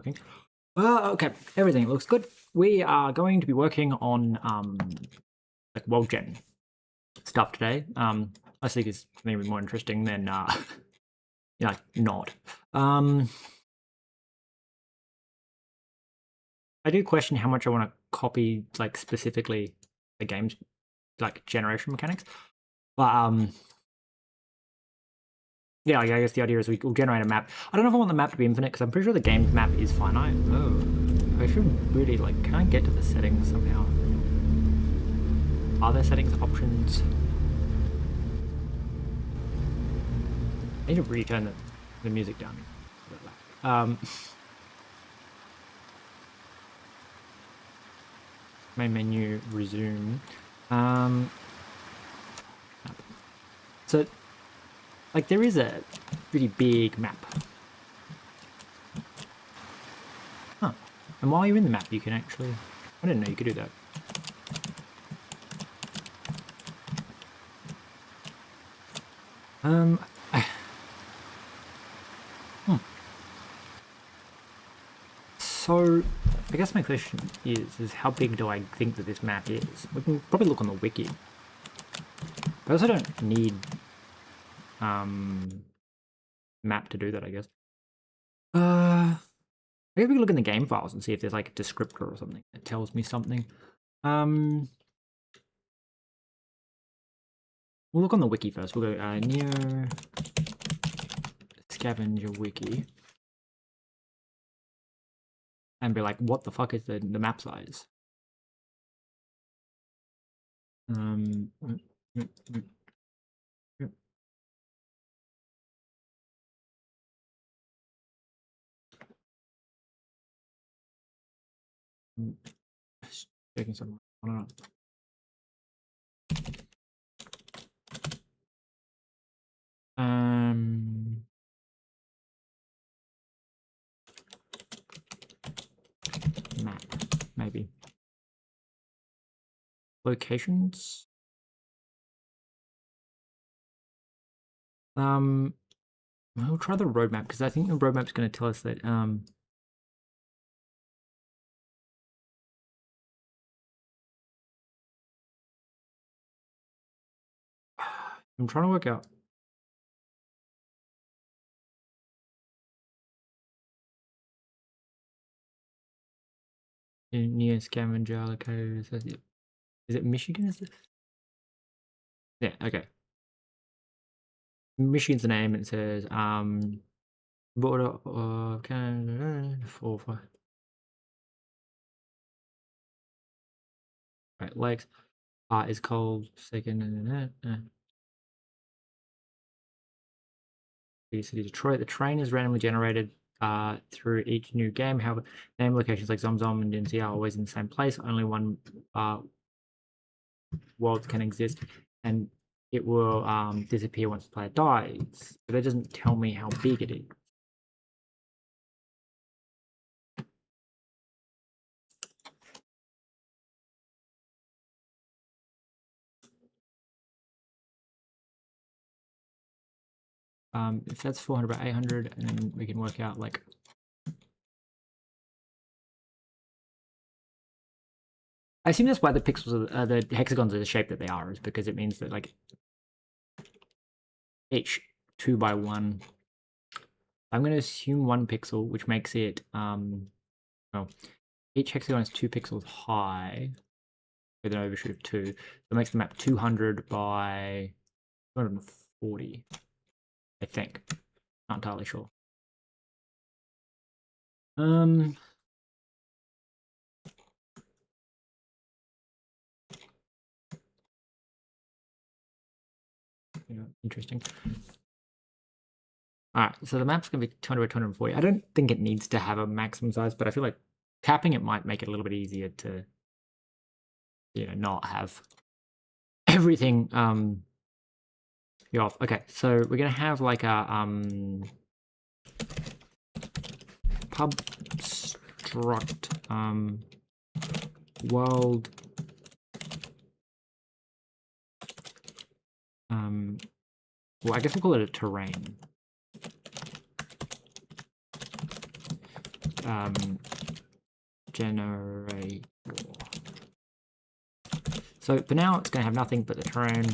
Okay. Okay, everything looks good. We are going to be working on like WorldGen stuff today. I think it's maybe more interesting than yeah, not. I do question how much I want to copy, like specifically the game's like generation mechanics, but yeah, I guess the idea is we'll generate a map. I don't know if I want the map to be infinite because I'm pretty sure the game's map is finite. Oh, I should really like. Can I get to the settings somehow? Are there settings options? I need to really turn the music down. Main menu, resume. So, like, there is a pretty big map. Huh. And while you're in the map, you can actually... I didn't know you could do that. So, I guess my question is how big do I think that this map is? We can probably look on the wiki. I also don't need map to do that, I guess. I guess we can look in the game files and see if there's like a descriptor or something that tells me something. We'll look on the wiki first. We'll go Neo Scavenger Wiki and be like, what the fuck is the map size? Checking something. I don't know. Map, maybe. Locations. We'll try the roadmap because I think the roadmap is going to tell us that I'm trying to work out. Near scavenger locators. Is it Michigan? Is it? Yeah. Okay. Michigan's the name. It says border of Canada 4-5. Right. Lakes. Is called second. City Detroit. The train is randomly generated through each new game. However, name locations like ZomZom and DNC are always in the same place. Only one world can exist, and it will disappear once the player dies. But that doesn't tell me how big it is. If that's 400 by 800, and then we can work out like I assume that's why the pixels are the hexagons are the shape that they are, is because it means that like each 2 by 1. I'm going to assume 1 pixel, which makes it well, each hexagon is 2 pixels high with an overshoot of 2. So it makes the map 200 by 240, I think. Not entirely sure. Yeah, interesting. Alright, so the map's going to be 200 by 240. I don't think it needs to have a maximum size, but I feel like capping it might make it a little bit easier to, you know, not have everything be off. Okay, so we're going to have like a pub struct world well, I guess we'll call it a terrain. generator. So for now, it's going to have nothing but the terrain.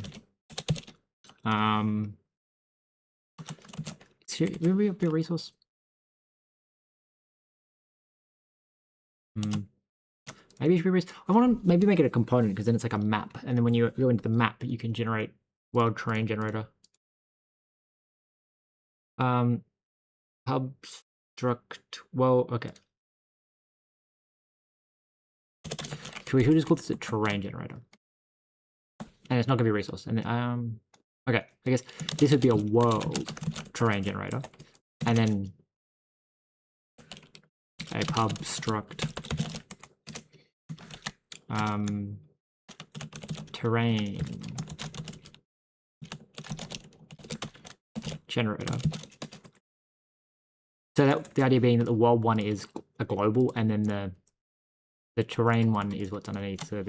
Will we be a resource? Maybe it should be I want to maybe make it a component because then it's like a map, and then when you go into the map, you can generate world terrain generator. Abstract. Well, okay. Should we just call this a terrain generator? And it's not gonna be a resource. And then, okay, I guess this would be a world terrain generator, and then a pub struct terrain generator. So that the idea being that the world one is a global, and then the terrain one is what's underneath. So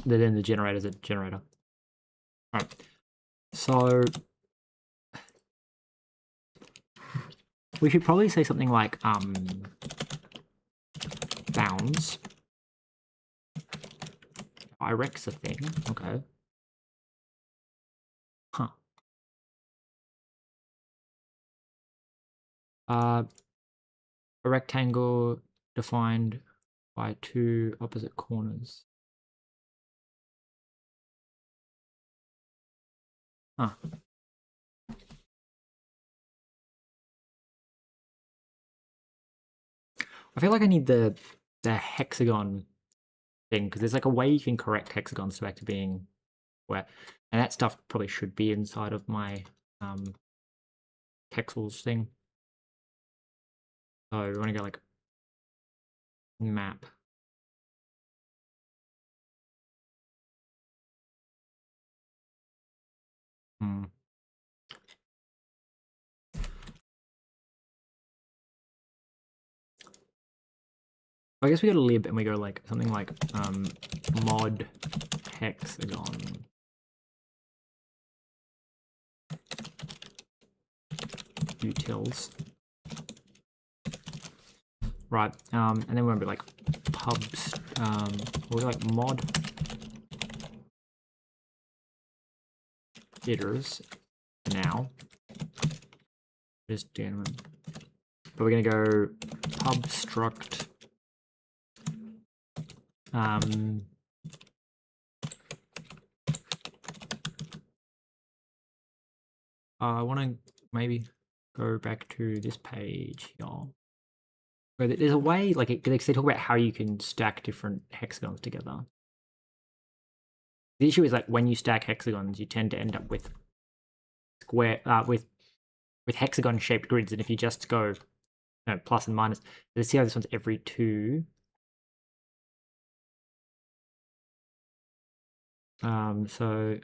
then the generator is a generator. All right. So we should probably say something like bounds. Irec's a thing. Okay. Huh. A rectangle defined by two opposite corners. Huh. I feel like I need the hexagon thing, because there's like a way you can correct hexagons to back to being where, and that stuff probably should be inside of my pixels thing. So we want to go like map. I guess we go to lib and we go like something like mod hexagon. Utils. Right, and then we're gonna be like pubs, we'll go like mod jitters now. Just doing one. But we're gonna go pub struct I want to maybe go back to this page, y'all. There's a way, like, they talk about how you can stack different hexagons together. The issue is, like, when you stack hexagons, you tend to end up with square, with hexagon-shaped grids, and if you just go, plus and minus, let's see how this one's every 2. So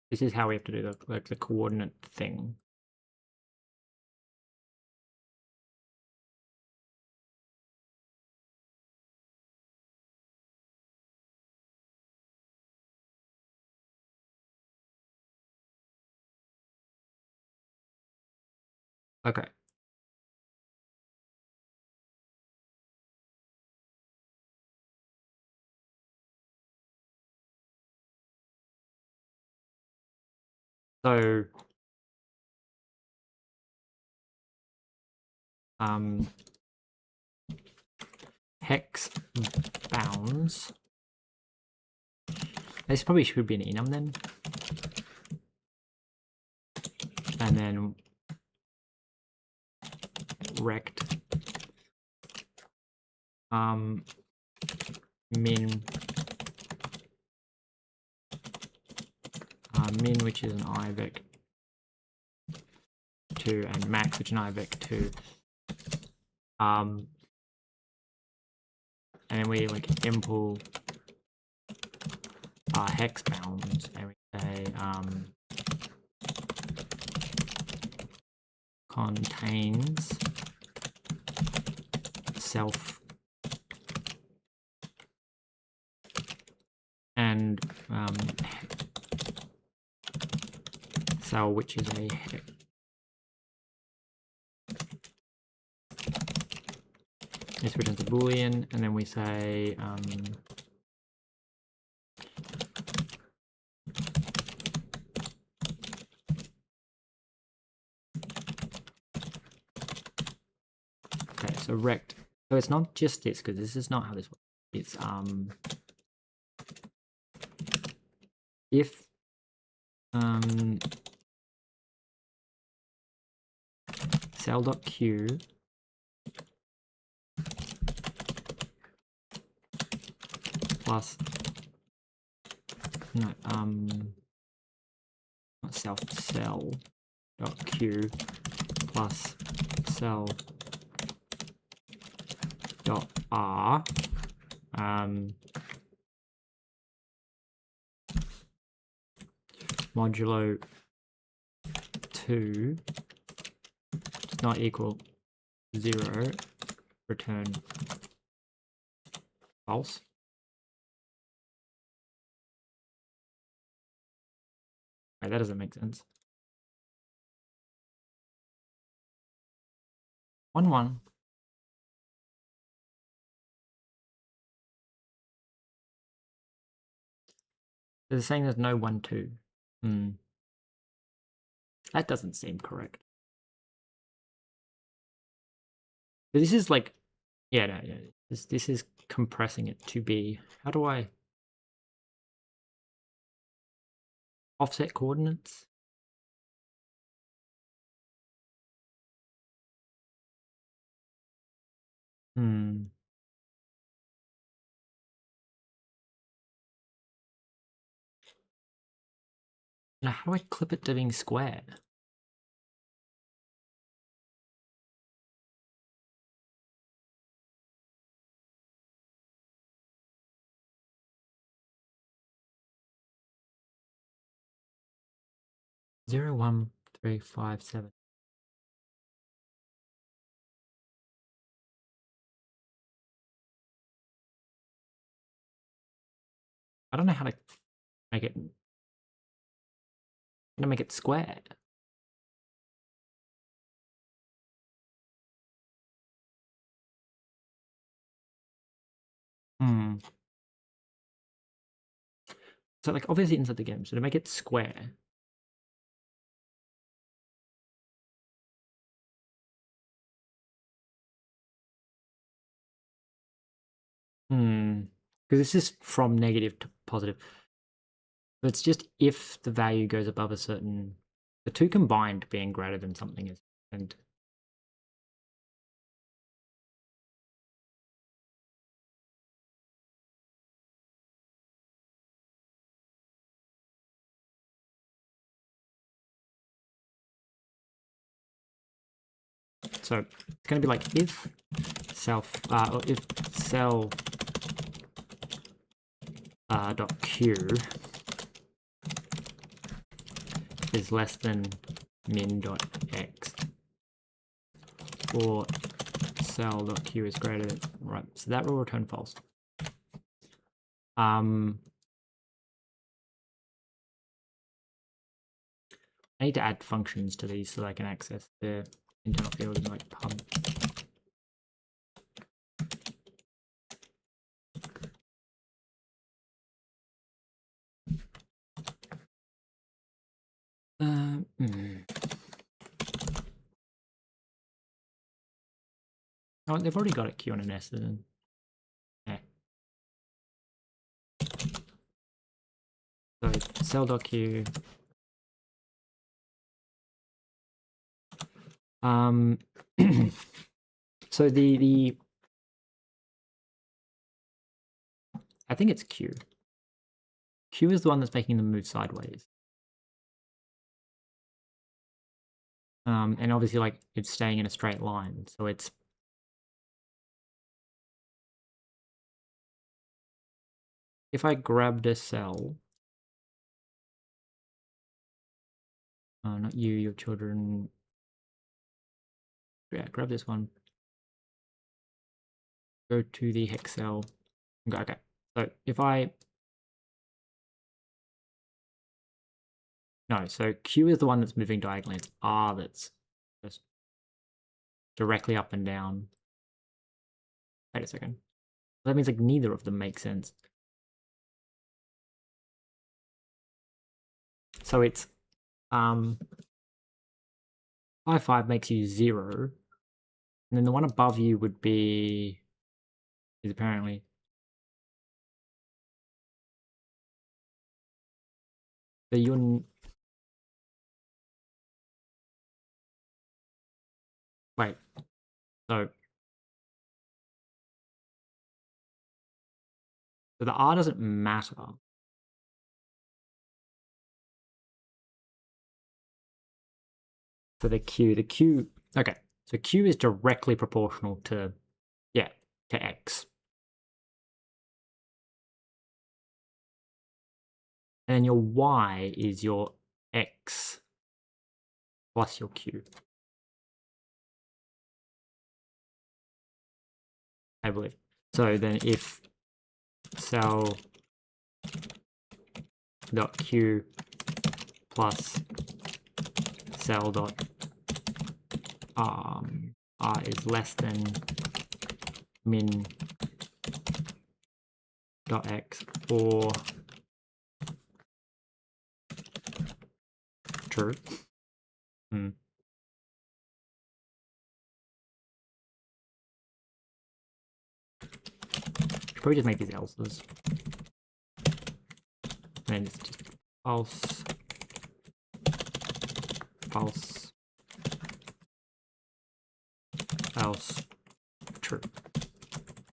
this is how we have to do the coordinate thing. Okay. So hex bounds. This probably should be an enum then. And then rect min min, which is an ivec 2, and max, which is an ivec 2. And then we like impl hex bounds, and we say contains self cell which is a hex. This returns a boolean, and then we say okay, so rect. So it's not just this, because this is not how this works. It's if cell.q plus no not self cell dot q plus cell dot r modulo 2 does not equal 0, return false. Wait, that doesn't make sense. 1 1. They're saying there's no 1 2. That doesn't seem correct. But this is like, yeah, no, yeah. This is compressing it to be. How do I offset coordinates? Now, how do I clip it to being square? Zero, 1, 3, 5, 7. I don't know how to make it. How to make it square? So like obviously inside the game, so to make it square. Because this is from negative to positive. But it's just if the value goes above a certain, the two combined being greater than something is, and so it's going to be like if self or if cell dot q is less than min dot x, or cell dot q is greater than, right, so that will return false. I need to add functions to these so that I can access the internal field in like pub. Oh, they've already got a Q and an S, then. Yeah. So cell.q. So the I think it's Q. Q is the one that's making them move sideways. And obviously, like, it's staying in a straight line, so it's if I grabbed a cell, not you, your children. Yeah, grab this one. Go to the hex cell. Okay. So if I No, so Q is the one that's moving diagonally. It's R that's just directly up and down. Wait a second. That means like neither of them make sense. So it's 5, 5 makes you 0. And then the one above you would be is apparently so you're wait. So the R doesn't matter. For the Q, okay. So Q is directly proportional to, yeah, to X. And your Y is your X plus your Q. I believe. So then if cell dot Q plus cell dot R is less than min dot X or true. Should probably just make these else's. And it's just false, false, false, true.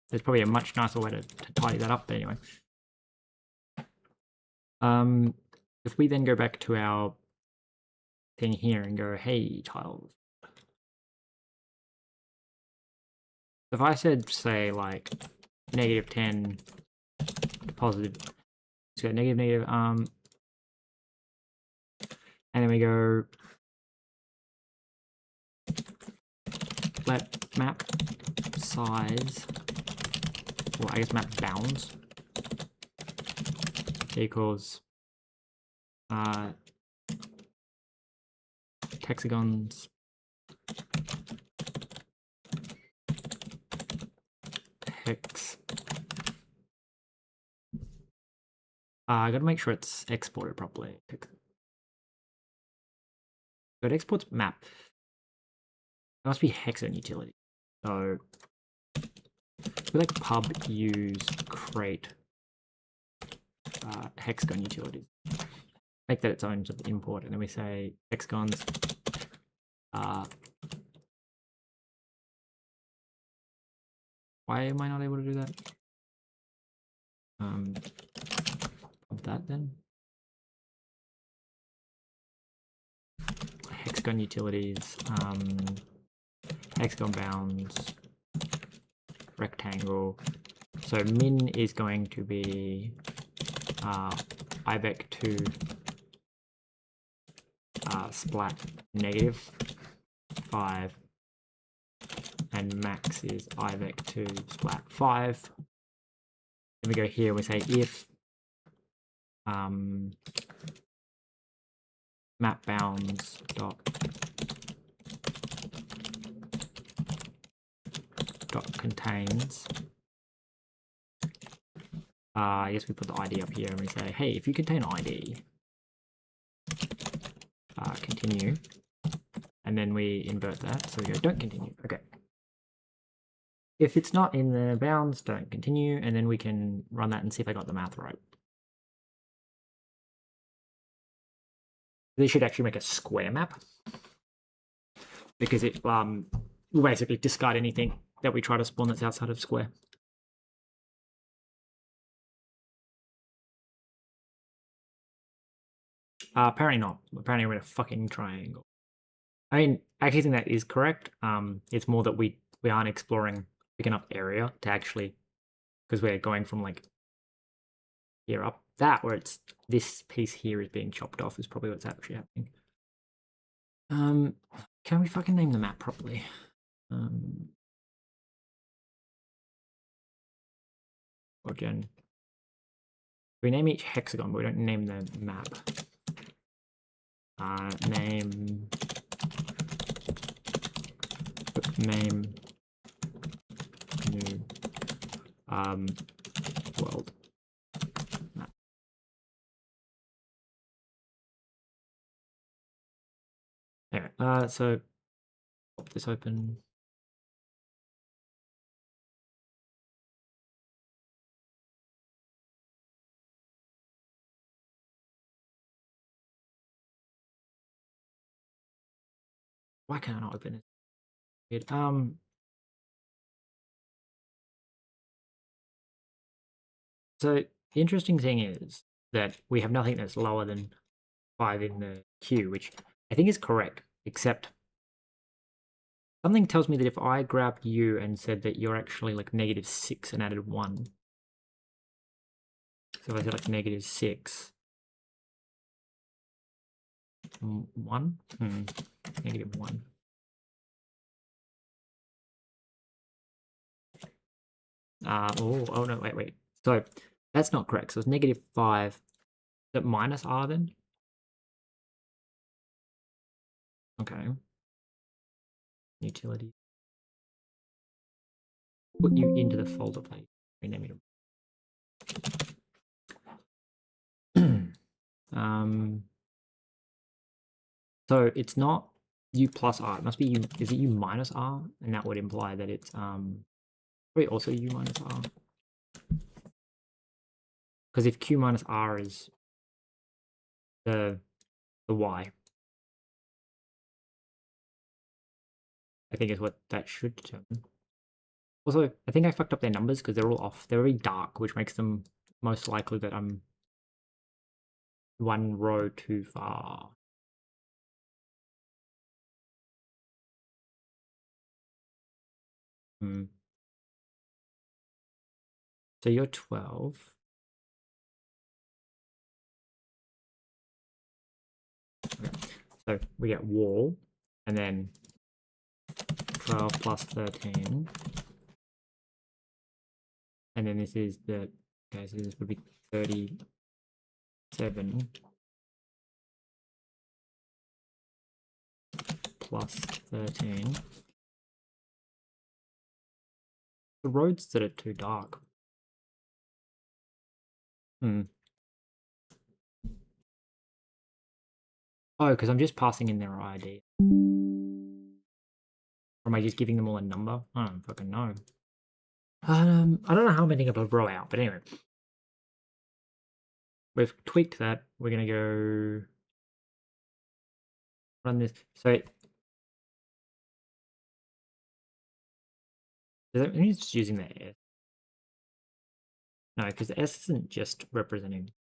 There's probably a much nicer way to tidy that up, but anyway. If we then go back to our thing here and go, hey, tiles. If I said, say, like, -10 to positive, let's go negative, and then we go let map size, well, I guess map bounds equals hexagons hex. I gotta make sure it's exported properly. But exports map. It must be hexagon utility. So we like pub use create hexagon utilities. Make that its own sort of import, and then we say hexagons. Why am I not able to do that? Of that then. Hexagon utilities, hexagon bounds, rectangle. So min is going to be ivec2 splat -5, and max is ivec2 splat 5. Then we go here, we say if map bounds dot contains. I guess we put the ID up here and we say, hey, if you contain ID, continue, and then we invert that, so we go don't continue. Okay. If it's not in the bounds, don't continue, and then we can run that and see if I got the math right. This should actually make a square map, because it will basically discard anything that we try to spawn that's outside of square. Apparently not. Apparently we're in a fucking triangle. I mean, I actually think that is correct. It's more that we aren't exploring big enough area to actually, because we're going from like here up. That where it's this piece here is being chopped off is probably what's actually happening. Can we fucking name the map properly? Or Jen. We name each hexagon, but we don't name the map. name new world map. Anyway, so pop this open. Why can't I open it? So the interesting thing is that we have nothing that's lower than 5 in the queue, which I think is correct, except something tells me that if I grabbed you and said that you're actually like -6 and added 1. So if I said like -6. 1? -1. Oh no, wait. So that's not correct. So it's -5. Is it minus R then? Okay. Utility. Put you into the folder, please. Rename it. So it's not U plus R. It must be U. Is it U minus R? And that would imply that it's wait, also U minus R. Because if Q minus R is the Y, I think is what that should determine. Also, I think I fucked up their numbers because they're all off. They're very dark, which makes them most likely that I'm 1 row too far. So you're 12. Okay. So we get wall, and then 12 plus 13. And then this is the, okay, so this would be 37 plus 13. The roads that are too dark. Oh, because I'm just passing in their ID. Or am I just giving them all a number? I don't fucking know. I don't know how many I'm gonna roll out, but anyway. We've tweaked that. We're gonna go run this. So does that mean it's just using the S? No, because the S isn't just representing.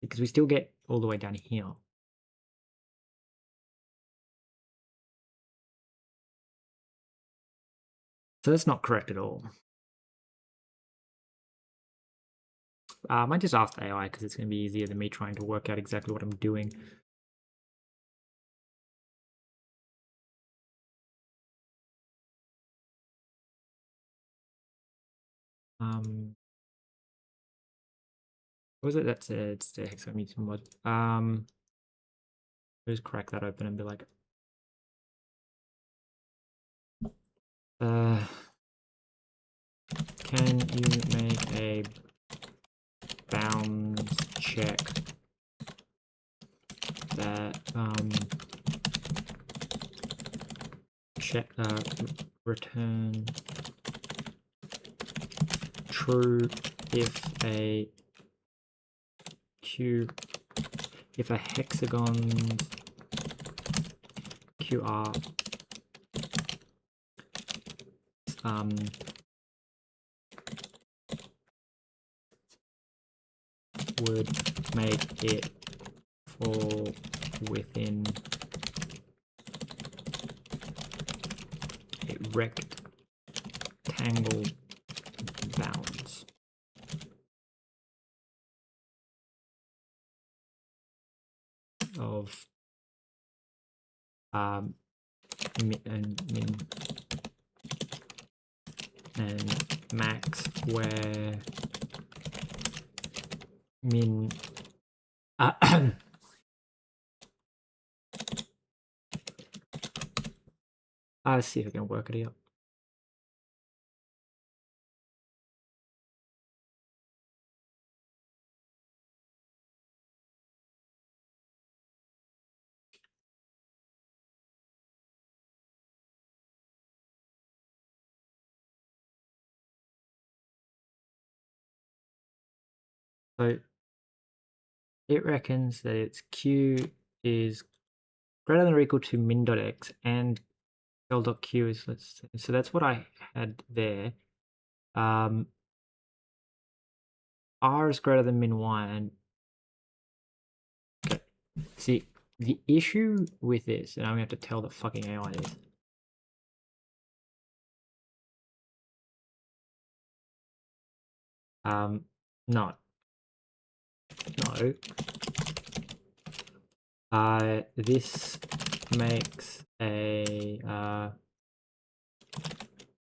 Because we still get all the way down here. So that's not correct at all. I might just ask the AI because it's going to be easier than me trying to work out exactly what I'm doing. What was it that said it's the hexameter mod? Just crack that open and be like, can you make a bounds check that return true if a hexagon's QR would make it fall within a rectangle bounds. Of min and max where min I'll see if I can work it out. So it reckons that its q is greater than or equal to min.x and l.q is, so that's what I had there. R is greater than min y, and okay. See, the issue with this, and I'm gonna have to tell the fucking AI this. No. This makes a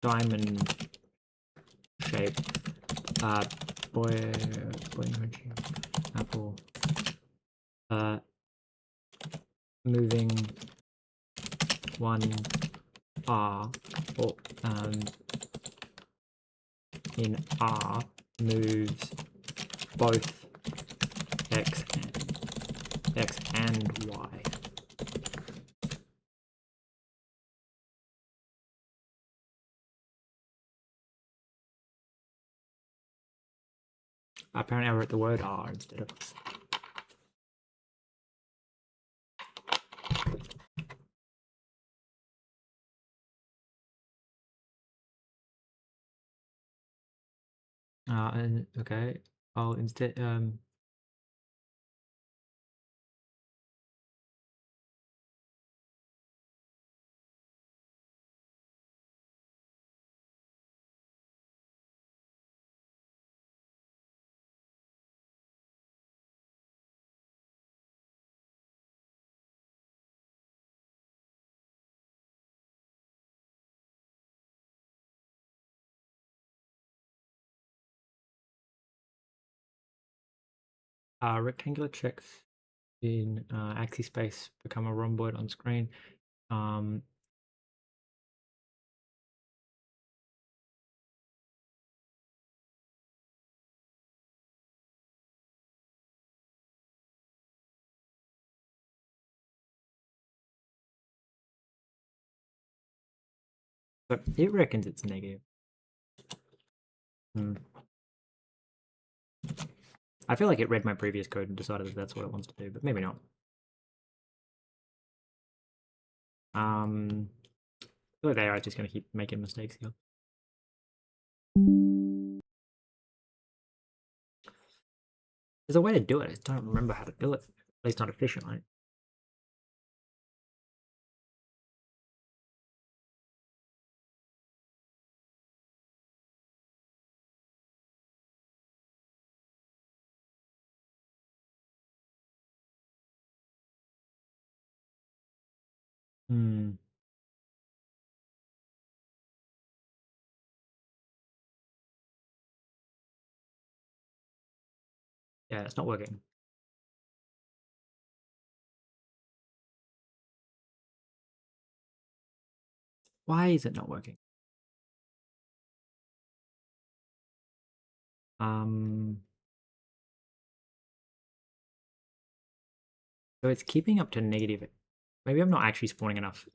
diamond shape boy apple moving 1 R or in R moves both x and y. Apparently I wrote the word R instead of x. And okay, I'll instead rectangular checks in axis space become a rhomboid on screen. So it reckons it's negative. I feel like it read my previous code and decided that that's what it wants to do, but maybe not. I feel like the AI is just going to keep making mistakes here. There's a way to do it. I just don't remember how to do it. At least not efficiently. Yeah, it's not working. Why is it not working? So it's keeping up to negative. Maybe I'm not actually spawning enough.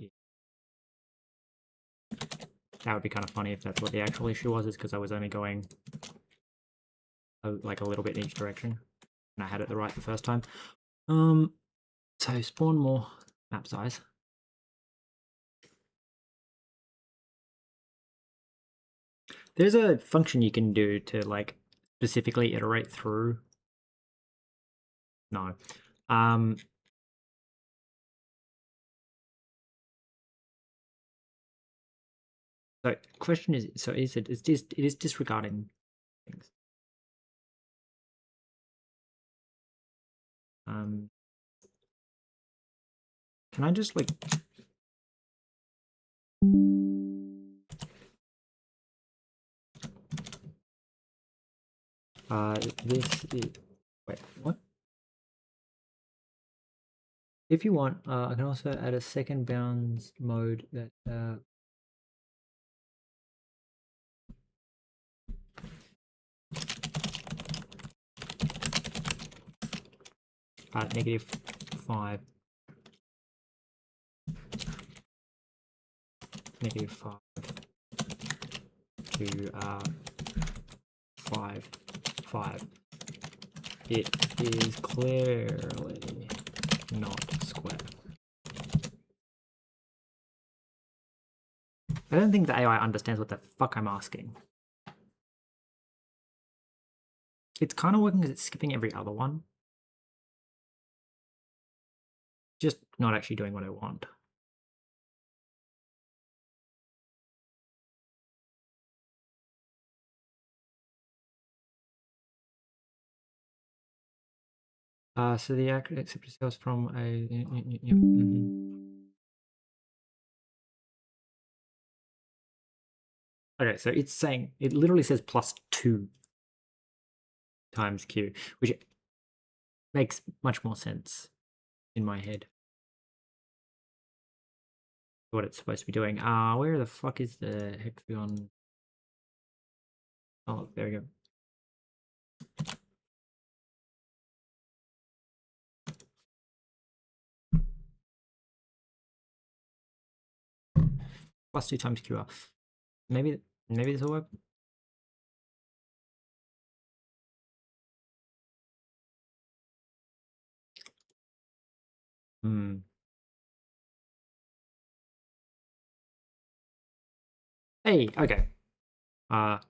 That would be kind of funny if that's what the actual issue was, is because I was only going like a little bit in each direction and I had it right the first time. So spawn more map size. There's a function you can do to like specifically iterate through. No. So question is, so is it is disregarding things. Can I just like This is, wait, what? If you want, I can also add a second bounds mode that -5, -5 to 5, 5. It is clearly not square. I don't think the AI understands what the fuck I'm asking. It's kind of working because it's skipping every other one. Just not actually doing what I want. So the accepted sales from a... Okay, so it's saying, it literally says +2 times Q, which makes much more sense in my head. What it's supposed to be doing. Where the fuck is the hexagon? Oh, there we go. +2 times QR. Maybe this will work. Hey, okay. I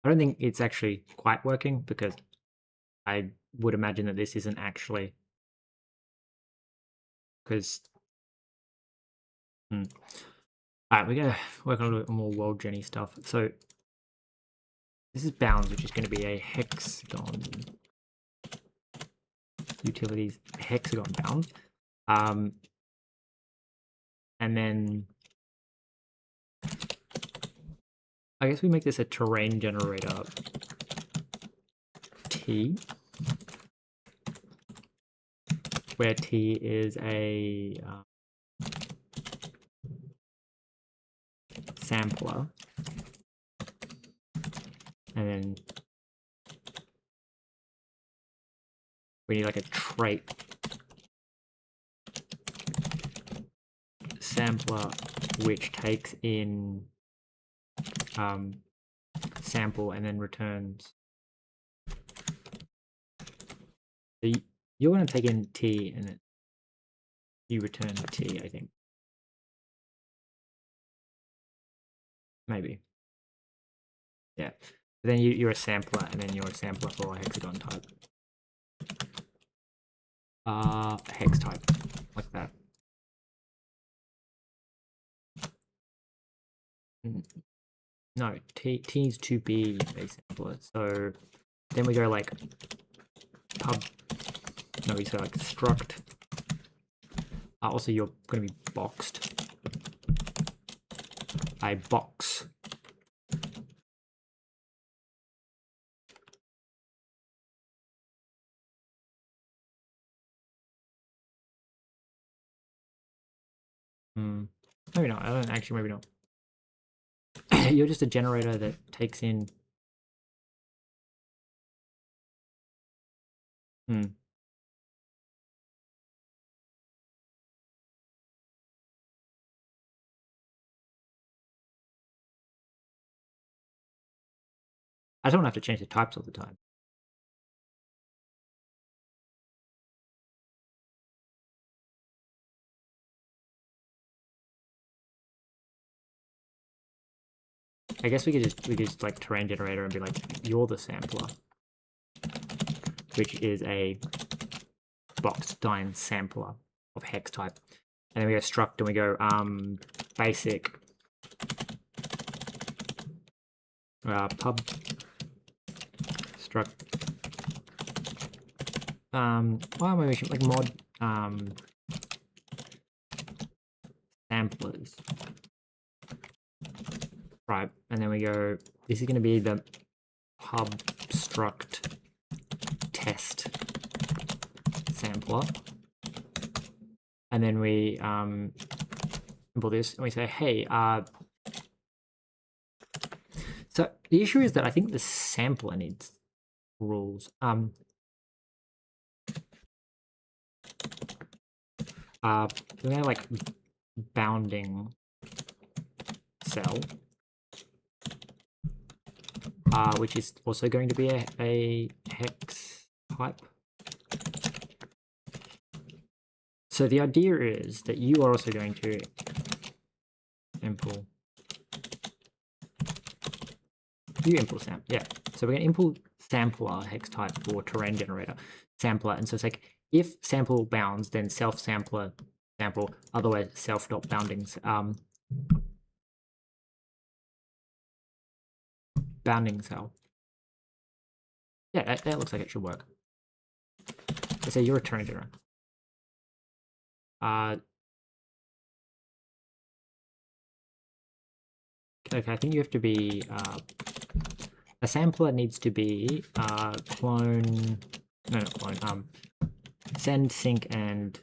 don't think it's actually quite working because I would imagine that this isn't actually because. Alright, we're gonna work on a little bit more world Jenny stuff. So this is bounds, which is going to be a hexagon utilities hexagon bound. And then I guess we make this a terrain generator T, where T is a sampler, and then we need like a trait sampler which takes in sample and then returns. So you're going to take in T and then you return T, I think. Maybe. Yeah. But then you're a sampler and then you're a sampler for a hexagon type. Hex type, like that. No, T needs to be a sampler. So then we go like pub. No, we say like struct. Also, you're going to be boxed. A box. Maybe not. I don't actually. Maybe not. You're just a generator that takes in. I don't have to change the types all the time. I guess we could just like terrain generator and be like, you're the sampler, which is a boxed dyne sampler of hex type. And then we go struct and we go basic pub struct why am I making like mod samplers Right, and then we go, this is going to be the pub struct test sampler. And then we import this and we say, hey, so the issue is that I think the sampler needs rules. We're gonna like bounding cell, which is also going to be a hex type. So the idea is that you are also going to import. You import sample, yeah. So we're going to import sampler hex type for terrain generator sampler, and so it's like if sample bounds, then self sampler sample, otherwise self dot boundings bounding cell. Yeah, that looks like it should work. So you're a terrain generator. Okay, I think you have to be a sampler needs to be clone, no, not clone, send, sync, and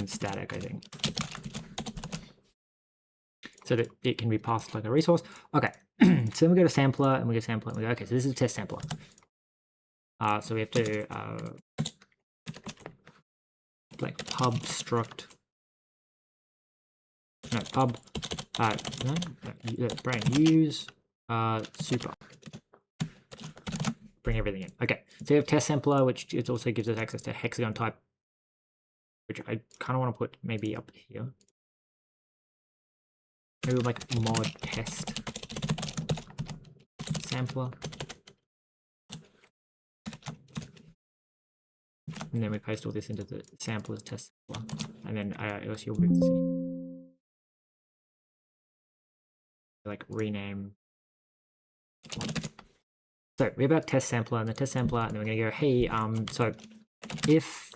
static, I think, so that it can be passed like a resource. Okay, so then we go to sampler and we go sampler and we go, okay, so this is a test sampler. So we have to like pub struct, no, pub, brain use super. Bring everything in. Okay, so we have test sampler, which it also gives us access to hexagon type, which I kind of want to put maybe up here. Maybe like mod test sampler. And then we paste all this into the sampler test sampler. And then else you'll see. Like rename. So we have our test sampler and the test sampler, and then we're gonna go, hey, so if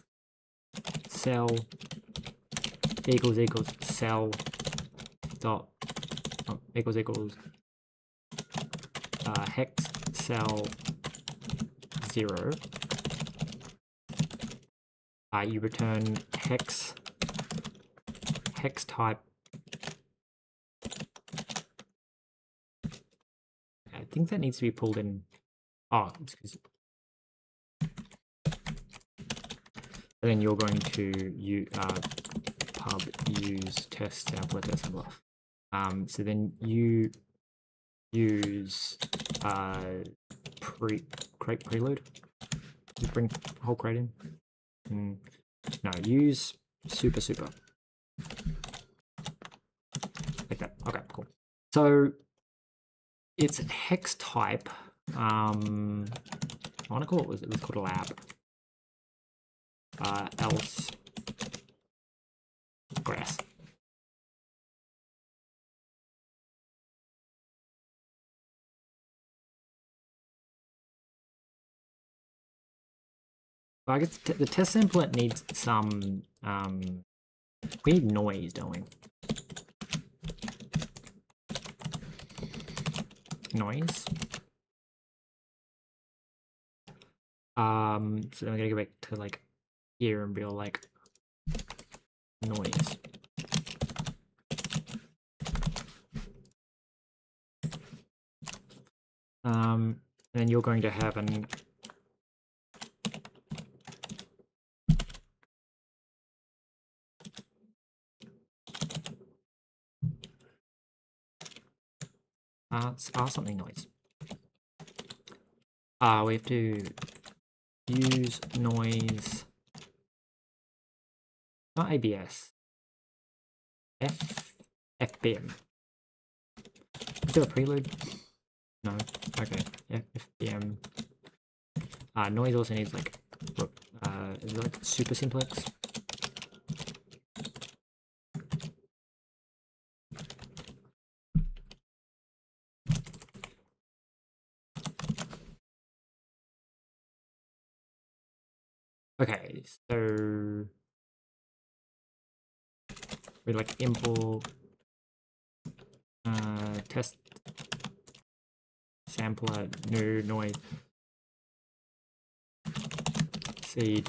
cell equals cell dot equals hex cell 0, you return hex type. I think that needs to be pulled in. Oh, excuse me. And then you're going to pub use test sampler. So then you use crate preload. You bring whole crate in. No, use super like that. Okay, cool. So it's hex type. I want to call it was called a lab. Else grass. Well, I guess the test sampler needs some. We need noise, don't we? Noise. So then we're gonna go back to like here and be all like noise. And then you're going to have an something noise. We have to use noise, not ABS. FBM. Is there a prelude? No. Okay. FBM. Noise also needs like is it like super simplex? Okay, so we like import test sampler, new noise, seed,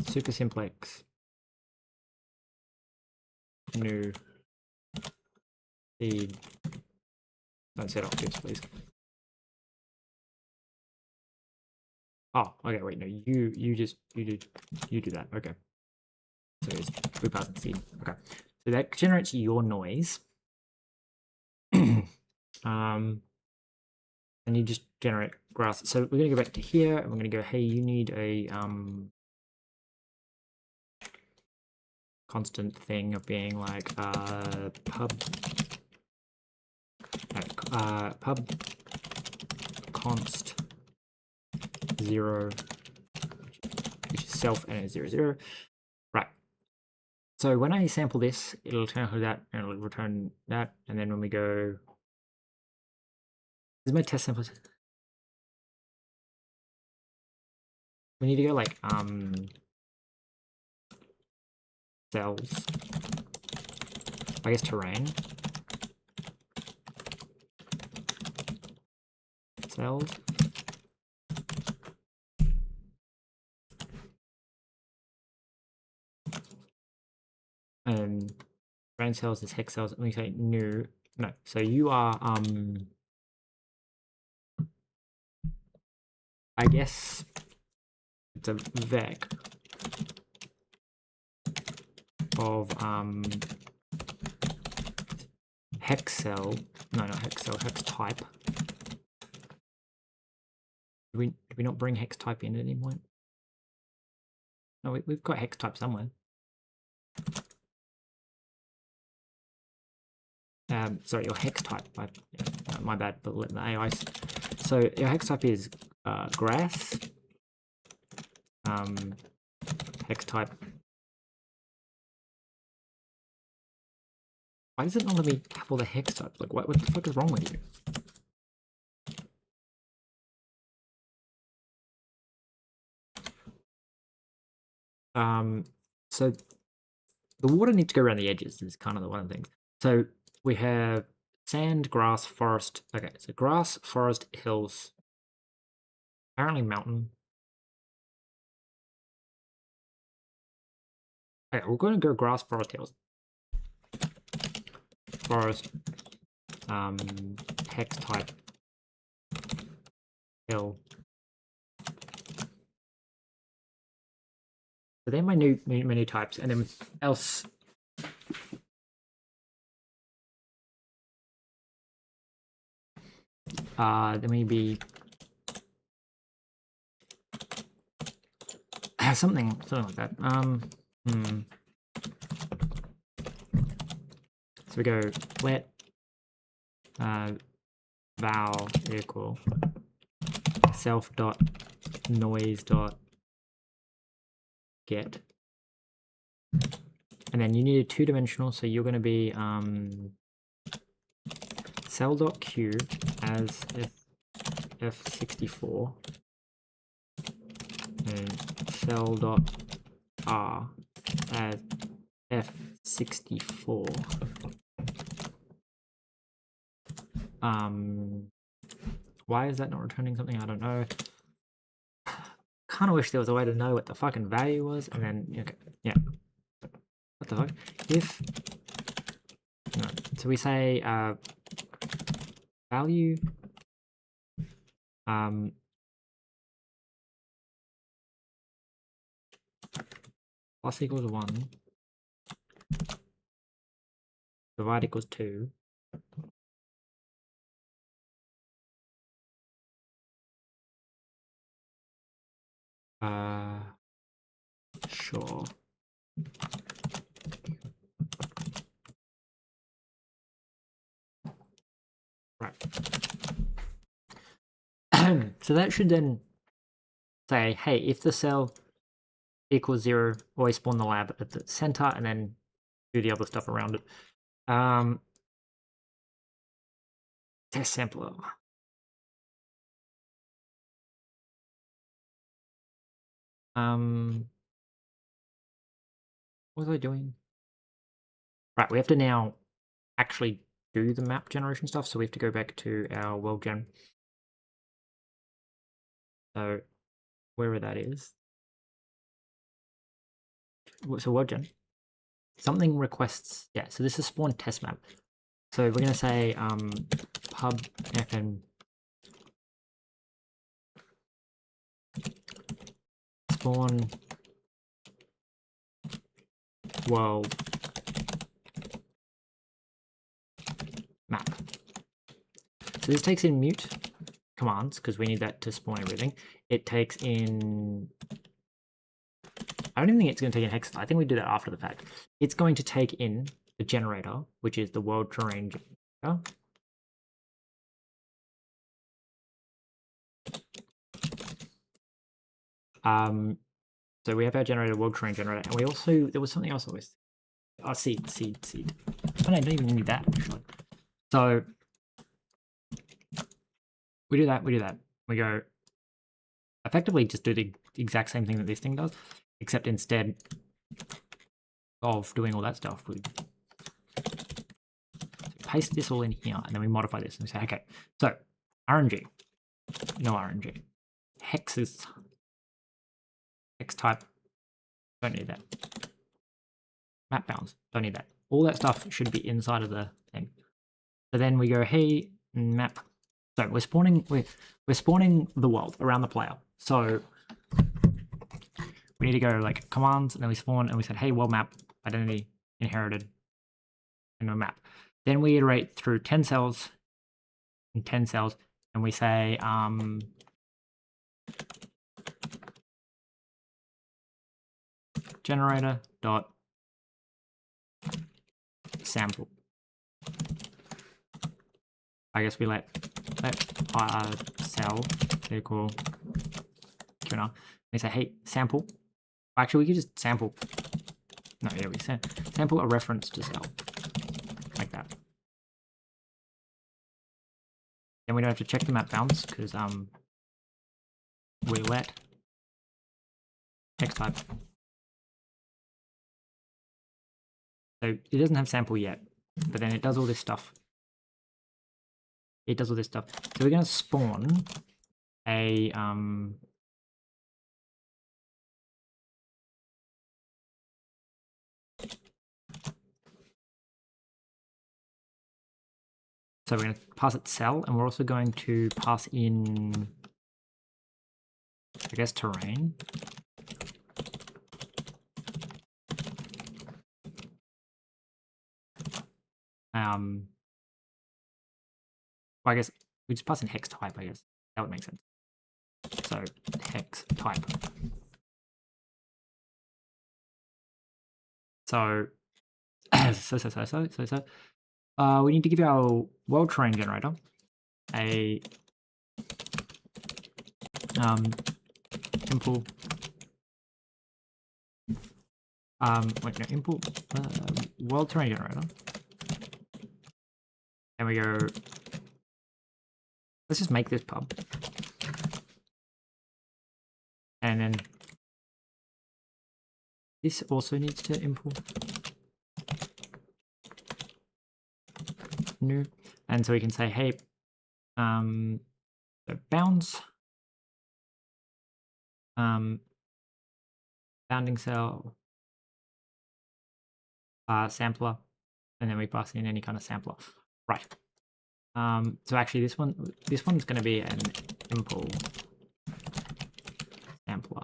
super simplex, new seed. Don't set octaves, please. Oh, okay, wait, no, you do that. Okay. So it's blue pass and seed. Okay. So that generates your noise. And you just generate grass. So we're gonna go back to here and we're gonna go, hey, you need a constant thing of being like pub const 0, which is self and it's 0, 0. Right. So when I sample this, it'll turn out that and it'll return that. And then when we go, this is my test sample. We need to go like cells. I guess terrain. Cells. Terrain cells is hex cells. Let me say new. No. So you are I guess it's a vec of hex cell. No, not hex cell, hex type. Did we not bring hex type in at any point? No, we've got hex type somewhere. Sorry, your hex type. My bad, but let the AI. So your hex type is grass. Hex type. Why does it not let me have all the hex types? Like, what the fuck is wrong with you? So the water needs to go around the edges is kind of the one of the things. So we have sand, grass, forest. Okay, so grass, forest, hills. Apparently mountain. Okay, we're going to go grass, forest, hills. Forest, hex type, hill. So they're my new menu types, and then else. There may be something like that. So we go let val equal self dot noise dot get, and then you need a two-dimensional, so you're going to be cell dot q as f64 and cell dot r as f64. Why is that not returning something? I don't know. Kind of wish there was a way to know what the fucking value was, and then okay, yeah. What the fuck? If no, so we say value plus equals 1, divide equals 2. Sure. Right. So that should then say, hey, if the cell equals 0, always spawn the lab at the center and then do the other stuff around it. Test sampler. What was I doing? Right, we have to now actually do the map generation stuff, so we have to go back to our world gen. So wherever that is. So world gen. Something requests, yeah, so this is spawn test map. So we're gonna say pub fn spawn world map. So this takes in mute commands because we need that to spawn everything. It takes in, I don't even think it's going to take in hex. I think we do that after the fact. It's going to take in the generator, which is the world terrain generator. So we have our generator, world terrain generator, and we also, there was something else always. Oh, seed. Oh, no, I don't even need that actually. So we do that. We go effectively just do the exact same thing that this thing does, except instead of doing all that stuff, we paste this all in here, and then we modify this and we say, okay, so RNG, no RNG, hexes, hex type, don't need that. Map bounds, don't need that. All that stuff should be inside of the thing. So then we go, hey, map. So we're spawning the world around the player. So we need to go like commands, and then we spawn, and we said, hey, world map, identity, inherited, and no map. Then we iterate through 10 cells and 10 cells, and we say, generator dot sample. I guess we let cell equal tuner. We say, hey, sample. Actually, we could just sample. No, yeah, we sample a reference to cell, like that. Then we don't have to check the map bounds because we let text type. So it doesn't have sample yet, but then it does all this stuff. So we're going to spawn a so we're going to pass it cell, and we're also going to pass in, I guess, terrain. Well, I guess we just pass in hex type, I guess. That would make sense. So hex type. So we need to give our world terrain generator a impl world terrain generator, and we go, let's just make this pub, and then this also needs to import new, and so we can say, hey, so bounds, bounding cell, sampler, and then we pass in any kind of sampler. Right. So actually this one's going to be an impl sampler.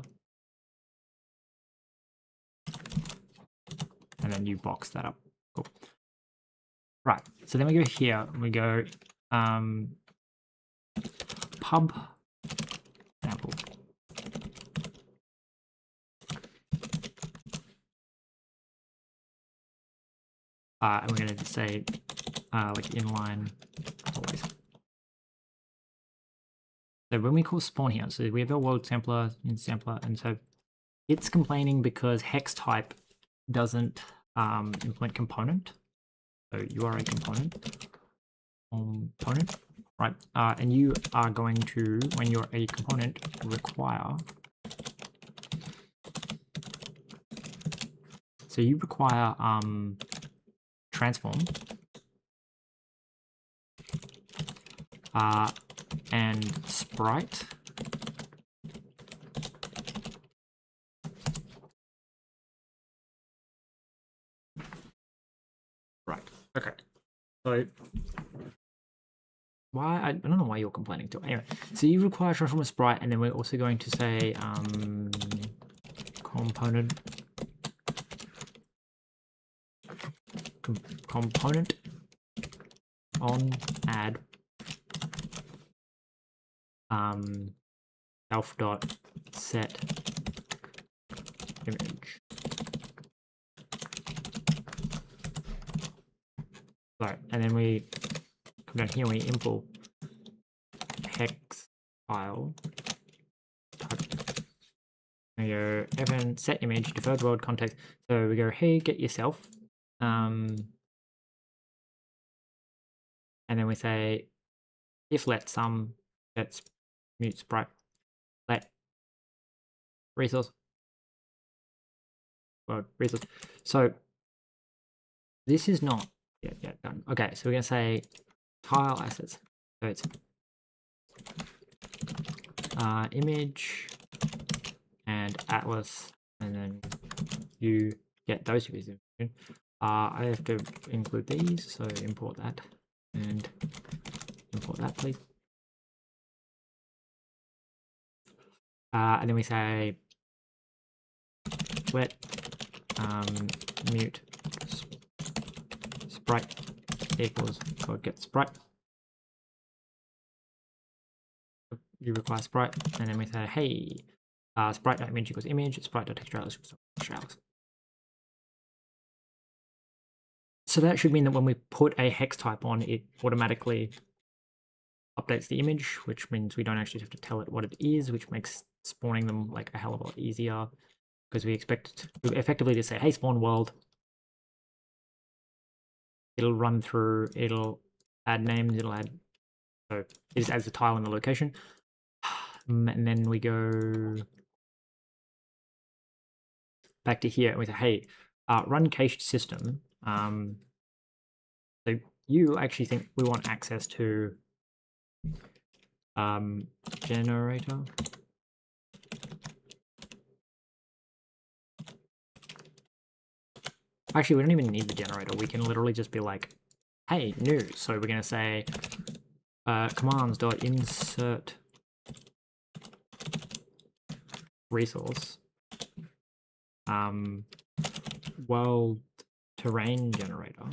And then you box that up. Cool. Right. So then we go here and we go pub sample. And we're going to say like inline always. So when we call spawn here, so we have our world sampler in sampler, and so it's complaining because hex type doesn't implement component. So you are a component, right? And you are going to, when you're a component, require. So you require transform and sprite. Right. Okay. So why I don't know why you're complaining too. Anyway, so you require transform a sprite, and then we're also going to say component on add self dot set image. Right, and then we come down here and we import hex file. We go fn set image deferred world context. So we go, hey, get yourself. And then we say if let sum that's mute sprite let resource world resource. So this is not yet done. Okay, so we're gonna say tile assets. So it's image and atlas, and then you get those two pieces. I have to include these, so import that and import that, please. And then we say let mute sprite equals code get sprite. You require sprite, and then we say, hey, sprite.image equals image, sprite.textureAtlas equals textureAtlas. So that should mean that when we put a hex type on, it automatically updates the image, which means we don't actually have to tell it what it is, which makes spawning them like a hell of a lot easier, because we expect effectively to say, hey, spawn world. It'll run through, it'll add names, it'll add, so it just adds the tile and the location. And then we go back to here and we say, hey, run cached system. So you actually think we want access to generator. Actually, we don't even need the generator. We can literally just be like, hey, new. So we're going to say commands.insert resource world terrain generator,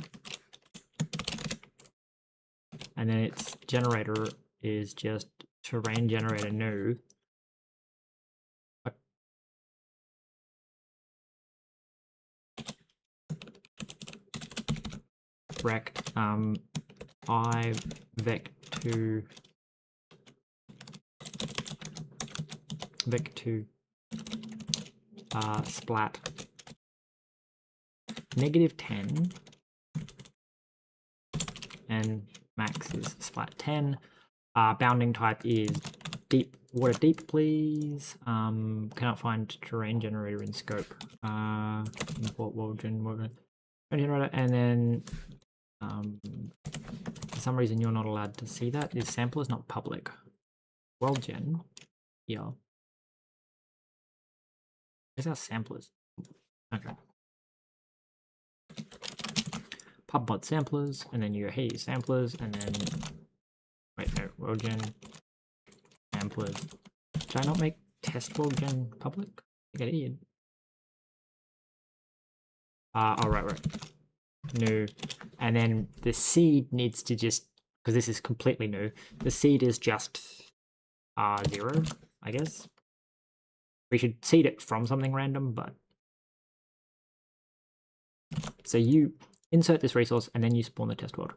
and then its generator is just terrain generator new. Rect I vec2 splat -10 and max is splat 10. Bounding type is deep water deep, please. Cannot find terrain generator in scope. Import world generator, and then for some reason you're not allowed to see that. This sample is not public. World gen here. Where's our samplers? Okay. Pubbot samplers, and then you go, hey, samplers, and then wait, no, world gen samplers. Did I not make test world gen public? I think I did. Oh, right. New. And then the seed needs to just, because this is completely new, the seed is just 0, I guess. We should seed it from something random, but so you insert this resource and then you spawn the test world.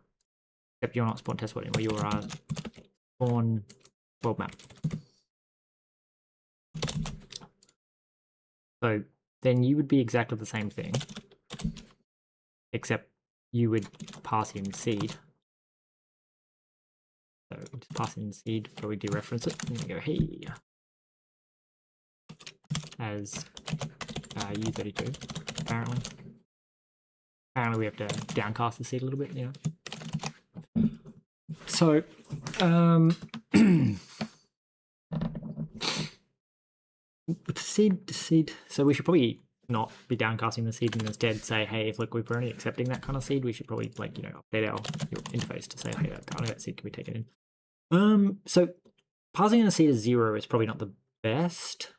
Except you're not spawn test world anymore, you're spawn world map. So then you would be exactly the same thing, except you would pass in seed. So just pass in seed so we dereference it, and you go, hey, as U32, apparently. apparently we have to downcast the seed a little bit, you know. So, seed. So we should probably not be downcasting the seed and instead say, hey, if we're only accepting that kind of seed, we should probably update our interface to say, hey, that seed can be taken in. So passing in a seed as 0 is probably not the best.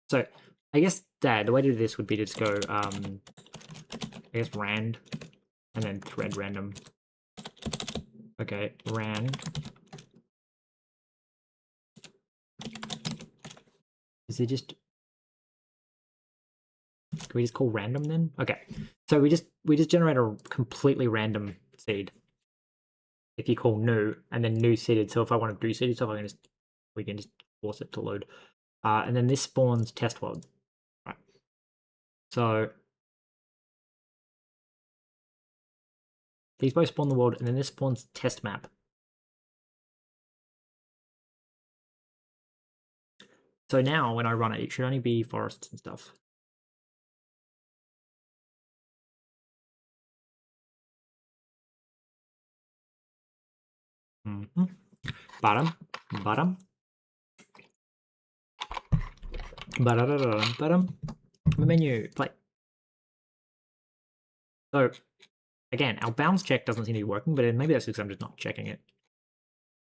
So I guess the way to do this would be to just go, I guess rand, and then thread random. Okay, rand. Is it just? Can we just call random then? Okay, so we just generate a completely random seed. If you call new and then new seeded, so if I want to do seeded stuff, we can just force it to load, and then this spawns test world. Right. So these both spawn the world, and then this spawns test map. So now when I run it, it should only be forests and stuff. Bottom. Menu, play. So again, our bounds check doesn't seem to be working, but maybe that's because I'm just not checking it.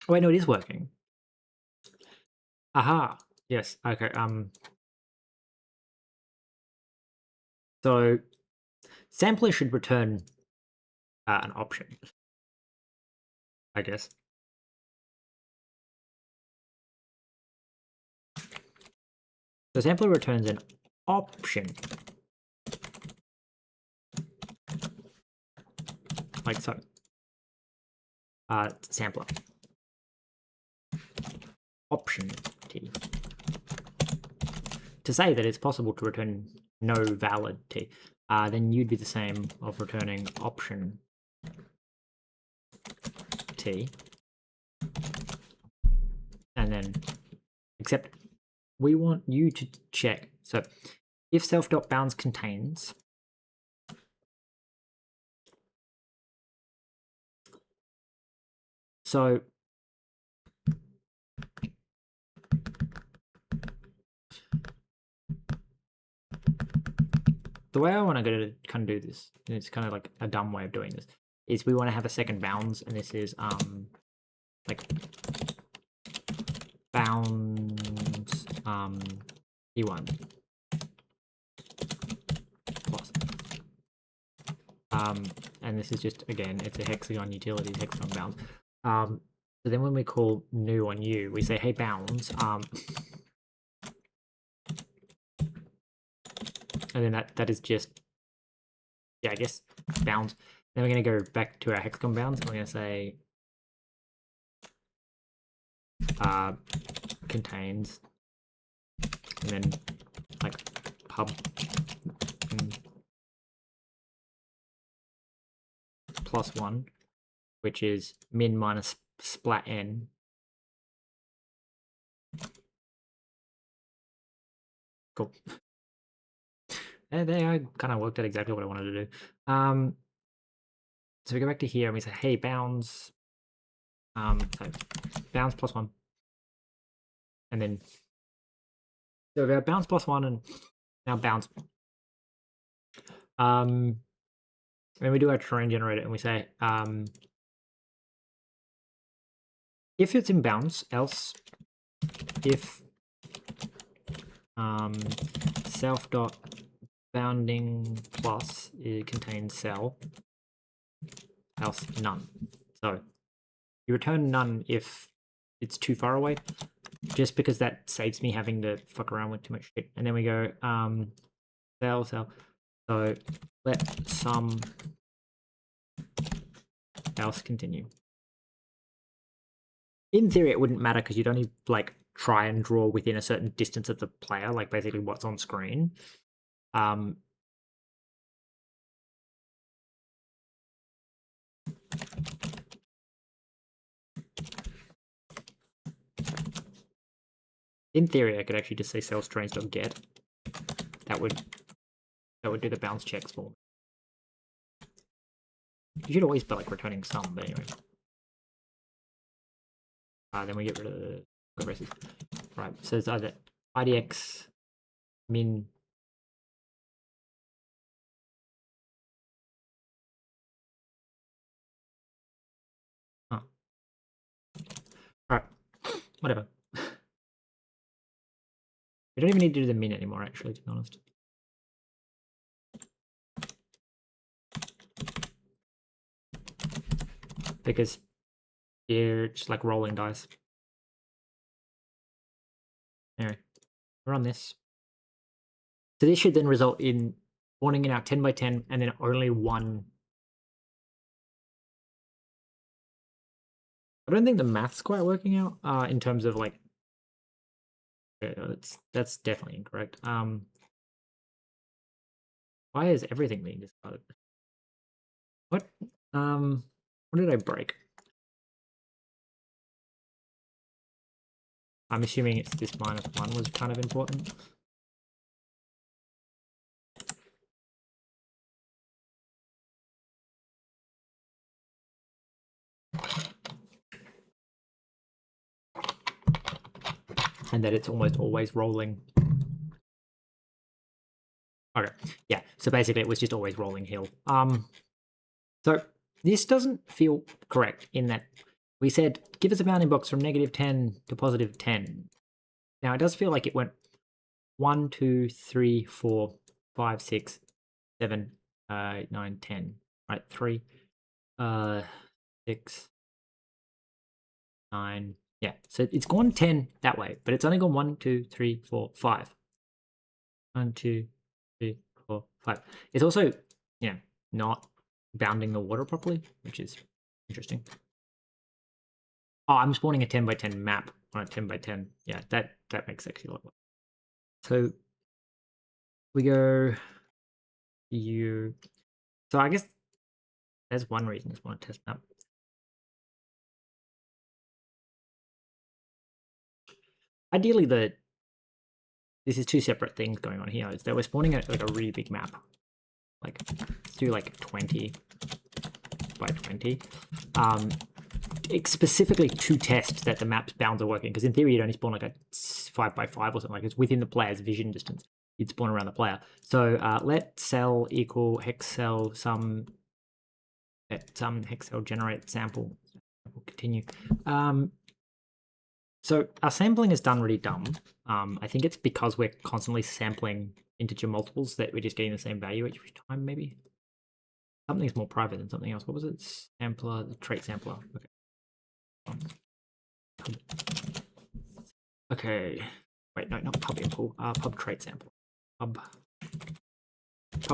Oh wait, no, it is working. Aha. Yes. Okay. So sampler should return an option, I guess. So sampler returns an option, like so. Sampler option t to say that it's possible to return no valid t. Then you'd be the same of returning option t, and then except we want you to check. So if self.bounds contains so the way I want to kind of do this, and it's kind of like a dumb way of doing this, is we want to have a second bounds, and this is like bounds e1 plus and this is just, again, it's a hexagon utility, hexagon bounds. So then when we call new on you, we say, hey bounds, and then that is just, yeah, I guess bounds. Then we're going to go back to our hexagon bounds, and we're going to say contains, and then like pub +1, which is min minus splat n. Cool. And there, I kind of worked out exactly what I wanted to do. So we go back to here and we say, hey, bounds, so bounds +1, and then so we have bounds +1 and now bounds. Then we do our terrain generator and we say, if it's in bounds, else if self.bounding plus it contains cell, else none. So you return none if it's too far away, just because that saves me having to fuck around with too much shit. And then we go cell. So let some else continue. In theory, it wouldn't matter because you'd only like try and draw within a certain distance of the player, like basically what's on screen. In theory, I could actually just say cells_trains.get. That would do the bounce checks for me. You should always be like returning some, but anyway. Then we get rid of the addresses. Right, so it's either IDX min. Oh. Alright, whatever. We don't even need to do the min anymore, actually, to be honest. Because you're just like rolling dice. Anyway, we're on this. So this should then result in spawning in our 10 by 10 and then only one. I don't think the math's quite working out in terms of like. That's definitely incorrect. Why is everything being discarded? What? What did I break? I'm assuming it's this -1 was kind of important. And that it's almost always rolling. Okay, yeah, so basically it was just always rolling hill. So this doesn't feel correct in that we said, give us a bounding box from -10 to +10. Now it does feel like it went 1, 2, 3, 4, 5, 6, 7, 8, 9, 10. Right, 3, 6, 9. Yeah, so it's gone 10 that way, but it's only gone 1, 2, 3, 4, 5. 1, 2, 3, 4, 5. It's also, you know, not bounding the water properly, which is interesting. Oh, I'm spawning a 10 by 10 map on a 10 by 10. Yeah, that makes actually a lot more. So we go you. So I guess there's one reason I want to test map. Ideally, this is two separate things going on here. Is that we're spawning like a really big map. Like, let's do like 20 by 20. Specifically to test that the map's bounds are working, because in theory you'd only spawn like a 5 by 5 or something. Like it's within the player's vision distance. You'd spawn around the player. So let cell equal hex cell some hex cell generate sample. We'll continue. So our sampling is done really dumb. I think it's because we're constantly sampling integer multiples that we're just getting the same value every time, maybe. Something's more private than something else. What was it? Sampler, the trait sampler. Okay. Okay. Wait, no, not pub impl. Pub trait sampler. Pub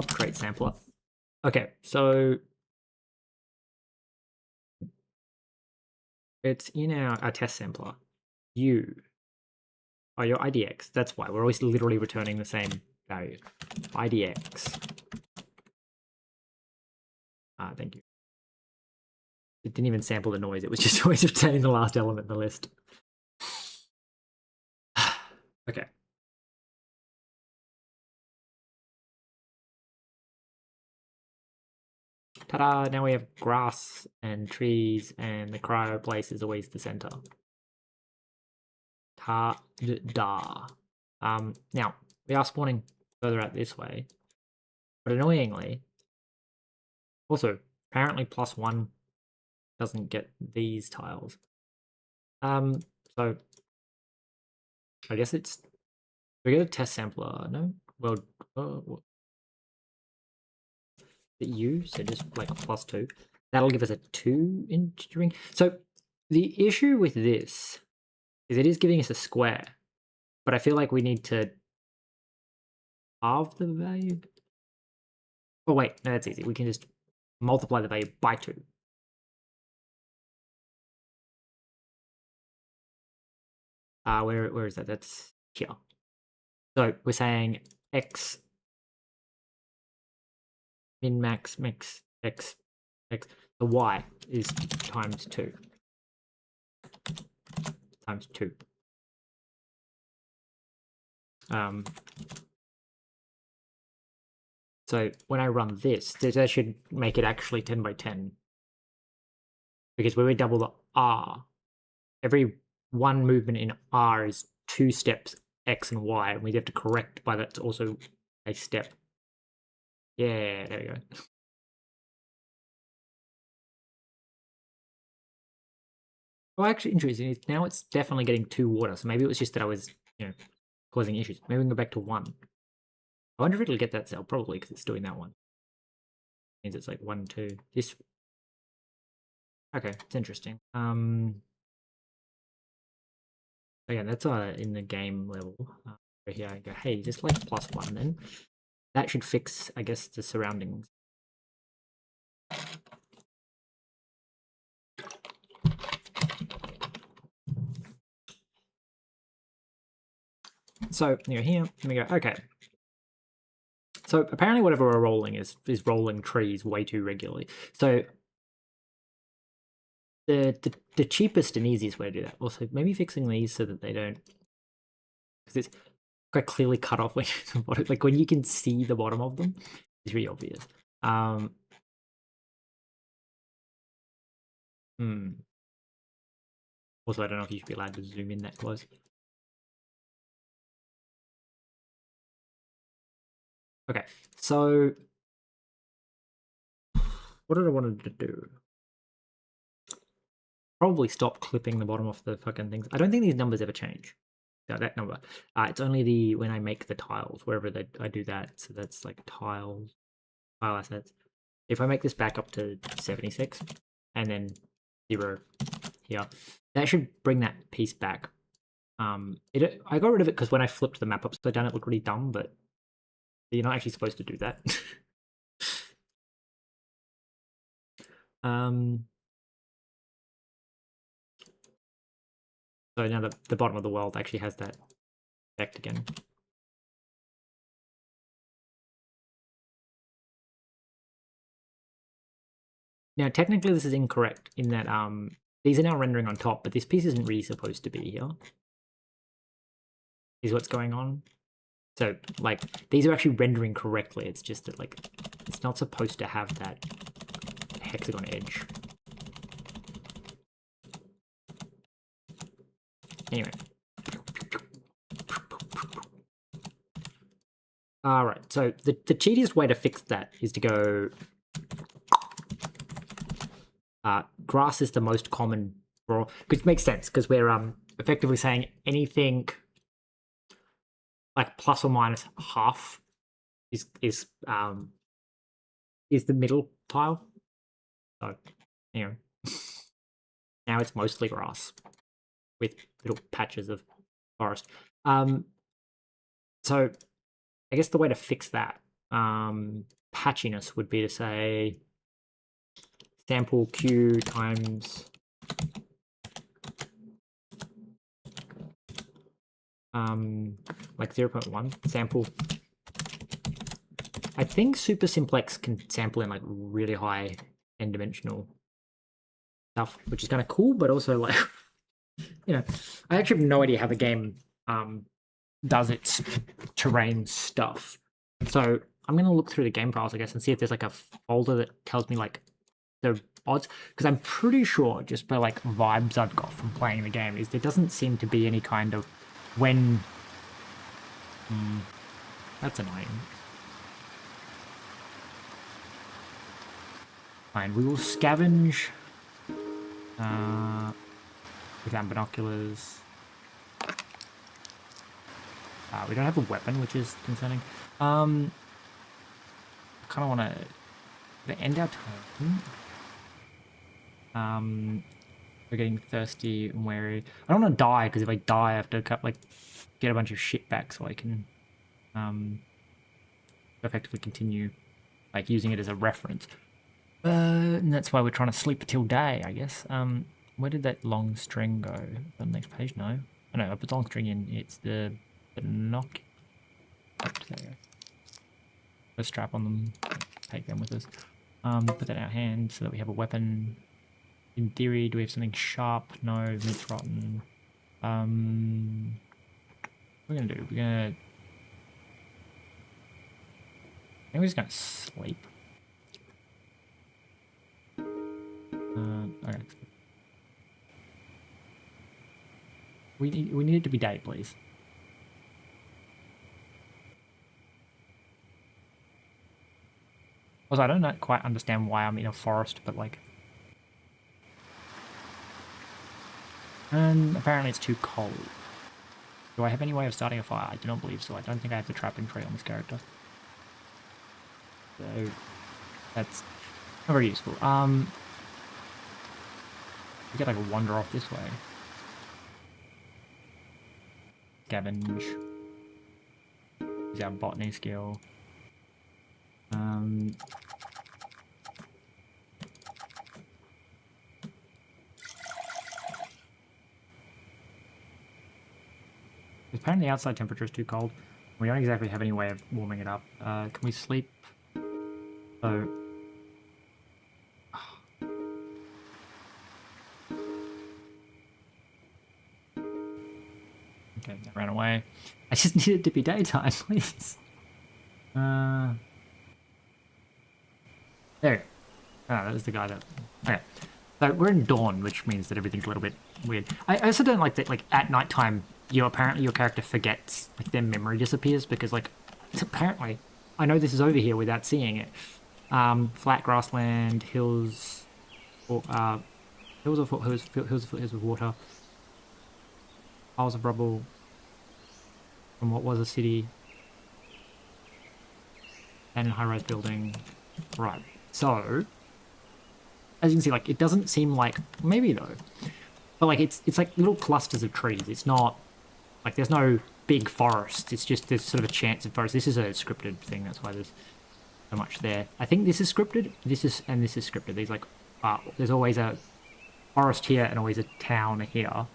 trait sampler. Okay, so it's in our test sampler. You are your IDX. That's why we're always literally returning the same value. IDX. Thank you. It didn't even sample the noise. It was just always returning the last element in the list. Okay. Ta-da! Now we have grass and trees, and the cryo place is always the center. Ta-da! Now we are spawning further out this way, but annoyingly, also apparently +1 doesn't get these tiles. So I guess it's we get a test sampler. No, well, U, so just like +2. That'll give us a 2 integering. So the issue with this is it is giving us a square, but I feel like we need to halve the value. Oh wait, no, that's easy. We can just multiply the value by 2. Where is that? That's here. So we're saying x min max mix x. The y is times 2. Times 2. So when I run this, that should make it actually 10 by 10. Because when we double the R, every one movement in R is 2 steps X and Y, and we have to correct by that's also a step. Yeah, there we go. Well, actually, interesting. Now it's definitely getting 2 water, so maybe it was just that I was, causing issues. Maybe we can go back to 1. I wonder if it'll get that cell, probably, because it's doing that one. Means it's like 1, 2. This. Okay, it's interesting. Again, that's in the game level. Here I go, hey, just like +1 then. That should fix, I guess, the surroundings. So, here, let me go, okay. So apparently whatever we're rolling is rolling trees way too regularly. So the cheapest and easiest way to do that, also maybe fixing these so that they don't, because it's quite clearly cut off when like when you can see the bottom of them, it's really obvious. Also, I don't know if you should be allowed to zoom in that close. Okay, so what did I want to do? Probably stop clipping the bottom off the fucking things. I don't think these numbers ever change. No, that number. It's only when I make the tiles, wherever I do that. So that's like tile assets. If I make this back up to 76 and then 0 here, that should bring that piece back. I got rid of it because when I flipped the map upside down, it looked really dumb, but you're not actually supposed to do that. So now the bottom of the world actually has that effect again. Now, technically, this is incorrect in that these are now rendering on top, but this piece isn't really supposed to be here. Is what's going on. So, like, these are actually rendering correctly. It's just that, like, it's not supposed to have that hexagon edge. Anyway. Alright, so the cheatiest way to fix that is to go... grass is the most common draw, which makes sense, because we're effectively saying anything like plus or minus half is the middle tile. So, now it's mostly grass with little patches of forest. So I guess the way to fix that patchiness would be to say sample q times like 0.1 sample. I think super simplex can sample in like really high n dimensional stuff, which is kind of cool, but also like I actually have no idea how the game does its terrain stuff. So I'm gonna look through the game files, I guess, and see if there's like a folder that tells me like the odds, because I'm pretty sure, just by like vibes I've got from playing the game, is there doesn't seem to be any kind of when that's annoying. Fine, we will scavenge without binoculars. We don't have a weapon, which is concerning. I kind of want to end our turn. We're getting thirsty and wary. I don't want to die, because if I die, I have to get a bunch of shit back so I can effectively continue like using it as a reference. And that's why we're trying to sleep till day, I guess. Where did that long string go? The next page? No. Oh, no, I put the long string in. It's the knock. There we go. Put a strap on them. Take them with us. Put that in our hand so that we have a weapon. In theory, do we have something sharp? No, meat's rotten. What we're gonna do? We're gonna think we're just gonna sleep. Okay. We need it to be day, please. Also, I don't quite understand why I'm in a forest, but like... And apparently it's too cold. Do I have any way of starting a fire? I do not believe so. I don't think I have the trapping tree on this character. So, that's not very useful. We could like wander off this way. Scavenge. Use our botany skill. Apparently the outside temperature is too cold. We don't exactly have any way of warming it up. Can we sleep? So... Okay, that ran away. I just need it to be daytime, please. There we go. Oh, that was the guy that... Okay. So we're in dawn, which means that everything's a little bit weird. I also don't like that, like, at nighttime, apparently your character forgets, like, their memory disappears, because, like, apparently, I know this is over here without seeing it. Flat grassland, hills, or, hills of water, piles of rubble from what was a city, and a high-rise building. Right. So, as you can see, like, it doesn't seem like... Maybe, though. But, like, it's like little clusters of trees. It's not... Like, there's no big forest. It's just there's sort of a chance of forest. This is a scripted thing. That's why there's so much there. I think this is scripted. This is scripted. These, like... there's always a forest here and always a town here.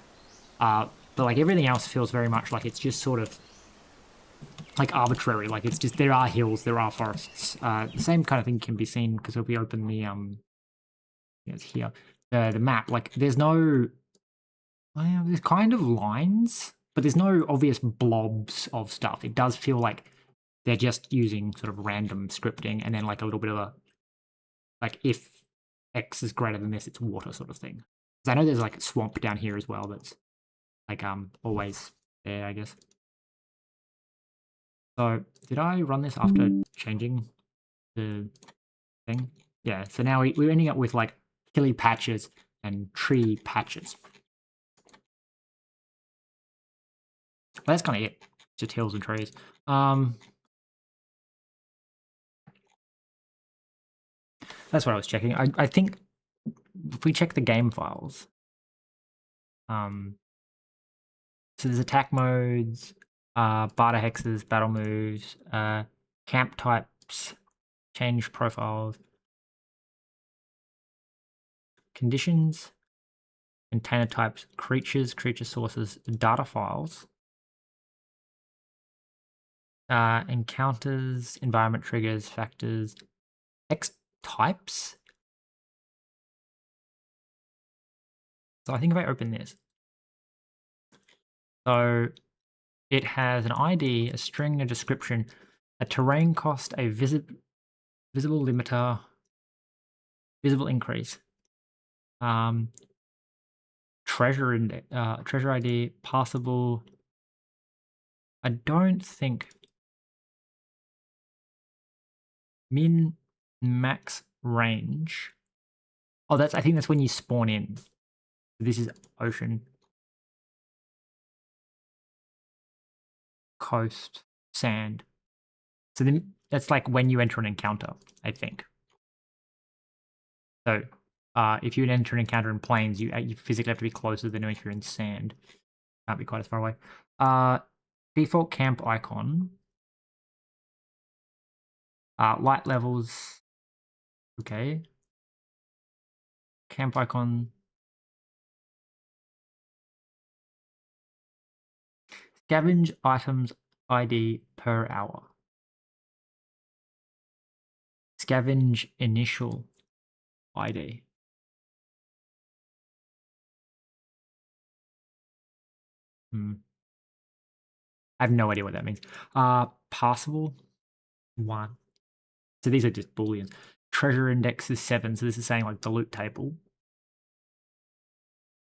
But, like, everything else feels very much like it's just sort of... like arbitrary, like it's just there are hills, there are forests. The same kind of thing can be seen because if we open the it's here the map. Like there's no, well, there's kind of lines, but there's no obvious blobs of stuff. It does feel like they're just using sort of random scripting and then like a little bit of a like if X is greater than this, it's water sort of thing. Because I know there's like a swamp down here as well that's like always there, I guess. So, did I run this after changing the thing? Yeah, so now we're ending up with, like, hilly patches and tree patches. But that's kind of it. Just hills and trees. That's what I was checking. I think if we check the game files, so there's attack modes, barter hexes, battle moves, camp types, change profiles, conditions, container types, creatures, creature sources, data files, encounters, environment triggers, factors, X types. So I think if I open this, so it has an ID, a string, a description, a terrain cost, a visible limiter, visible increase, treasure ID, passable. I don't think min max range. Oh, I think that's when you spawn in. This is ocean, coast, sand. So then that's like when you enter an encounter, I think. So if you enter an encounter in plains, you physically have to be closer than if you're in sand. Can't be quite as far away. Default camp icon. Light levels. Okay. Camp icon. Scavenge items ID per hour. Scavenge initial ID. I have no idea what that means. Passable 1. So these are just booleans. Treasure index is 7, so this is saying like the loot table.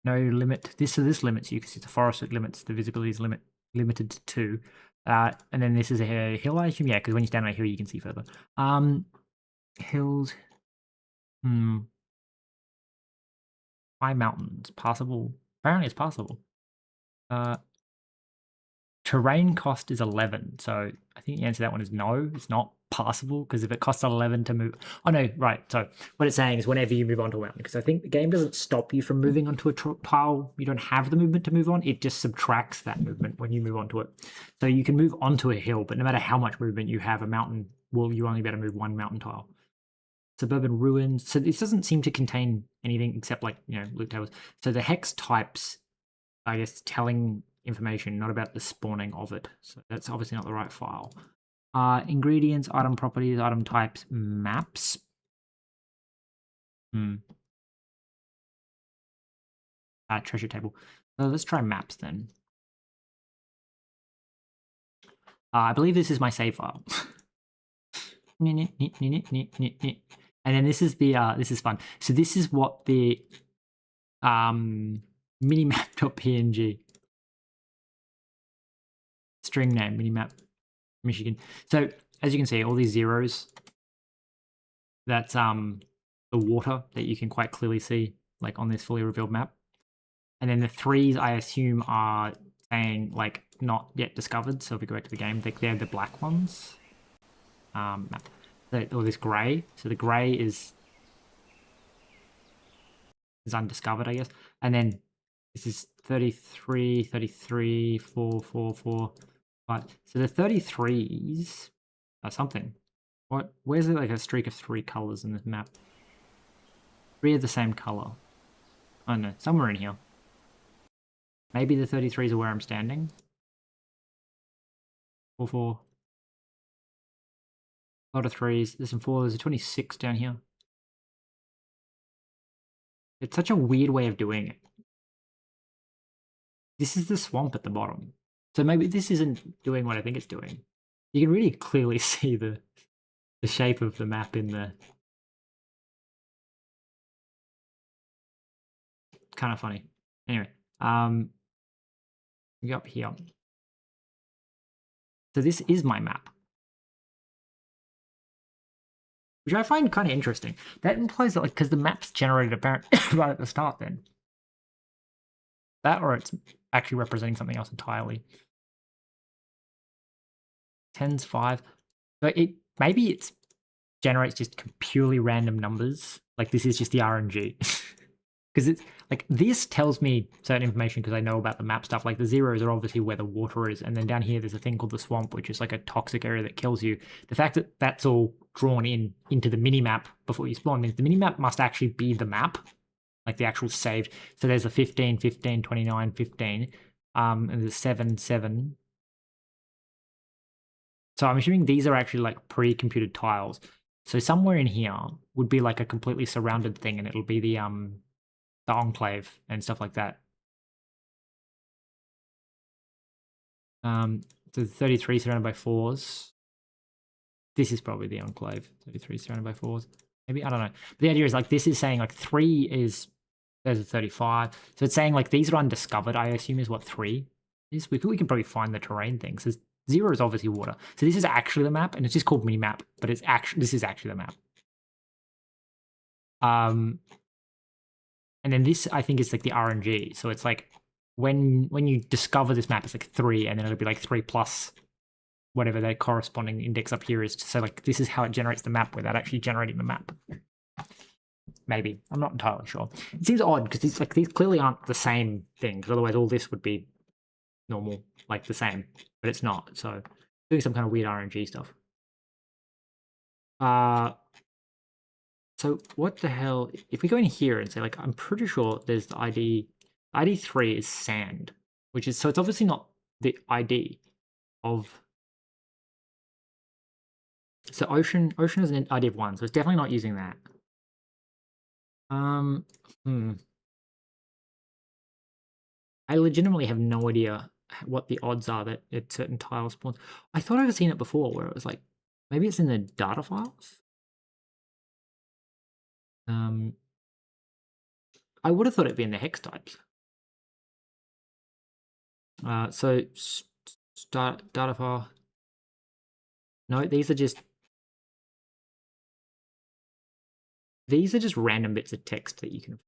No limit. This limits you because it's a forest. It limits the visibility is limited to 2. And then this is a hill, I assume. Yeah, because when you stand on a hill, you can see further. Hills. High mountains. Passable. Apparently, it's passable. Terrain cost is 11, so I think the answer to that one is no. It's not passable because if it costs 11 to move. Oh no, right. So what it's saying is whenever you move onto a mountain, because I think the game doesn't stop you from moving onto a tile. You don't have the movement to move on. It just subtracts that movement when you move onto it. So you can move onto a hill, but no matter how much movement you have, a mountain will you only be able to move one mountain tile. Suburban ruins. So this doesn't seem to contain anything except like loot tables. So the hex types, I guess, telling information, not about the spawning of it. So that's obviously not the right file. Ingredients, item properties, item types, maps. Treasure table. Let's try maps then. I believe this is my save file. And then this is the this is fun. So this is what the minimap.png string name minimap Michigan. So as you can see, all these zeros, that's the water that you can quite clearly see like on this fully revealed map. And then the 3s I assume are saying like not yet discovered. So if we go back to the game, they're the black ones. Map. Or this grey. So the grey is undiscovered, I guess. And then this is 33, 33, 4, 4, 4, 5. So the 33s are something. What? Where's there like a streak of 3 colors in this map? 3 are the same color. Oh no, somewhere in here. Maybe the 33s are where I'm standing. 4, 4. A lot of 3s. There's some 4s. There's a 26 down here. It's such a weird way of doing it. This is the swamp at the bottom. So maybe this isn't doing what I think it's doing. You can really clearly see the shape of the map in the... Kind of funny. Anyway, we go up here. So this is my map, which I find kind of interesting. That implies that, like, because the map's generated apparently right at the start, then that, or it's actually representing something else entirely. 10's 5, but maybe it generates just purely random numbers. Like this is just the RNG. Because it's like this tells me certain information because I know about the map stuff. Like the zeros are obviously where the water is, and then down here there's a thing called the swamp, which is like a toxic area that kills you. The fact that that's all drawn into the mini map before you spawn means the mini map must actually be the map, like the actual saved. So there's a 15, 15, 29, 15, and there's 7, 7. So I'm assuming these are actually like pre-computed tiles. So somewhere in here would be like a completely surrounded thing, and it'll be the enclave and stuff like that. So 33 surrounded by 4s. This is probably the enclave. 33 surrounded by 4s. Maybe, I don't know. But the idea is like this is saying like 3 is, there's a 35. So it's saying like these are undiscovered, I assume is what 3 is. We can probably find the terrain thing. So 0 is obviously water. So this is actually the map, and it's just called mini map, but it's actually, this is actually the map. And then this, I think, is like the RNG. So it's like when you discover this map, it's like 3, and then it'll be like 3 plus whatever the corresponding index up here is. So like this is how it generates the map without actually generating the map. Maybe. I'm not entirely sure. It seems odd because these clearly aren't the same thing, because otherwise all this would be normal, like the same, but it's not. So doing some kind of weird RNG stuff. So what the hell, if we go in here and say, like, I'm pretty sure there's the ID 3 is sand, which is, so it's obviously not the ID of, so ocean is an ID of 1, so it's definitely not using that. I legitimately have no idea what the odds are that certain tile spawns. I thought I've seen it before where it was like, maybe it's in the data files? I would have thought it'd be in the hex types. So start data file. No, these are just random bits of text that you can.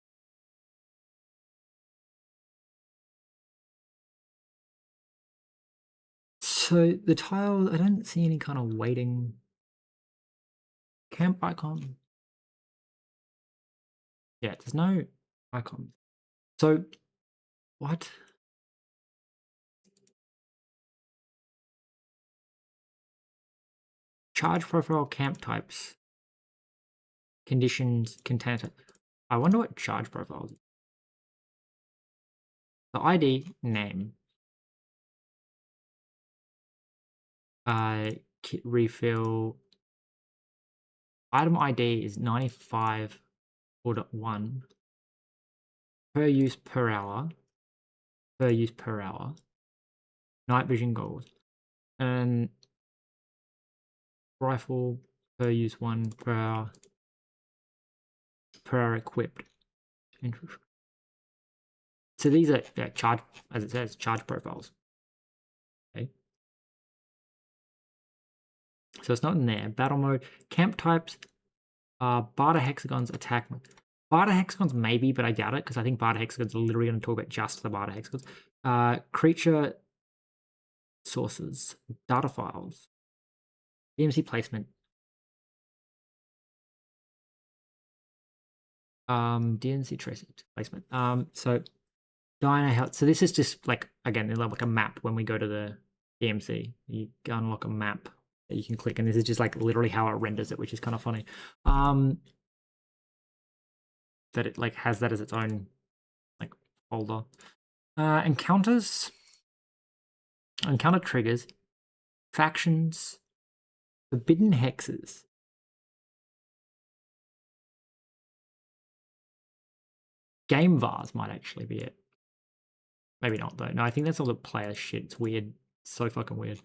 So the tile, I don't see any kind of waiting camp icon. Yeah, there's no icon. So what? Charge profile camp types. Conditions container. I wonder what charge profile is. The ID name. Kit refill. Item ID is 95.1 per use per hour. Per use per hour. Night vision goggles. And rifle per use 1 per hour. Per hour equipped. Interesting. So these are charge, as it says, charge profiles. Okay. So it's not in there. Battle mode, camp types, barter hexagons, attack mode. Barter hexagons maybe, but I doubt it because I think barter hexagons are literally going to talk about just the barter hexagons. Creature sources, data files, DMC placement. DMC trace placement. So Dino health. So this is just like, again, like a map when we go to the DMC. You unlock a map that you can click, and this is just like literally how it renders it, which is kind of funny. That it like has that as its own like folder. Encounters, encounter triggers, factions, forbidden hexes. Game vars might actually be it. Maybe not though. No, I think that's all the player shit. It's weird. So fucking weird.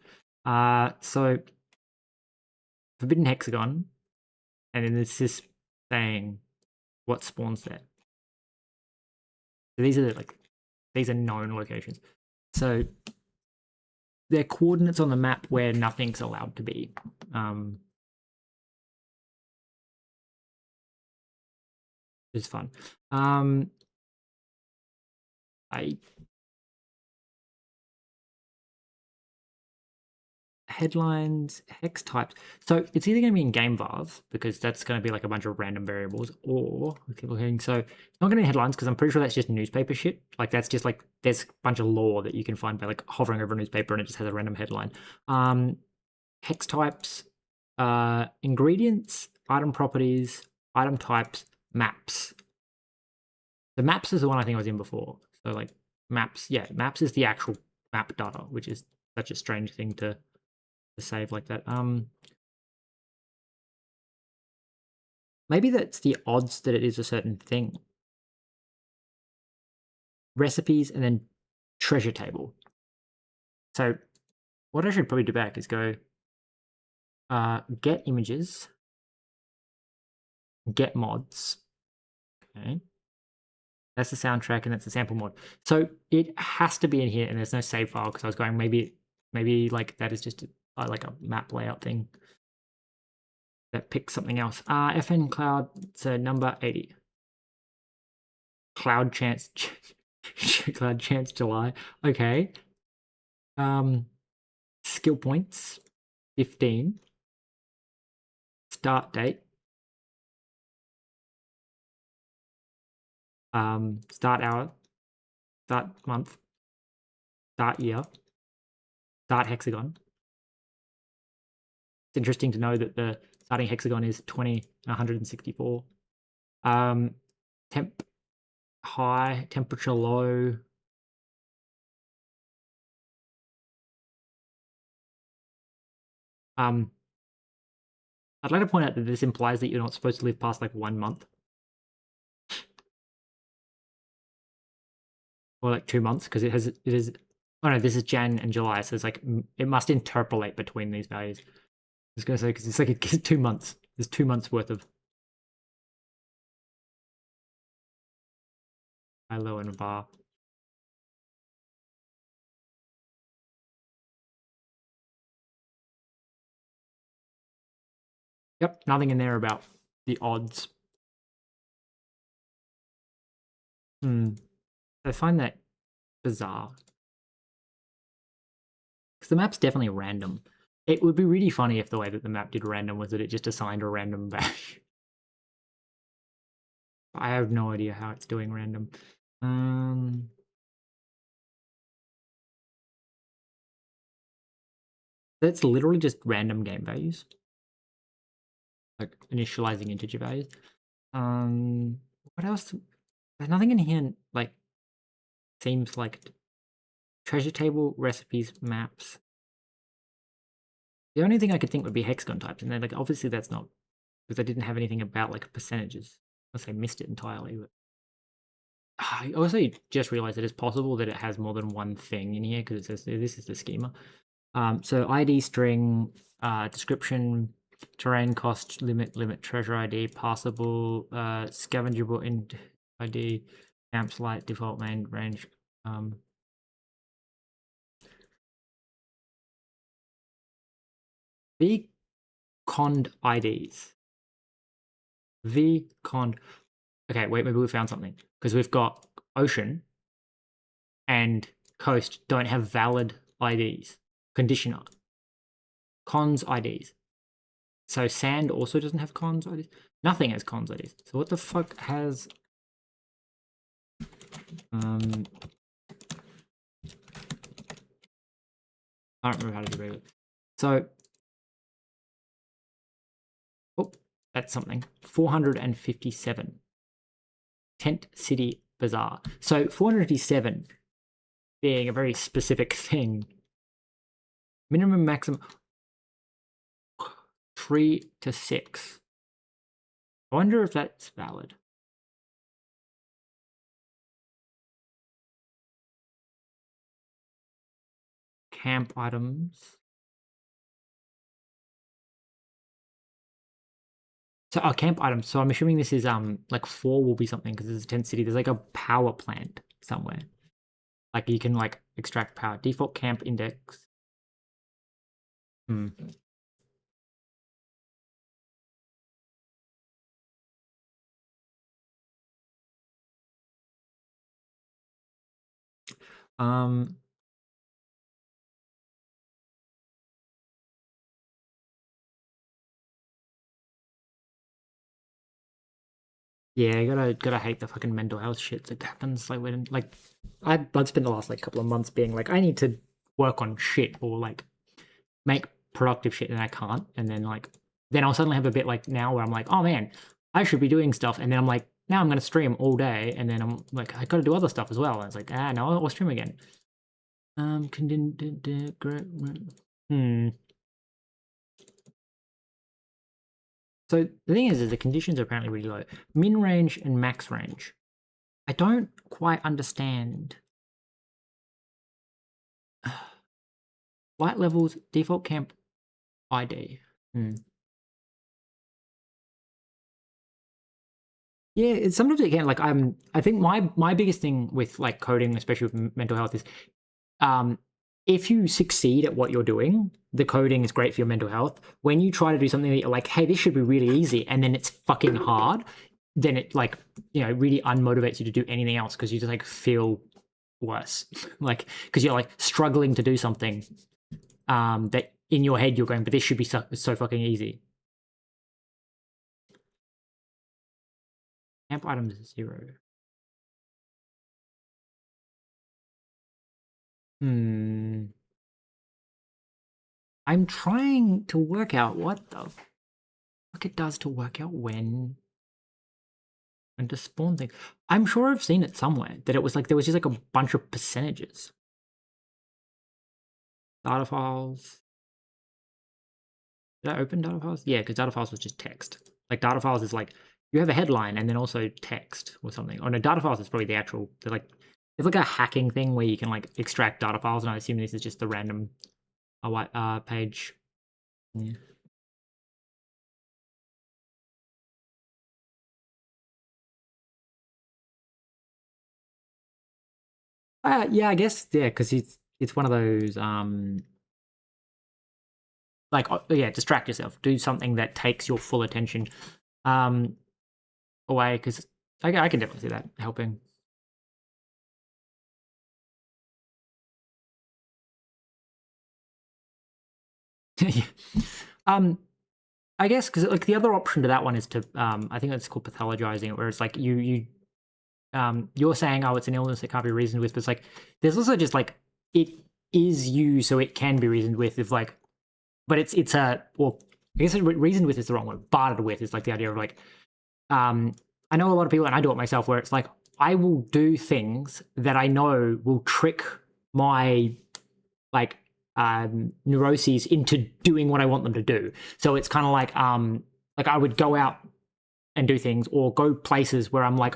So forbidden hexagon, and then it's just saying what spawns there. So these are like, these are known locations. So they're coordinates on the map where nothing's allowed to be. It's fun. Headlines, hex types. So it's either going to be in game vars because that's going to be like a bunch of random variables, or keep looking. So it's not going to be headlines because I'm pretty sure that's just newspaper shit. Like that's just like there's a bunch of lore that you can find by like hovering over a newspaper and it just has a random headline. Hex types, ingredients, item properties, item types, maps. The maps is the one I think I was in before. So like maps, yeah, maps is the actual map data, which is such a strange thing to save like that. Maybe that's the odds that it is a certain thing. Recipes and then treasure table. So what I should probably do back is go get images, get mods. Okay. That's the soundtrack and that's the sample mod. So it has to be in here and there's no save file because I was going maybe like that is just like a map layout thing that picks something else. FN cloud, so number 80. Cloud chance cloud chance July. Okay. Skill points 15. Start date. Start hour. Start month. Start year. Start hexagon. It's interesting to know that the starting hexagon is 164. Temp high, temperature low. I'd like to point out that this implies that you're not supposed to live past like 1 month. Or like 2 months, because it is, oh no, this is Jan and July, so it's like, it must interpolate between these values. I was going to say, because it's like 2 months. There's 2 months worth of high, low, and var. Yep, nothing in there about the odds. I find that bizarre. Because the map's definitely random. It would be really funny if the way that the map did random was that it just assigned a random badge. I have no idea how it's doing random. That's literally just random game values. Like initializing integer values. What else? There's nothing in here like seems like treasure table, recipes, maps. The only thing I could think would be hexagon types, and then like obviously that's not because I didn't have anything about like percentages. Unless I missed it entirely. But I also just realized that it's possible that it has more than one thing in here because it says this is the schema. So ID string, description, terrain cost, limit treasure ID, passable, scavengeable in ID, camps light, default main range. V cond IDs. V cond. Okay, wait, maybe we found something because we've got ocean and coast don't have valid IDs. Conditioner. Cons IDs. So sand also doesn't have cons IDs. Nothing has cons IDs. So what the fuck has I don't remember how to do it. So oh, that's something. 457. Tent City Bazaar. So 457 being a very specific thing. Minimum, maximum 3 to 6. I wonder if that's valid. Camp items. So camp items. So I'm assuming this is like 4 will be something because it's a tent city. There's like a power plant somewhere. Like you can like extract power. Default camp index. Yeah, gotta hate the fucking mental health shit that happens. Like when I'd spend the last like couple of months being like, I need to work on shit or like make productive shit and I can't. And then I'll suddenly have a bit like now where I'm like, oh man, I should be doing stuff. And then I'm like, now I'm gonna stream all day. And then I'm like, I gotta do other stuff as well. And it's like, no, I'll stream again. So the thing is the conditions are apparently really low. Min range and max range. I don't quite understand. Light levels, default camp ID. Yeah, it's sometimes it can like I think my biggest thing with like coding, especially with mental health, is if you succeed at what you're doing, the coding is great for your mental health. When you try to do something that you're like, hey, this should be really easy, and then it's fucking hard, then it like really unmotivates you to do anything else because you just like feel worse, like because you're like struggling to do something that in your head you're going, but this should be so fucking easy. Camp items is 0. I'm trying to work out what the fuck it does to work out when and to spawn things. I'm sure I've seen it somewhere that it was like there was just like a bunch of percentages. Data files. Did I open data files? Yeah, because data files was just text. Like data files is like you have a headline and then also text or something. Oh no, data files is probably the actual. It's like a hacking thing where you can like extract data files, and I assume this is just the random page. Yeah. Yeah, I guess, yeah, because it's one of those like, yeah, distract yourself, do something that takes your full attention away, because I can definitely see that helping. Yeah. I guess because like the other option to that one is to I think that's called pathologizing it, where it's like you're saying, oh, it's an illness that can't be reasoned with, but it's like there's also just like it is you, so it can be reasoned with. If like, but it's a, well, I guess reasoned with is the wrong word. Bartered with is like the idea of like I know a lot of people, and I do it myself, where it's like I will do things that I know will trick my like neuroses into doing what I want them to do. So it's kind of like I would go out and do things or go places where I'm like,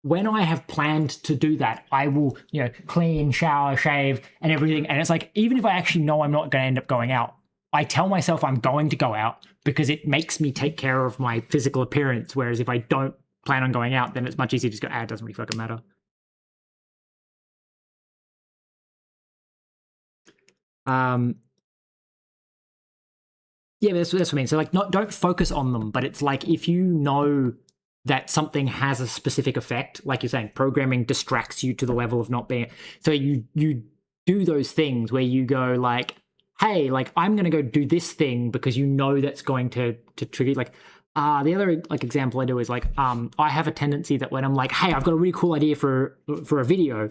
when I have planned to do that, I will, clean, shower, shave, and everything. And it's like, even if I actually know I'm not going to end up going out, I tell myself I'm going to go out because it makes me take care of my physical appearance. Whereas if I don't plan on going out, then it's much easier to just go, it doesn't really fucking matter. Yeah, that's what I mean. So like, don't focus on them, but it's like if you know that something has a specific effect, like you're saying, programming distracts you to the level of not being. So you do those things where you go like, hey, like I'm gonna go do this thing because you know that's going to trigger. Like the other like example I do is like I have a tendency that when I'm like, hey, I've got a really cool idea for a video,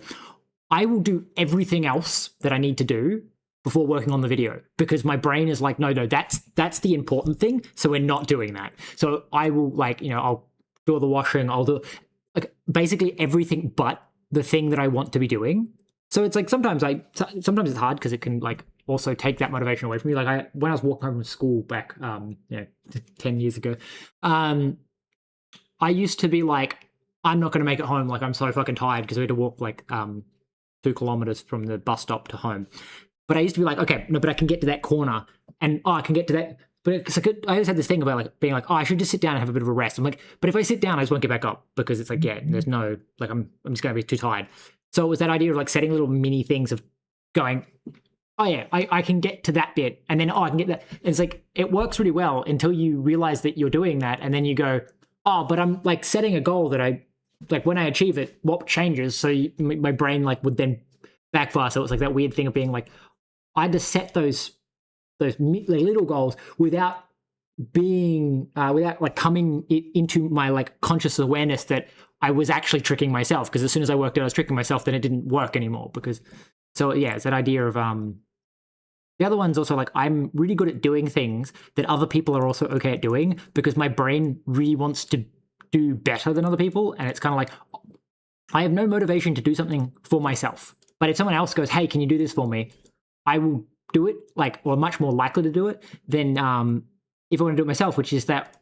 I will do everything else that I need to do before working on the video because my brain is like, no, that's the important thing. So we're not doing that. So I will like, I'll do all the washing. I'll do like basically everything but the thing that I want to be doing. So it's like sometimes it's hard because it can like also take that motivation away from me. Like when I was walking home from school back, 10 years ago, I used to be like, I'm not going to make it home. Like I'm so fucking tired because we had to walk like 2 kilometers from the bus stop to home. But I used to be like, okay, no, but I can get to that corner, and I can get to that. But I always had this thing about like being like, I should just sit down and have a bit of a rest. I'm like, but if I sit down, I just won't get back up because it's like, there's no like, I'm just going to be too tired. So it was that idea of like setting little mini things of going, oh yeah, I can get to that bit, and then I can get that. And it's like it works really well until you realize that you're doing that, and then you go, oh, but I'm like setting a goal that I like when I achieve it, what changes? So my brain like would then backfire. So it's like that weird thing of being like, I had to set those little goals without being without like coming into my like conscious awareness that I was actually tricking myself. Because as soon as I worked out I was tricking myself, then it didn't work anymore. Because so yeah, it's that idea of the other one's also like I'm really good at doing things that other people are also okay at doing because my brain really wants to do better than other people, and it's kind of like I have no motivation to do something for myself. But if someone else goes, hey, can you do this for me? I will do it, like, or much more likely to do it than if I want to do it myself, which is that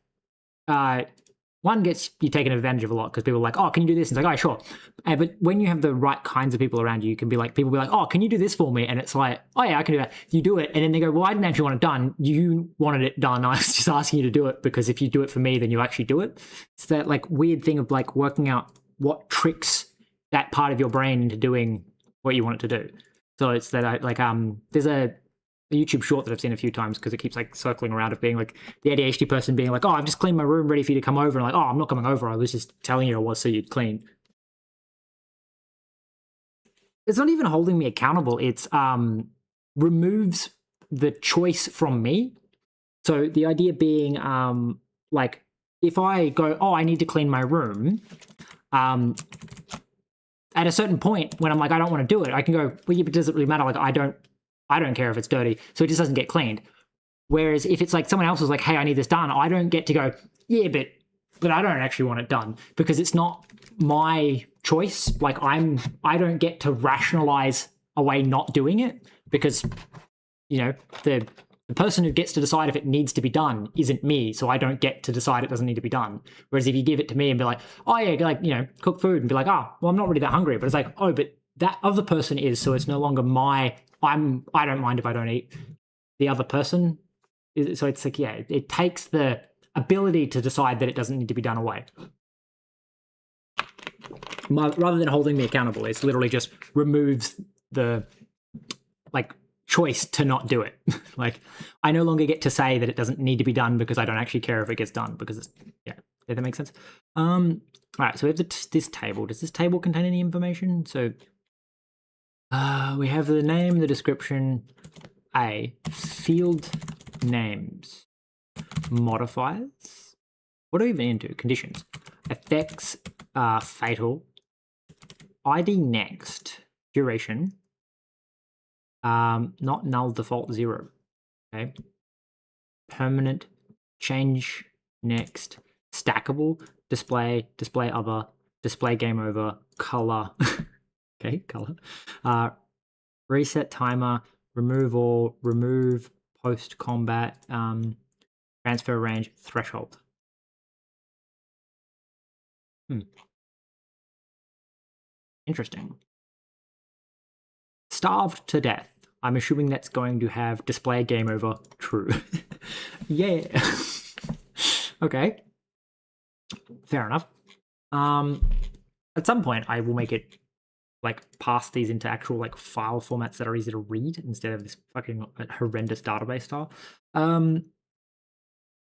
one gets you taken advantage of a lot because people are like, oh, can you do this? And it's like, oh, sure. But when you have the right kinds of people around you, you can be like, people will be like, oh, can you do this for me? And it's like, oh, yeah, I can do that. You do it. And then they go, well, I didn't actually want it done. You wanted it done. I was just asking you to do it because if you do it for me, then you actually do it. It's that like weird thing of like working out what tricks that part of your brain into doing what you want it to do. So it's that I like there's a YouTube short that I've seen a few times because it keeps like circling around of being like the ADHD person being like, oh, I've just cleaned my room ready for you to come over, and like, oh, I'm not coming over. I was just telling you I was so you'd clean. It's not even holding me accountable. It's removes the choice from me. So the idea being like if I go, oh, I need to clean my room, at a certain point when I'm like, I don't want to do it, I can go, well, yeah, but does it really matter? Like, I don't care if it's dirty. So it just doesn't get cleaned. Whereas if it's like someone else was like, hey, I need this done, I don't get to go, yeah, but I don't actually want it done because it's not my choice. Like I don't get to rationalize away not doing it because, the person who gets to decide if it needs to be done isn't me, so I don't get to decide it doesn't need to be done. Whereas if you give it to me and be like, oh yeah, like, cook food and be like, oh, well, I'm not really that hungry, but it's like, oh, but that other person is, so it's no longer I don't mind if I don't eat. The other person is, so it's like, yeah, it takes the ability to decide that it doesn't need to be done away. rather than holding me accountable, it's literally just removes the like choice to not do it. Like I no longer get to say that it doesn't need to be done because I don't actually care if it gets done because it's, yeah, does that make sense? All right, so we have this table. Does this table contain any information? So we have the name, the description, field names, modifiers. What are we even into? Conditions, effects, fatal, ID next, duration, not null, default 0. Okay. Permanent, change next, stackable, display, display other, display game over, color. Okay, color. Reset timer, remove all, remove post combat, transfer range, threshold. Interesting. Starved to death. I'm assuming that's going to have display game over, true. Yeah. Okay. Fair enough. At some point I will make it like pass these into actual like file formats that are easy to read instead of this fucking horrendous database style.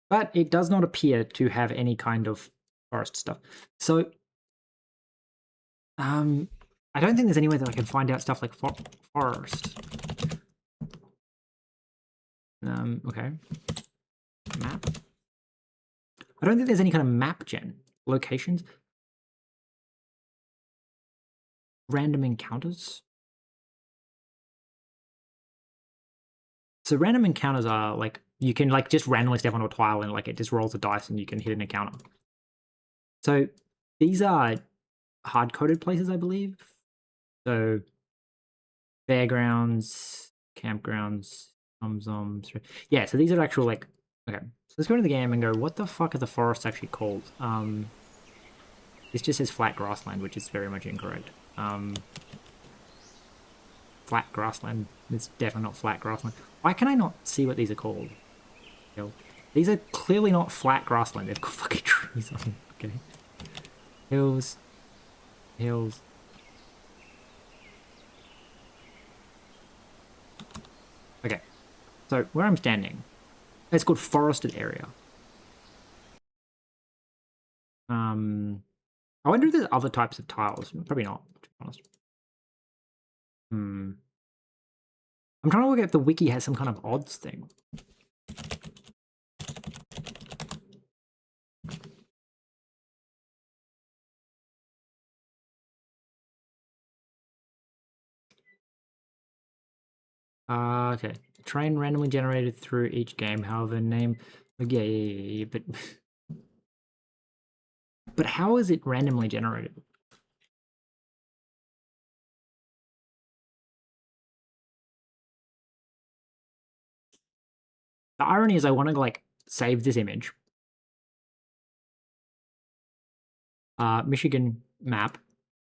But it does not appear to have any kind of forest stuff. So I don't think there's any way that I can find out stuff like forest. Okay. Map. I don't think there's any kind of map gen. Locations. Random encounters. So random encounters are like, you can like just randomly step onto a tile and like it just rolls a dice and you can hit an encounter. So these are hard-coded places, I believe. So fairgrounds, campgrounds, zoms. Yeah, so these are actual like, okay. So let's go into the game and go, what the fuck are the forests actually called? This just says flat grassland, which is very much incorrect. Flat grassland. It's definitely not flat grassland. Why can I not see what these are called? These are clearly not flat grassland. They've got fucking trees on them. Okay. Hills. Hills. Okay. So where I'm standing, it's called forested area. I wonder if there's other types of tiles. Probably not, to be honest. I'm trying to work out if the wiki has some kind of odds thing. Okay. Train randomly generated through each game, however, name. Yeah, but how is it randomly generated? The irony is I want to like save this image. Michigan map.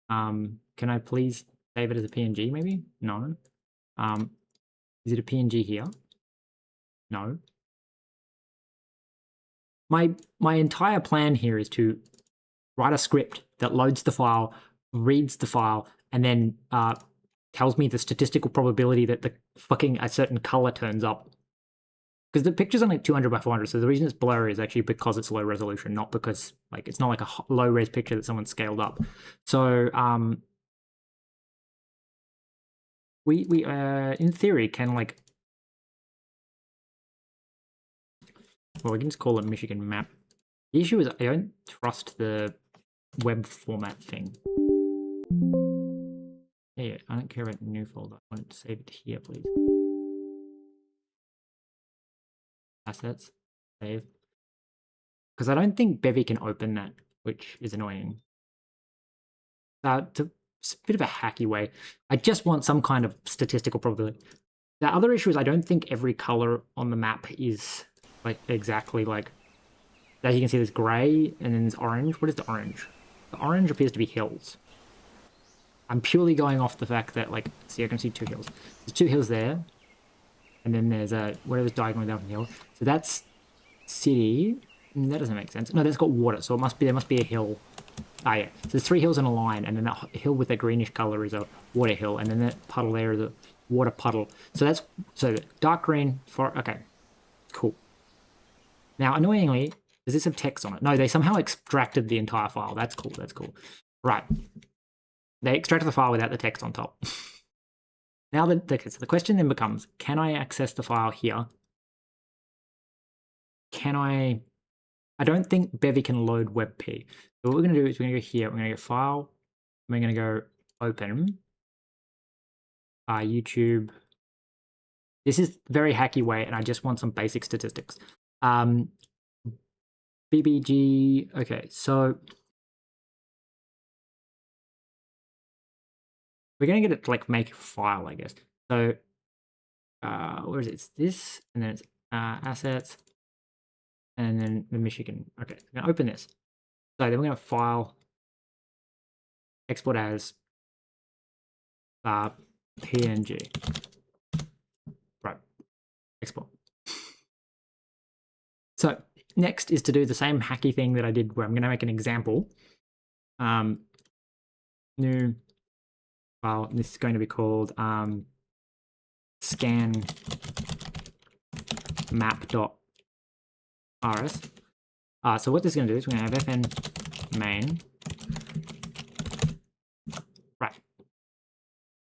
Can I please save it as a PNG maybe? No. Is it a PNG here? No. My entire plan here is to write a script that loads the file, reads the file, and then tells me the statistical probability that the fucking a certain color turns up. Because the picture's only 200 by 400, so the reason it's blurry is actually because it's low resolution, not because like it's not like a low res picture that someone scaled up. So we in theory can like, well, we can just call it Michigan map. The issue is I don't trust the web format thing. Yeah, I don't care about the new folder. I want to save it here, please. Assets, save. Because I don't think Bevy can open that, which is annoying. It's a bit of a hacky way. I just want some kind of statistical probability. The other issue is I don't think every color on the map is like exactly like that. You can see there's gray and then there's orange. What is the orange? The orange appears to be hills. I'm purely going off the fact that like, see, I can see 2 hills. There's 2 hills there. And then there's a whatever's diagonally down from the hill. So that's city. That doesn't make sense. No, that's got water, so there must be a hill Ah, yeah. So there's 3 hills in a line, and then that hill with the greenish color is a water hill, and then that puddle there is a water puddle. So that's dark green for okay, cool. Now, annoyingly, does this have text on it? No, they somehow extracted the entire file. That's cool. That's cool. Right. They extracted the file without the text on top. Now, so the question then becomes: can I access the file here? Can I? I don't think Bevy can load WebP. So what we're going to do is we're going to go here. We're going to go File. We're going to go Open. YouTube. This is very hacky way, and I just want some basic statistics. BBG. Okay, so we're going to get it to like make a file, I guess. So where is it? It's this, and then it's assets, and then the Michigan. Okay, I'm going to open this. So then we're going to file, export as PNG. Right, export. So next is to do the same hacky thing that I did where I'm going to make an example. New file. This is going to be called scan map.rs. So what this is going to do is we're going to have fn main. Right.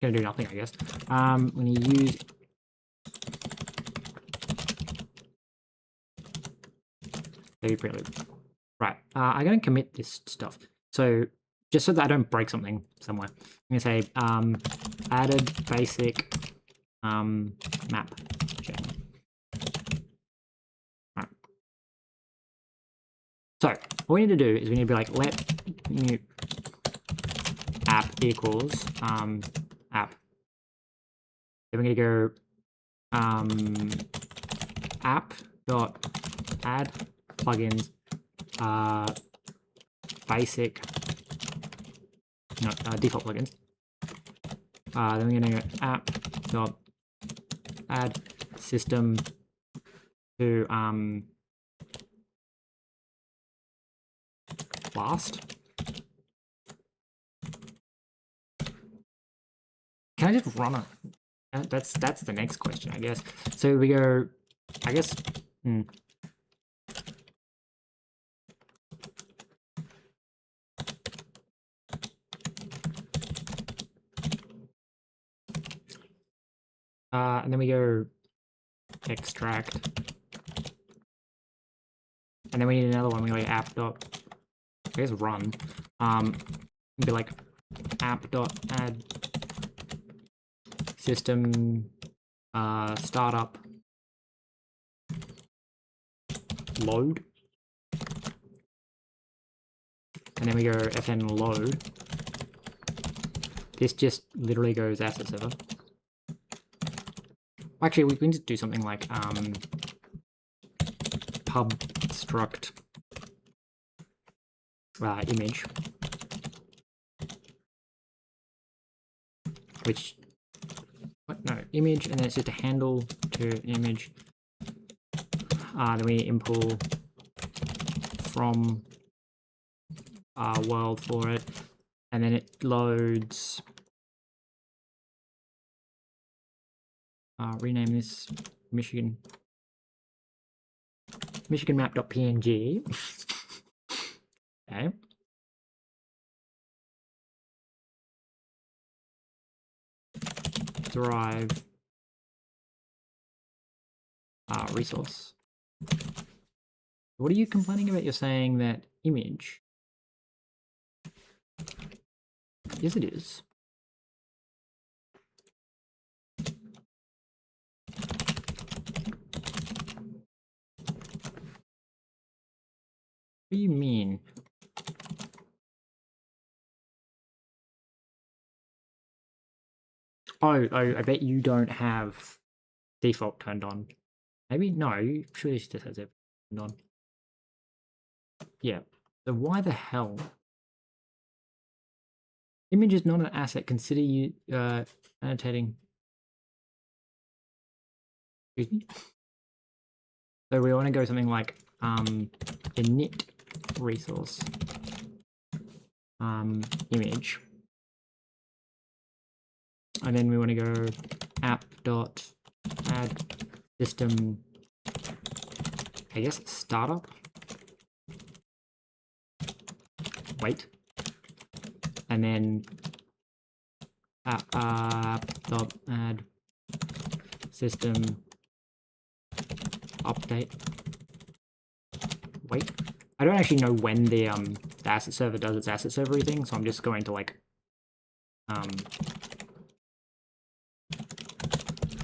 Going to do nothing, I guess. I'm going to use Bevy prelude. Right. I'm going to commit this stuff. So just so that I don't break something somewhere, I'm going to say added basic MapGen. Right. So what we need to do is we need to be like let new app equals app. Then we're going to go app dot add plugins basic default plugins. Then we're going to go app dot add system to last. Can I just run it? That's the next question, I guess. So we go, I guess. And then we go extract. And then we need another one. We go app dot, I guess run. Be like app dot add system startup load. And then we go fn load. This just literally goes asset server. Actually, we can just do something like pub struct image, which image, and then it's just a handle to image. Then we import from world for it, and then it loads. Rename this Michigan map.png. Okay. Drive resource. What are you complaining about? You're saying that image. Yes, it is. What do you mean? Oh, I bet you don't have default turned on. Maybe no, you surely just has it turned on. Yeah. So why the hell? Image is not an asset. Consider you annotating. Excuse me. So we want to go something like init resource. image. And then we want to go app.add system, I guess startup. Wait. And then app.add system update. Wait. I don't actually know when the asset server does its asset server thing, so I'm just going to like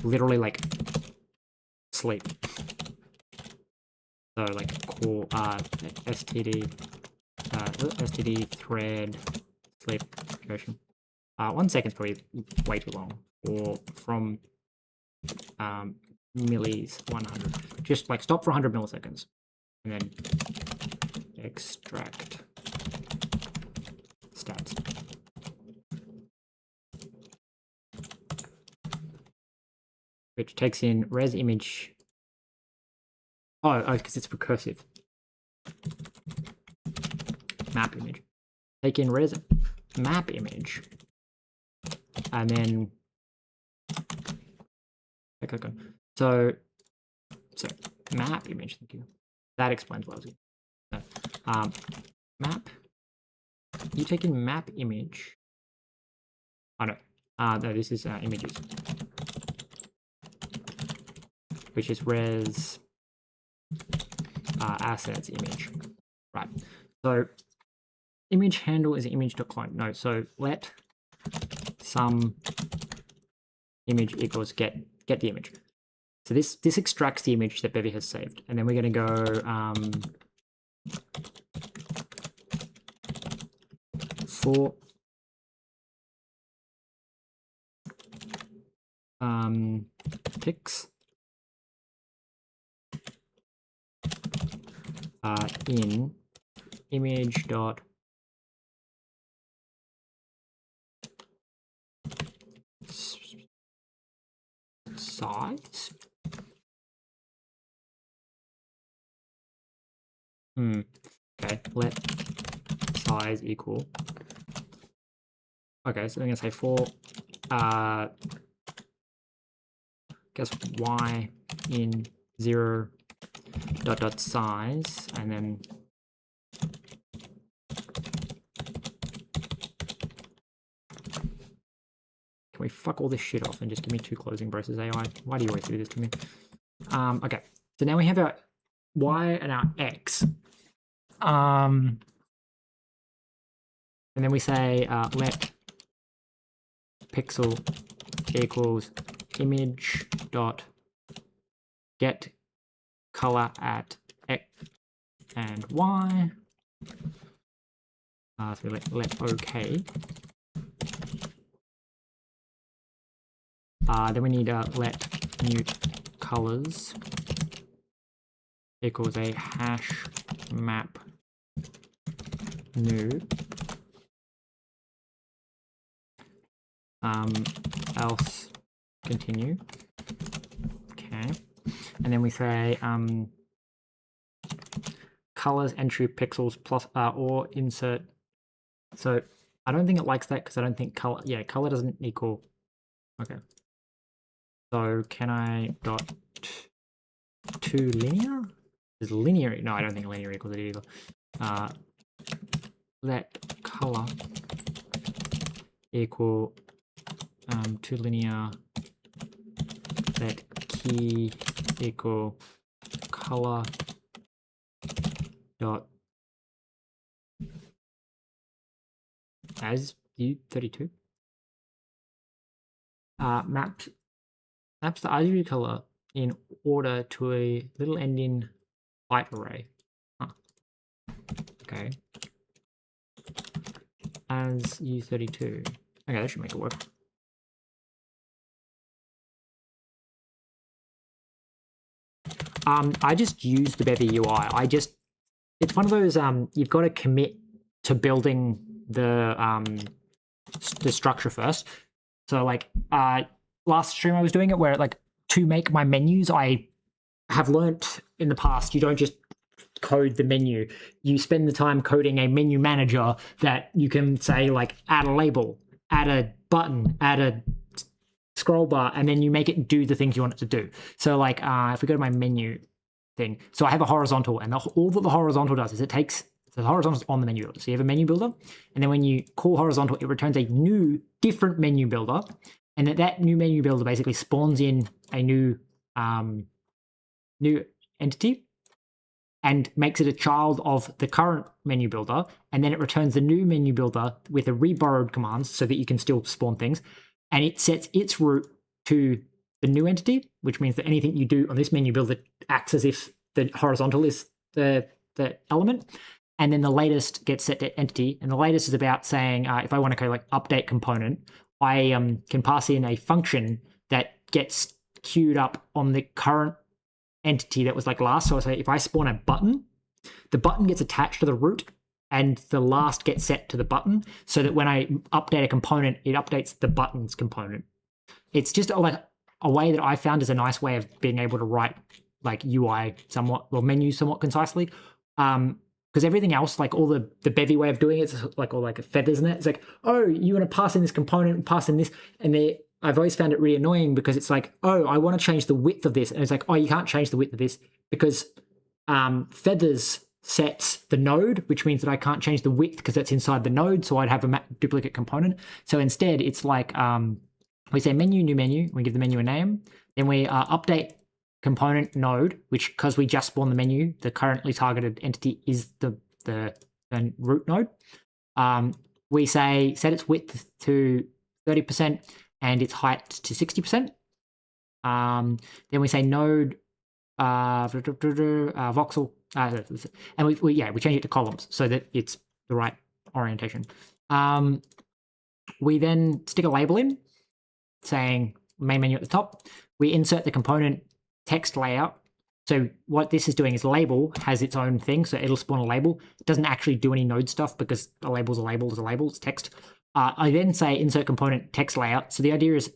literally like sleep. So like call std thread sleep version. 1 second's probably way too long. Or from millis 100. Just like stop for 100 milliseconds and then extract stats. Which takes in res image. Oh, because it's recursive. Map image. Take in res map image. And then okay. So map image, thank you. That explains what I was doing. So, map. You take in map image. Oh no. No, this is images. Which is res assets image. Right. So image handle is image.clone. No, so let some image equals get the image. So this extracts the image that Bevy has saved, and then we're going to go for pics in image dot size. Okay, let size equal. Okay, so I'm gonna say for guess y in 0 dot size, and then can we fuck all this shit off and just give me 2 closing braces, AI? Why do you always do this to me? Okay, so now we have our y and our x. And then we say let pixel equals image dot get color at x and y. So we let OK. Then we need let mute colors equals a hash map new else continue. Okay, and then we say colors entry pixels plus or insert. So I don't think it likes that because I don't think color. Yeah, color doesn't equal. Okay. So can I dot to linear? Is linear? No, I don't think linear equals it either. Let color equal to linear. Let key equal color dot as u32. Maps the RGB color in order to a little ending byte array. Huh. Okay. As u32. Okay, that should make it work. I just use the Bevy UI. It's one of those you've got to commit to building the structure first. So like last stream I was doing it where like to make my menus, I have learnt in the past you don't just code the menu. You spend the time coding a menu manager that you can say like add a label, add a button, add a scroll bar, and then you make it do the things you want it to do. So like if we go to my menu thing, so I have a horizontal, and all that the horizontal does is it takes the horizontal on the menu builder. So you have a menu builder, and then when you call horizontal, it returns a new different menu builder, and that new menu builder basically spawns in a new entity and makes it a child of the current menu builder, and then it returns the new menu builder with a reborrowed commands so that you can still spawn things, and it sets its root to the new entity, which means that anything you do on this menu builder acts as if the horizontal is the element, and then the latest gets set to entity, and the latest is about saying if I want to go like update component, I can pass in a function that gets queued up on the current entity that was like last. So I say if I spawn a button, the button gets attached to the root and the last gets set to the button, so that when I update a component, it updates the button's component. It's just like a way that I found is a nice way of being able to write like UI somewhat, or menus somewhat concisely. Because everything else, like all the Bevy way of doing it, it's like all like feathers in it. It's like, oh, you want to pass in this component, pass in this, and I've always found it really annoying because it's like, oh, I want to change the width of this, and it's like, oh, you can't change the width of this because feathers sets the node, which means that I can't change the width because that's inside the node. So I'd have a duplicate component. So instead, it's like we say menu, new menu. We give the menu a name. Then we update component node, which because we just spawned the menu, the currently targeted entity is the root node. We say set its width to 30% and its height to 60%. Then we say node voxel, and we change it to columns so that it's the right orientation. We then stick a label in saying main menu at the top. We insert the component text layout. So what this is doing is label has its own thing, so it'll spawn a label. It doesn't actually do any node stuff because a label is a label is a label, it's text. I then say insert component text layout. So the idea is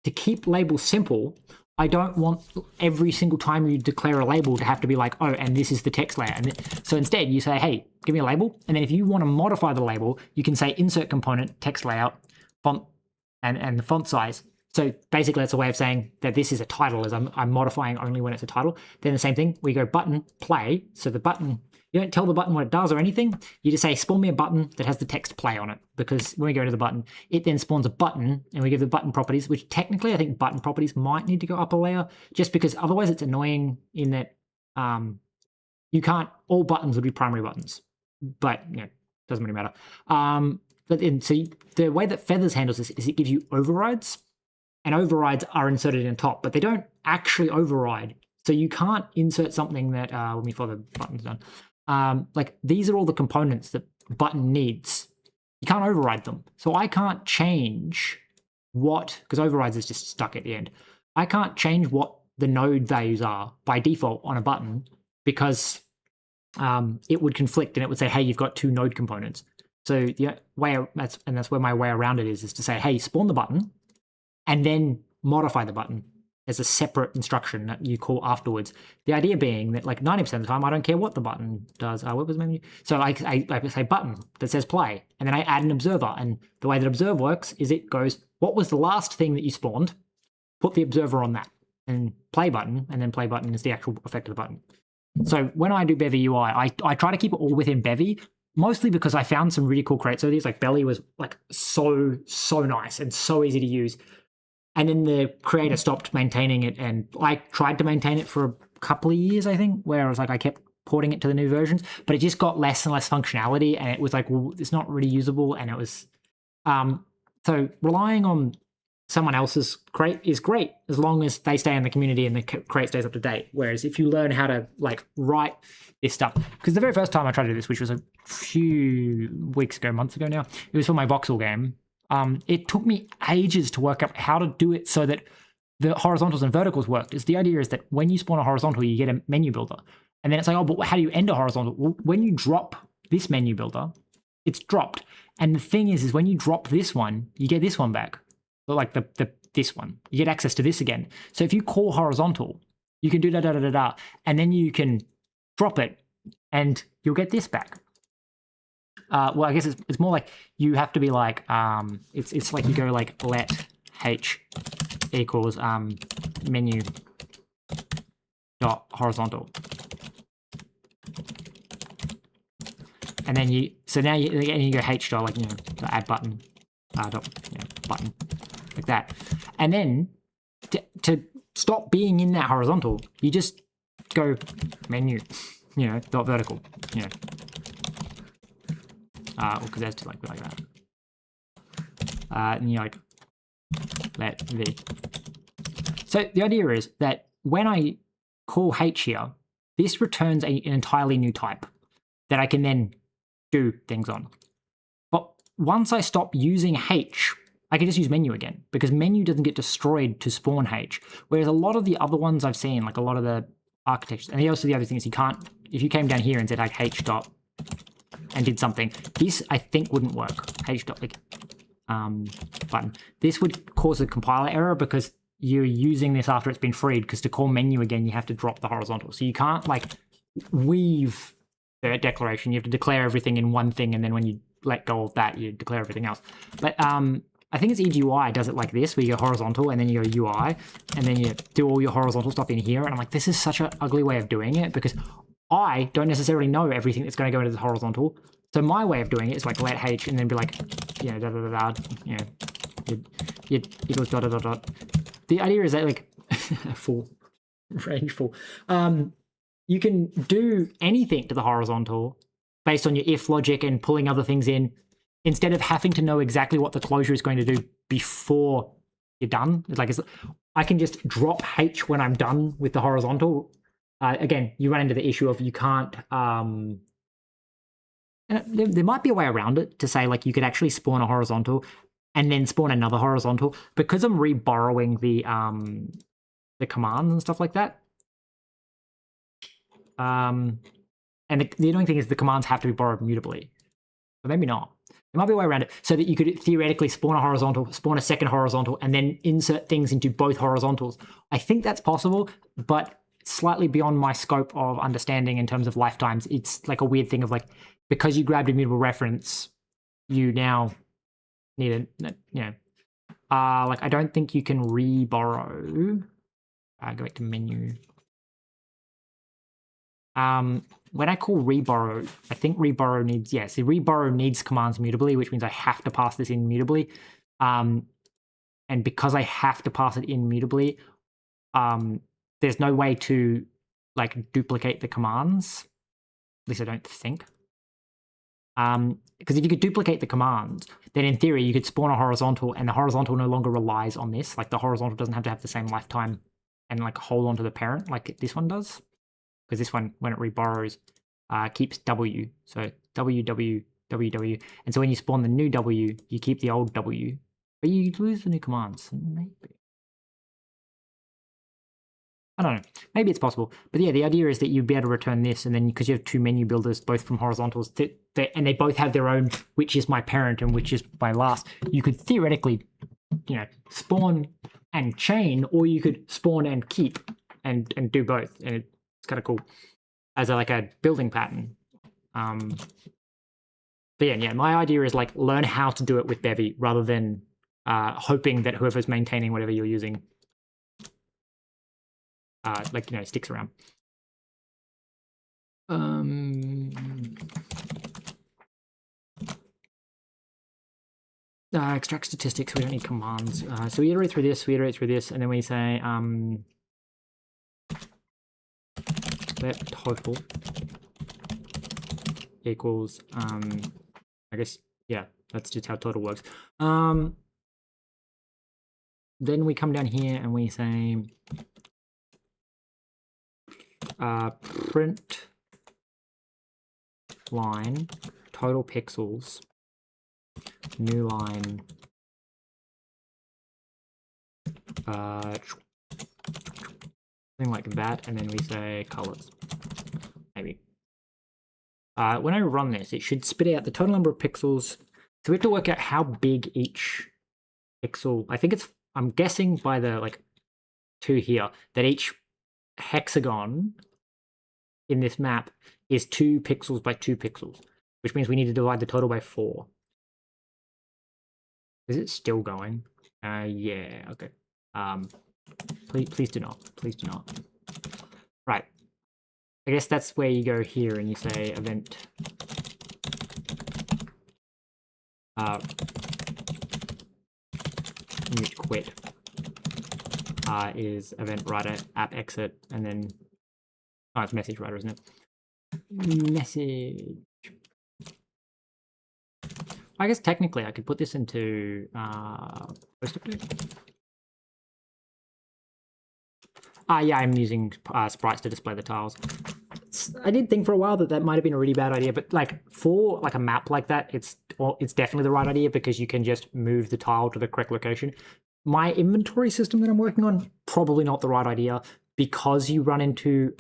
to keep labels simple. I don't want every single time you declare a label to have to be like, oh, and this is the text layout. And so instead you say, hey, give me a label. And then if you want to modify the label, you can say insert component text layout, font, and the font size. So basically that's a way of saying that this is a title, as I'm modifying only when it's a title. Then the same thing, we go button, play. So the button, you don't tell the button what it does or anything. You just say spawn me a button that has the text play on it, because when we go to the button, it then spawns a button, and we give the button properties, which technically I think button properties might need to go up a layer, just because otherwise it's annoying in that you can't, all buttons would be primary buttons, but you know, doesn't really matter. But then, so the way that Feathers handles this is it gives you overrides, and overrides are inserted in top, but they don't actually override. So you can't insert something that, before the button's done, like these are all the components that button needs. You can't override them. So I can't change what, because overrides is just stuck at the end. I can't change what the node values are by default on a button, because it would conflict and it would say, hey, you've got two node components. So the way, that's where my way around it is to say, hey, spawn the button, and then modify the button as a separate instruction that you call afterwards. The idea being that like 90% of the time, I don't care what the button does. What was the menu? So I say button that says play, and then I add an observer. And the way that observe works is it goes, what was the last thing that you spawned? Put the observer on that, and play button, and then play button is the actual effect of the button. So when I do Bevy UI, I try to keep it all within Bevy, mostly because I found some really cool creates. So these like Belly was like so nice and so easy to use. And then the creator stopped maintaining it, and I tried to maintain it for a couple of years, I think, where I was like, I kept porting it to the new versions, but it just got less and less functionality, and it was like, well, it's not really usable, and it was... so relying on someone else's crate is great, as long as they stay in the community and the crate stays up to date. Whereas if you learn how to like write this stuff, because the very first time I tried to do this, which was a few weeks ago, months ago now, it was for my voxel game. It took me ages to work out how to do it so that the horizontals and verticals worked. The idea is that when you spawn a horizontal, you get a menu builder. And then it's like, oh, but how do you end a horizontal? Well, when you drop this menu builder, it's dropped. And the thing is when you drop this one, you get this one back. So like this one, you get access to this again. So if you call horizontal, you can do da-da-da-da-da, and then you can drop it, and you'll get this back. Well, I guess it's more like you have to be like it's like you go like let h equals menu dot horizontal, and then you now you go h dot, like, you know, the add button dot, yeah, button, like that, and then to stop being in that horizontal, you just go menu, you know, dot vertical, you know, because that's like that, and you like let v. So the idea is that when I call h here, this returns an entirely new type that I can then do things on. But once I stop using h, I can just use menu again, because menu doesn't get destroyed to spawn h. Whereas a lot of the other ones I've seen, like a lot of the architectures, and also the other thing is you can't, if you came down here and said like h dot and did something, this I think wouldn't work. H dot like button. This would cause a compiler error because you're using this after it's been freed, because to call menu again, you have to drop the horizontal. So you can't like weave the declaration. You have to declare everything in one thing, and then when you let go of that, you declare everything else. But I think it's EGUI does it like this, where you go horizontal and then you go UI, and then you do all your horizontal stuff in here. And I'm like, this is such an ugly way of doing it, because I don't necessarily know everything that's going to go into the horizontal. So my way of doing it is like let h and then be like, you know, da da da da, you know, it equals dot dot dot dot. The idea is that like full range full. You can do anything to the horizontal based on your if logic and pulling other things in, instead of having to know exactly what the closure is going to do before you're done. It's like I can just drop h when I'm done with the horizontal. Again, you run into the issue of you can't. There might be a way around it to say like you could actually spawn a horizontal and then spawn another horizontal, because I'm re-borrowing the commands and stuff like that. And the annoying thing is the commands have to be borrowed mutably. But maybe not. There might be a way around it so that you could theoretically spawn a horizontal, spawn a second horizontal, and then insert things into both horizontals. I think that's possible, but slightly beyond my scope of understanding in terms of lifetimes. It's like a weird thing of like, because you grabbed a mutable reference, you now need a, you know, like I don't think you can re-borrow. Go back to menu. When I call reborrow, I think reborrow needs, yeah, see, reborrow needs commands mutably, which means I have to pass this in mutably. And because I have to pass it in mutably, there's no way to like duplicate the commands. At least I don't think. Because if you could duplicate the commands, then in theory you could spawn a horizontal, and the horizontal no longer relies on this. Like the horizontal doesn't have to have the same lifetime and like hold on to the parent like this one does. Because this one, when it reborrows, keeps W. So W, W, W, W. And so when you spawn the new W, you keep the old W. But you lose the new commands. Maybe. I don't know. Maybe it's possible. But yeah, the idea is that you'd be able to return this, and then because you have two menu builders, both from horizontals, and they both have their own, which is my parent and which is my last, you could theoretically, you know, spawn and chain, or you could spawn and keep and do both. And it's kind of cool as like a building pattern. But yeah, my idea is like learn how to do it with Bevy rather than hoping that whoever's maintaining whatever you're using, like, you know, sticks around. Extract statistics. We don't need commands. So we iterate through this, and then we say let total equals I guess, yeah, that's just how total works. Then we come down here and we say print line total pixels, new line, something like that, and then we say colors, maybe. When I run this, it should spit out the total number of pixels. So we have to work out how big each pixel, I think it's, I'm guessing by the like 2 here, that each hexagon in this map is 2 pixels by 2 pixels, which means we need to divide the total by 4. Is it still going? Yeah, okay. Please do not. Please do not. Right. I guess that's where you go here and you say event mute quit is event writer app exit, and then it's message writer, isn't it? Message. I guess technically I could put this into post update. Yeah, I'm using sprites to display the tiles. I did think for a while that might have been a really bad idea, but like for like a map like that, it's definitely the right idea because you can just move the tile to the correct location. My inventory system that I'm working on, probably not the right idea because you run into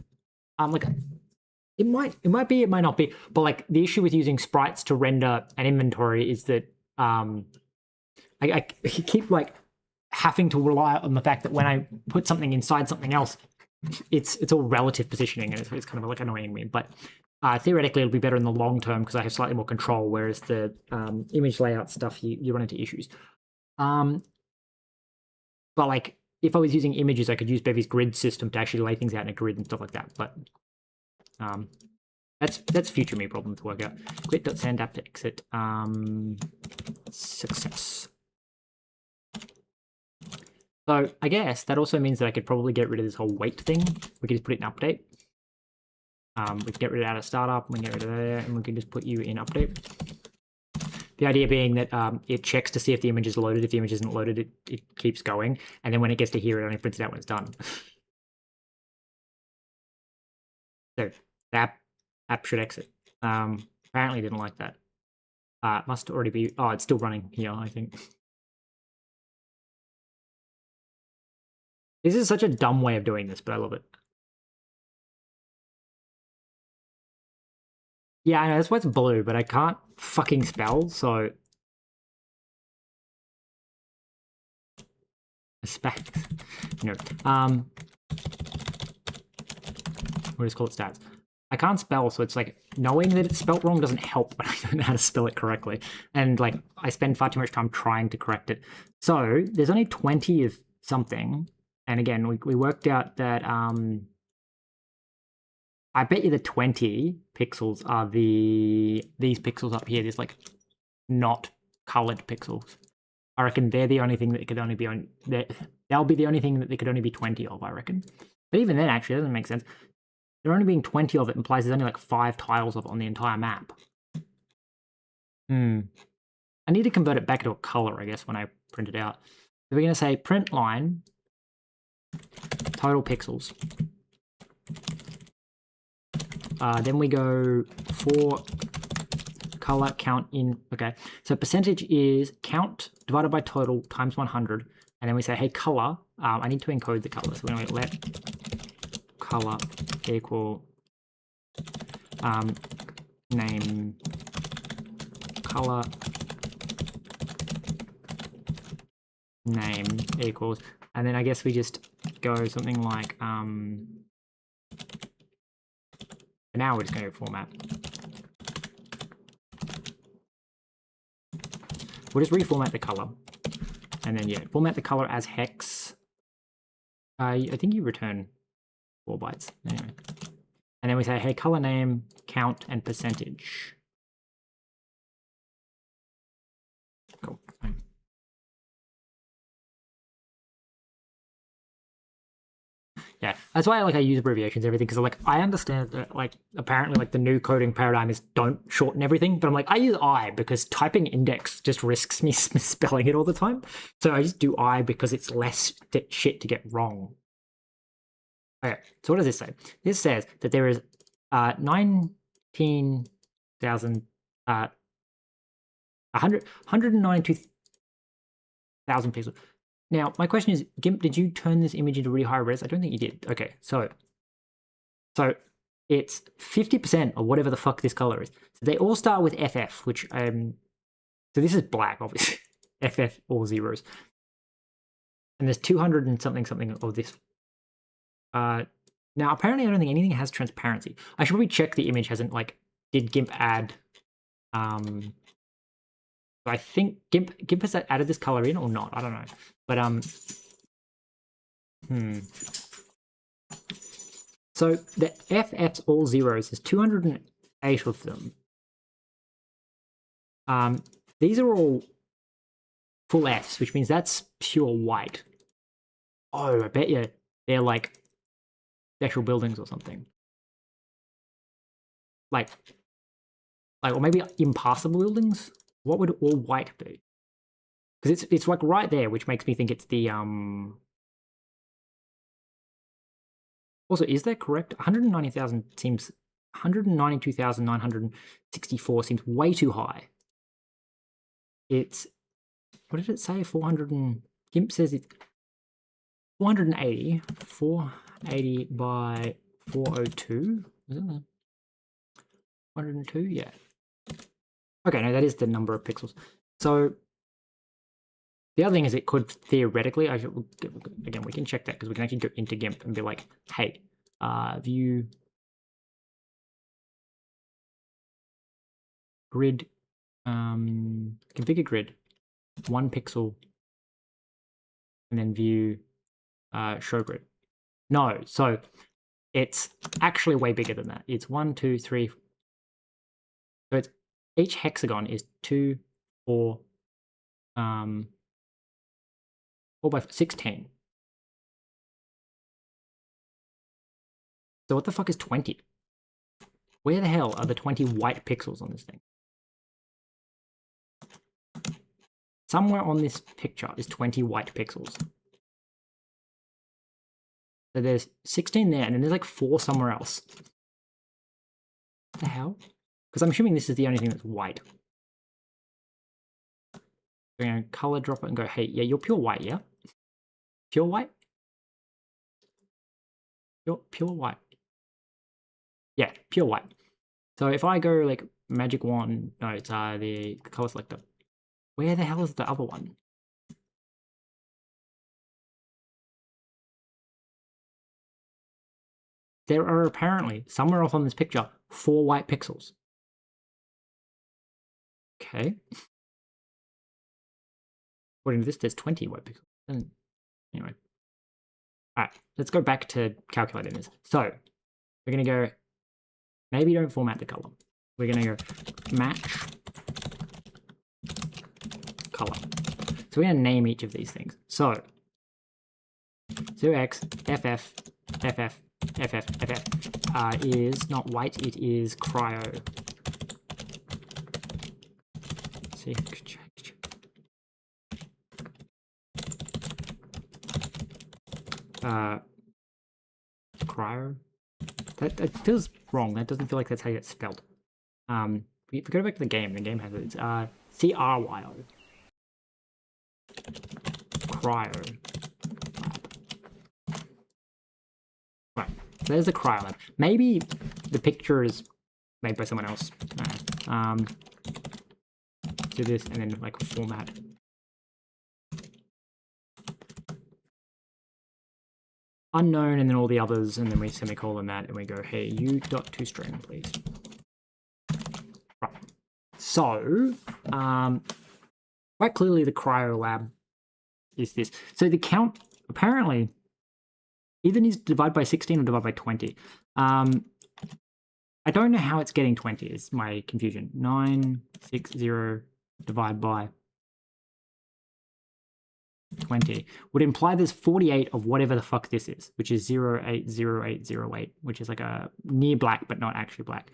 like it might be, it might not be, but like the issue with using sprites to render an inventory is that I keep like having to rely on the fact that when I put something inside something else, it's all relative positioning, and it's kind of like annoying me. But theoretically, it'll be better in the long term because I have slightly more control. Whereas the image layout stuff, you run into issues. But like if I was using images, I could use Bevy's grid system to actually lay things out in a grid and stuff like that. But that's future me problem to work out. Quit.send app to exit. Success. So I guess that also means that I could probably get rid of this whole wait thing. We could just put it in update. We can get rid of out of startup, we can get rid of there, and we can just put you in update. The idea being that it checks to see if the image is loaded. If the image isn't loaded, it keeps going. And then when it gets to here, it only prints it out when it's done. So the app should exit. Apparently didn't like that. It must already be, it's still running here, I think. This is such a dumb way of doing this, but I love it. Yeah, I know, that's why it's blue, but I can't fucking spell, so... Specs. No. We'll just call it stats. I can't spell, so it's like, knowing that it's spelt wrong doesn't help when I don't know how to spell it correctly. And like, I spend far too much time trying to correct it. So, there's only 20 of something, and again, we worked out that, I bet you the 20 pixels are these pixels up here. There's like not colored pixels. I reckon they're the only thing that could only be on. They'll be the only thing that there could only be 20 of, I reckon. But even then, actually, it doesn't make sense. There only being 20 of it implies there's only like 5 tiles of it on the entire map. I need to convert it back to a color, I guess, when I print it out. So we're going to say print line total pixels. Then we go for color count in, okay. So percentage is count divided by total times 100. And then we say, hey, color, I need to encode the color. So we're going to let color equal name color name equals, and then I guess we just go something like, now we're just going to format. We'll just reformat the color. And then, yeah, format the color as hex. I think you return 4 bytes. Anyway. And then we say, hey, color name, count, and percentage. Cool. Yeah, that's why I use abbreviations and everything, because like I understand that like apparently like the new coding paradigm is don't shorten everything, but I'm like I use I because typing index just risks me misspelling it all the time. So I just do I because it's less shit to get wrong. Okay, so what does this say? This says that there is 19,000 192,000 pixels. Now, my question is, GIMP, did you turn this image into really high res? I don't think you did. Okay, so it's 50% of whatever the fuck this color is. So they all start with FF, which, so this is black, obviously. FF, all zeros. And there's 200 and something of this. Now, apparently I don't think anything has transparency. I should probably check the image hasn't, like, did GIMP add, I think GIMP has added this color in or not, I don't know. But, So the FFs all zeros, there's 208 of them. These are all full Fs, which means that's pure white. Oh, I bet you they're like actual buildings or something. Like, or maybe impassable buildings? What would all white be? Because it's like right there, which makes me think it's the Also, is that correct? 190,000 seems 192,964 seems way too high. It's, what did it say? 400 and GIMP says it's 480. 480 by 402. Is it that? 102? Yeah. Okay, no, that is the number of pixels. So the other thing is it could theoretically, again, we can check that because we can actually go into GIMP and be like, hey, view grid, configure grid, 1 pixel, and then view show grid. No, so it's actually way bigger than that. It's 1, 2, 3. So it's each hexagon is 2, 4, 4 by 16. So what the fuck is 20? Where the hell are the 20 white pixels on this thing? Somewhere on this picture is 20 white pixels. So there's 16 there, and then there's like 4 somewhere else. What the hell? Because I'm assuming this is the only thing that's white. We're going to color drop it and go, hey, yeah, you're pure white, yeah? Pure white? Pure white. Yeah, pure white. So if I go like magic wand, no, it's the color selector. Where the hell is the other one? There are apparently, somewhere off on this picture, 4 white pixels. Okay. According to this, there's 20 white pixels. And anyway. Alright, let's go back to calculating this. So, we're going to go, maybe don't format the color. We're going to go match color. So we're going to name each of these things. So, 0x, FF, FF, FF, FF is not white, it is cryo. See, cryo. That feels wrong. That doesn't feel like that's how it's spelled. If we go back to the game has it. It's CRYO. Cryo. Right. So there's the cryo lab. Maybe the picture is made by someone else. Do this and then like format. Unknown and then all the others, and then we semicolon that and we go, hey, u.toString, please. Right. So, quite clearly the cryo lab is this. So the count apparently either needs to divide by 16 or divide by 20. I don't know how it's getting 20 is my confusion. 960 divide by 20 would imply there's 48 of whatever the fuck this is, which is 080808, which is like a near black but not actually black.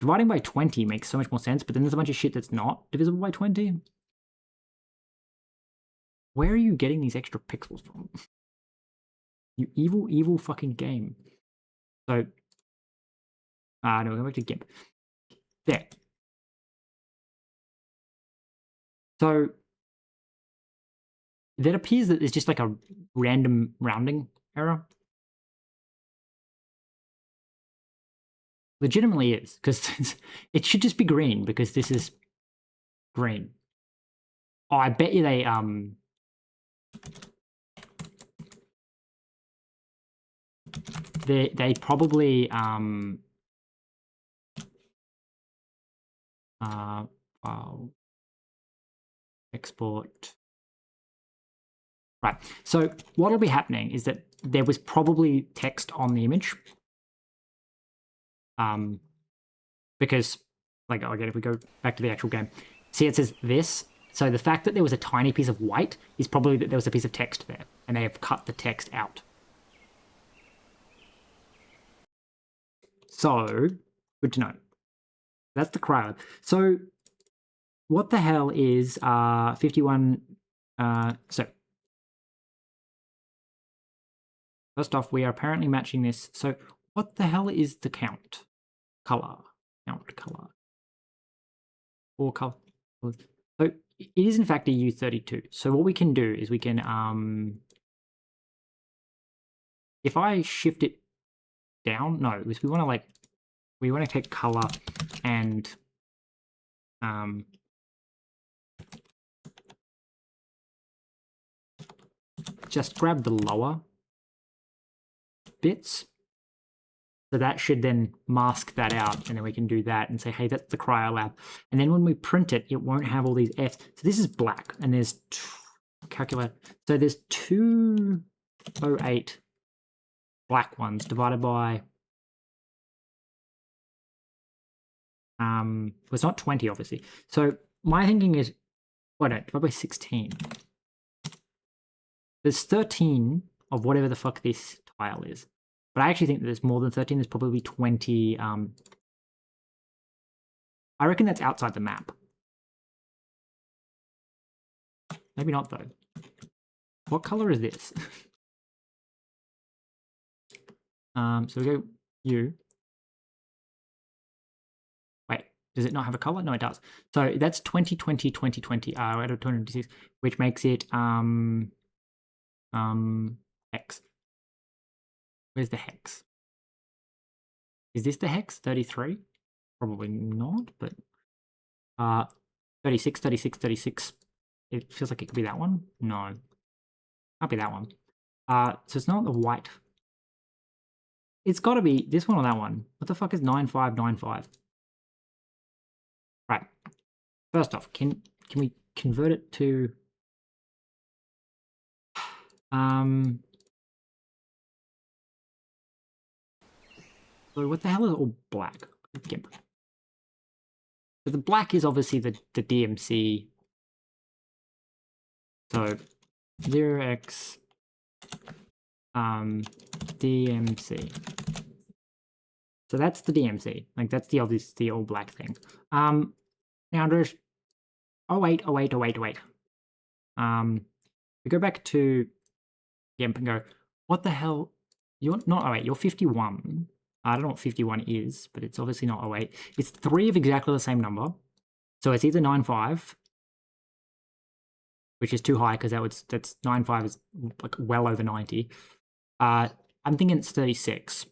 Dividing by 20 makes so much more sense, but then there's a bunch of shit that's not divisible by 20. Where are you getting these extra pixels from? You evil, evil fucking game. So, no, we're going back to GIMP. There. So, that appears that there's just like a random rounding error. Legitimately is, because it should just be green, because this is green. Oh, I bet you they, they probably file export. Right. So what'll be happening is that there was probably text on the image. Because, like, again, if we go back to the actual game, see it says this. So the fact that there was a tiny piece of white is probably that there was a piece of text there, and they have cut the text out. So, good to know. That's the cryo. So, what the hell is 51? So, first off, we are apparently matching this. So, what the hell is the count? Color. Count color. Or color. So, it is in fact a U32. So, what we can do is we can, if I shift it down, no, because we want to take color and just grab the lower bits. So that should then mask that out, and then we can do that and say, hey, that's the cryolab. And then when we print it, it won't have all these Fs. So this is black, and there's calculate. So there's 208 black ones divided by well, it's not 20, obviously. So my thinking is, why don't divided by 16. There's 13 of whatever the fuck this tile is. But I actually think that there's more than 13. There's probably 20. I reckon that's outside the map. Maybe not, though. What color is this? So we go U. Wait, does it not have a color? No, it does. So that's 2020, 2020. We're out of 256, which makes it X. Where's the hex? Is this the hex? 33? Probably not, but 36, 36, 36. It feels like it could be that one. No. Can't be that one. So it's not the white. It's got to be this one or that one. What the fuck is 9595? Right. First off, can we convert it to so what the hell is all black? So the black is obviously the DMC. So 0x DMC. So that's the DMC. Like that's the obvious all black thing. Now there's wait. We go back to GIMP and go, what the hell? You're not 08, you're 51. I don't know what 51 is, but it's obviously not 08. It's 3 of exactly the same number. So it's either 95, which is too high because that's 95 is like well over 90. I'm thinking it's 36.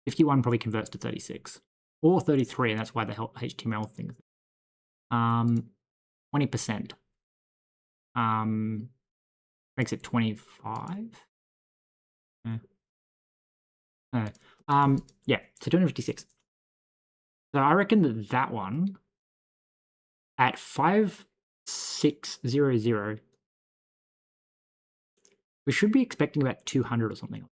51 probably converts to 36 or 33, and that's why the HTML thing. 20%. Makes it 25. Yeah, so 256. So I reckon that one at 5600, we should be expecting about 200 or something.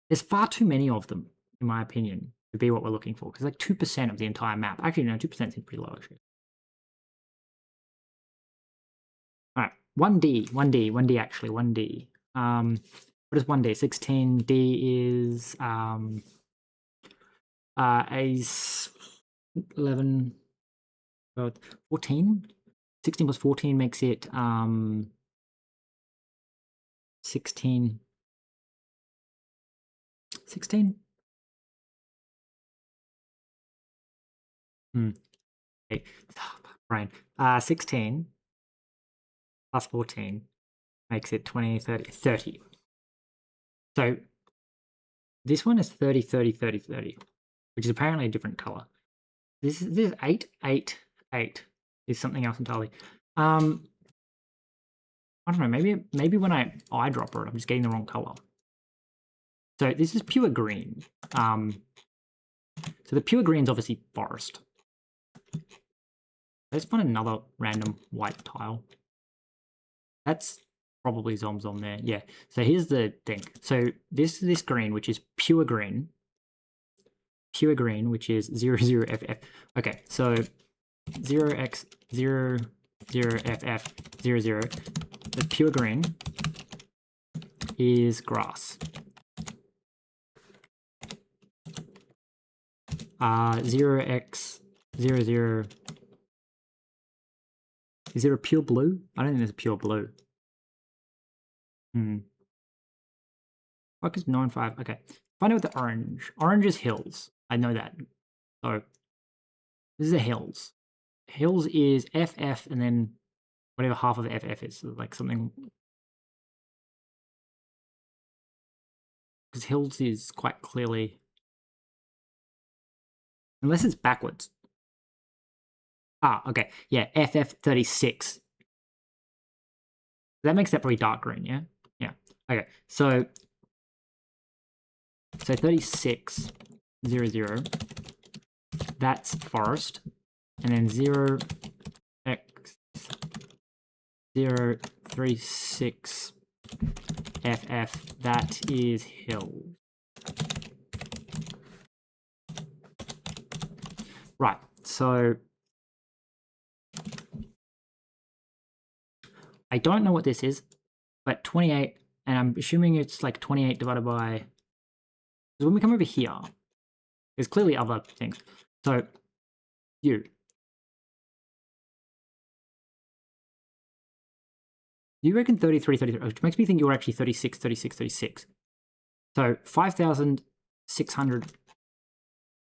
There's far too many of them, in my opinion, to be what we're looking for. Because like 2% of the entire map. Actually, no, 2% seems pretty low, actually. All right, 1D actually, 1D. What is 1D? 16. D is A's 11, 14. 16 plus 14 makes it 16. 16? Okay. Brain. 16 plus 14 makes it 20, 30, 30. So this one is 30, 30, 30, 30, which is apparently a different color. This is 8, 8, 8 is something else entirely. I don't know, maybe when I eyedropper it, I'm just getting the wrong color. So this is pure green. So the pure green is obviously forest. Let's find another random white tile. That's probably Zoms on there. Yeah. So here's the thing. So this green, which is pure green, which is 00FF. Okay, so 0x00FF00. The pure green is grass. 0x00. Is there a pure blue? I don't think there's a pure blue. Fuck is 9.5. Okay. Find out the orange. Orange is hills. I know that. So this is the hills. Hills is FF and then whatever half of FF is. So like something. Because hills is quite clearly. Unless it's backwards. Ah, okay. Yeah, FF36. That makes that pretty dark green, yeah? Yeah. Okay. So 3600. That's forest. And then 0x036 FF, that is hill. Right, so I don't know what this is, but 28, and I'm assuming it's like 28 divided by, because when we come over here, there's clearly other things. So you reckon 33, which makes me think you're actually 36, 36, 36. So 5,600,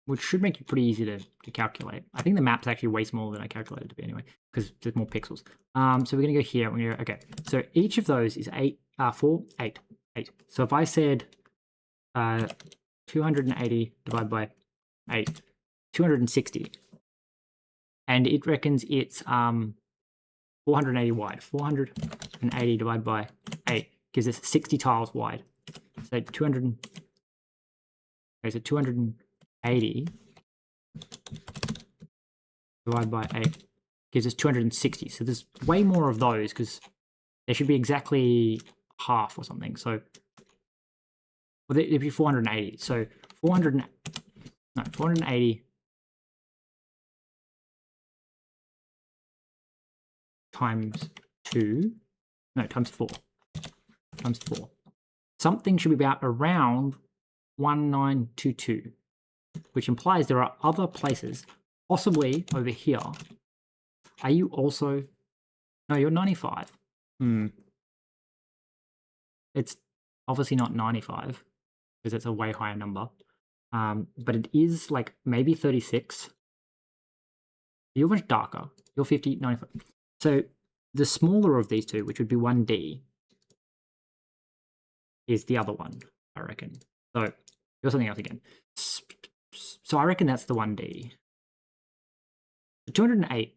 which should make it pretty easy to calculate. I think the map's actually way smaller than I calculated it to be anyway, because there's more pixels. So we're going to go here. We're going to go, okay. So each of those is 4, 8. So if I said 280 divided by 8, 260. And it reckons it's 480 wide. 480 divided by 8 gives us 60 tiles wide. So 200. Okay, so 280 divided by 8 gives us 260. So there's way more of those because there should be exactly half or something. So well, it'd be 480. So 480 times 2. No, times 4. Times 4. Something should be about around 1922, which implies there are other places, possibly over here. Are you also? No, you're 95. It's obviously not 95 because it's a way higher number. But it is like maybe 36. You're much darker. You're 50, 95. So the smaller of these two, which would be 1D, is the other one, I reckon. So you're something else again. So I reckon that's the 1D. The 208.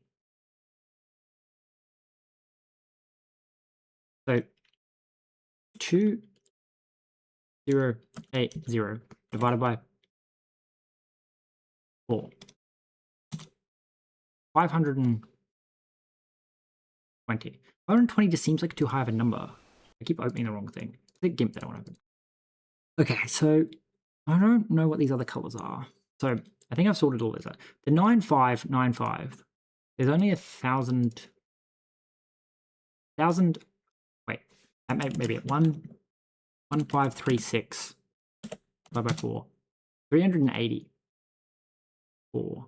So 2080 divided by 4. 520. 520 just seems like too high of a number. I keep opening the wrong thing. Is it GIMP that I want to open? Okay, so I don't know what these other colors are. So I think I've sorted all this out. The 9595, there's only 1,000. Wait, maybe at 1536 divided by 4. 384.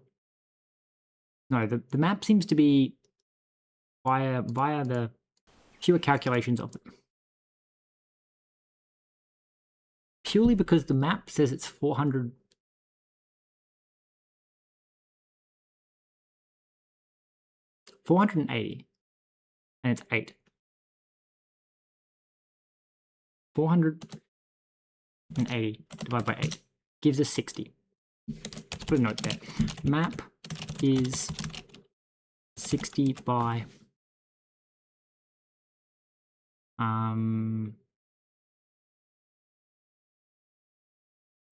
No, the map seems to be via the pure calculations of it. Purely because the map says it's 400. $480, and it's 8. 480 divided by 8 gives us 60. Let's put a note there. Map is 60 by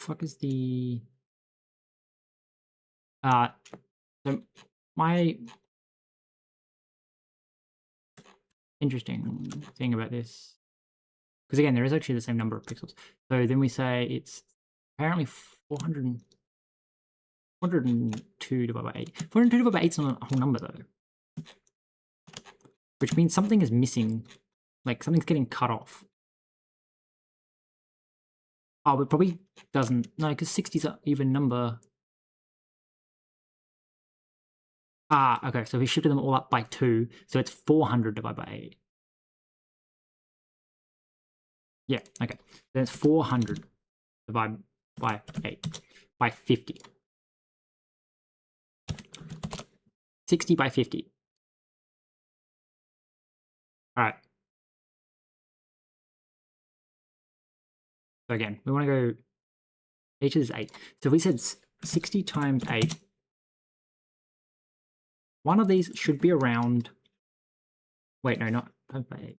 fuck is the so my interesting thing about this, because again there is actually the same number of pixels, so then we say it's apparently 402 divided by 8. 402 divided by 8 is not a whole number though, which means something is missing, like something's getting cut off. Oh, it probably doesn't, no, because 60 is an even number. Ah, okay, so we shifted them all up by 2, so it's 400 divided by 8. Yeah, okay. Then it's 400 divided by 8 by 50. 60 by 50. All right. So again, we want to go, h is 8. So if we said 60 times 8, one of these should be around, wait, no, not times by 8.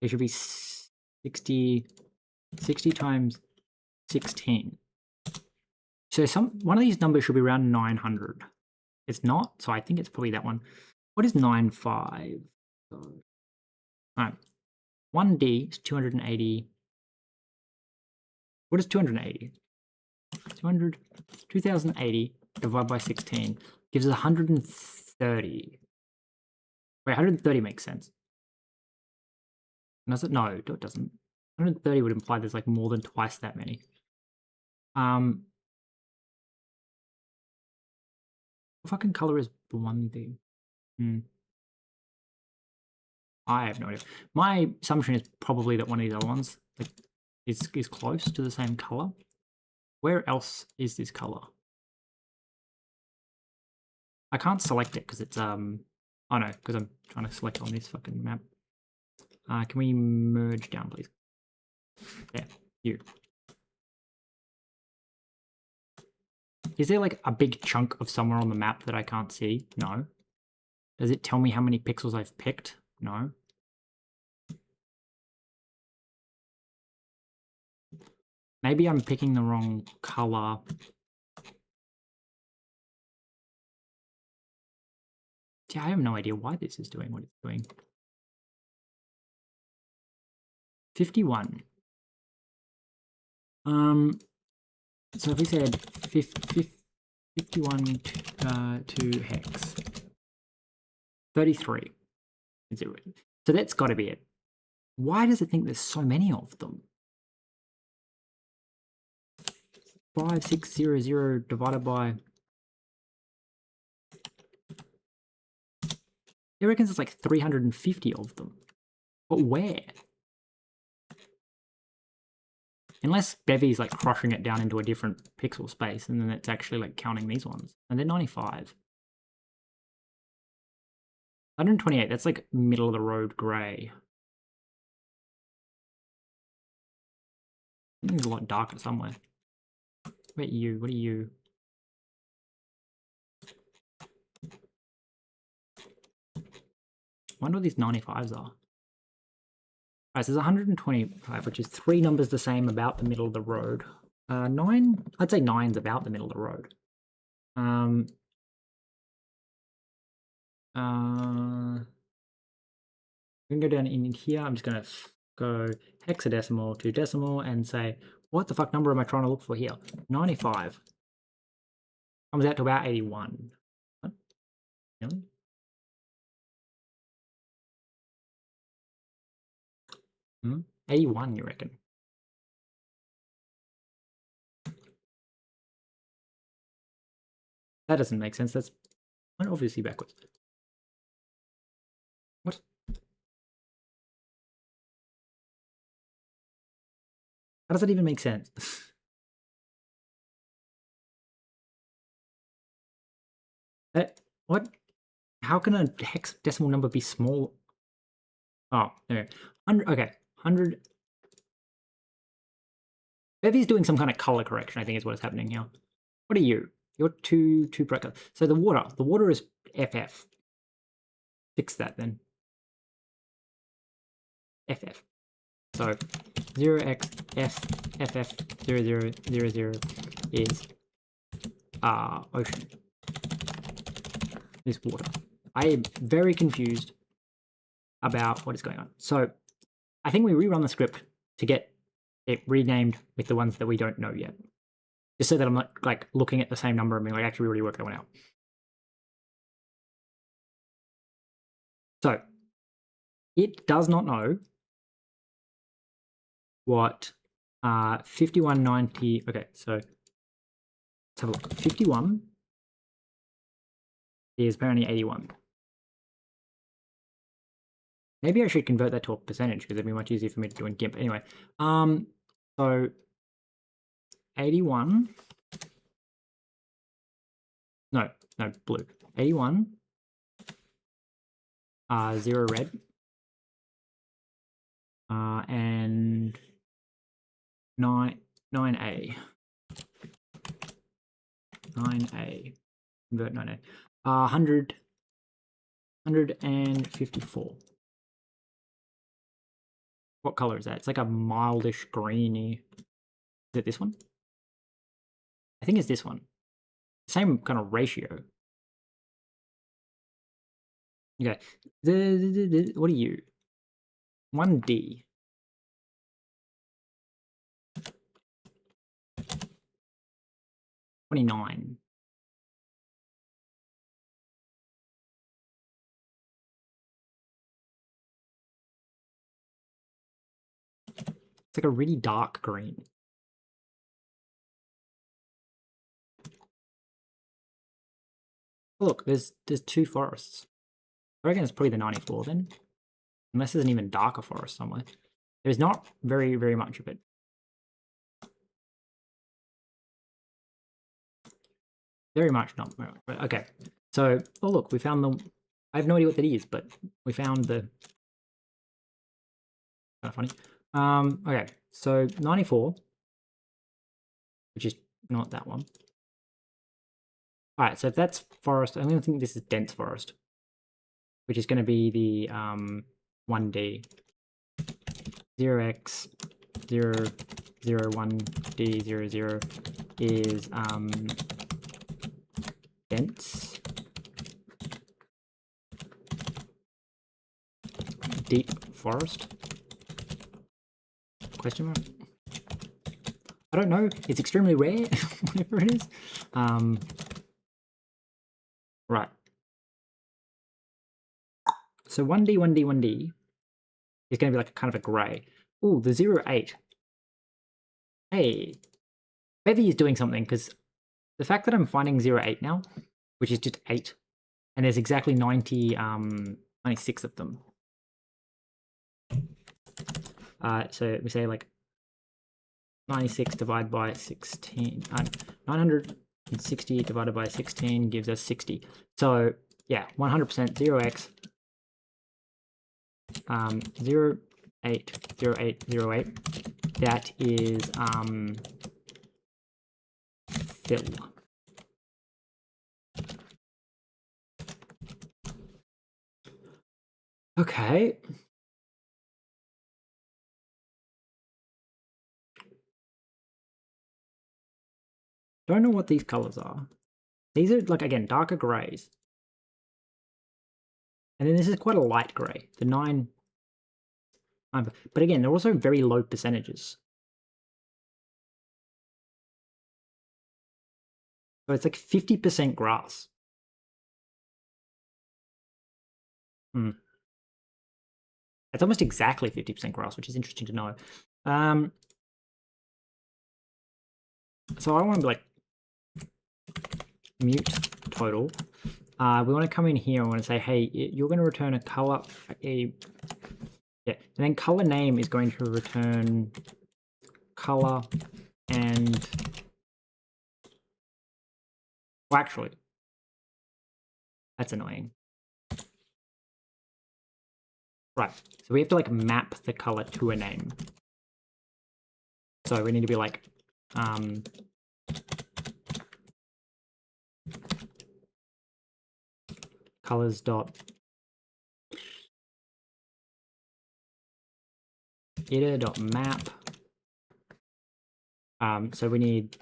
It should be 60 times 16. So one of these numbers should be around 900. It's not, so I think it's probably that one. What is 95? All right. 1D is 280. What is 280? 2080 divided by 16 gives us 130. Wait, 130 makes sense. Does it? No, it doesn't. 130 would imply there's like more than twice that many. What fucking color is blondie? I have no idea. My assumption is probably that one of these other ones like is close to the same color. Where else is this color? I can't select it because it's oh no, because I'm trying to select on this fucking map. Can we merge down, please? Yeah, you. Is there like a big chunk of somewhere on the map that I can't see? No. Does it tell me how many pixels I've picked? No. Maybe I'm picking the wrong color. Yeah, I have no idea why this is doing what it's doing. 51. So if we said 51 to hex, 33. So that's got to be it. Why does it think there's so many of them? 5600 divided by... It reckons it's like 350 of them. But where? Unless Bevy's like crushing it down into a different pixel space, and then it's actually like counting these ones. And they're 95. 128, that's like middle of the road grey. Something's a lot darker somewhere. What are you? What are you? I wonder what these 95s are. Alright, so there's 125, which is 3 numbers the same about the middle of the road. 9? I'd say 9's about the middle of the road. We can go down in here. I'm just going to go hexadecimal to decimal and say, what the fuck number am I trying to look for here? 95. Comes out to about 81. What? Really? Hmm? 81, you reckon? That doesn't make sense. That's obviously backwards. What? How does that even make sense? What? How can a hexadecimal number be small? Oh, there. 100. Okay, 100. Bevy's doing some kind of color correction, I think is what is happening here. What are you? You're too bright color. So the water is FF. Fix that then. FF. So 0xFFF0000 is ocean. This water. I am very confused about what is going on. So I think we rerun the script to get it renamed with the ones that we don't know yet. Just so that I'm not like looking at the same number and being like, actually we already worked that one out. So it does not know what 5190. Okay, so let's have a look. 51 is apparently 81. Maybe I should convert that to a percentage because it'd be much easier for me to do in GIMP. Anyway, so 81. No, blue. 81. 0 red. And 9A. 9A. Convert 9A. 154. What color is that? It's like a mildish greeny. Is it this one? I think it's this one. Same kind of ratio. Okay. What are you? 1D. $29. It's like a really dark green. Oh, look, there's 2 forests. I reckon it's probably the 94 then. Unless there's an even darker forest somewhere. There's not very, very much of it. Very much not. Okay. So, oh look, we found the... I have no idea what that is, but we found the... Kind of funny. Okay, so 94, which is not that one. Alright, so if that's forest, I'm going to think this is dense forest, which is going to be the 1D. 0x 0 0 1D 0 0 is dense. Deep forest? Question mark? I don't know. It's extremely rare, whatever it is. Right. So 1D, 1D, 1D is going to be like kind of a grey. Ooh, the 0.8. Hey, Bevy is doing something because the fact that I'm finding 0.8 now, which is just 8, and there's exactly 96 of them. So we say like 96 divided by 16, 960 divided by 16 gives us 60. So yeah, 100% 0x 0.80808. That is fill. Okay. Don't know what these colors are. These are like, again, darker grays. And then this is quite a light gray, the 9. But again, they're also very low percentages. So it's like 50% grass. It's almost exactly 50% grass, which is interesting to know. So I want to be like mute total. We want to come in here and want to say, hey, you're going to return a color, and then color name is going to return color and, well, actually, that's annoying. Right, so we have to like map the color to a name. So we need to be like, colors dot iter.map. So we need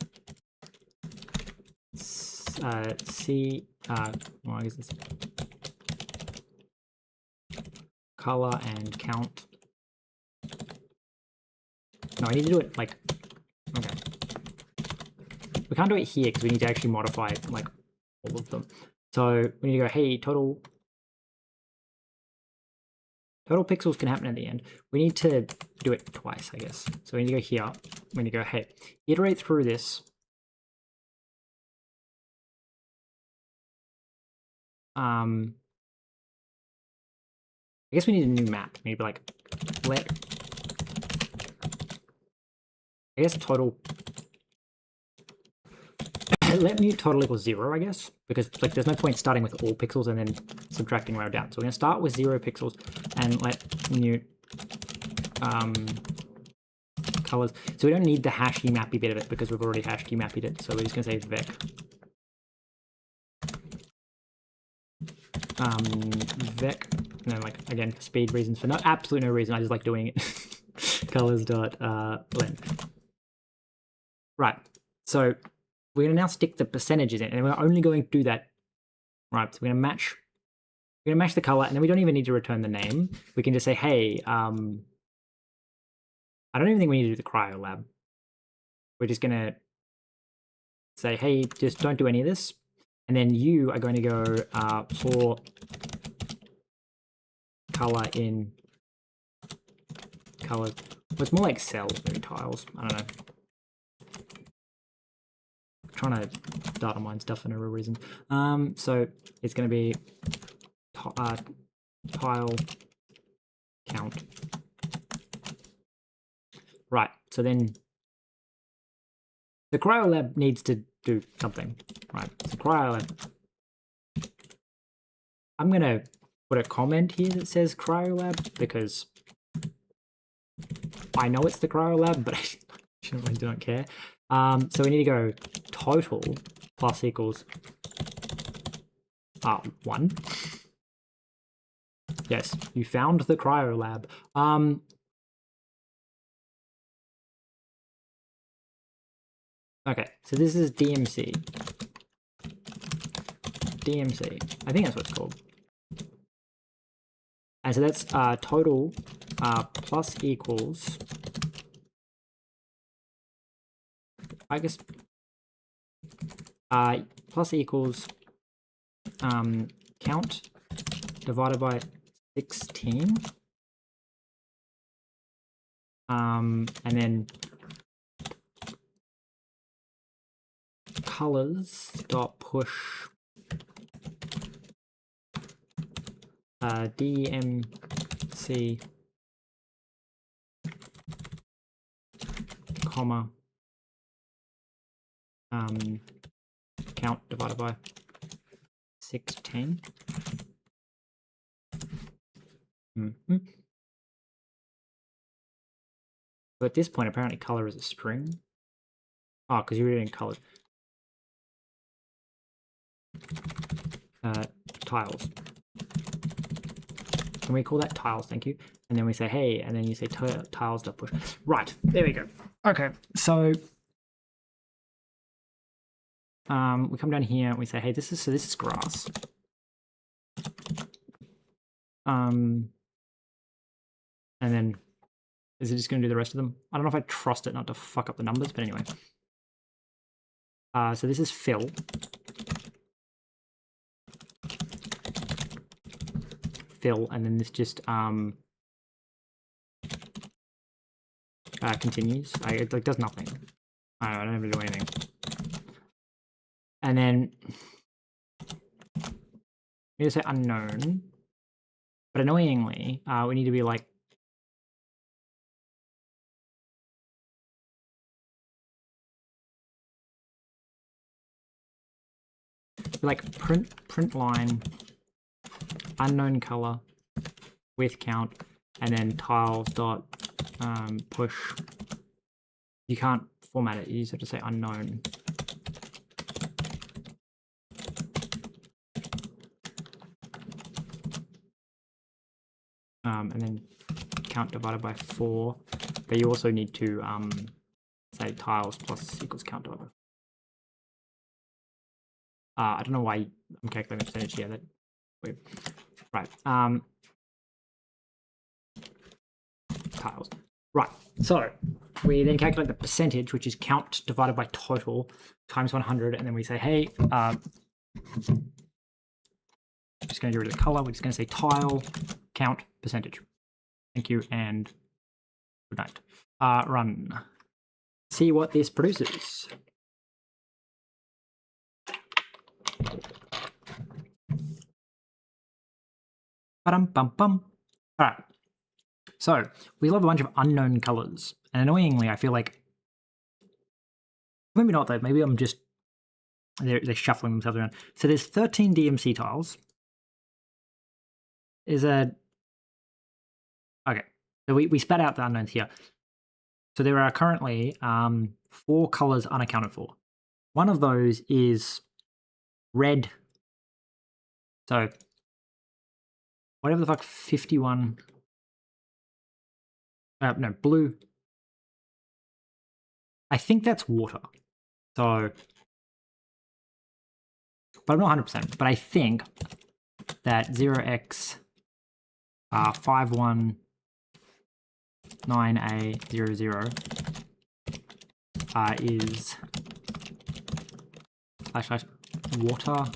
well, I guess it's color and count. No, I need to do it like, okay. We can't do it here because we need to actually modify like all of them. So we need to go, hey, total pixels can happen at the end. We need to do it twice, I guess. So we need to go here. We need to go, hey, iterate through this. I guess we need a new map. Maybe like let, I guess total, let mute total equals 0, I guess, because like there's no point starting with all pixels and then subtracting right down. So we're gonna start with 0 pixels and let mute colors. So we don't need the hash UMAPI bit of it because we've already hash UMAPI'd it. So we're just gonna say vec vec, and then like again for speed reasons, for absolutely no reason, I just like doing it. Colors dot length. Right. So we're gonna now stick the percentages in, and we're only going to do that. Right. So we're gonna match the color, and then we don't even need to return the name. We can just say, hey, I don't even think we need to do the cryo lab. We're just gonna say, hey, just don't do any of this. And then you are going to go for color in colors. Well, it's more like cells, maybe tiles. I don't know. I'm trying to data mine stuff for no real reason. So it's going to be tile count. Right. So then the cryo lab needs to do something. Right. So cryo lab. I'm going to put a comment here that says cryo lab because I know it's the cryo lab, but I generally don't care. So we need to go total plus equals 1. Yes, you found the cryo lab. Okay, so this is DMC. DMC. I think that's what it's called. And so that's total plus equals, I guess, plus equals count divided by 16. And then colors dot push DMC comma count divided by 16. So at this point, apparently color is a string. Oh, because you're doing colors. Tiles. Can we call that tiles? Thank you. And then we say, hey, and then you say tiles.push. Right, there we go. Okay, so we come down here and we say, hey, this is grass. And then is it just going to do the rest of them? I don't know if I trust it not to fuck up the numbers, but anyway. So this is fill. Fill, and then this just continues. It like does nothing. I don't ever do anything. And then we just say unknown, but annoyingly, we need to be like print line unknown color with count, and then tiles dot push. You can't format it, you just have to say unknown. And then count divided by 4, but you also need to say tiles plus equals count divided by. I don't know why I'm calculating percentage here. That weird. Right. Tiles. Right. So we then calculate the percentage, which is count divided by total times 100, and then we say, hey, just going to get rid of the color. We're just going to say tile count percentage. Thank you and good night. Run. See what this produces. Ba-dum-bum-bum. All right. So we love a bunch of unknown colors, and annoyingly, I feel like maybe not though. Maybe I'm just they're shuffling themselves around. So there's 13 DMC tiles. Okay? So we spat out the unknowns here. So there are currently 4 colors unaccounted for. One of those is red. So whatever the fuck, 51. No, blue. I think that's water. So, but I'm not 100%. But I think that 0x 519A00 is / water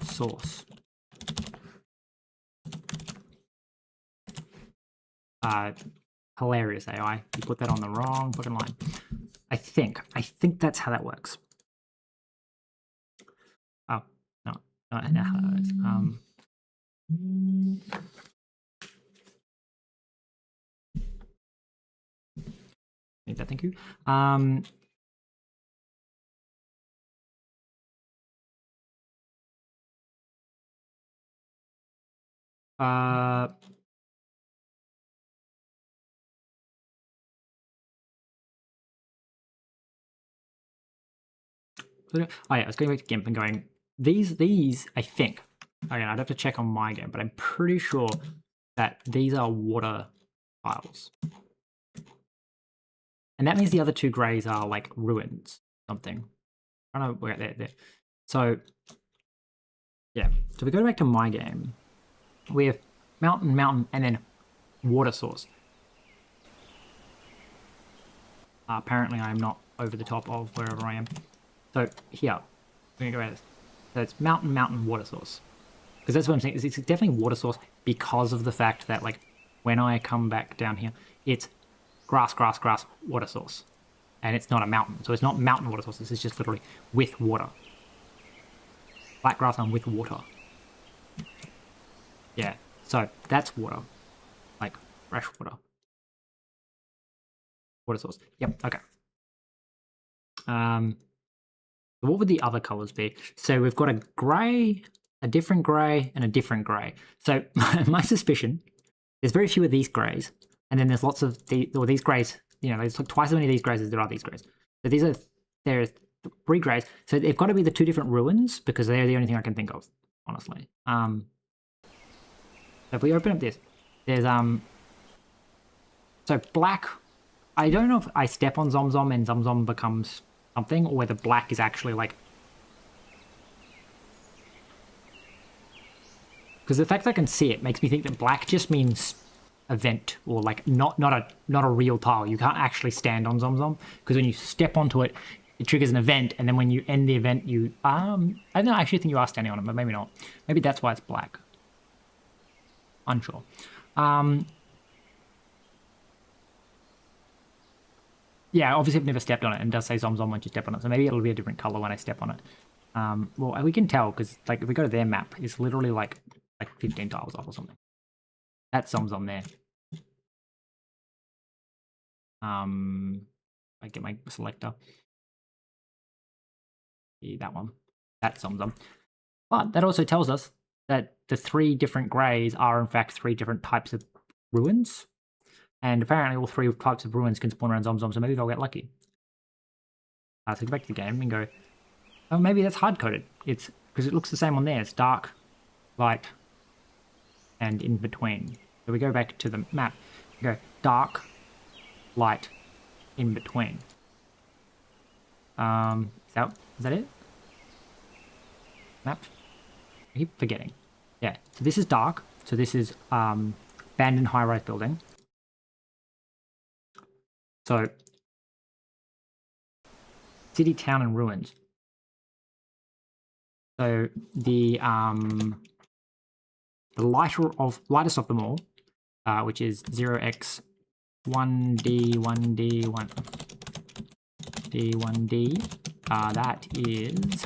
source. Hilarious AI. You put that on the wrong fucking line. I think that's how that works. Oh, no. Need that, thank you. Oh yeah, I was going back to GIMP and going, these, I think, again, I'd have to check on my game, but I'm pretty sure that these are water tiles. And that means the other 2 grays are like ruins, something. I don't know where there. So, yeah. So we go back to my game. We have mountain, and then water source. Apparently I'm not over the top of wherever I am. So here, we're going to go at this. So it's mountain, water source. Because that's what I'm saying. It's definitely water source because of the fact that, like, when I come back down here, it's grass, water source. And it's not a mountain. So it's not mountain water source. This is just literally with water. Flat grassland with water. Yeah. So that's water. Like, fresh water. Water source. Yep. Okay. What would the other colors be? So we've got a grey, a different grey, and a different grey. So my suspicion, there's very few of these greys, and then there's lots of these greys. You know, there's like twice as many of these greys as there are these greys. So there are 3 greys. So they've got to be the 2 different ruins because they're the only thing I can think of, honestly. So if we open up this, there's so black. I don't know if I step on Zomzom and Zomzom becomes something, or whether black is actually like, because the fact that I can see it makes me think that black just means event, or like not a real tile. You can't actually stand on Zomzom because when you step onto it, it triggers an event, and then when you end the event, you I don't know. I actually think you are standing on it, but maybe not. Maybe that's why it's black. Unsure. Yeah, obviously I've never stepped on it, and it does say Zomzom once you step on it, so maybe it'll be a different color when I step on it. Well, we can tell, because like if we go to their map, it's literally like 15 tiles off or something. That's Zomzom there. I get my selector. Yeah, that one. That's Zomzom. But that also tells us that the 3 different greys are in fact 3 different types of ruins. And apparently all 3 types of ruins can spawn around Zomzom, so maybe I'll get lucky. So go back to the game and go, oh, maybe that's hard-coded. It's because it looks the same on there. It's dark, light, and in between. So we go back to the map. Okay, dark, light, in between. Is that it? Map? I keep forgetting. Yeah, so this is dark. So this is abandoned high-rise building. So city, town, and ruins. So the lightest of them all, which is 0x 1d1d1 d1d, that is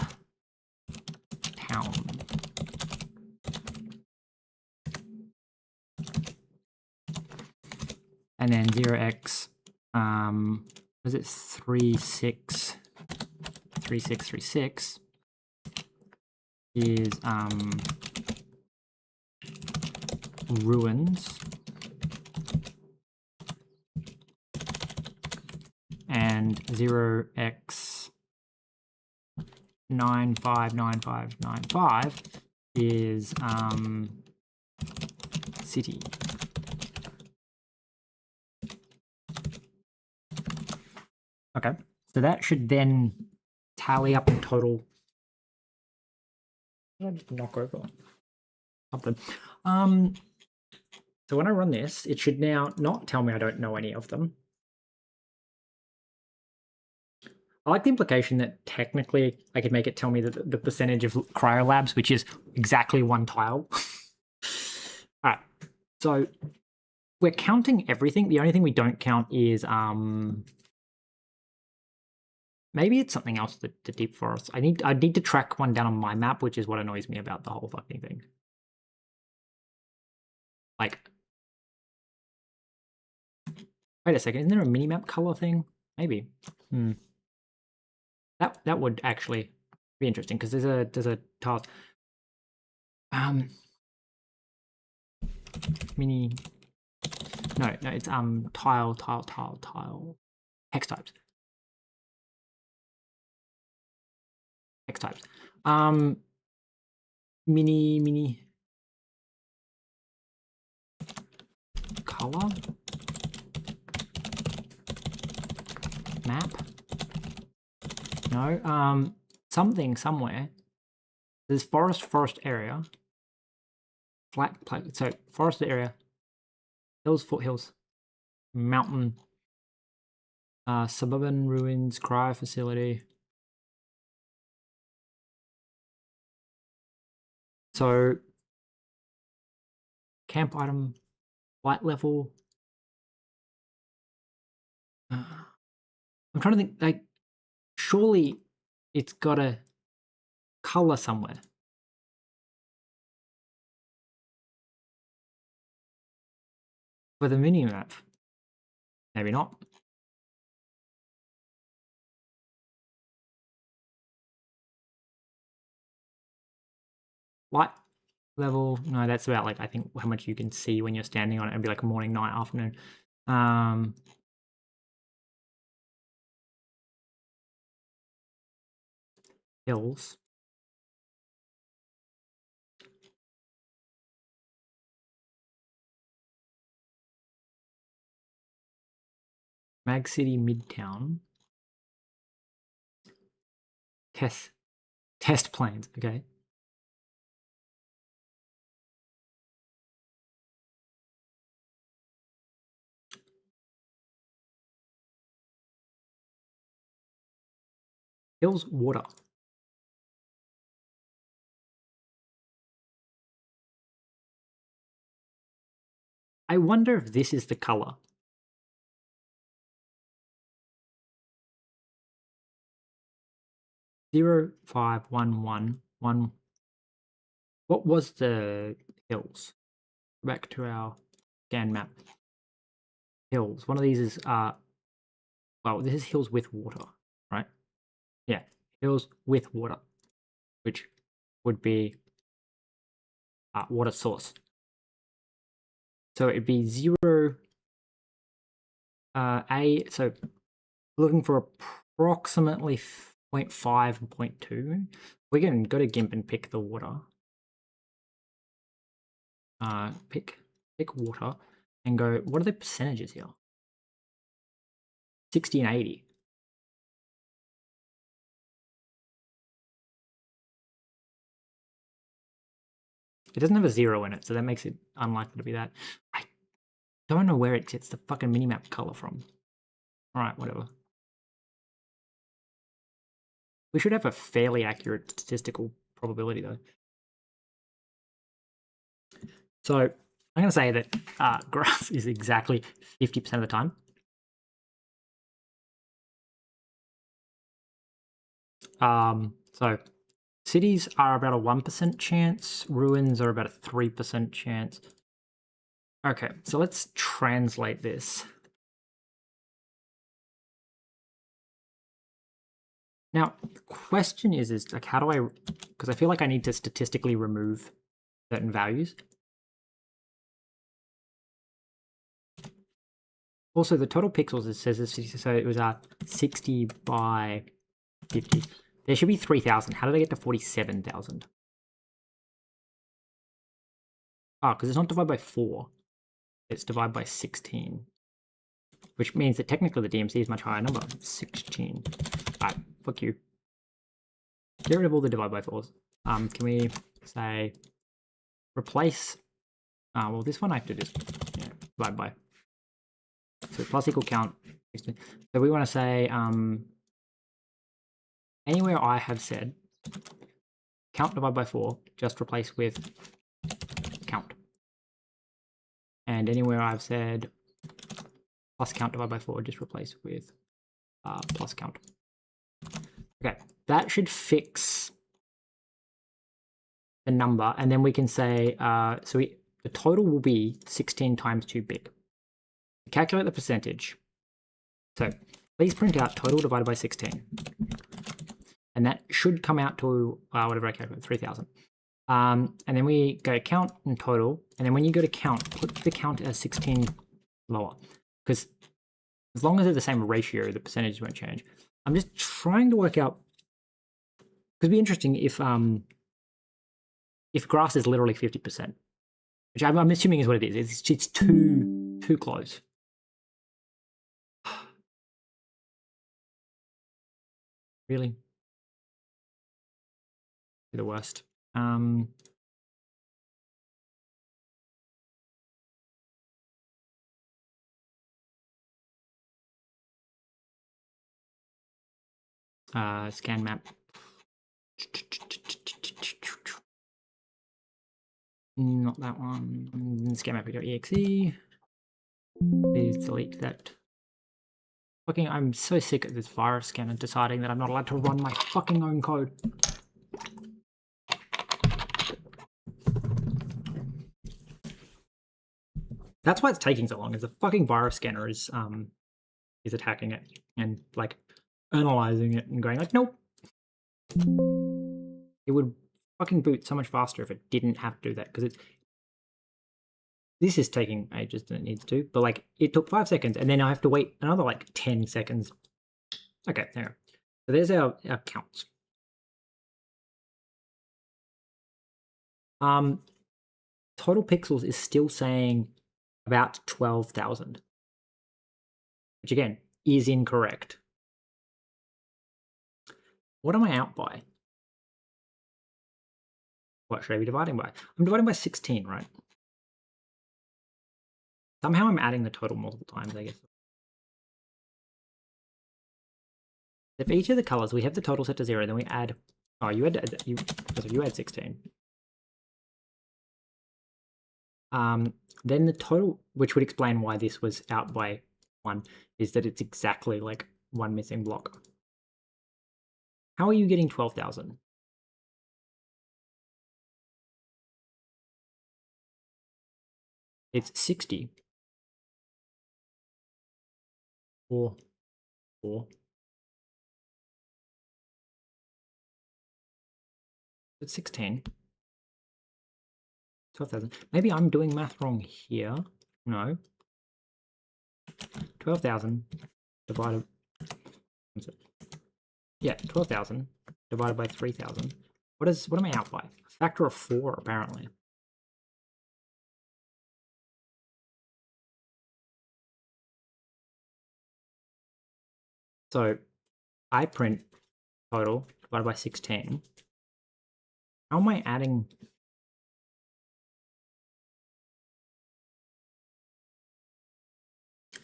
town. And then 0x was it 3636 is ruins, and 0x 959595 is city. Okay, so that should then tally up in total. What did I just knock over? Something. So when I run this, it should now not tell me I don't know any of them. I like the implication that technically I could make it tell me the percentage of cryolabs, which is exactly one tile. All right, so we're counting everything. The only thing we don't count is maybe it's something else, the deep forest. I need to track one down on my map, which is what annoys me about the whole fucking thing. Like, wait a second, isn't there a minimap color thing? Maybe. That would actually be interesting because there's a tile. Mini. No, it's tile. Hex types. Hex types. Mini color map. No, something somewhere. There's forest area. Flat plate. So forest area. Hills, foothills, mountain, suburban ruins, cryo facility. So camp item, light level. I'm trying to think, like, surely it's got a color somewhere. For the mini map. Maybe not. Light level, no, that's about like, I think how much you can see when you're standing on it. It'd be like morning, night, afternoon. Hills. Mag City Midtown. Test planes, okay. Hills water. I wonder if this is the color. Zero 5 1 1 1. What was the hills? Back to our scan map. Hills. One of these is well, this is hills with water, right? Yeah, hills with water, which would be water source. So it'd be 0 so looking for approximately 0.5 and 0.2. We're going to go to GIMP and pick the water. Pick water. and go, what are the percentages here? 60 and 80. It doesn't have a 0 in it, so that makes it unlikely to be that. I don't know where it gets the fucking minimap color from. Alright, whatever. We should have a fairly accurate statistical probability, though. So I'm going to say that grass is exactly 50% of the time. So cities are about a 1% chance. Ruins are about a 3% chance. Okay, so let's translate this. Now, the question is like, how do I, because I feel like I need to statistically remove certain values. Also, the total pixels, it says, so it was 60 by 50. There should be 3,000. How did I get to 47,000? Oh, because it's not divided by 4. It's divided by 16. Which means that technically the DMC is much higher number. 16. Alright, fuck you. Get rid of all the divide by 4s. Can we say replace... well, this one I have to just divide by. So plus equal count. So we want to say anywhere I have said count divided by 4, just replace with count. And anywhere I've said plus count divided by 4, just replace with plus count. Okay, that should fix the number, and then we can say, the total will be 16 times too big. Calculate the percentage. So please print out total divided by 16. And that should come out to, whatever I calculate, 3,000. And then we go count and total. And then when you go to count, put the count as 16 lower. Because as long as they're the same ratio, the percentages won't change. I'm just trying to work out, because it'd be interesting if grass is literally 50%, which I'm assuming is what it is. It's too close. Really? The worst. Scan map. Not that one. Scan map.exe. Please delete that. Fucking, I'm so sick of this virus scanner deciding that I'm not allowed to run my fucking own code. That's why it's taking so long, is the fucking virus scanner is attacking it and like analyzing it and going like, nope. It would fucking boot so much faster if it didn't have to do that, because this is taking ages than it needs to, but like it took 5 seconds and then I have to wait another like 10 seconds. Okay, there we go. So there's our counts. Total pixels is still saying about 12,000, which again is incorrect. What am I out by? What should I be dividing by? I'm dividing by 16, right? Somehow I'm adding the total multiple times, I guess. If each of the colors, we have the total set to 0, then we add... Oh, you add 16. Then the total, which would explain why this was out by 1, is that it's exactly like one missing block. How are you getting 12,000? It's 60. 4. It's 16. 12,000. Maybe I'm doing math wrong here. No. 12,000 divided... Yeah, 12,000 divided by 3,000. What am I out by? A factor of 4, apparently. So I print total divided by 16. How am I adding?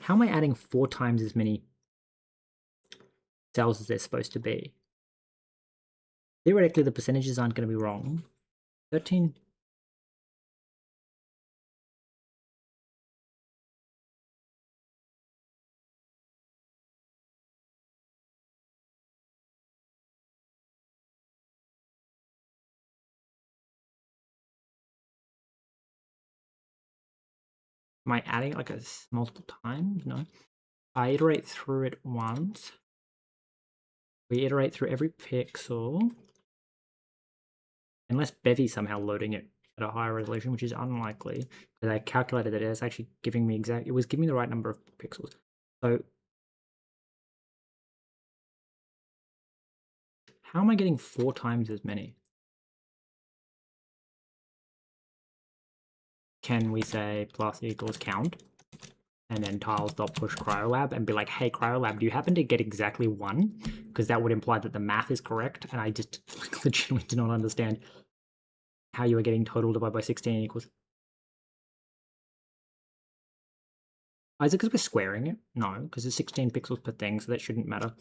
How am I adding 4 times as many cells as they're supposed to be? Theoretically, the percentages aren't going to be wrong. 13. Am I adding like a multiple times? No. I iterate through it once. We iterate through every pixel. Unless Bevy's somehow loading it at a higher resolution, which is unlikely, because I calculated that it's actually giving me it was giving me the right number of pixels. So how am I getting 4 times as many? Can we say plus equals count? And then tiles.push cryolab and be like, hey, cryolab, do you happen to get exactly 1? Because that would imply that the math is correct, and I just legitimately do not understand how you are getting total divided by 16 equals. Is it because we're squaring it? No, because it's 16 pixels per thing, so that shouldn't matter.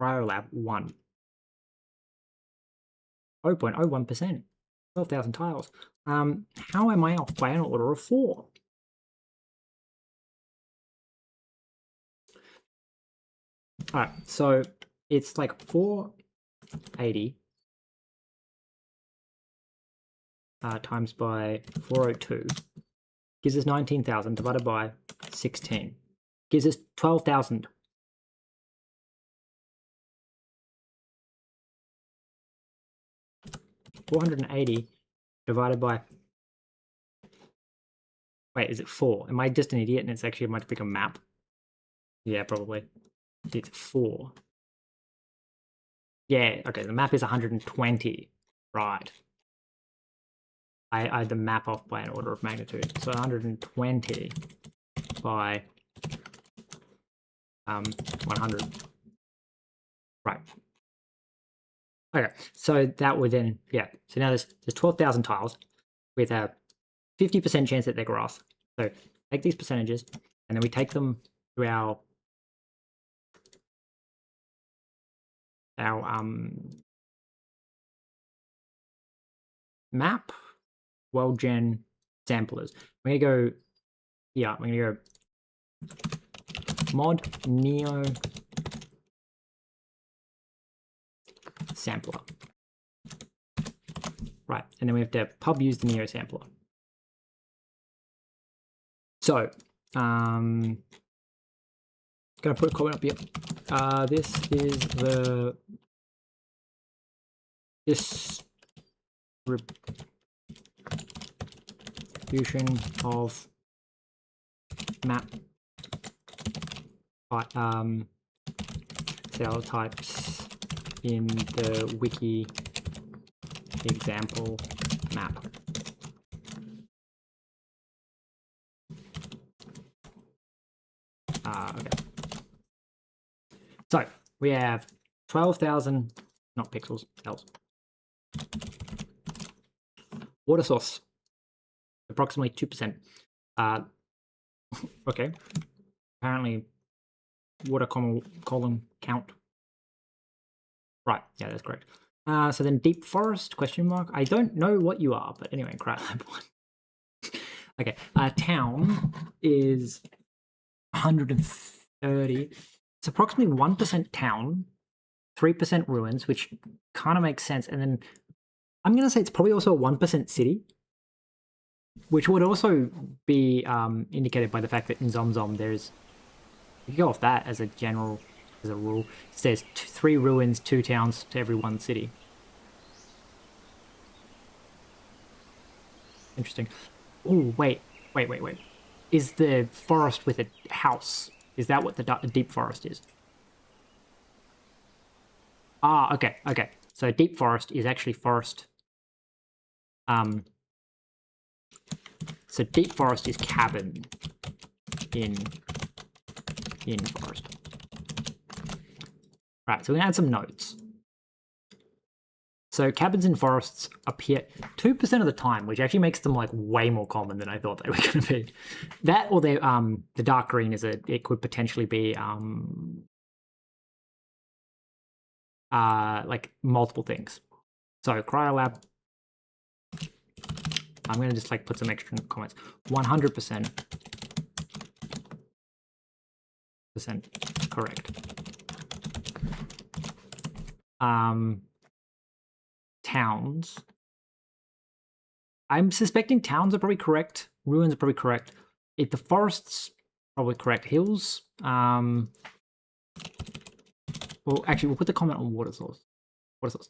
Cryolab 1. 0.01%. 12,000 tiles. How am I off by an order of 4? Alright, so it's like 480 times by 402 gives us 19,000 divided by 16. Gives us 12,000. $480 divided by... Wait, is it 4? Am I just an idiot and it's actually a much bigger map? Yeah, probably. It's 4. Yeah, okay, the map is 120. Right. I had the map off by an order of magnitude. So 120 by 100. Right. Okay, so that would then, yeah. So now there's 12,000 tiles with a 50% chance that they're grass. So take these percentages and then we take them to our map worldgen samplers. I'm gonna go, yeah, I'm gonna go mod neo sampler. Right, and then we have to pub use the neo sampler. So, gonna put a comment up here. This is the distribution of map cell types in the wiki example map. Okay. So we have 12,000, not pixels, cells. Water source, approximately 2%. Okay. Apparently, water column count. Right, yeah, that's correct. So then deep forest, question mark. I don't know what you are, but anyway, cryolab 1. Okay, town is 130. It's approximately 1% town, 3% ruins, which kind of makes sense. And then I'm going to say it's probably also a 1% city, which would also be indicated by the fact that in Zomzom there's, if you go off that as a general, as a rule, it says 3 ruins, 2 towns to every 1 city. Interesting. Oh, wait. Is the forest with a house? Is that what the deep forest is? Ah, okay. So deep forest is actually forest. So deep forest is cabin in in forest. Right, so we're gonna add some notes. So cabins in forests appear 2% of the time, which actually makes them like way more common than I thought they were going to be. That or they the dark green is it could potentially be like multiple things. So cryolab, I'm going to just like put some extra comments. 100% correct. Towns. I'm suspecting towns are probably correct. Ruins are probably correct. If the forests, probably correct. Hills. Well, actually, we'll put the comment on water source. Water source.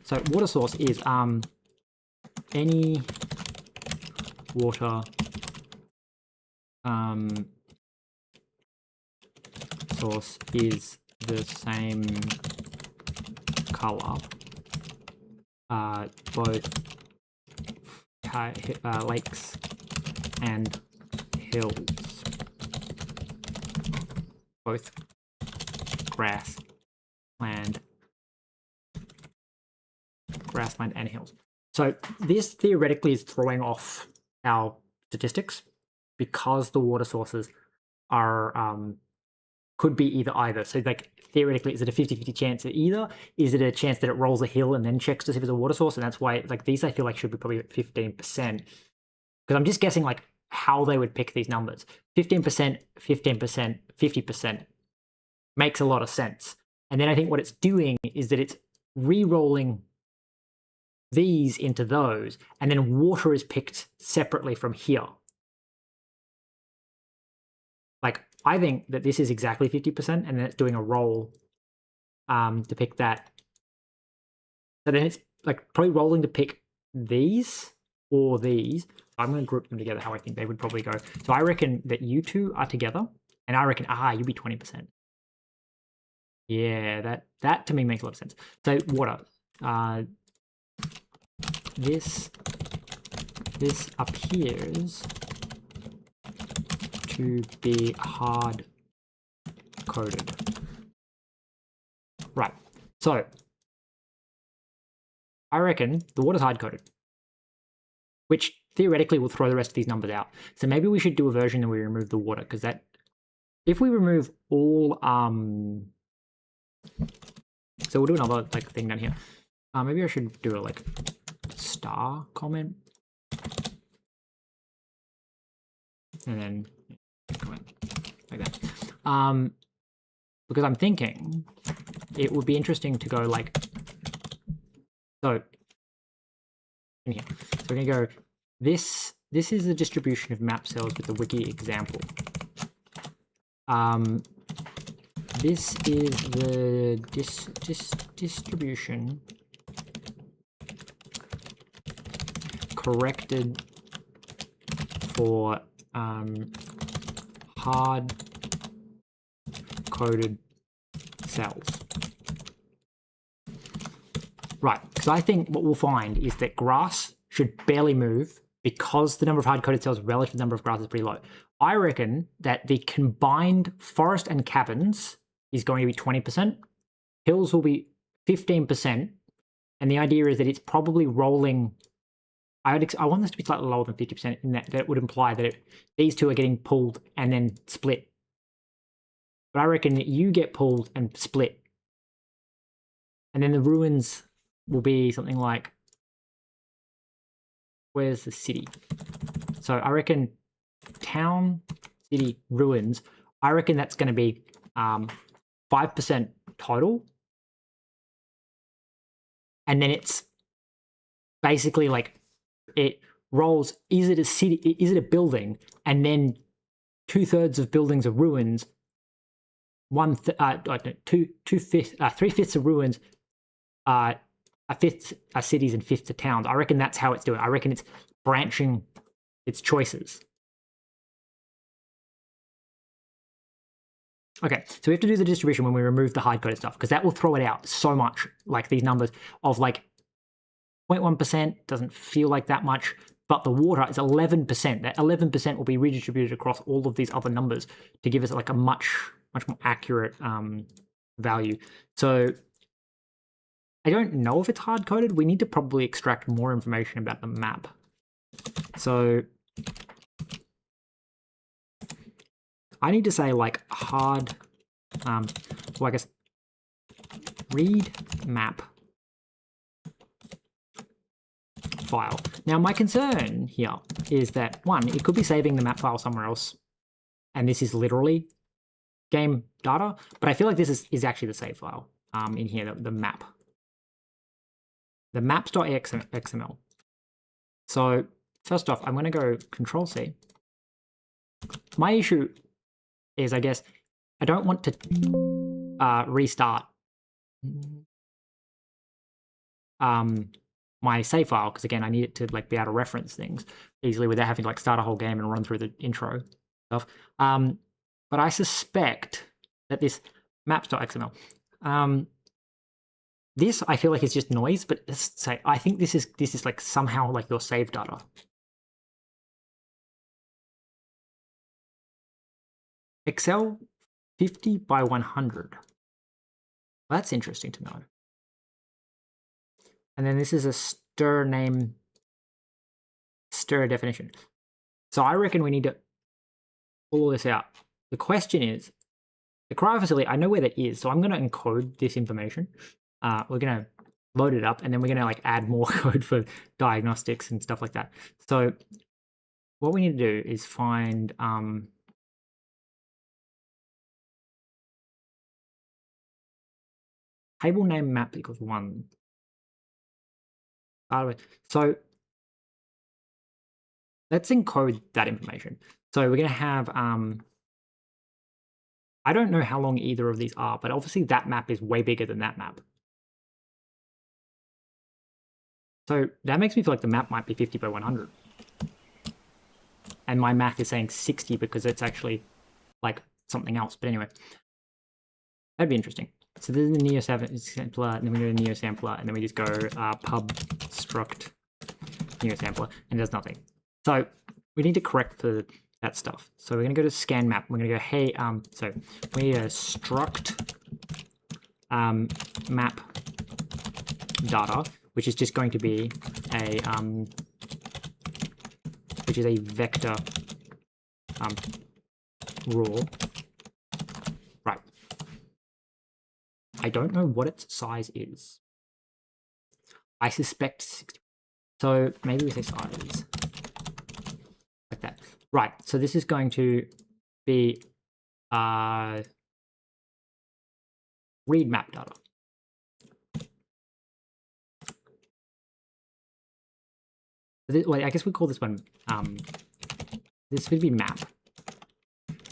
So water source is any water source is the same color, both lakes and hills, both grassland and hills. So this theoretically is throwing off our statistics because the water sources are could be either. So like theoretically, is it a 50-50 chance at either? Is it a chance that it rolls a hill and then checks to see if it's a water source? And that's why like these I feel like should be probably at 15%. Because I'm just guessing like how they would pick these numbers. 15%, 15%, 50% makes a lot of sense. And then I think what it's doing is that it's re-rolling these into those, and then water is picked separately from here. Like, I think that this is exactly 50%, and then it's doing a roll to pick that. So then it's like probably rolling to pick these or these. I'm going to group them together how I think they would probably go. So I reckon that you two are together, and I reckon, you'll be 20%. Yeah, that to me makes a lot of sense. So water. This appears to be hard coded. Right. So I reckon the water's hard coded, which theoretically will throw the rest of these numbers out. So maybe we should do a version that we remove the water, because that if we remove all so we'll do another like thing down here. Maybe I should do a like star comment, and then comment like that. Because I'm thinking it would be interesting to go like so in here. So we're gonna go this is the distribution of map cells with the wiki example. This is the distribution corrected for hard coded cells. Right, because I think what we'll find is that grass should barely move because the number of hard coded cells relative to the number of grass is pretty low. I reckon that the combined forest and cabins is going to be 20%. Hills will be 15%. And the idea is that it's probably rolling. I want this to be slightly lower than 50% in that would imply that these two are getting pulled and then split. But I reckon that you get pulled and split. And then the ruins will be something like, where's the city? So I reckon town, city, ruins, I reckon that's going to be 5% total. And then it's basically like it rolls, is it a city, is it a building? And then 2/3 of buildings are ruins, 3/5 are ruins, a fifth are cities, and fifth are towns. I reckon that's how it's doing. I reckon it's branching its choices. Okay, so we have to do the distribution when we remove the hard-coded stuff, because that will throw it out so much, like these numbers of like 0.1% doesn't feel like that much, but the water is 11%. That 11% will be redistributed across all of these other numbers to give us like a much more accurate value. So I don't know if it's hard-coded. We need to probably extract more information about the map. So I need to say like hard, well, I guess read map file. Now my concern here is that one, it could be saving the map file somewhere else, and this is literally game data, but I feel like this is actually the save file in here, the map. The maps.xml. So first off, I'm going to go Control-C. My issue is, I guess, I don't want to restart my save file, because again, I need it to like be able to reference things easily without having to like start a whole game and run through the intro stuff. But I suspect that this maps.xml, this I feel like is just noise, but let's say I think this is like somehow like your save data. Excel 50 by 100. That's interesting to know. And then this is a stir definition. So I reckon we need to pull this out. The question is, the cryo facility, I know where that is, so I'm going to encode this information. We're going to load it up, and then we're going to like add more code for diagnostics and stuff like that. So what we need to do is find table name map equals 1. So let's encode that information. So we're going to have, I don't know how long either of these are, but obviously that map is way bigger than that map. So that makes me feel like the map might be 50 by 100. And my math is saying 60 because it's actually like something else. But anyway, that'd be interesting. So this is the neosampler, and then we go to neosampler, and then we just go pub struct neosampler, and there's nothing. So we need to correct for that stuff. So we're going to go to scan map. We're going to go, hey, so we need a struct map data, which is just going to be a which is a vector rule. Right. I don't know what its size is. I suspect 60. So maybe we say size like that. Right. So this is going to be read map data. Well, I guess we call this one, this would be map.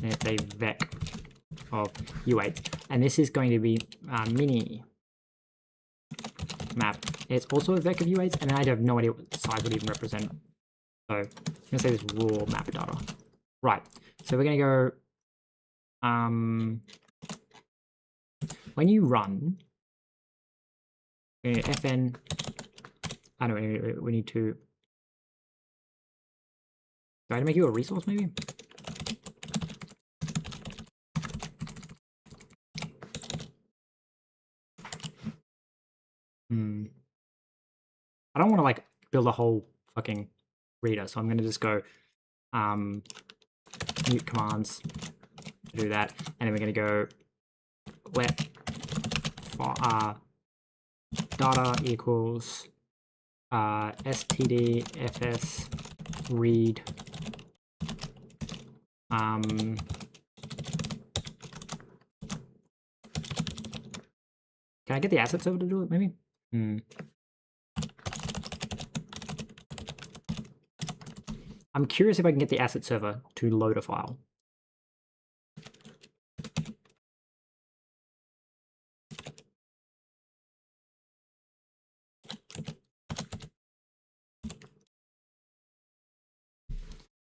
And it's a vec of U8. And this is going to be mini map. It's also a vec of U8s, and I have no idea what size would even represent. So I'm going to say this raw map data. Right. So we're going to go, when you run, fn, I don't know, we need to, try to make you a resource, maybe? I don't want to like build a whole fucking reader, so I'm going to just go mute commands to do that, and then we're going to go let data equals stdfs read can I get the asset server to do it, maybe? I'm curious if I can get the asset server to load a file.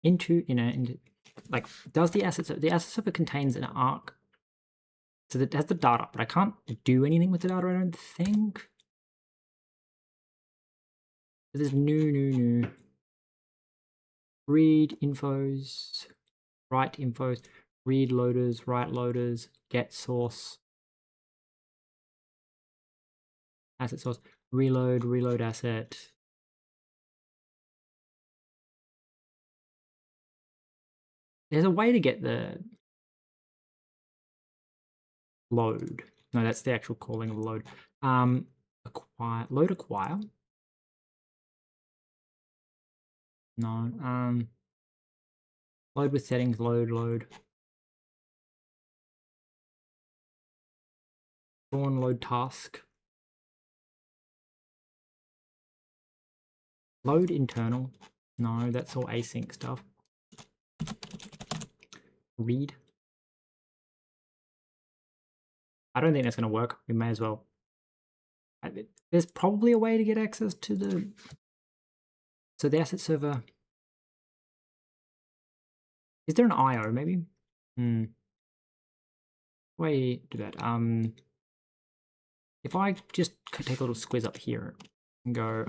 Into like, does the asset server contains an arc? So that has the data, but I can't do anything with the data, I don't think. There's new. read infos, write infos, read loaders, write loaders, get source, asset source, reload asset. There's a way to get the load. No, that's the actual calling of load. Acquire, load acquire. No. Load with settings, load. Spawn load task. Load internal. No, that's all async stuff. Read. I don't think that's going to work. We may as well. There's probably a way to get access to the... So the asset server... Is there an IO maybe? Way to do that. If I just take a little squiz up here and go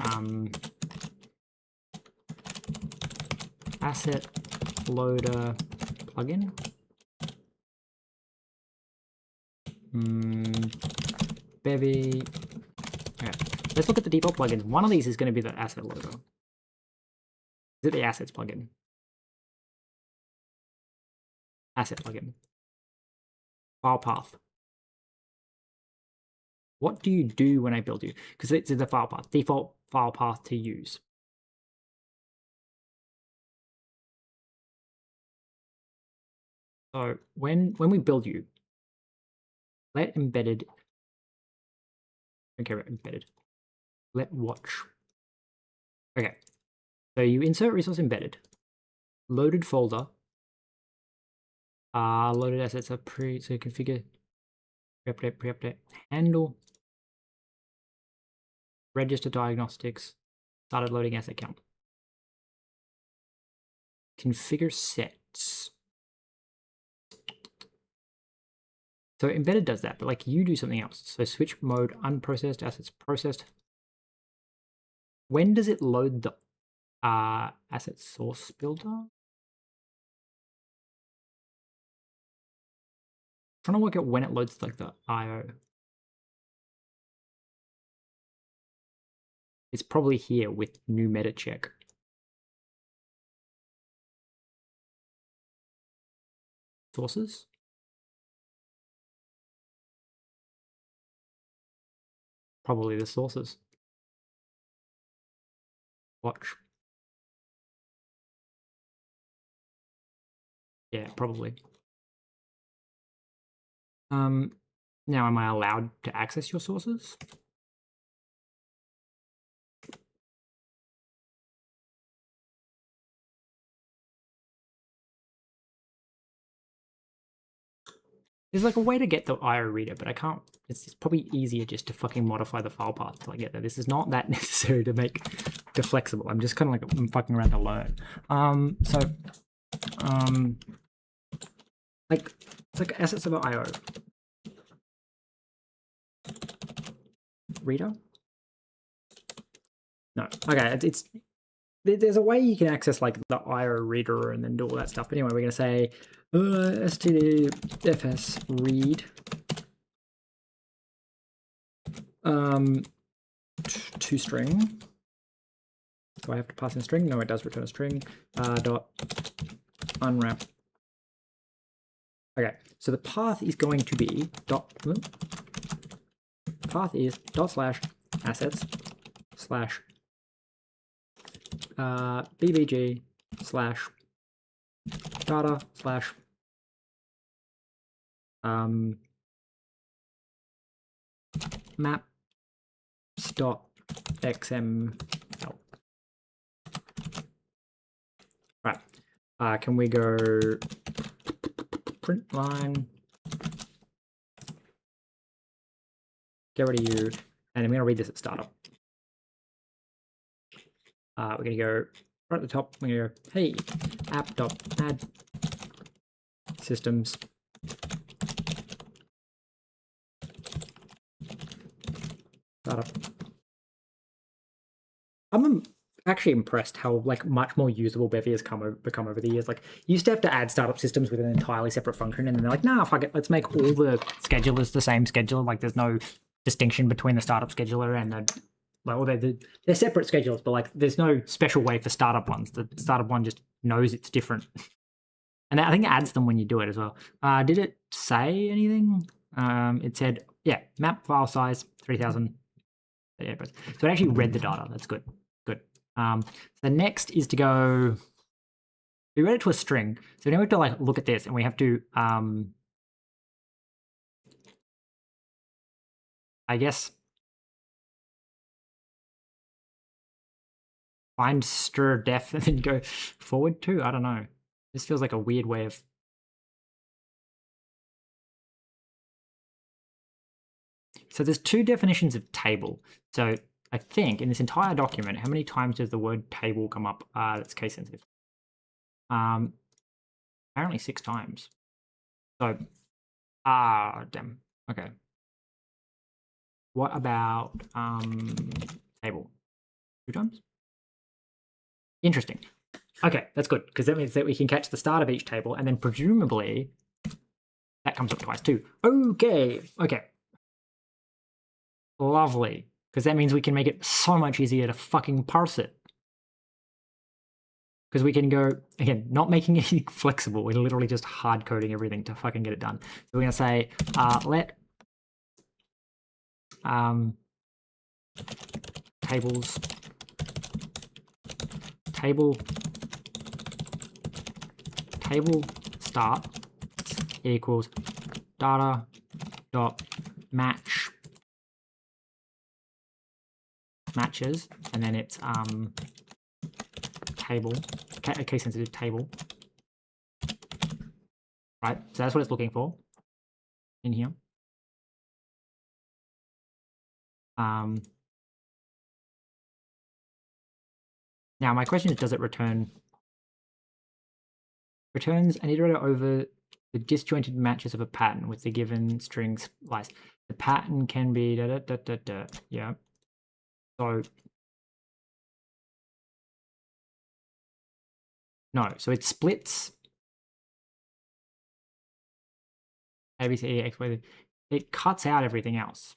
asset loader plugin. Bevy. Okay. Let's look at the default plugins. One of these is going to be the asset loader. Is it the assets plugin? Asset plugin. File path. What do you do when I build you? Because it's the file path, default file path to use. So when we build you, let embedded, okay, embedded, let watch. Okay, so you insert resource embedded, loaded folder, loaded assets are so configure, pre-update, handle, register diagnostics, started loading asset count. Configure sets. So embedded does that, but like you do something else. So switch mode, unprocessed assets processed. When does it load the asset source builder? I'm trying to work out when it loads like the IO. It's probably here with new meta check. Sources. Probably the sources. Watch. Yeah, probably. Now am I allowed to access your sources? There's like a way to get the IO reader, but I can't. It's probably easier just to fucking modify the file path till I get there. This is not that necessary to make the flexible. I'm just kind of like fucking around to learn. Like it's like assets of IO. Reader? No. Okay, there's a way you can access like the IO reader and then do all that stuff. But anyway, we're gonna say stdfs read to string. Do I have to pass in a string? No, it does return a string. Dot unwrap. Okay, so the path is going to be path is /assets/ /bbg/ data/ maps.xml. Right. Can we go print line? Get rid of you, and I'm going to read this at startup. We're going to go right at the top. We're going to go, hey, app.add systems. Startup. actually impressed how like much more usable Bevy has become over the years. Like you used to have to add startup systems with an entirely separate function, and then they're like, nah, fuck it, let's make all the schedulers the same scheduler. Like there's no distinction between the startup scheduler and the like, they're separate schedulers, but like there's no special way for startup ones. The startup one just knows it's different, and I think it adds them when you do it as well. Did it say anything? It said, yeah, map file size 3000. Yeah, so it actually read the data. That's good. Good. The next is to go. We read it to a string, so now we have to like look at this, and we have to, I guess, find str def and then go forward to. I don't know. This feels like a weird way of. So there's two definitions of table. So I think in this entire document, how many times does the word table come up? That's case sensitive. Apparently 6 times. So, damn. Okay. What about table? 2 times? Interesting. Okay, that's good, because that means that we can catch the start of each table, and then presumably that comes up twice too. Okay, okay. Lovely, because that means we can make it so much easier to fucking parse it. Because we can go, again, not making anything flexible, we're literally just hard coding everything to fucking get it done. So we're going to say let tables table start equals data dot matches, and then it's table, case sensitive table, right? So that's what it's looking for in here. Now my question is, does it returns an iterator over the disjointed matches of a pattern with the given string slice? The pattern can be yeah. So no, so it splits A, B, C, E, X, Y, Z. It cuts out everything else.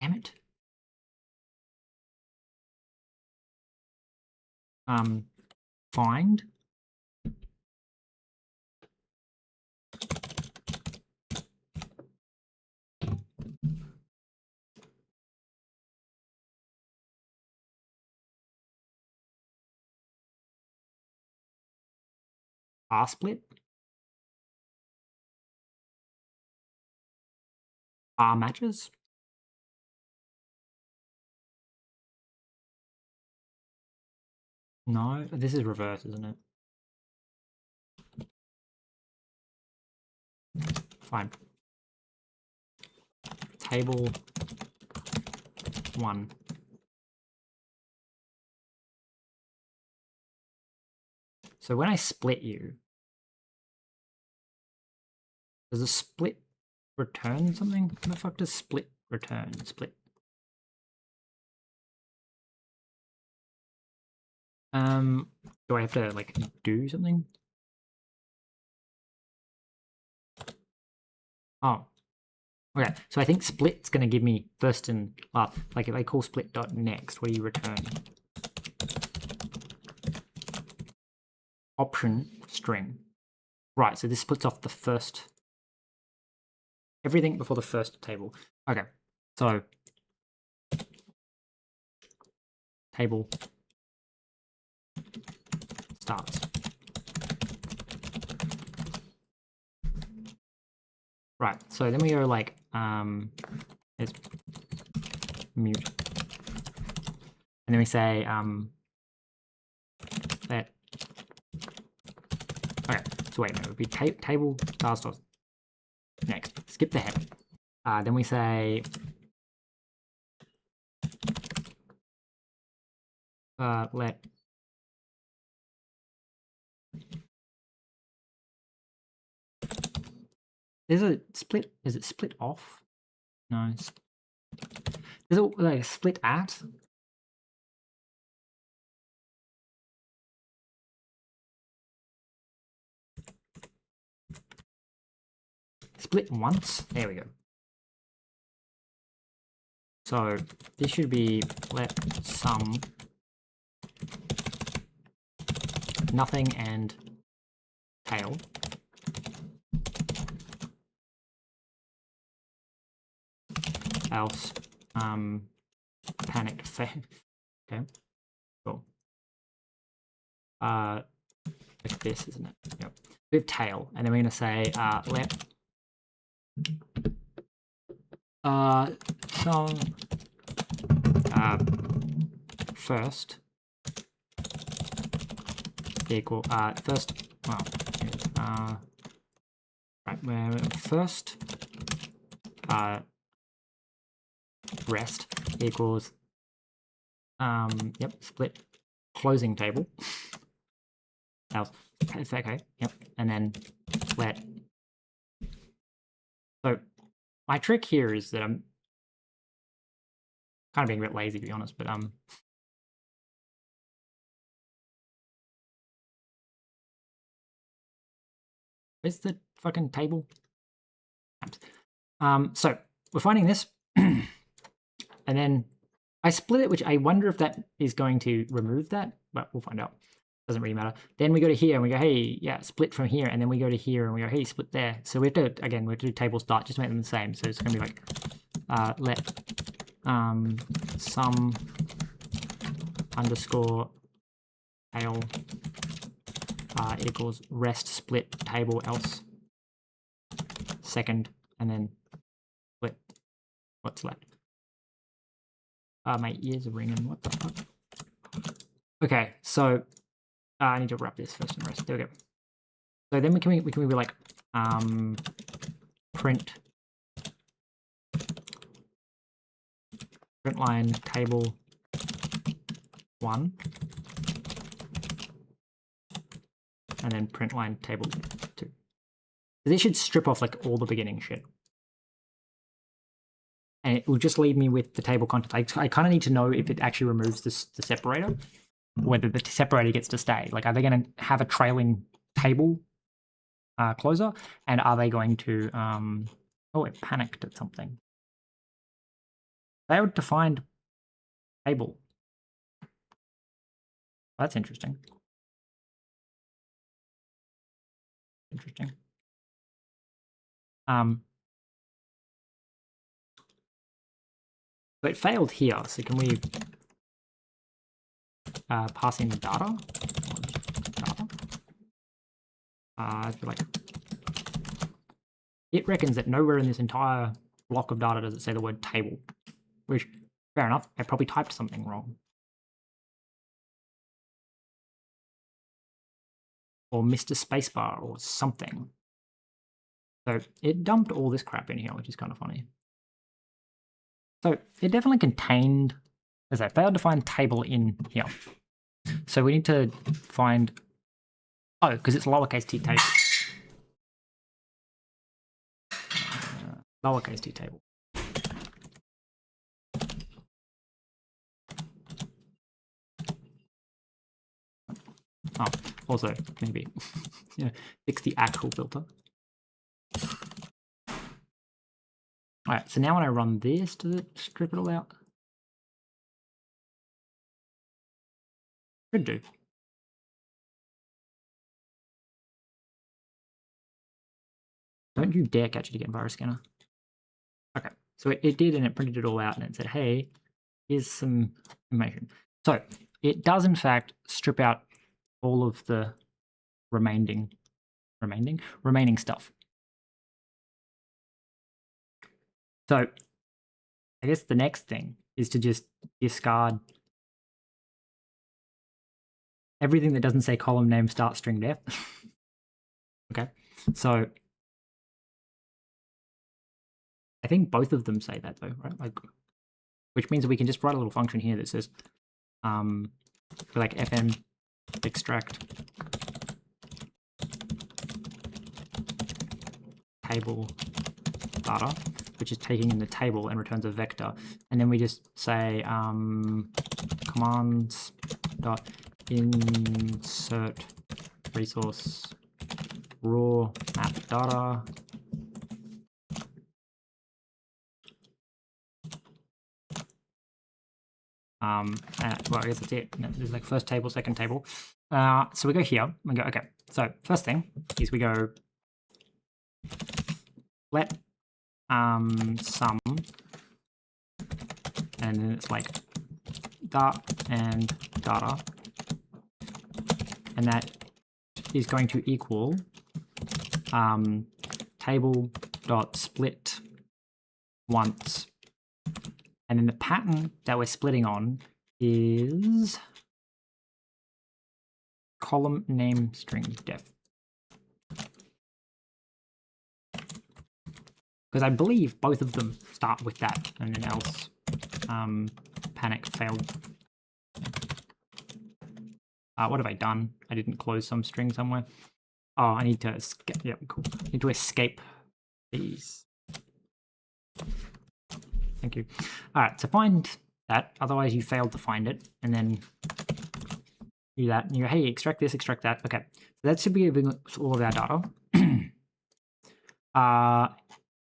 Damn it. Find R split, R matches. No, this is reverse, isn't it? Fine. Table 1. So when I split you, does a split return something? What the fuck does split return? Split. Do I have to like do something? Oh, okay. So I think split's going to give me first and last. Like if I call split dot next, what do you return? Option string. Right. So this splits off the first. Everything before the first table. Okay. So table starts. Right. So then we go like it's mute. And then we say that. Okay, so wait, no, it would be table stars next. Skip the head. Then we say let there's a split. Is it split off? No. There's a like split at. split once. There we go. So this should be let sum nothing and tail. Else panicked. Okay, cool. Like this, isn't it? Yep. With tail, and then we're gonna say let sum first equal first. Well, right, where first rest equals yep, split closing table. Else, okay, yep, and then let. So my trick here is that I'm kind of being a bit lazy, to be honest, but where's the fucking table? So we're finding this, and then I split it, which I wonder if that is going to remove that, but we'll find out. Doesn't really matter. Then we go to here and we go, hey, yeah, split from here, and then we go to here and we go, hey, split there. So we have to, again, we have to do table start just to make them the same. So it's gonna be like let sum underscore tail equals rest split table else second, and then split what's left. My ears are ringing. What the fuck? Okay, so I need to wrap this first and rest. There we go. So then we can be like print line table 1, and then print line table 2. So this should strip off like all the beginning shit, and it will just leave me with the table content. I kind of need to know if it actually removes the separator, whether the separator gets to stay. Like, are they going to have a trailing table closer, and are they going to oh, it panicked at something. Failed to find table. That's interesting. Interesting. So it failed here. So can we pass in data? I feel like it reckons that nowhere in this entire block of data does it say the word table, which, fair enough, I probably typed something wrong. Or missed a spacebar or something. So it dumped all this crap in here, which is kind of funny. So it definitely contained, as I failed to find table in here. So we need to find, oh, because it's lowercase t table. Lowercase t table. Oh, also maybe yeah, fix the actual filter. Alright, so now when I run this, does it strip it all out? Should do. Don't you dare catch it again, virus scanner. Okay, so it did, and it printed it all out, and it said, hey, here's some information. So it does in fact strip out all of the remaining stuff. So I guess the next thing is to just discard everything that doesn't say column name start string def. Okay, so I think both of them say that though, right? Like, which means that we can just write a little function here that says like fm extract table data, which is taking in the table and returns a vector, and then we just say commands dot insert resource raw map data well, I guess that's it. There's like first table, second table. So we go here. We go, okay. So first thing is we go let sum, and then it's like dart and data, and that is going to equal table dot split once, and then the pattern that we're splitting on is column name string def, because I believe both of them start with that, and then else panic failed. What have I done? I didn't close some string somewhere. Oh, I need to escape. Yeah, cool. I need to escape these. Thank you. All right, so find that. Otherwise, you failed to find it, and then do that. And you go, hey, extract this, extract that. Okay, so that should be giving us all of our data.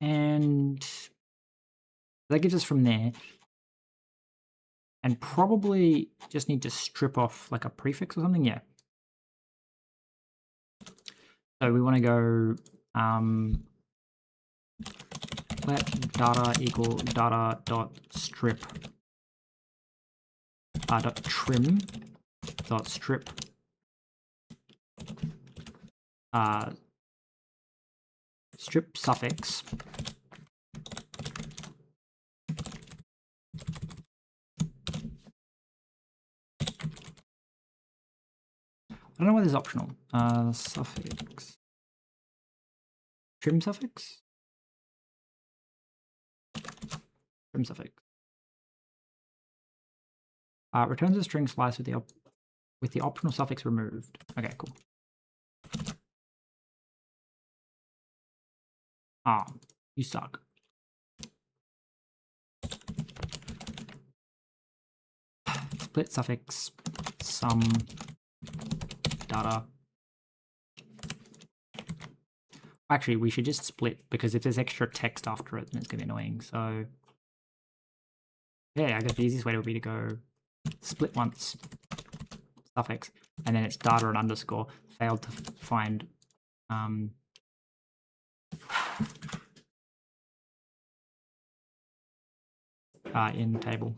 And that gives us from there. And probably just need to strip off like a prefix or something. Yeah. So we want to go let data equal data dot strip dot trim dot strip strip suffix I don't know why this is optional. Suffix. Trim suffix? Trim suffix. Returns a string slice with the optional suffix removed. Okay, cool. You suck. Split suffix sum data. Actually, we should just split, because if there's extra text after it, then it's gonna be annoying. So yeah, I guess the easiest way would be to go split once suffix, and then it's data and underscore. Failed to find in table.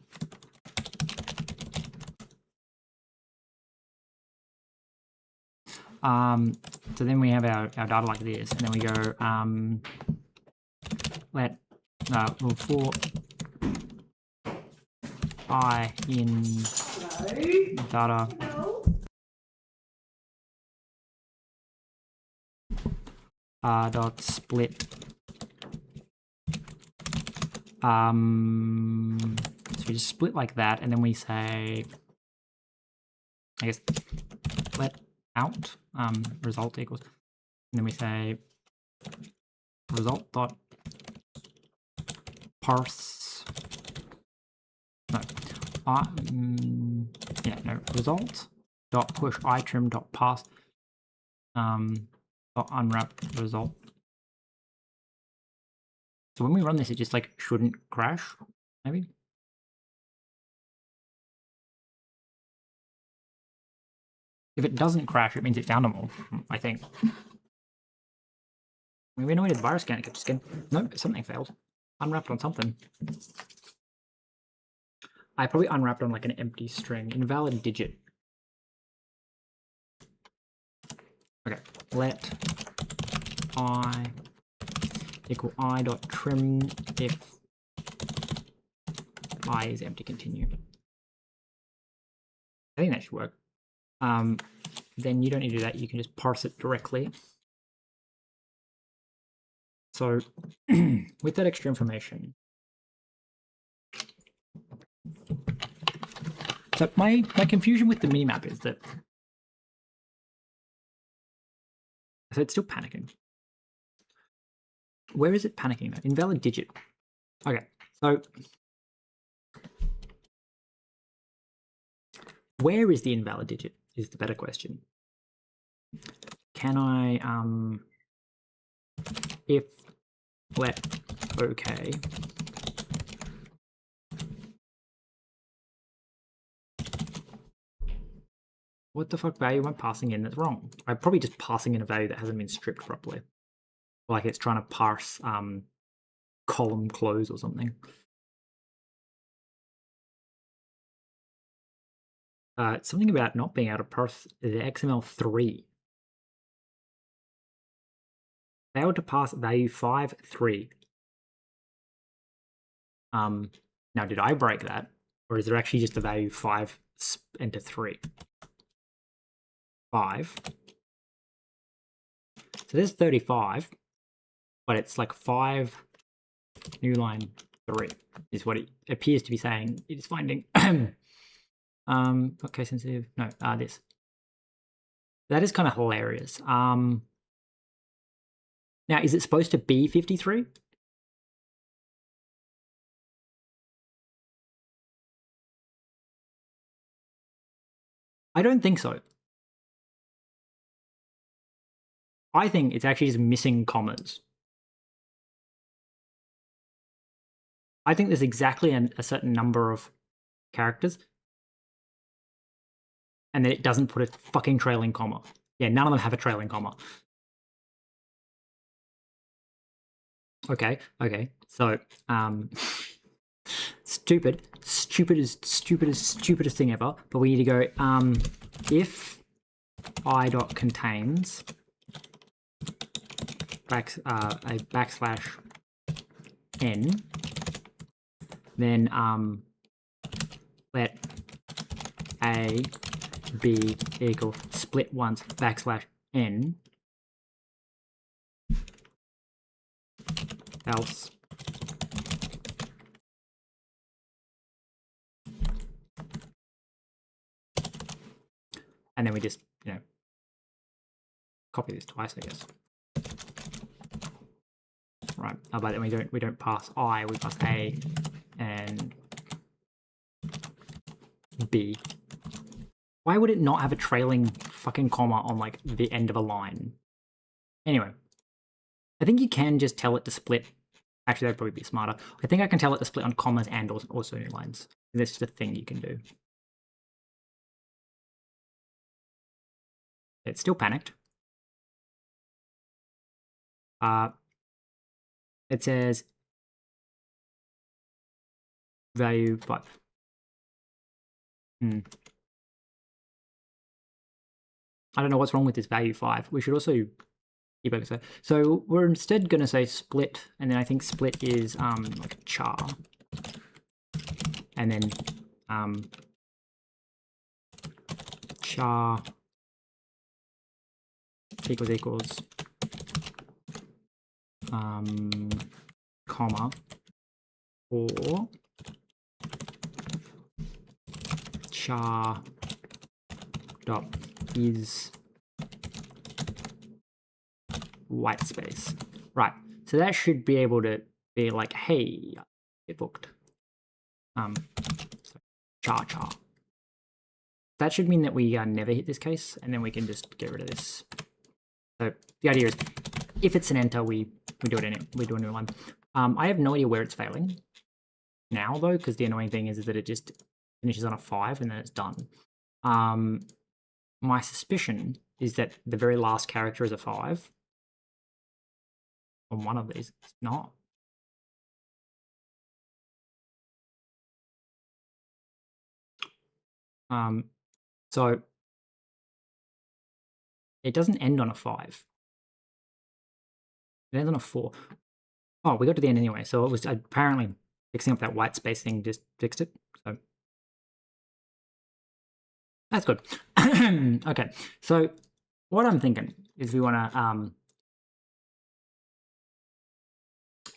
So then we have our data like this, and then we go let for I in data dot split so we just split like that, and then we say, I guess, let out result equals, and then we say result dot parse result dot push itrim dot parse dot unwrap result. So when we run this, it just like shouldn't crash, maybe. If it doesn't crash, it means it found them all, I think. We know we did the virus scan, it kept scan. Nope, something failed. Unwrapped on something. I probably unwrapped on like an empty string. Invalid digit. Okay, let I equal I dot trim if I is empty, continue. I think that should work. Then you don't need to do that, you can just parse it directly. So with that extra information, so my confusion with the minimap is that, so it's still panicking. Where is it panicking though? Invalid digit. Okay, so where is the invalid digit is the better question. Can I if let okay What the fuck value am I passing in that's wrong? I'm probably just passing in a value that hasn't been stripped properly. Like it's trying to parse column close or something. Something about not being able to parse the XML3. Failed to pass value 5, 3. Now did I break that? Or is there actually just a value 5, enter 3? 5. So there's 35, but it's like 5, new line 3 is what it appears to be saying. It is finding. Okay, sensitive. No, this. That is kind of hilarious. Now, is it supposed to be 53? I don't think so. I think it's actually just missing commas. I think there's exactly a certain number of characters, and then it doesn't put a fucking trailing comma. Yeah, none of them have a trailing comma. Okay. So, stupidest thing ever. But we need to go if I dot contains a backslash n, then let a b equal split once backslash n, else and then we just copy this twice, I guess. Right, but then we don't pass I, we pass A and B. Why would it not have a trailing fucking comma on like the end of a line? Anyway, I think you can just tell it to split. Actually, that'd probably be smarter. I think I can tell it to split on commas and also new lines. That's just a thing you can do. It's still panicked. It says value 5. I don't know what's wrong with this value 5. We should also keep it. So we're instead going to say split, and then I think split is like char, and then char equals comma or char dot is white space. Right, so that should be able to be like, hey, get booked. So char. That should mean that we never hit this case, and then we can just get rid of this. So the idea is, if it's an enter, we do it in it. We do a new line. I have no idea where it's failing now though, because the annoying thing is that it just finishes on a 5 and then it's done. My suspicion is that the very last character is a 5 on one of these. It's not. So it doesn't end on a 5. It ends on a 4. Oh, we got to the end anyway. So it was apparently fixing up that white space thing just fixed it. So that's good. Okay, so what I'm thinking is we want to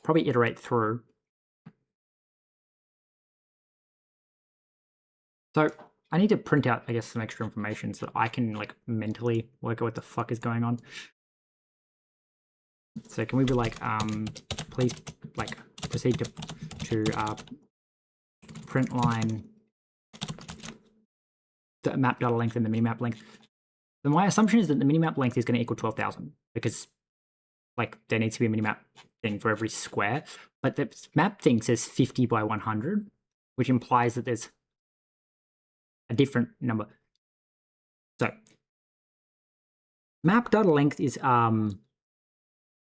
probably iterate through. So I need to print out, I guess, some extra information so that I can like mentally work out what the fuck is going on. So can we be like, please like proceed to print line the map data length and the minimap length. So my assumption is that the minimap length is going to equal 12,000 because like there needs to be a minimap thing for every square, but the map thing says 50 by 100, which implies that there's a different number. So Map data length is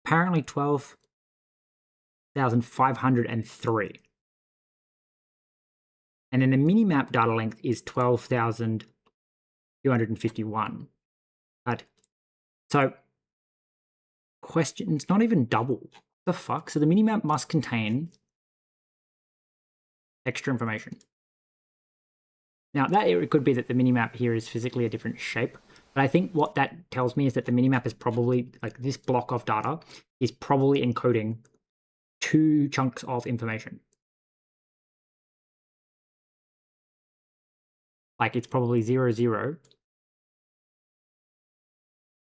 apparently 12,503. And then the minimap data length is 12,251. But so question, it's not even double. What the fuck? So the minimap must contain extra information. Now that it could be that the minimap here is physically a different shape, but I think what that tells me is that the minimap is probably, like, this block of data is probably encoding 2 chunks of information. Like, it's probably 0, 0.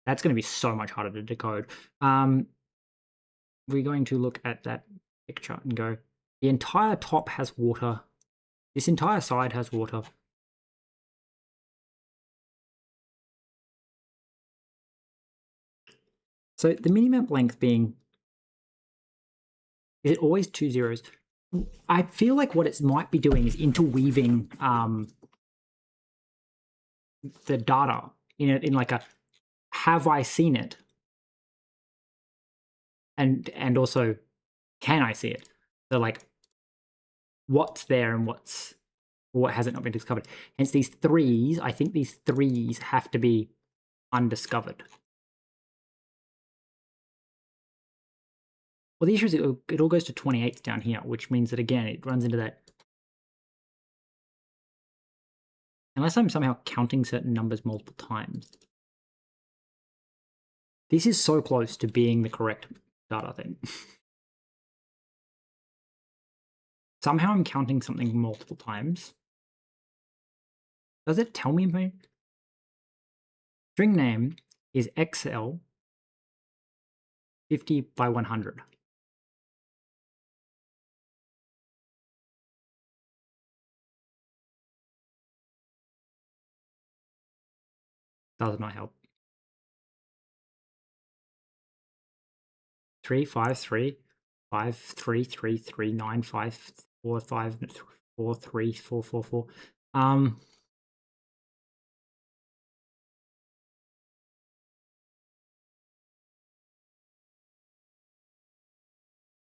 That's going to be so much harder to decode. We're going to look at that picture and go, the entire top has water. This entire side has water. So the minimap length being, is it always 2 zeros? I feel like what it might be doing is interweaving the data in like a, have I seen it? And also, can I see it? So like, what's there and what hasn't not been discovered. Hence these 3s, I think these 3s have to be undiscovered. Well, the issue is it all goes to 28 down here, which means that, again, it runs into that. Unless I'm somehow counting certain numbers multiple times. This is so close to being the correct data thing. Somehow I'm counting something multiple times. Does it tell me anything? String name is XL 50 by 100. Does not help. 3 5 3 5 3 3 3 9 5 4 5 4 3 4 4 4.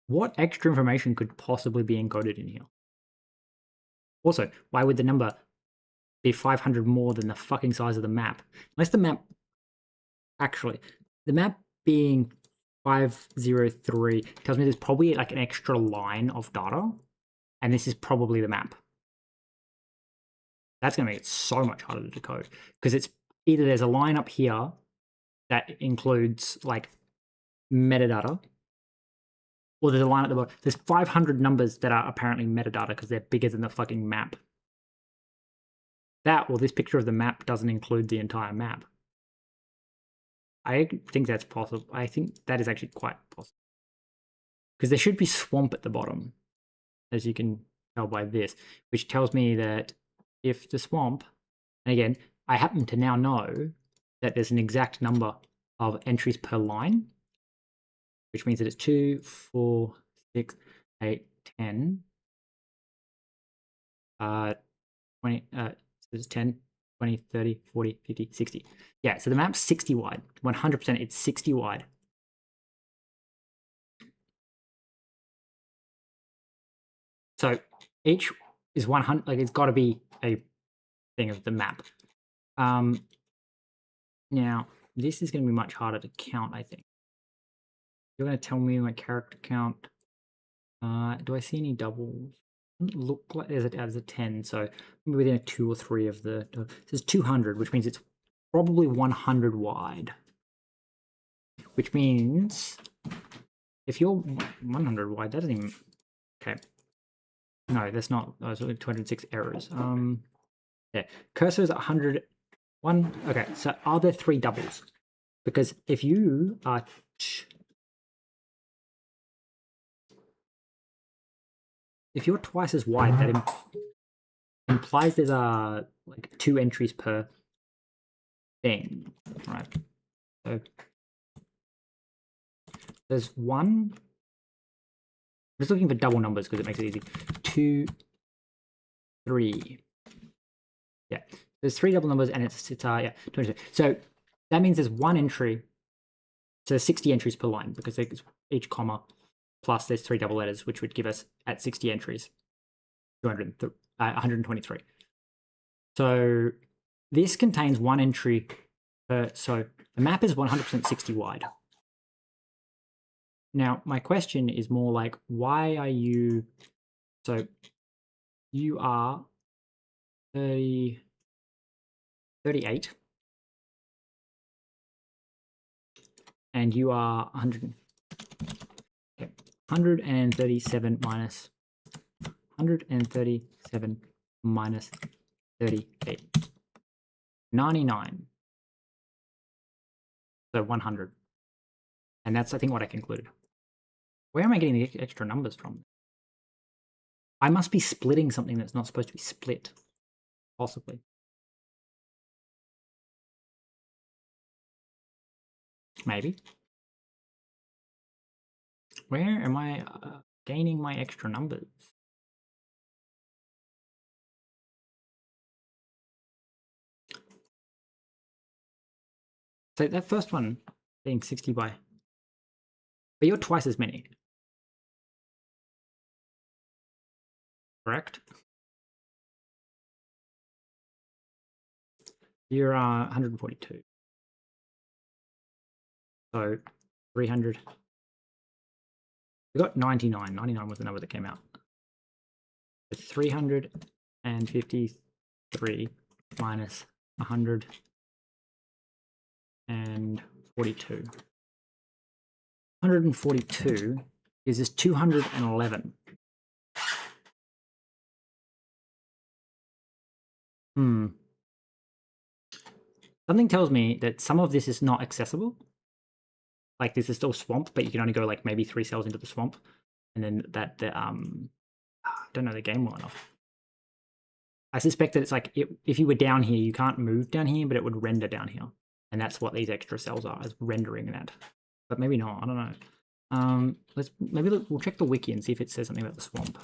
What extra information could possibly be encoded in here? Also, why would the number be 500 more than the fucking size of the map? Unless the map, actually, the map being 503 tells me there's probably like an extra line of data, and this is probably the map. That's going to make it so much harder to decode, because it's either there's a line up here that includes like metadata, or there's a line at the bottom. There's 500 numbers that are apparently metadata because they're bigger than the fucking map. That, or this picture of the map doesn't include the entire map. I think that's possible. I think that is actually quite possible. Because there should be swamp at the bottom, as you can tell by this, which tells me that if the swamp, and again, I happen to now know that there's an exact number of entries per line, which means that it's 2, 4, 6, 8, 10, 20, so it's 10, 20, 30, 40, 50, 60. Yeah, so the map's 60 wide. 100% it's 60 wide. So each is 100, like, it's got to be a thing of the map. Now, this is going to be much harder to count, I think. You're going to tell me my character count. Do I see any doubles? Doesn't look like there's a 10, so maybe within a 2 or 3 of the. This is 200, which means it's probably 100 wide. Which means if you're 100 wide, that doesn't even. Okay. No, that's not. It's only 206 errors. Yeah, cursor is 100. Okay, so are there 3 doubles? Because if you are. If you're twice as wide, that implies there's like 2 entries per thing, right? So there's 1. I'm just looking for double numbers because it makes it easy. 2, 3. Yeah, there's 3 double numbers, and it's yeah, 22. So that means there's one entry, so 60 entries per line, because each comma plus there's 3 double letters, which would give us at 60 entries 123. So this contains one entry per, so the map is 100% 60 wide. Now, my question is more like, why are you, so you are 38, and you are 100, okay, 137 minus 137 minus 38, 99, so 100. And that's, I think, what I concluded. Where am I getting the extra numbers from? I must be splitting something that's not supposed to be split, possibly. Maybe. Where am I gaining my extra numbers? So that first one being 60 by, but you're twice as many, correct? You're 142. So 300. We got 99. 99 was the number that came out. So 353 minus 142. 142 is this 211. Something tells me that some of this is not accessible. Like this is still swamp, but you can only go like maybe 3 cells into the swamp, and then that the I don't know the game well enough. I suspect that it's like if you were down here, you can't move down here, but it would render down here, and that's what these extra cells are, is rendering that. But maybe not. I don't know. We'll check the wiki and see if it says something about the swamp.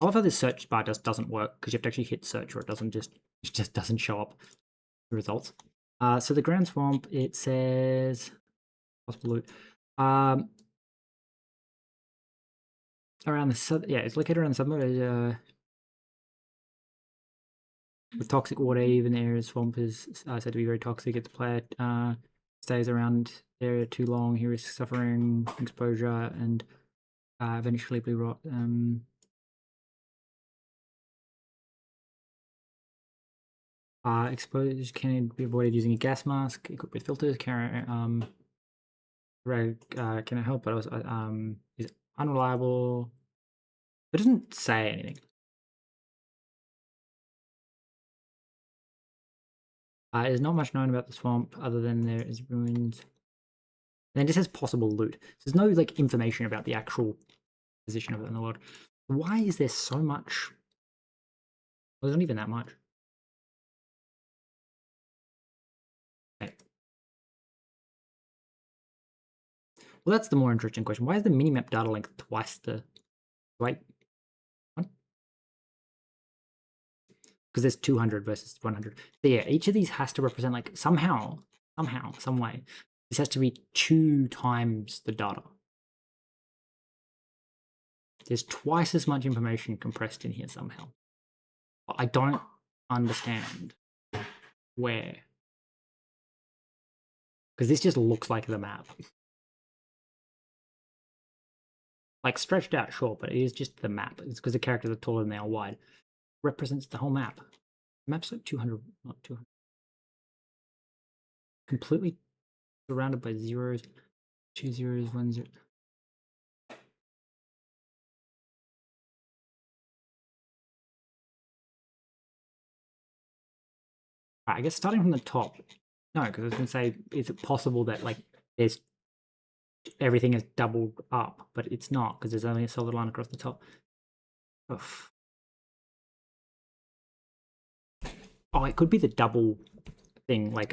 I love how this search bar doesn't work because you have to actually hit search, or it just doesn't show up the results. So the Grand Swamp, it says possible loot. Around the it's located around the suburb. With toxic water, even the area swamp is said to be very toxic. If the player stays around the area too long, he risks suffering exposure and eventually be rot. Exposure can be avoided using a gas mask equipped with filters. Can it help? But also is unreliable. It doesn't say anything. There's not much known about the swamp other than there is ruins. And then it just says possible loot. So there's no like information about the actual position of it in the world. Why is there so much? Well, there's not even that much. Okay. Well, that's the more interesting question. Why is the minimap data length twice the right? Because there's 200 versus 100. So yeah, each of these has to represent like somehow, some way. This has to be 2 times the data. There's twice as much information compressed in here somehow. I don't understand where. Because this just looks like the map. Like stretched out, sure, but it is just the map. It's because the characters are taller than they are wide. Represents the whole map. The map's like 200, not 200. Completely surrounded by zeros, 2 zeros, 1 0. I guess starting from the top. No, because I was going to say, is it possible that like there's everything is doubled up, but it's not because there's only a solid line across the top. Oof. Oh, it could be the double thing, like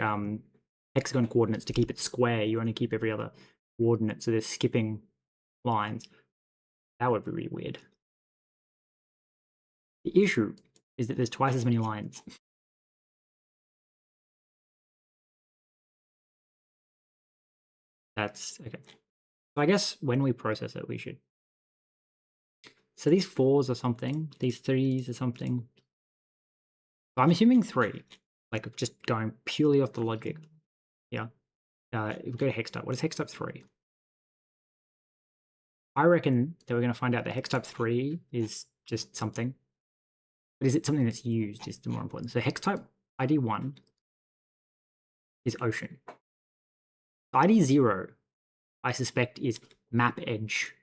hexagon coordinates to keep it square. You only keep every other coordinate, so they're skipping lines. That would be really weird. The issue is that there's twice as many lines. That's okay. So I guess when we process it, we should. So these 4s are something. These 3s are something. So I'm assuming 3. Like just going purely off the logic. Yeah. If we go to hex type, what is hex type 3? I reckon that we're going to find out that hex type 3 is just something. But is it something that's used is the more important. So hex type ID 1 is ocean. ID 0, I suspect, is map edge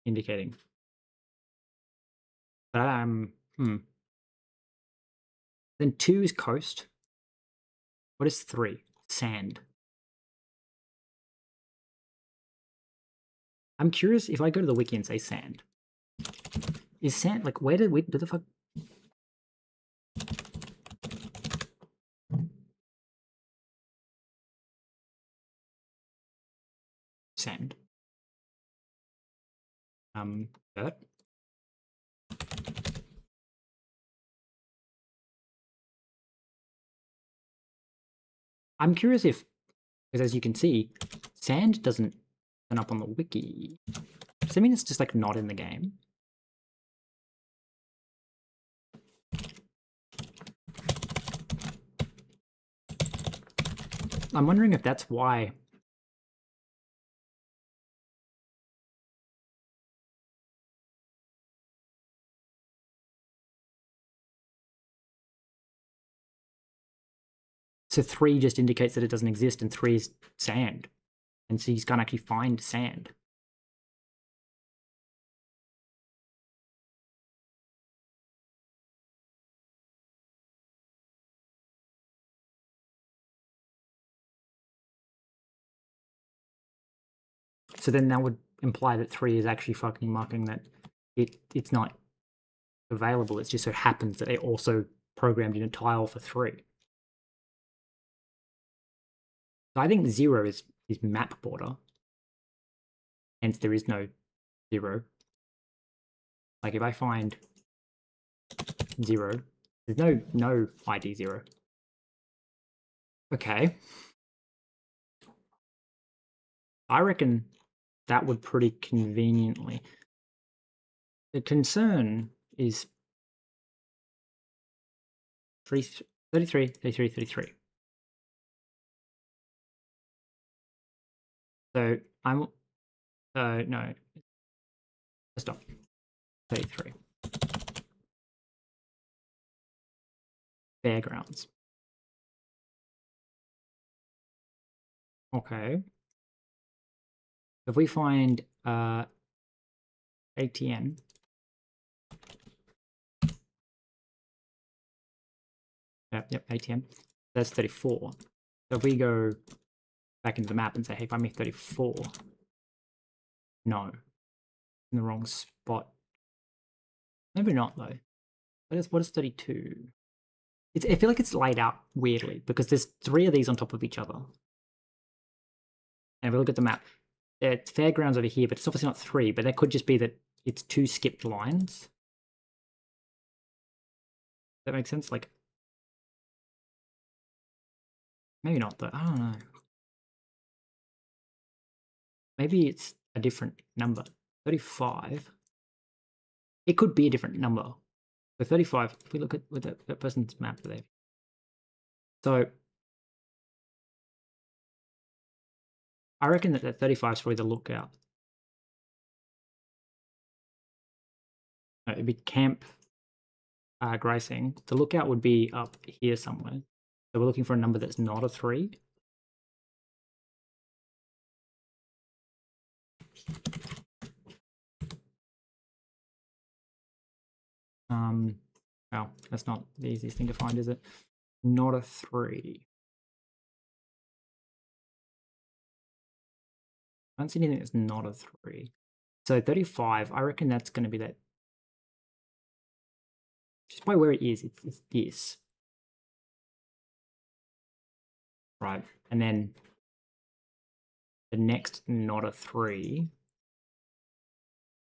indicating. But then 2 is coast. What is 3? Sand. I'm curious if I go to the wiki and say sand. Is sand like where did the fuck? Sand. Dirt. I'm curious if, because as you can see, sand doesn't turn up on the wiki. Does that mean it's just like not in the game? I'm wondering if that's why. So 3 just indicates that it doesn't exist, and 3 is sand. And so you can't actually find sand. So then that would imply that 3 is actually fucking marking that it's not available. It just so happens that they also programmed in a tile for 3. So I think 0 is map border. Hence there is no 0. Like if I find 0, there's no ID 0. Okay. I reckon that would pretty conveniently. The concern is 33, 33, 33. So I'm, no, stop, 33. Fairgrounds. Okay. If we find ATN, yep, ATN, that's 34. So if we go back into the map and say, hey, find me 34, no, in the wrong spot. Maybe not though. What is 32? I feel like it's laid out weirdly because there's 3 of these on top of each other. And if we look at the map, it's fairgrounds over here, but it's obviously not 3, but that could just be that it's 2 skipped lines. Does that make sense? Like, maybe not though, I don't know. Maybe it's a different number. 35. It could be a different number. So 35, if we look at that person's map there. So I reckon that 35 is probably the lookout. No, it'd be camp grazing. The lookout would be up here somewhere. So we're looking for a number that's not a 3. Well, that's not the easiest thing to find, is it? Not a 3. I don't see anything that's not a 3. So 35, I reckon that's going to be that. Just by where it is, it's this. Right. And then the next not a 3.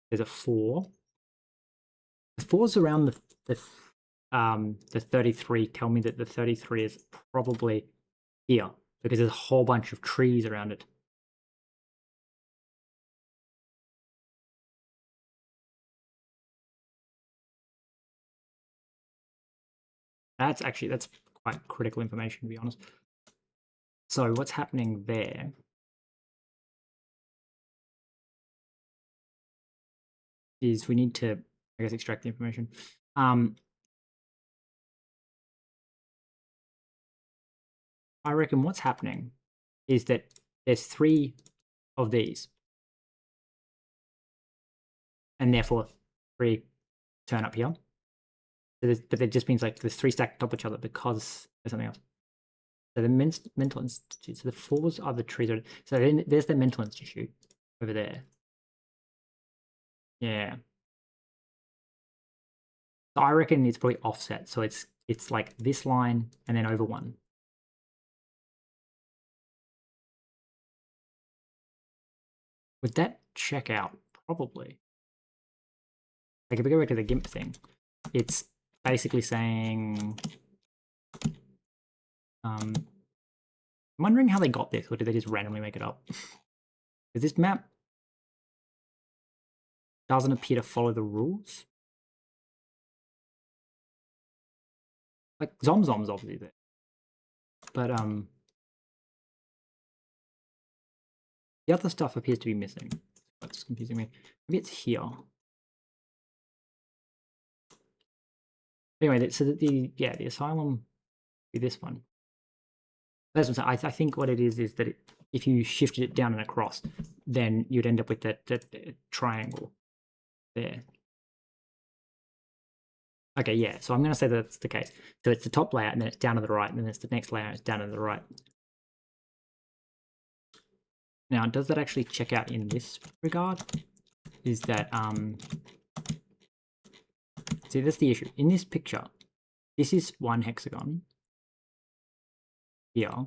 There's a 4. The 4's around the 33 tell me that the 33 is probably here because there's a whole bunch of trees around it. That's quite critical information, to be honest. So what's happening there is we need to, I guess, extract the information. I reckon what's happening is that there's 3 of these, and therefore 3 turn up here. So but it just means like there's 3 stacked on top of each other because there's something else. So the mental institute. So the 4s are the trees. So then there's the mental institute over there. Yeah. So I reckon it's probably offset. So it's like this line and then over 1. Would that check out? Probably. Like if we go back to the GIMP thing, it's basically saying, I'm wondering how they got this, or did they just randomly make it up? Because this map doesn't appear to follow the rules. Like Zom's obviously there. But the other stuff appears to be missing. That's confusing me. Maybe it's here. Anyway, so that the asylum be this one. That's what I think what it is that if you shifted it down and across, then you'd end up with that triangle there. Okay, yeah. So I'm going to say that's the case. So it's the top layout, and then it's down to the right, and then it's the next layout, it's down to the right. Now, does that actually check out in this regard? Is that see, that's the issue. In this picture, this is 1 hexagon here,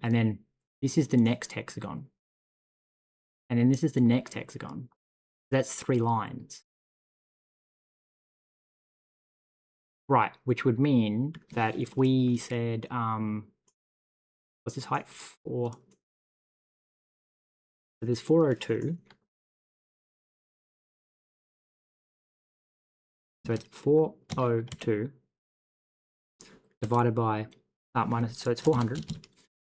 and then this is the next hexagon, and then this is the next hexagon. That's 3 lines. Right, which would mean that if we said, what's this height? 4. So there's 402. So it's 402 divided by minus, so it's 400,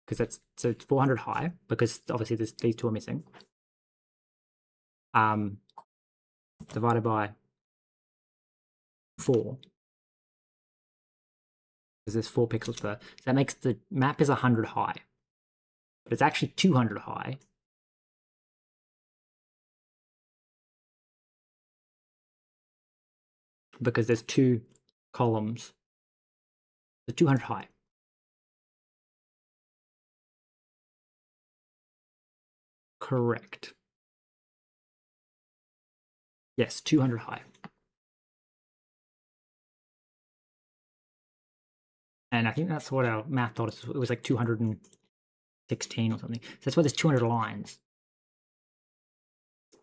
because so it's 400 high, because obviously these 2 are missing. Divided by 4. Because there's 4 pixels per. So that makes the map is 100 high. But it's actually 200 high. Because there's 2 columns. So 200 high. Correct. Yes, 200 high. And I think that's what our math told us. It was like 216 or something. So that's why there's 200 lines.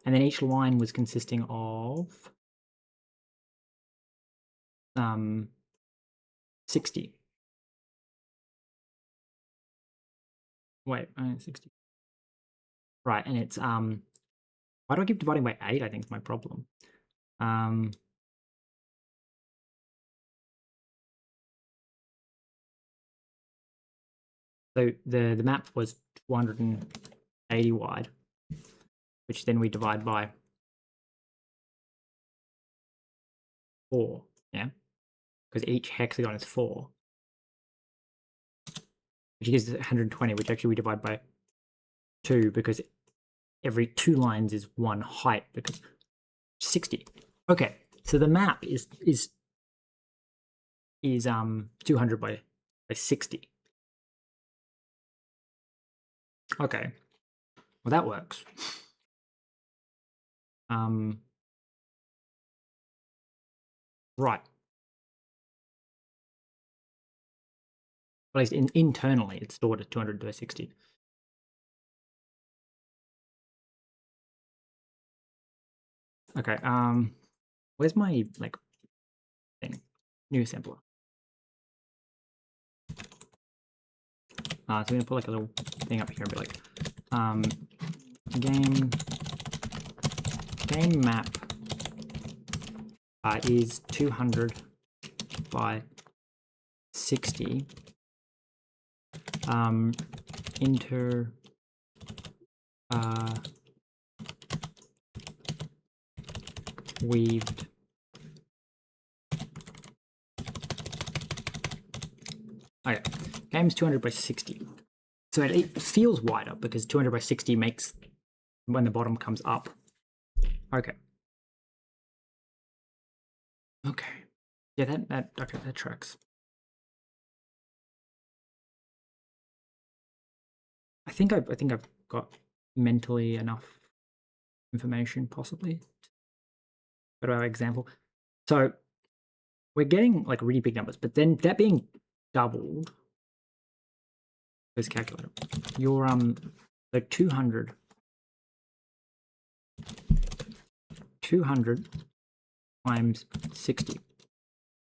And then each line was consisting of 60. Wait, 60. Right, and it's why do I keep dividing by 8? I think is my problem. So the map was 480 wide, which then we divide by 4, yeah? Because each hexagon is 4. Which gives us 120, which actually we divide by 2, because every 2 lines is 1 height, because 60. Okay, so the map is 200 by 60. Okay, well that works. Right. At least internally, it's stored at 200 by 60. Okay, where's my thing? New assembler. So I'm gonna put like a little thing up here and be like, game map is 200 by 60 inter weaved okay, game's 200 by 60. So it feels wider because 200 by 60 makes when the bottom comes up. Okay. Okay. Yeah, that tracks. I think I've got mentally enough information possibly to go to our example. So we're getting like really big numbers, but then that being doubled, let's calculate it. Your like 200 times 60,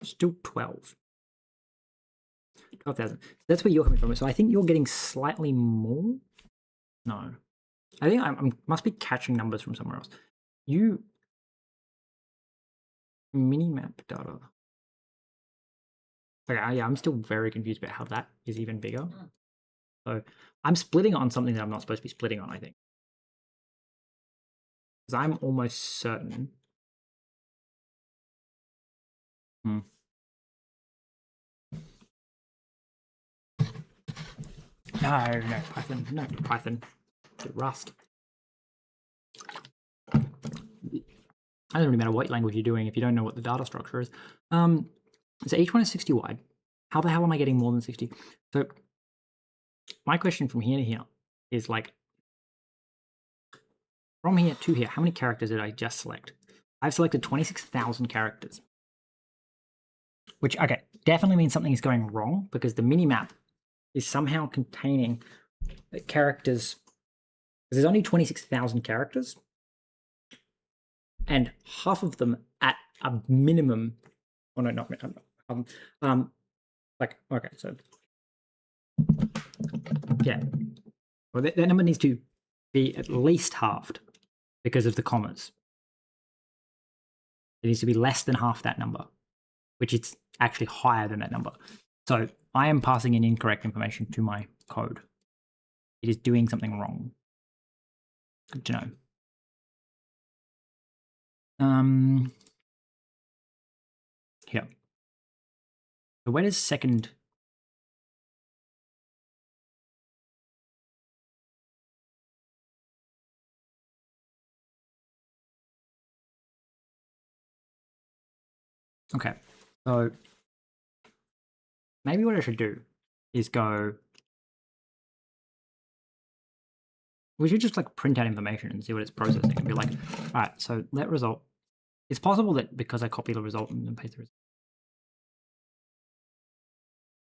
still 12,000. That's where you're coming from. So I think you're getting slightly more. No, I think I must be catching numbers from somewhere else. You minimap data. Okay, yeah, I'm still very confused about how that is even bigger. So I'm splitting on something that I'm not supposed to be splitting on, I think. Because I'm almost certain. No, Python. No, Python. Rust. It doesn't really matter what language you're doing if you don't know what the data structure is. So each one is 60 wide. How the hell am I getting more than 60? So my question from here to here is like, from here to here, how many characters did I just select? I've selected 26,000 characters. Which, okay, definitely means something is going wrong because the minimap is somehow containing characters. There's only 26,000 characters, and half of them at a minimum. Oh no, not like okay, so yeah, well that number needs to be at least halved because of the commas. It needs to be less than half that number, which is actually higher than that number. So I am passing in incorrect information to my code. It is doing something wrong. Good to know. Here. So where does second? Okay, so maybe what I should do is go. We should just like print out information and see what it's processing and be like, all right, so let result. It's possible that because I copy the result and then paste the result.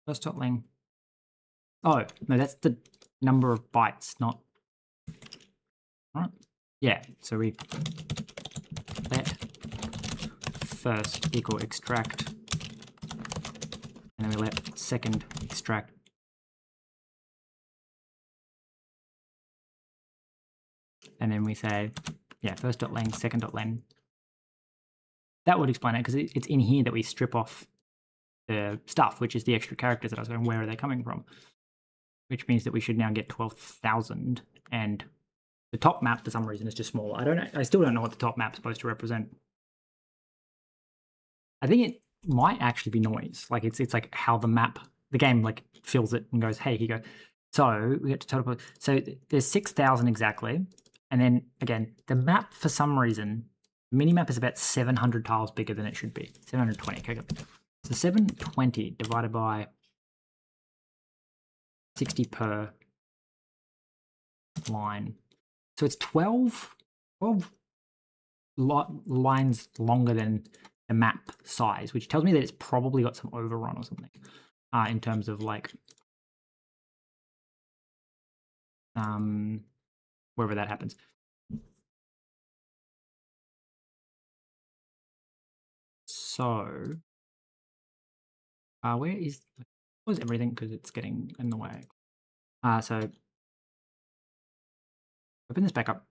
First.lang. Oh, no, that's the number of bytes, not. All right. Yeah, so we let first equal extract, and then we let second extract. And then we say, yeah, first.lang, second.lang. That would explain it because it's in here that we strip off the stuff, which is the extra characters that I was going, where are they coming from? Which means that we should now get 12,000, and the top map for some reason is just smaller. I still don't know what the top map's supposed to represent. I think it might actually be noise. Like it's like how the game like fills it and goes, hey, here you go. So we get to total. So there's 6,000 exactly, and then again the map for some reason, the mini map is about 700 tiles bigger than it should be. 720. Okay, good. So 720 divided by 60 per line. So it's 12 lines longer than the map size, which tells me that it's probably got some overrun or something in terms of like wherever that happens. So where's everything, because it's getting in the way. So open this back up.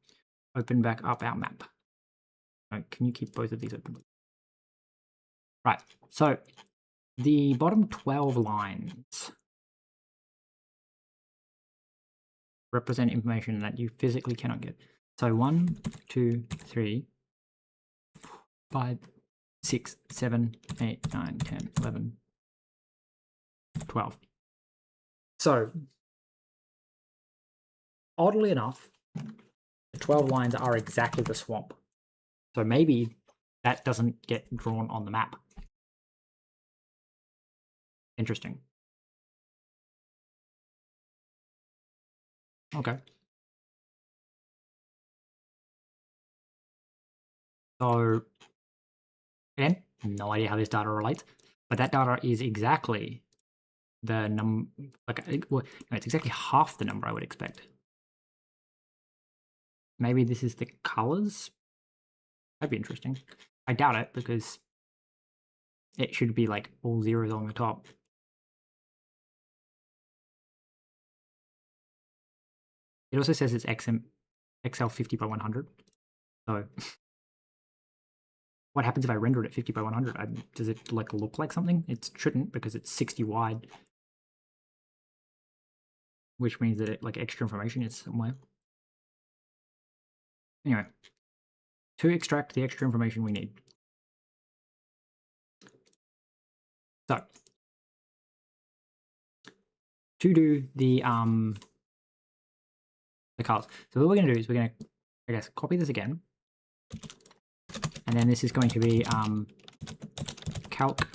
Open back up our map. Can you keep both of these open? Right. So the bottom 12 lines represent information that you physically cannot get. So 1, 2, 3, 5, 6, 7, 8, 9, 10, 11, 12. So, oddly enough, the 12 lines are exactly the swamp. So maybe that doesn't get drawn on the map. Interesting. Okay. So, again, no idea how this data relates, but that data is exactly the well, no, it's exactly half the number I would expect. Maybe this is the colors? That'd be interesting. I doubt it because it should be like all zeros on the top. It also says it's XL 50 by 100. So what happens if I render it at 50 by 100? Does it like look like something? It shouldn't because it's 60 wide, which means that it, like extra information is somewhere. Anyway, to extract the extra information we need. So to do the colors. So what we're going to do is we're going to, I guess, copy this again, and then this is going to be calc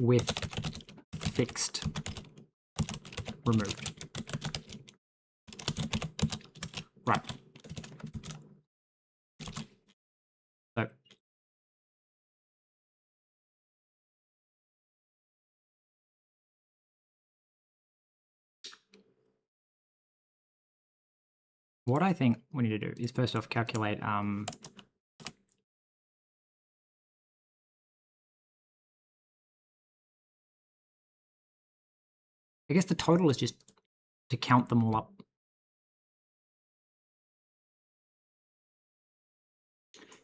with fixed removed. Right. So what I think we need to do is first off calculate I guess the total is just to count them all up.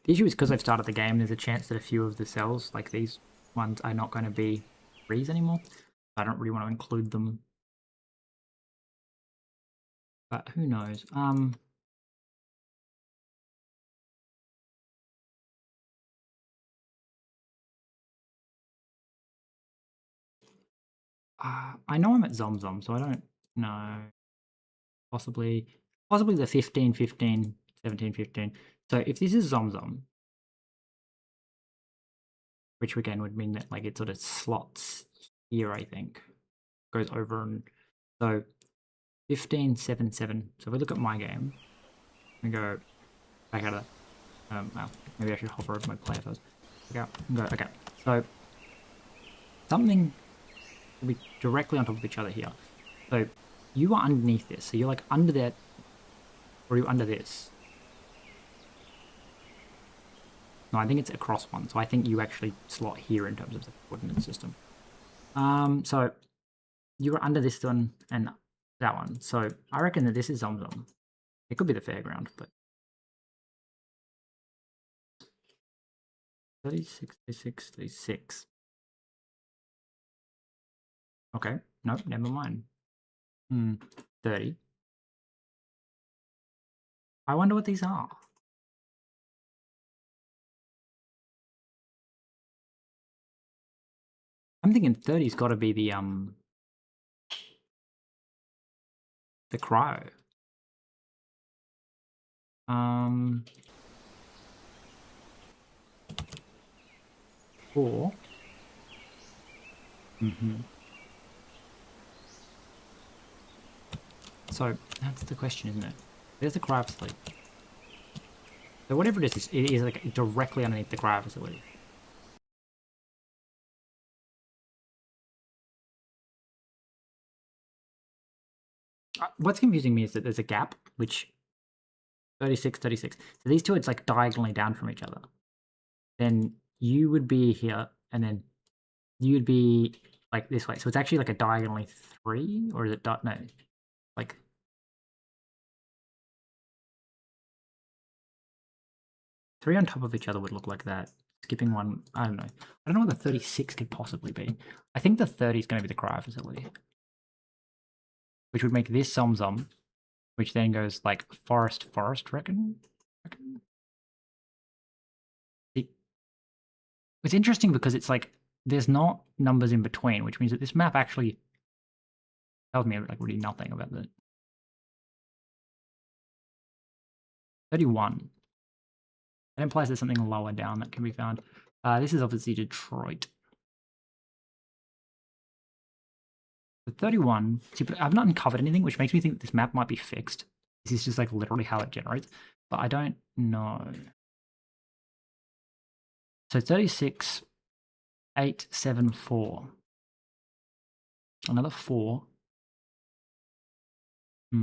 The issue is because I've started the game, there's a chance that a few of the cells, like these ones, are not going to be threes anymore. I don't really want to include them. But who knows? I know I'm at Zomzom, so I don't know. Possibly the 15, 15, 17, 15. So if this is Zomzom, which again would mean that like it sort of slots here, I think. Goes over and so 15, 7, 7. So if we look at my game, we go back out of that. Well, maybe I should hover over my player first. Go, okay. So something will be directly on top of each other here. So you are underneath this. So you're like under that, or you're under this. No, I think it's across one. So I think you actually slot here in terms of the coordinate system. So you were under this one and that one. So I reckon that this is Zomzom. It could be the fairground, but 36, 36, 36. Okay, nope, never mind. 30. I wonder what these are. I'm thinking 30's got to be the cryo. Or so that's the question, isn't it? There's the cryo facility. So whatever it is like directly underneath the cryo facility. What's confusing me is that there's a gap, which 36, 36. So these two, it's like diagonally down from each other. Then you would be here, and then you would be like this way. So it's actually like a diagonally 3, or is it no? Like 3 on top of each other would look like that. skipping one. I don't know. I don't know what the 36 could possibly be. I think the 30 is going to be the cryo facility, which would make this Zom, which then goes like forest, reckon? It's interesting because it's like there's not numbers in between, which means that this map actually tells me like really nothing about the 31. That implies there's something lower down that can be found. This is obviously Detroit. The 31. See, but I've not uncovered anything, which makes me think this map might be fixed. This is just like literally how it generates, but I don't know. So 36, 8, 7, 4. Another 4. I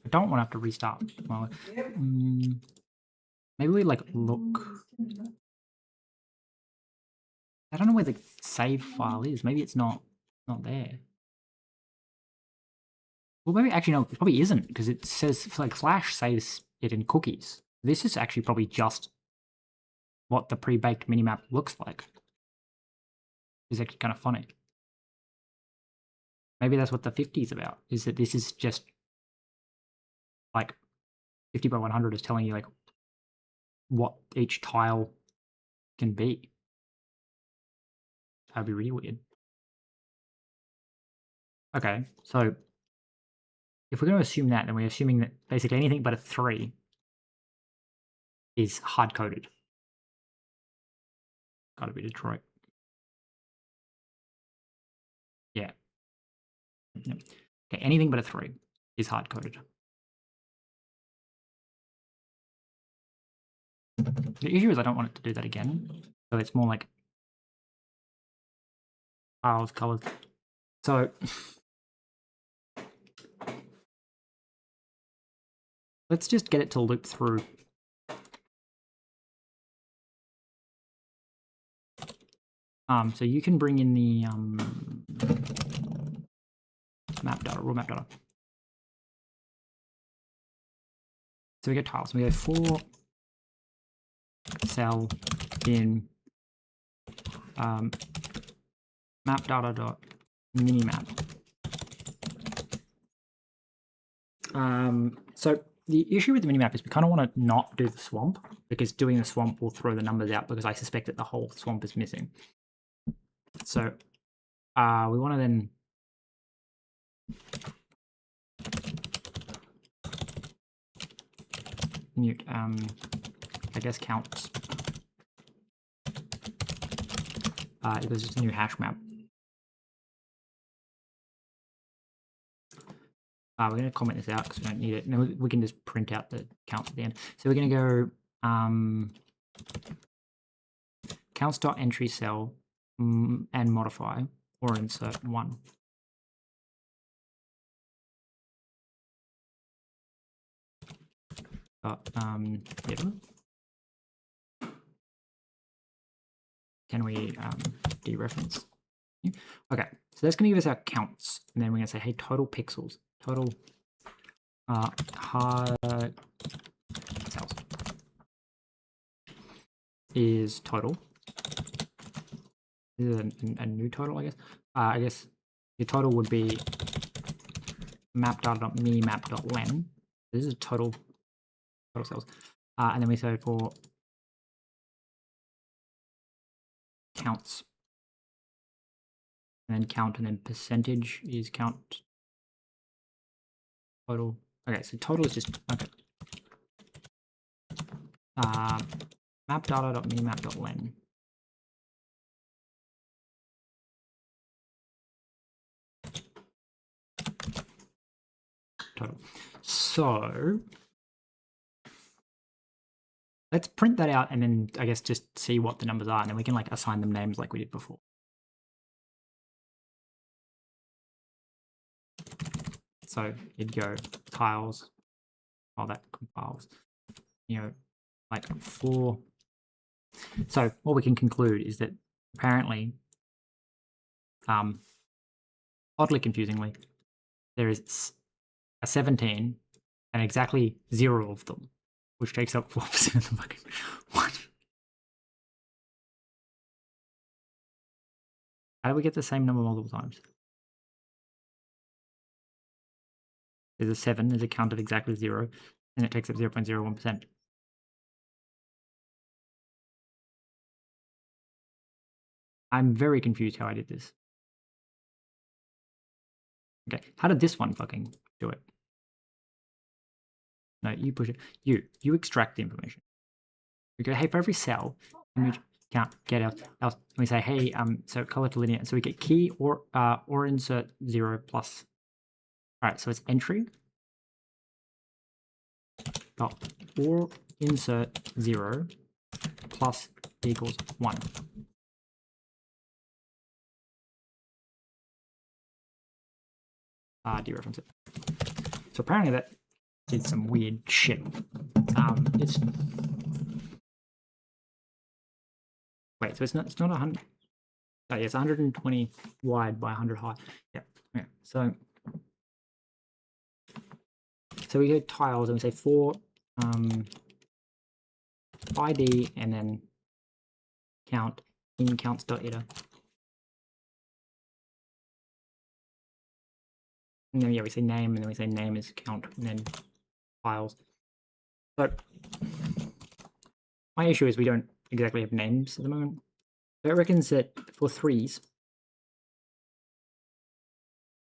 don't want to have to restart. Well, maybe we like look. I don't know where the save file is. Maybe it's not there. Well, maybe actually no, it probably isn't because it says like Flash saves it in cookies. This is actually probably just what the pre-baked minimap looks like. It's actually kind of funny. Maybe that's what the 50 is about. Is that this is just like 50 by 100 is telling you like what each tile can be. That'd be really weird. Okay, so if we're going to assume that, then we're assuming that basically anything but a 3 is hard-coded. Gotta be Detroit. Yeah. Yep. Okay, anything but a 3 is hard-coded. The issue is I don't want it to do that again. So it's more like tiles, colors. So let's just get it to loop through. So you can bring in the map data, raw map data. So we go tiles. We go for cell in map data dot minimap. So the issue with the minimap is we kind of want to not do the swamp because doing the swamp will throw the numbers out because I suspect that the whole swamp is missing. So we want to then mute, I guess counts. It was just a new hash map. We're going to comment this out because we don't need it. And then we can just print out the counts at the end. So we're going to go counts.entry cell and modify or insert 1. Can we dereference? Okay, so that's going to give us our counts, and then we're going to say, hey, total pixels, total hard cells is total. This is a new total, I guess. I guess your total would be map.minimap.len. This is total cells, and then we say for counts, and then count, and then percentage is count total. Okay, so total is just okay. Map.minimap.len. Total. So let's print that out and then I guess just see what the numbers are, and then we can like assign them names like we did before. So you'd go tiles, while that compiles, you know, like 4. So what we can conclude is that apparently, oddly confusingly, there is a 17 and exactly 0 of them, which takes up 4% of the fucking. What? How do we get the same number multiple times? There's a 7, there's a count of exactly 0, and it takes up 0.01%. I'm very confused how I did this. Okay, how did this one fucking do it? No, you push it. You extract the information. We go, hey, for every cell, and we count, get else. And we say, hey, so color to linear. So we get key or insert 0 plus. All right, so it's entry dot or insert 0 plus equals 1. Dereference it. So apparently that did some weird shit. It's wait, so it's not 100. Oh, yeah, it's 120 wide by 100 high. Yeah. So we go tiles and we say for ID and then count in counts.iter. And then we say name, and then we say name is count, and then files. So my issue is we don't exactly have names at the moment. So it reckons that for 3s,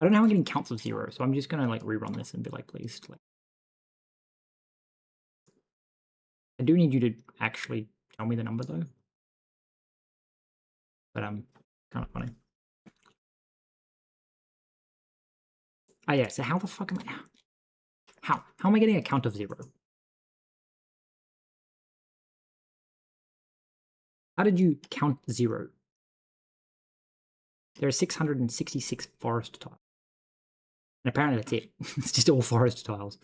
I don't know how I'm getting counts of 0, so I'm just gonna like rerun this and be like, please. Like, I do need you to actually tell me the number though. But kind of funny. Oh yeah, so how the fuck am I? How am I getting a count of 0? How did you count 0? There are 666 forest tiles. And apparently that's it. It's just all forest tiles.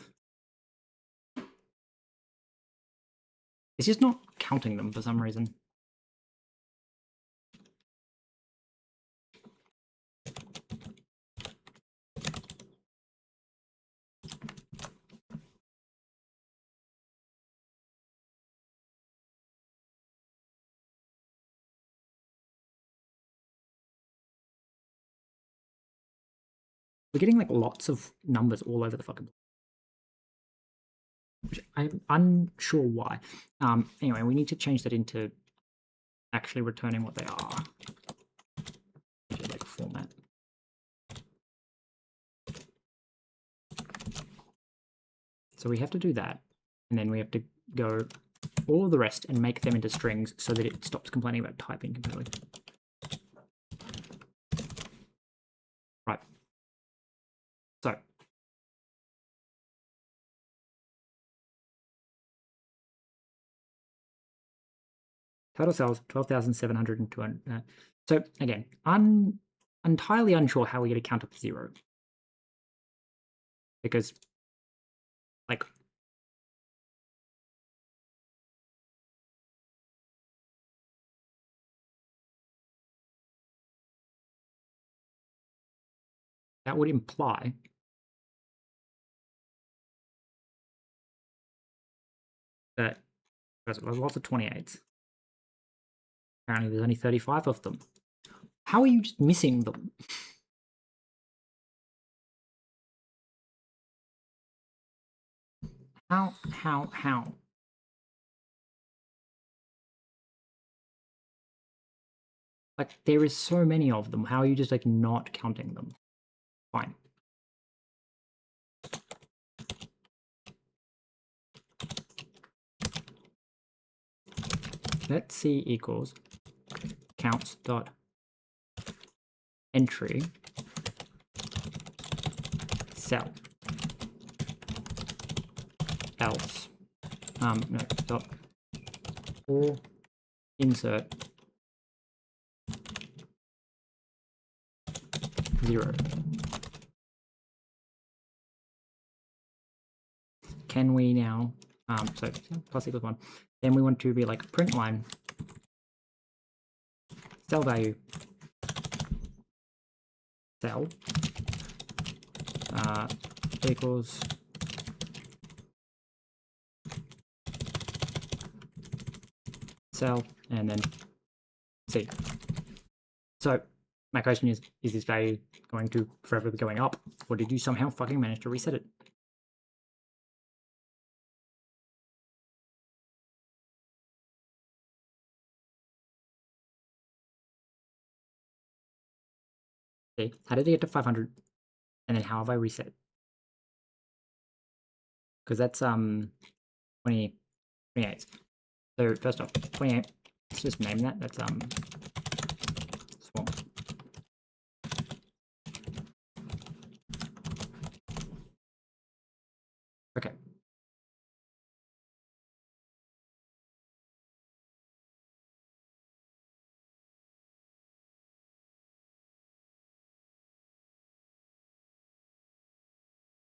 It's just not counting them for some reason. We're getting like lots of numbers all over the fucking place, which I'm unsure why. Anyway, we need to change that into actually returning what they are. Like format. So we have to do that, and then we have to go all of the rest and make them into strings so that it stops complaining about typing completely. Right. So total cells 12,700 and 200. So again, entirely unsure how we get a count up to 0, because like that would imply that there's lots of 28s. Apparently there's only 35 of them. How are you just missing them? How? Like, there is so many of them. How are you just, like, not counting them? Fine. Let's see equals counts dot entry cell else no dot or insert 0. Can we now so plus equals 1, then we want to be like print line cell value cell equals cell and then C. So My question is this value going to forever be going up, or did you somehow fucking manage to reset it? See, how did it get to 500? And then how have I reset? Because that's 28. So first off, 28. Let's just name that. That's swamp. Okay.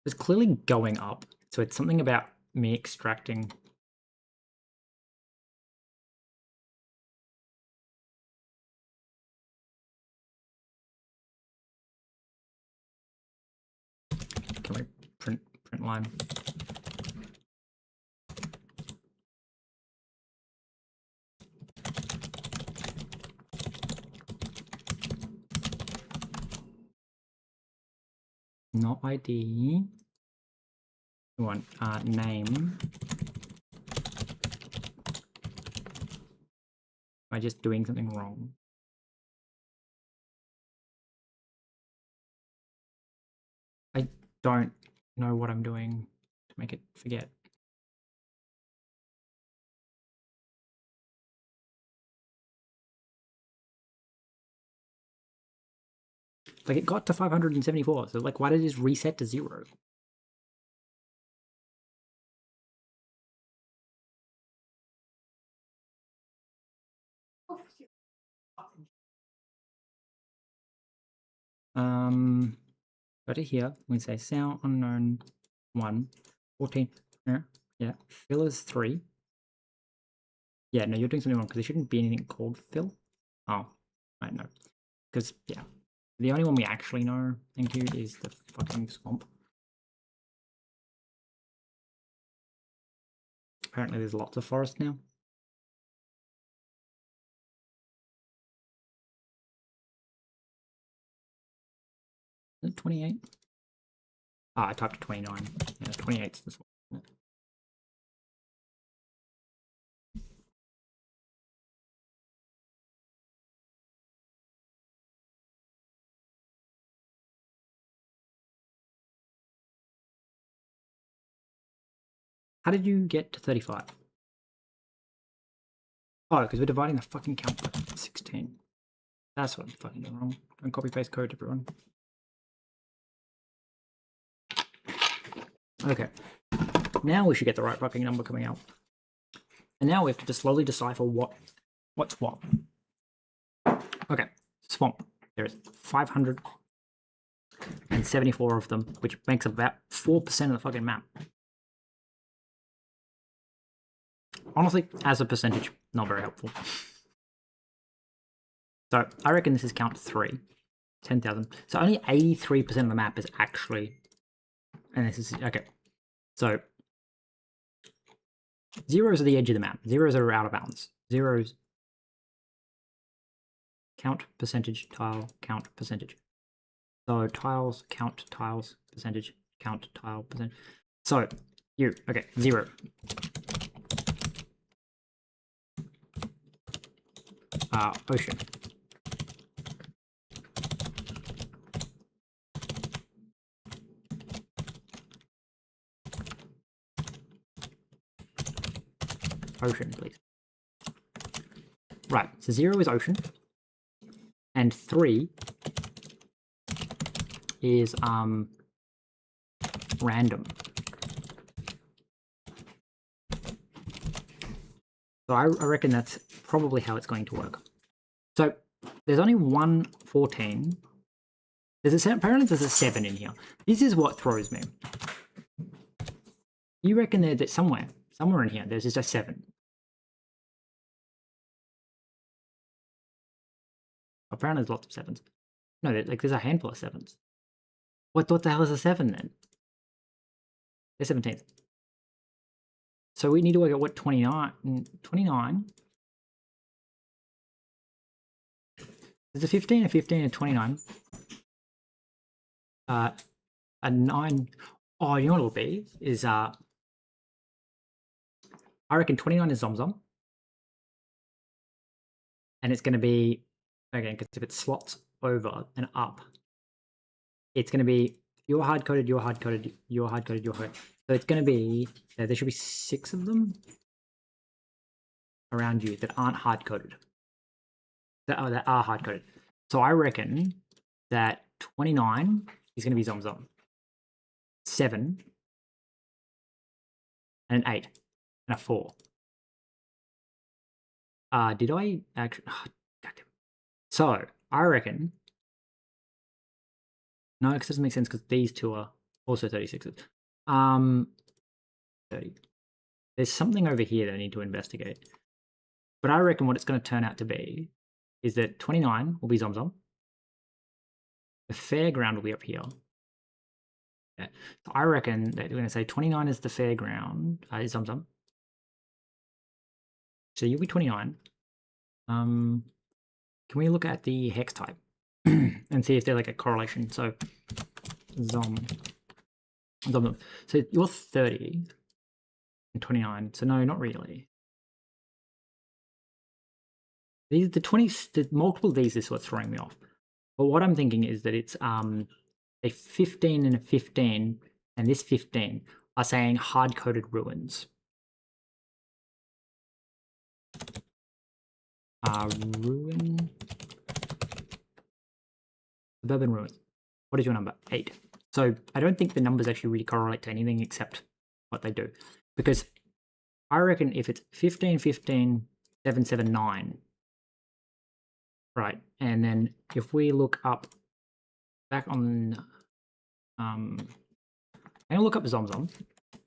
It's clearly going up, so it's something about me extracting. Can we print line? Not ID. We want name. Am I just doing something wrong? I don't know what I'm doing to make it forget. Like, it got to 574, so like, why did it just reset to 0? Go to here, we say sound unknown 1, 14, yeah, fill is 3. Yeah, no, you're doing something wrong, because there shouldn't be anything called fill. Oh, I know. Because, yeah, the only one we actually know, thank you, is the fucking swamp. Apparently there's lots of forest now. Is it 28? Ah, I typed 29. Yeah, 28's this one. How did you get to 35? Oh, because we're dividing the fucking count by 16. That's what I'm fucking doing wrong. Don't copy paste code, everyone. Okay. Now we should get the right fucking number coming out. And now we have to just slowly decipher what's what. Okay, swamp. There's 574 of them, which makes about 4% of the fucking map. Honestly, as a percentage, not very helpful. So I reckon this is count 3. 10,000. So only 83% of the map is actually, and this is, okay. So zeros are the edge of the map. Zeros are out of bounds. Zeros count percentage, tile, count percentage. So tiles, count tiles, percentage, count tile, percentage. So you, okay, 0. Ocean. Ocean, please. Right, so 0 is ocean. And 3 is random. So I reckon that's probably how it's going to work. So there's only 114. Apparently there's a 7 in here. This is what throws me. You reckon that somewhere in here, there's just a 7. Apparently there's lots of 7s. No, there's a handful of 7s. What the hell is a 7 then? They're 17th. So we need to work out what 29. There's a 15, a 15, a 29. A 9. Oh, you know what it'll be? Is I reckon 29 is Zomzom. And it's going to be, again, because if it slots over and up, it's going to be you're hard-coded, you're hard-coded, you're hard-coded, you're hard-coded. So it's going to be, there should be 6 of them around you that aren't hard-coded. That are hard-coded. So I reckon that 29 is going to be Zomzom. 7 and an 8 and a 4. Did I actually? Oh, so I reckon. No, because it doesn't make sense because these two are also 36s. 30. There's something over here that I need to investigate. But I reckon what it's going to turn out to be is that 29 will be Zomzom. The fairground will be up here. Yeah. So I reckon that we're going to say 29 is the fairground, is Zomzom. So you'll be 29. Can we look at the hex type and see if there's like a correlation? So Zom. So you're 30 and 29. So no, not really. These the multiple of these is what's throwing me off. But what I'm thinking is that it's a 15 and a 15, and this 15 are saying hard-coded ruins. Ruin. Suburban ruins. What is your number? 8. So I don't think the numbers actually really correlate to anything except what they do. Because I reckon if it's 15, 15, 7, 7, 9, right, and then if we look up back on, I'm going to look up Zomzom,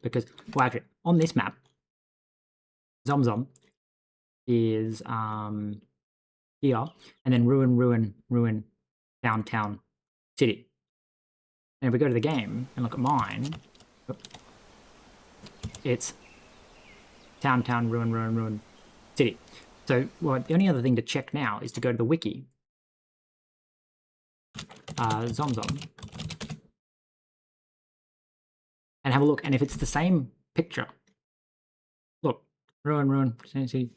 because, well, actually, on this map, Zomzom is here, and then ruin, ruin, ruin, town, town, city. And if we go to the game and look at mine, it's town, town, ruin, ruin, ruin, city. So, well, the only other thing to check now is to go to the wiki, Zomzom, and have a look. And if it's the same picture, look, ruin, ruin, city,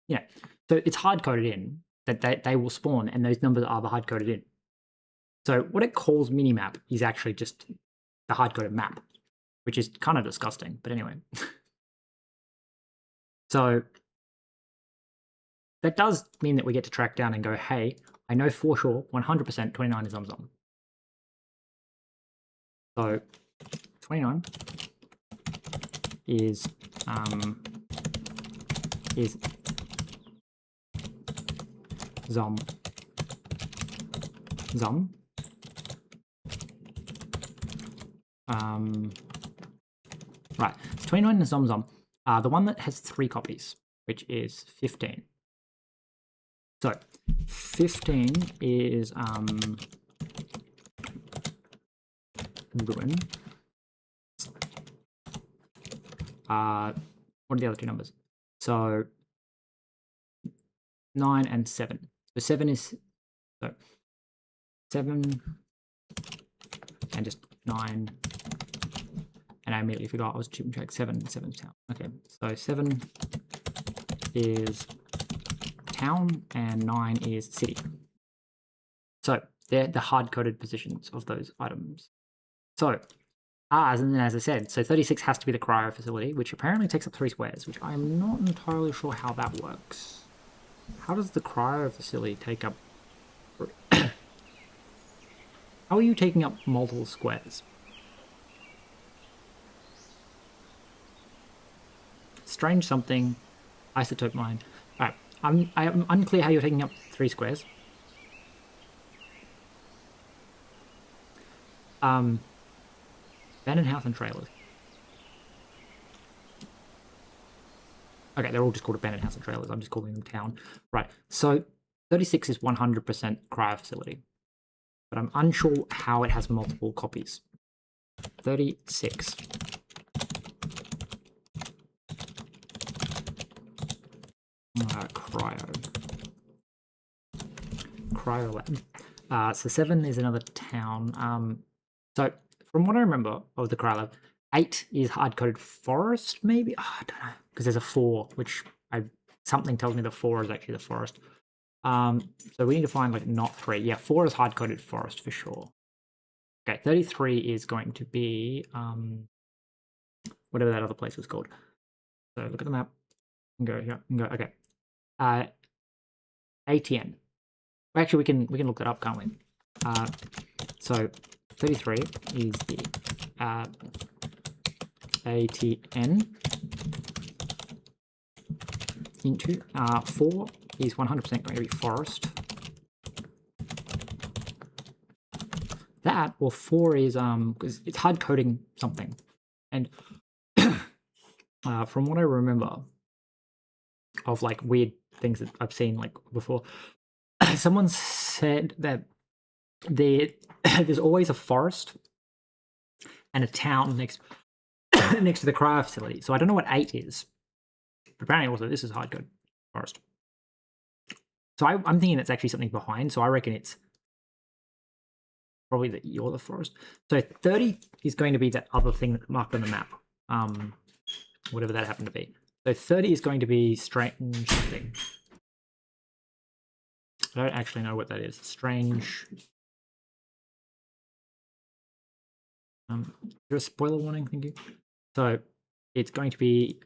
yeah. So it's hard-coded in that they will spawn, and those numbers are the hard-coded in. So what it calls minimap is actually just the hard-coded map, which is kind of disgusting, but anyway. So that does mean that we get to track down and go, hey, I know for sure 100% 29 is Zomzom. So 29 is Zom. Right, so 29 is Zomzom. The one that has 3 copies, which is 15. So 15 is ruin. What are the other 2 numbers? So 9 and 7. So 7 is, so 7 and just 9. And I immediately forgot I was keeping track. 7 town. Okay, so 7 is town and 9 is city. So they're the hard-coded positions of those items. So, as I said, so 36 has to be the cryo facility, which apparently takes up 3 squares, which I'm not entirely sure how that works. How does the cryo facility take up... How are you taking up multiple squares? Strange something. Isotope mine. Alright, I'm unclear how you're taking up 3 squares. Abandoned house and trailers. Okay, they're all just called abandoned house and trailers. I'm just calling them town. Right, so 36 is 100% cryo facility. But I'm unsure how it has multiple copies. 36. cryo lab. So 7 is another town. So from what I remember of the cryo lab, 8 is hard-coded forest, maybe? Oh, I don't know, because there's a 4, which something tells me the 4 is actually the forest. So we need to find, like, not 3. Yeah, 4 is hard-coded forest for sure. Okay, 33 is going to be whatever that other place was called. So look at the map and go here and go. Okay, ATN. Actually, we can look that up, can't we? So 33 is the ATN into 4 is 100% going to be forest. That, or 4 is because it's hard coding something, and from what I remember of, like, weird things that I've seen, like, before, someone said that there's always a forest and a town next next to the cryo facility. So I don't know what 8 is, but apparently also this is hard code forest. So I'm thinking that's actually something behind. So I reckon it's probably that you're the forest. So 30 is going to be that other thing that's marked on the map, whatever that happened to be. So 30 is going to be strange something. I don't actually know what that is. Strange. Is there a spoiler warning? Thank you. So it's going to be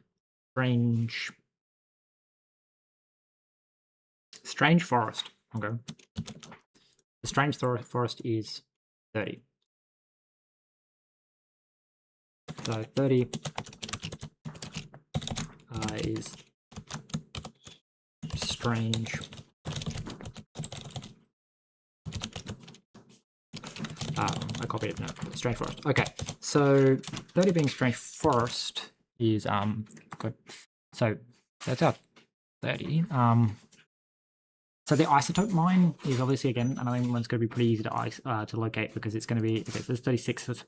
strange. Strange forest. Okay. The strange forest is 30. So 30 is strange. I copied it. No, strange forest. Okay, so 30 being strange forest is good. So that's our 30. So the isotope mine is obviously, again, another one's going to be pretty easy to locate, because it's going to be, okay, so there's 36. So the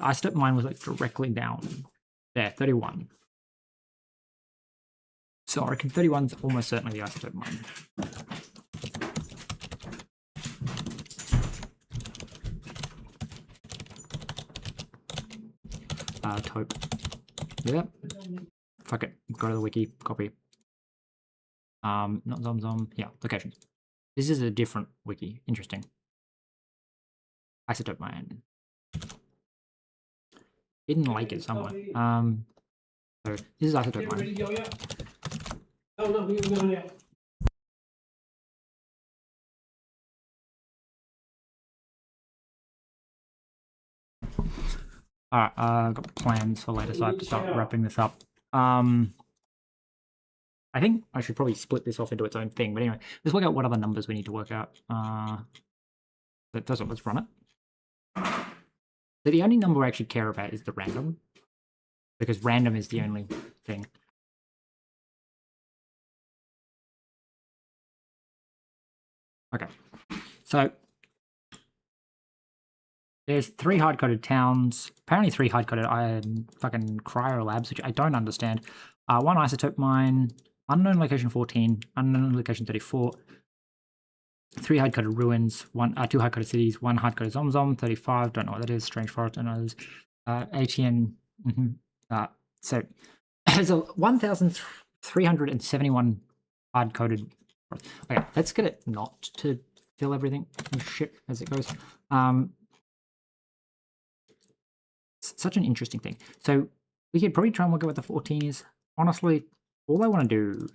isotope mine was, like, directly down there, 31. So I reckon 31 is almost certainly the isotope mine. Taupe. Yep. Fuck it. Go to the wiki. Copy. Not Zom. Yeah, location. This is a different wiki. Interesting. Isotope mine. Hidden lake is somewhere. So this is isotope mine. Oh no, we haven't gone yet. Alright, I've got plans for later, so I have to start wrapping this up. I think I should probably split this off into its own thing, but anyway, let's work out what other numbers we need to work out. Let's run it. So the only number I actually care about is the random, because random is the only thing. Okay, so there's 3 hard-coded towns, apparently 3 hard-coded fucking cryo labs, which I don't understand. 1 isotope mine, unknown location 14, unknown location 34, 3 hard-coded ruins, 2 hard-coded cities, 1 hard-coded Zom, 35, don't know what that is, strange forest, don't know what that is, ATN, so there's a 1,371 hard-coded. Okay, let's get it not to fill everything and shit as it goes. Such an interesting thing. So we could probably try and work out what the 14 is. Honestly, all I want to do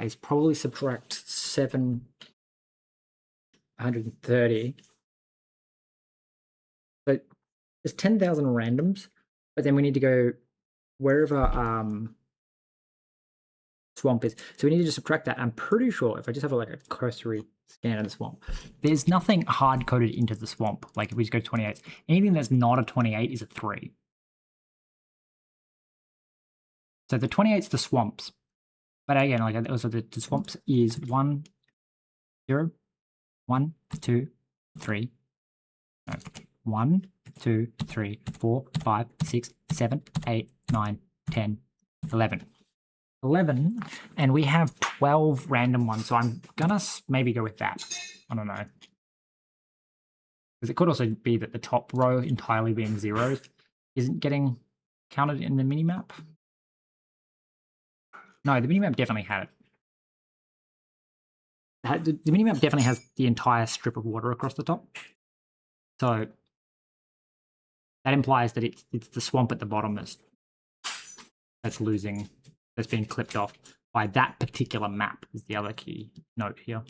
is probably subtract 730. So there's 10,000 randoms, but then we need to go wherever swamp is. So we need to just subtract that. I'm pretty sure if I just have a cursory scan of the swamp, there's nothing hard coded into the swamp. Like if we just go 28, anything that's not a 28 is a 3. So the 28's the swamps. But again, like also the swamps is 1, 0, 1, 2, 3. No, 1, 2, 3, 4, 5, 6, 7, 8, 9, 10, 11. 11, and we have 12 random ones, so I'm gonna maybe go with that. I don't know. Because it could also be that the top row entirely being zeros isn't getting counted in the minimap. No, the minimap definitely had it. The minimap definitely has the entire strip of water across the top. So that implies that it's the swamp at the bottom that's losing, that's being clipped off by that particular map is the other key note here.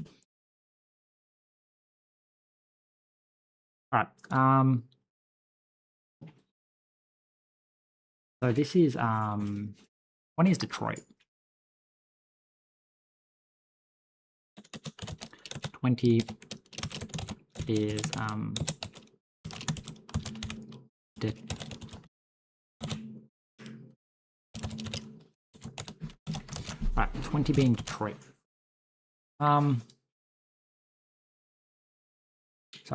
All right. So this is one is Detroit. 20 is Right, 20 being Detroit. So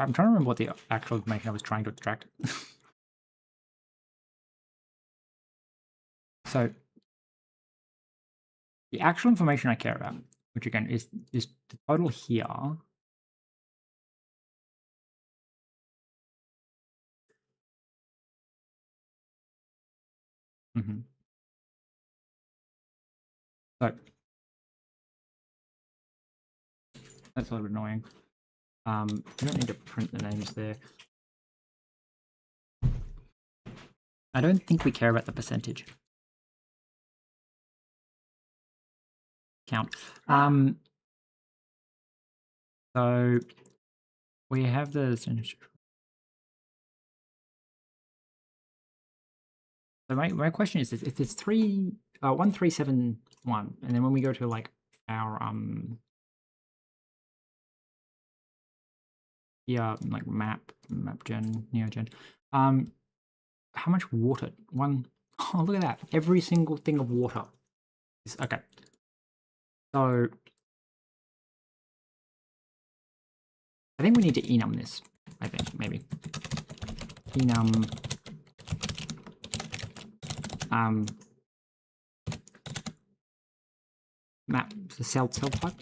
I'm trying to remember what the actual information I was trying to extract. So the actual information I care about, which again is the total here. So that's a little bit annoying. We don't need to print the names there. I don't think we care about the percentage count. So we have the so my question is this: if there's 1371, and then when we go to like our yeah, like MapGen, NeoGen, how much water? Oh, look at that! Every single thing of water is okay. So I think we need to enum this. I think maybe enum map the cell type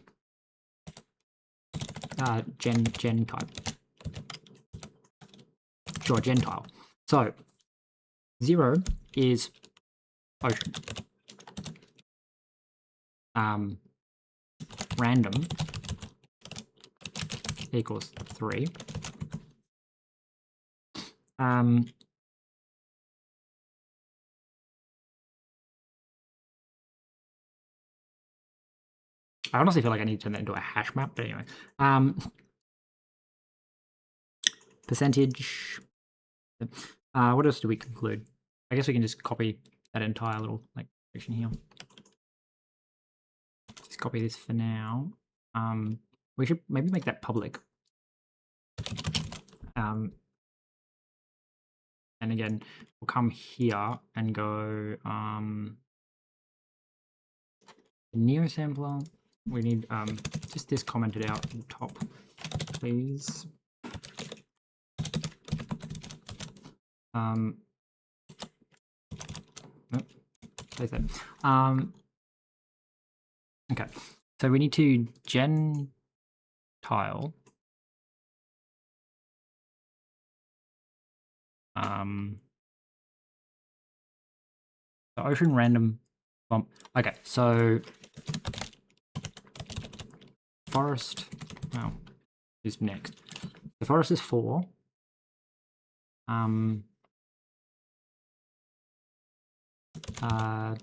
gen type. Sure, gentile. So 0 is ocean. Random equals 3. I honestly feel like I need to turn that into a hash map, but anyway. Percentage. What else do we conclude? I guess we can just copy that entire little like section here. Just copy this for now. We should maybe make that public. And again, we'll come here and go Neo sampler. We need just this commented out at the top, please. Nope, place that. Okay, so we need to gentile the ocean random bump. Okay, so forest is next. The forest is 4.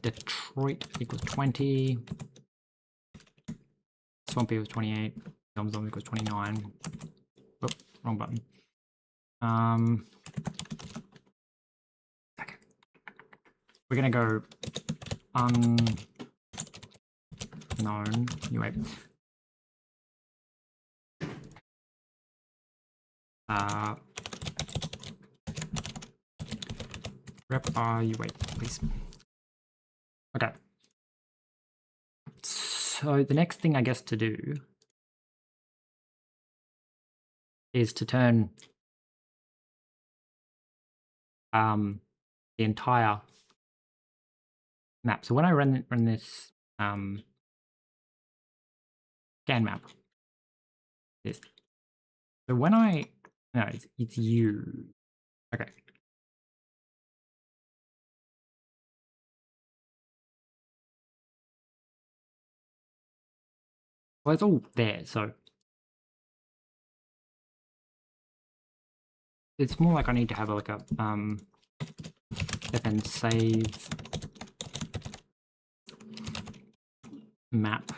Detroit equals 20. Swampy equals 28. Zom equals 29. Oh, wrong button. Okay. We're gonna go unknown. Anyway. Rep wait, please. Okay. So the next thing I guess to do is to turn the entire map. So when I run this scan map, this. So when I No, it's you. Okay. Well, it's all there, so it's more like I need to have like a then save map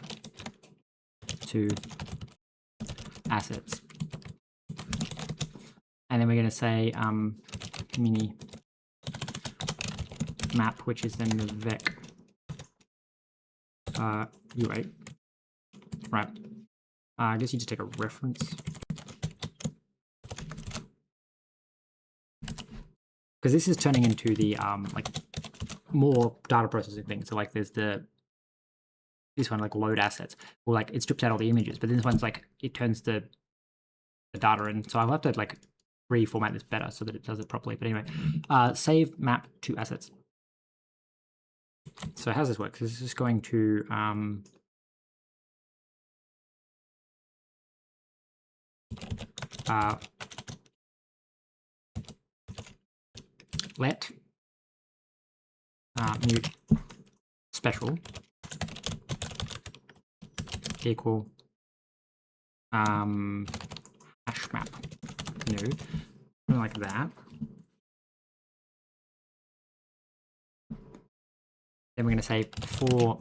to assets, and then we're going to say mini map, which is then the vec u8. Right. I guess you just take a reference. Because this is turning into the like more data processing things. So like there's this one like load assets, or like it strips out all the images, but this one's like it turns the data in. So I'll have to like reformat this better so that it does it properly. But anyway, save map to assets. So how's this work? So this is going to let mute special equal hash map new, something like that. Then we're going to say for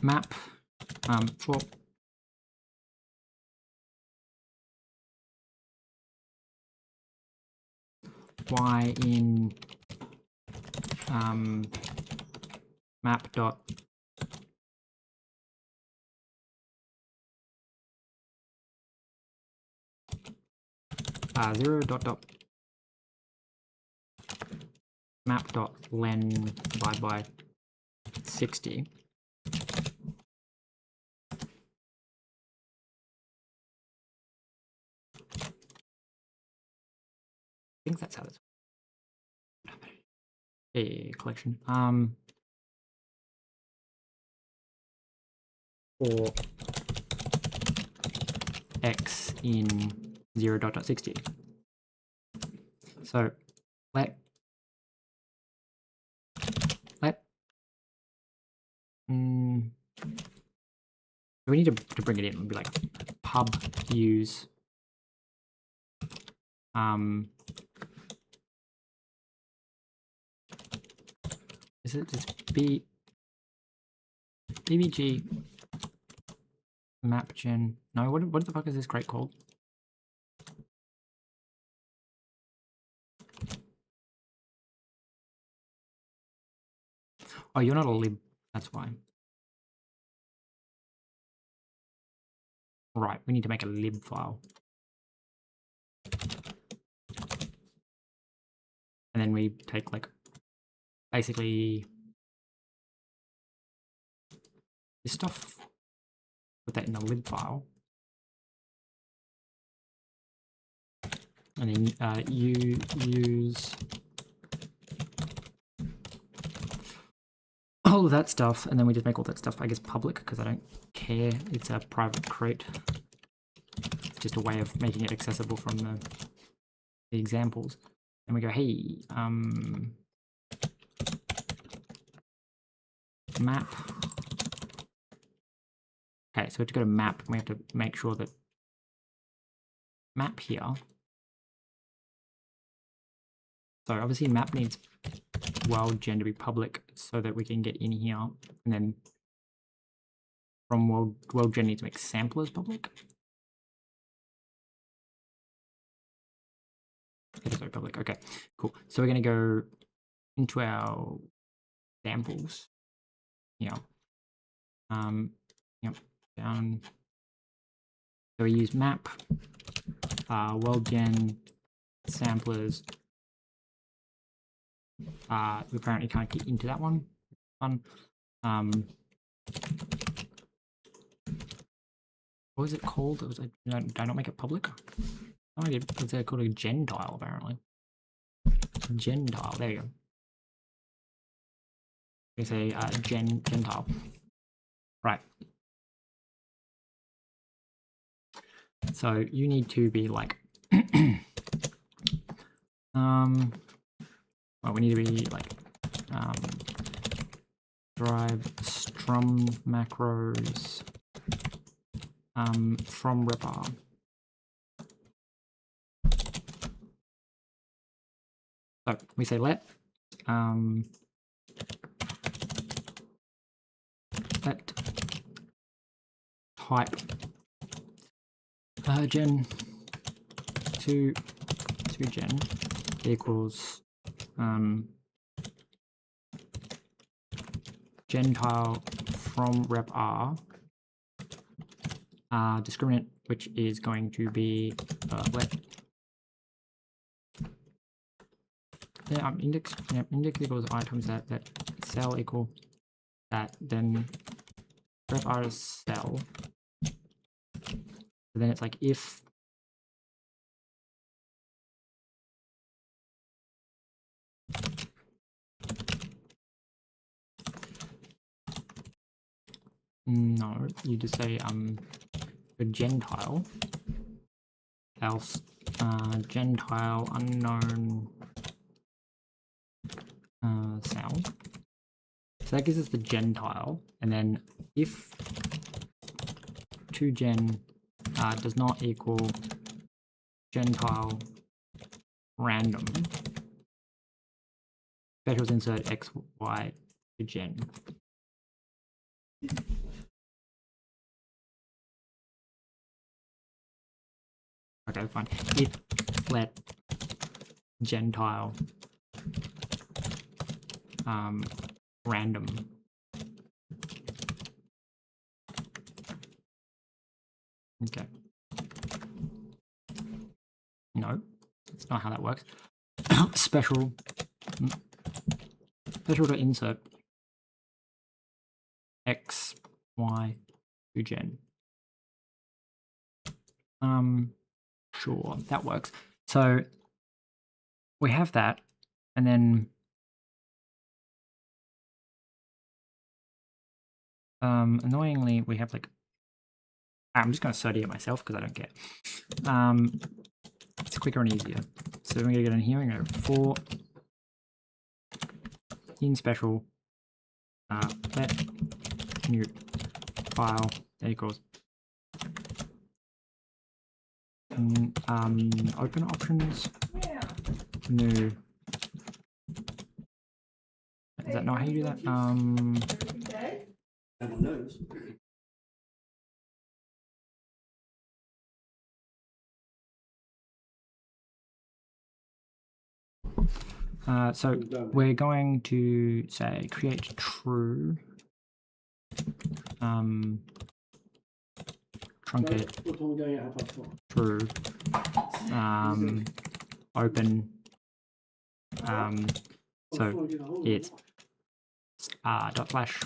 map for y in map dot zero dot map dot len divided by 60. I think that's how it's a collection. For x in 0.60. So let we need to bring it in. We'll be like pub use is it just bbg MapGen? No, what the fuck is this crate called? Oh, you're not a lib. That's why. Right, we need to make a lib file. And then we take like basically this stuff, put that in the lib file. And then you use all of that stuff, and then we just make all that stuff, I guess, public, because I don't care. It's a private crate. It's just a way of making it accessible from the examples. And we go, hey, map. Okay, so we have to go to map, and we have to make sure that map here. So obviously map needs world.gen to be public so that we can get in here, and then from world.gen need to make samplers public. It is public. Okay, cool. So we're going to go into our samples. Yeah. Yep. Down. So we use map, world.gen, samplers. We apparently can't get into that one. What was it called? It was like, did I not make it public? Oh, I did. It's called a gen dial, apparently. Gen dial. There you go. we say gentile. Right. So you need to be like, well, we need to be like, drive strum macros from ripper. So we say let type gen to gen equals gentile from rep r discriminant, which is going to be let index equals I times that cell equal that, then rep r is cell. So then it's like if no, you just say a gentile, else gentile unknown cell. So that gives us the gentile, and then if toGen does not equal gentile random, specials insert x, y to gen. Okay, fine. If let gentile random okay. No, that's not how that works. special to insert x, y to gen. Sure, that works. So we have that, and then annoyingly we have like, I'm just going to study it myself because I don't get it's quicker and easier. So we're going to get in here and go for in special let new file equals open options new. Is that not how you do that? Everyone knows. So we're going to say create true truncate true open so it's dot slash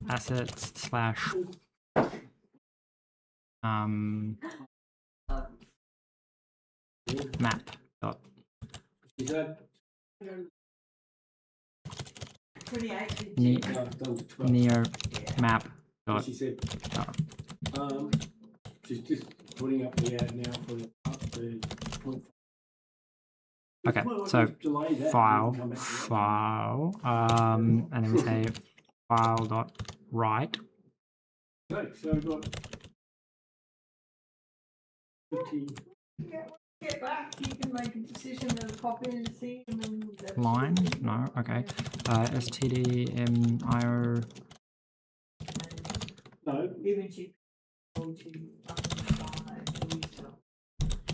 assets slash map dot neo map dot she's just putting up the ad now for the point. Okay, so file and then we say file dot write. Okay, so we've got 50. Get back, you can make a decision and pop in and see and then Line? No, okay. stdmio. No. even to go to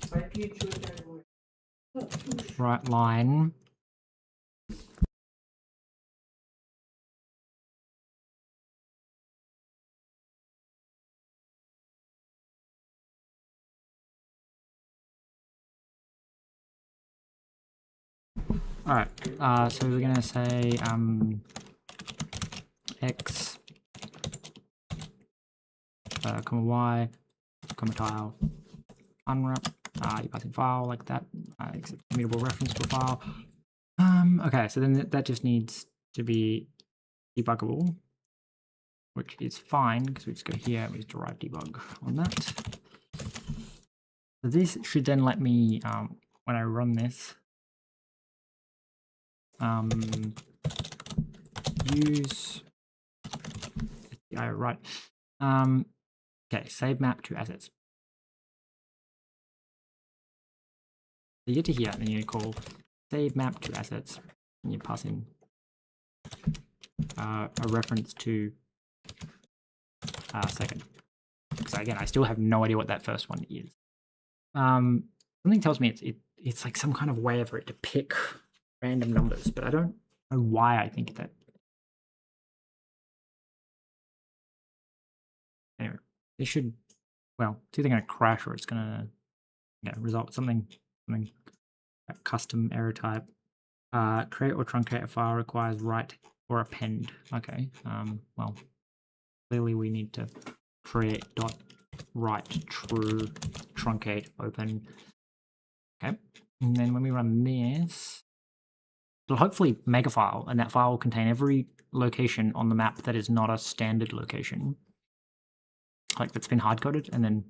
so if you choose Right line. All right, so we're gonna say x, comma y, comma tile, unwrap. You pass in file like that, accept immutable reference to a file. Okay, so then that just needs to be debuggable, which is fine because we just go here and we just derive debug on that. So this should then let me, when I run this, use right. Okay, save map to assets. So you get to here and you call save map to assets and you pass in a reference to second. So again, I still have no idea what that first one is. Something tells me it's like some kind of way for it to pick random numbers, but I don't know why I think that. Anyway, it should, well, it's either going to crash or it's going to result something a custom error type. Create or truncate a file requires write or append. Okay, well, clearly we need to create dot write true truncate open. Okay, and then when we run this, it'll hopefully make a file, and that file will contain every location on the map that is not a standard location, like that's been hard coded, and then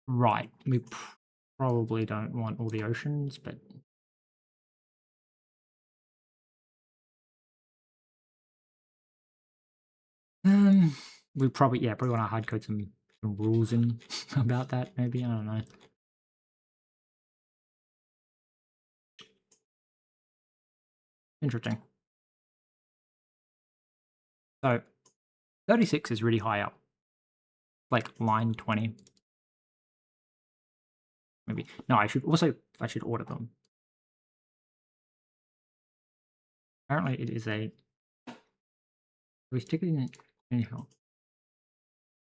right, we probably don't want all the oceans, but we probably want to hard code some rules in about that, maybe, I don't know. Interesting. So 36 is really high up, like line 20. Maybe. No, I should order them. Apparently it is a, we stick it in anyhow.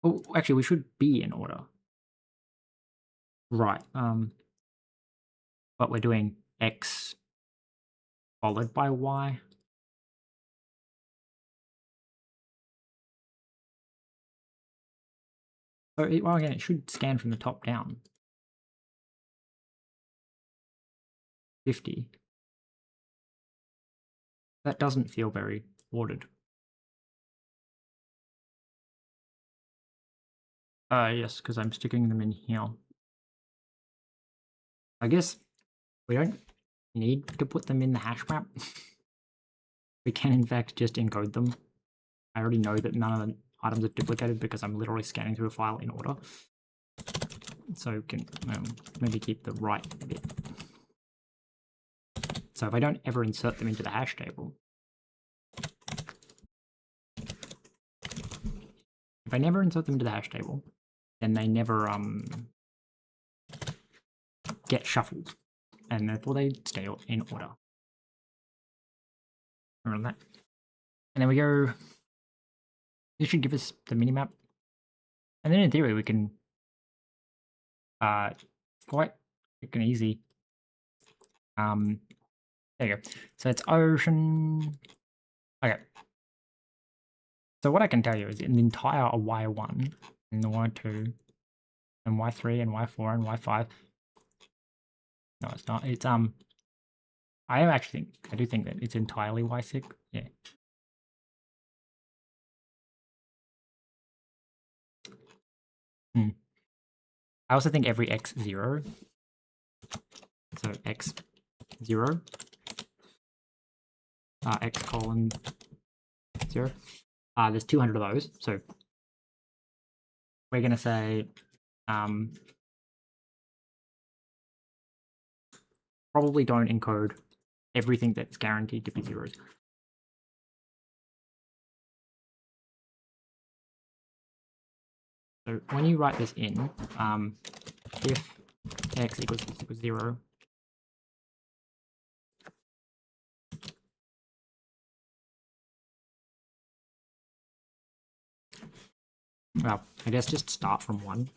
Oh, actually we should be in order. Right. But we're doing X followed by Y. So well, again, it should scan from the top down. 50. That doesn't feel very ordered. Yes, because I'm sticking them in here. I guess we don't need to put them in the hash map. We can, in fact, just encode them. I already know that none of the items are duplicated because I'm literally scanning through a file in order. So we can maybe keep the right bit. So if I don't ever insert them into the hash table, if I never insert them into the hash table, then they never get shuffled, and therefore they stay in order. Remember that. And then we go, this should give us the minimap. And then in theory we can quite quick and easy. There you go. So it's ocean. Okay. So what I can tell you is in the entire Y1 and the Y2 and Y3 and Y4 and Y5. No, it's not. It's I do think that it's entirely Y6. Yeah. I also think every X0. So X0. X colon 0. There's 200 of those. So we're going to say probably don't encode everything that's guaranteed to be zeros. So when you write this in, if x equals 0, well, I guess just start from 1.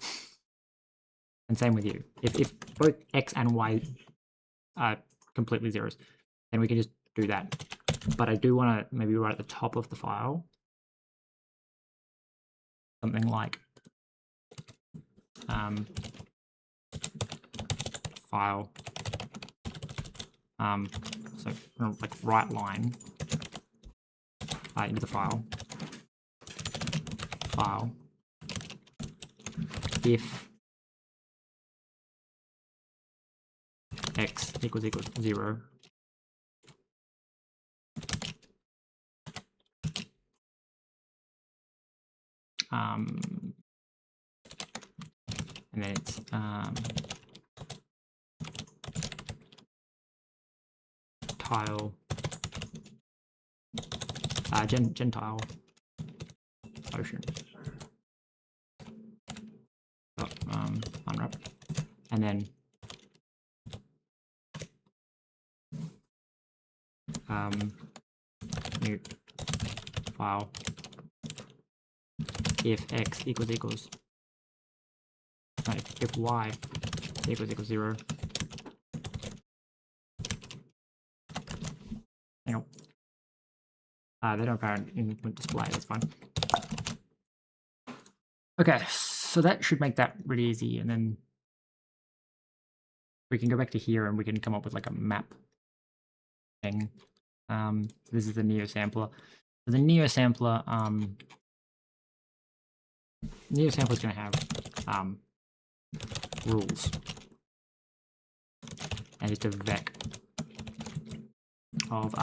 And same with you. If both x and y are completely zeros, then we can just do that. But I do want to maybe write at the top of the file something like file So like right line into the file. If x equals 0. And then it's tile gentile ocean. Unwrap, and then new file if x equals no, if y equals 0. Hang on. They don't apparent input display, that's fine. Okay, so that should make that really easy, and then we can go back to here and we can come up with like a map thing. This is the Neo sampler. So the Neo sampler is going to have rules, and it's a vec of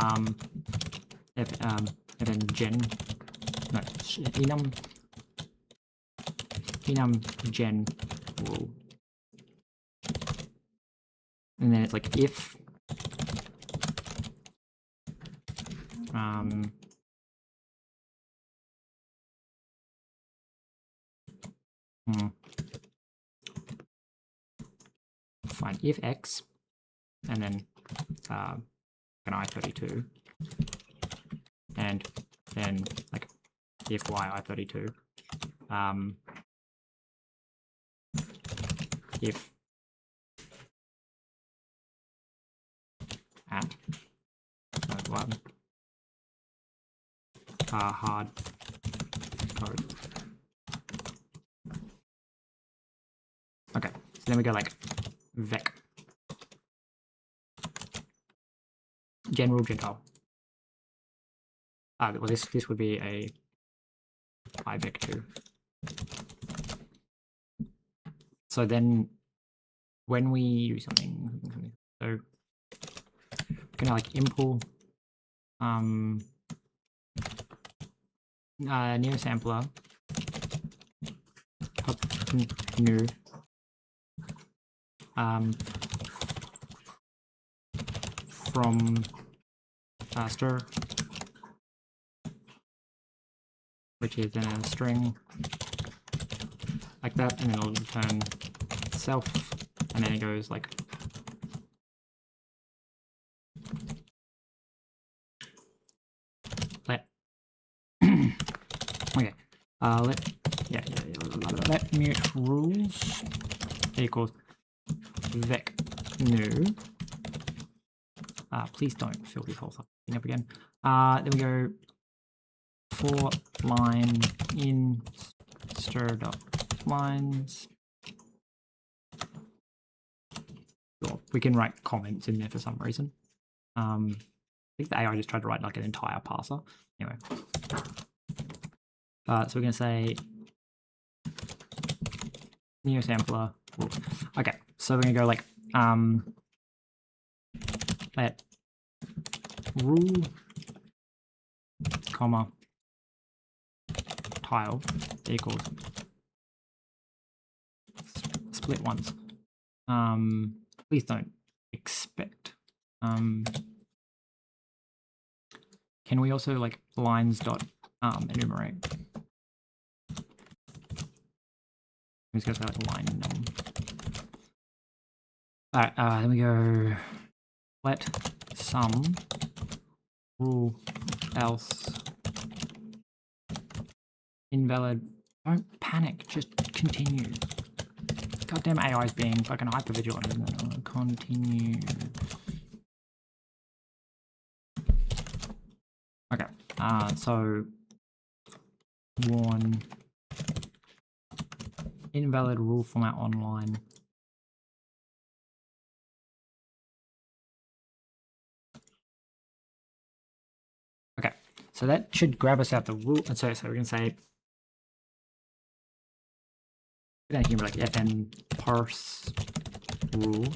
enum gen rule, and then it's like if fine, if x, and then an I32, and then like if y I32, if at hard code. Okay, so then we go like vec general gentile. Well, this would be a ivec2. So then when we do something, so we're gonna like import Neo sampler new from stir, which is in a string like that, and then it'll return self, and then it goes like let okay let mute rules equals vec new. Please don't fill this whole thing up again. Then we go for line in stir dot lines. Sure, we can write comments in there for some reason. I think the AI just tried to write like an entire parser. Anyway, so we're gonna say Neo sampler. Okay, so we're gonna go like let rule comma tile equals split once. Please don't expect. Can we also like lines dot enumerate? I'm just gonna say like line num. Alright, then we go let sum rule else invalid. Don't panic, just continue. Goddamn AI is being fucking hyper vigilant, isn't it? Continue. Okay, so warn invalid rule format online. So that should grab us out the rule. And so we're going to say, then here like fn parse rule.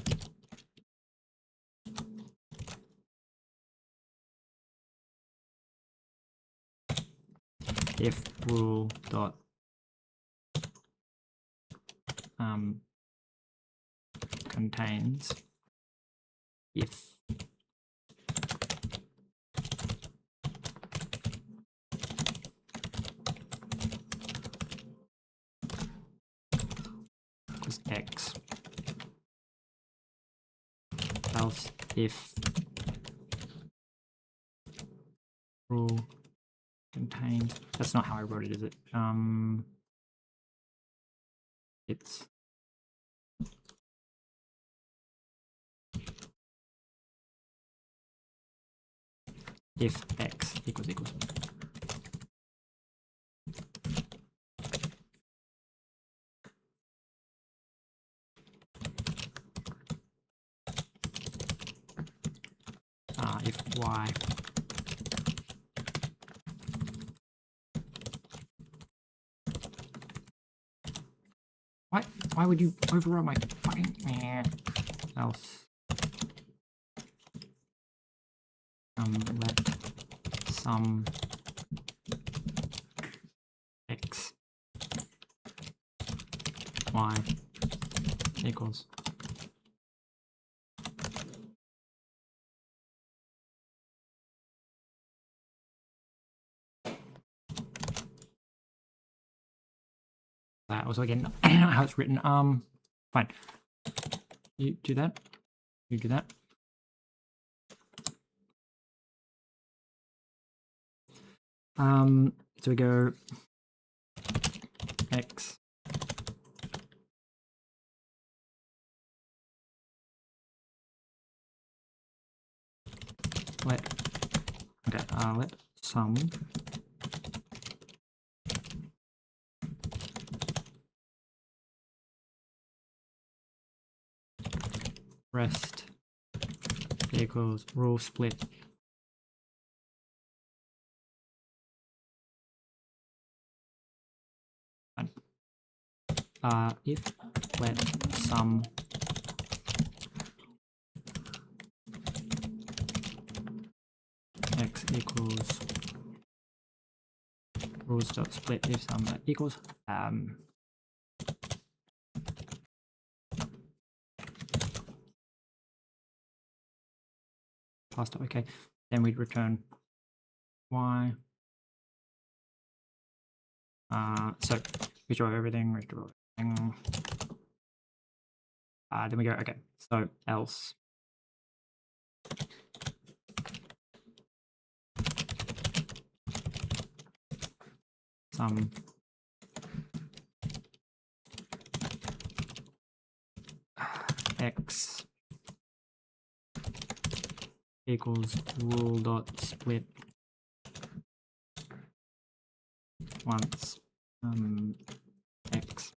If rule dot contains if equals x, else if rule contains, that's not how I wrote it, is it? It's if x equals if y why would you override my fucking else let some x y equals that. Also again, how it's written. Fine. You do that. You do that. So we go x let some rest equals rule split if let some x equals rules dot split if some equals past okay, then we'd return y. So withdraw everything, withdraw everything. Then we go, okay, so else some x equals rule dot split once x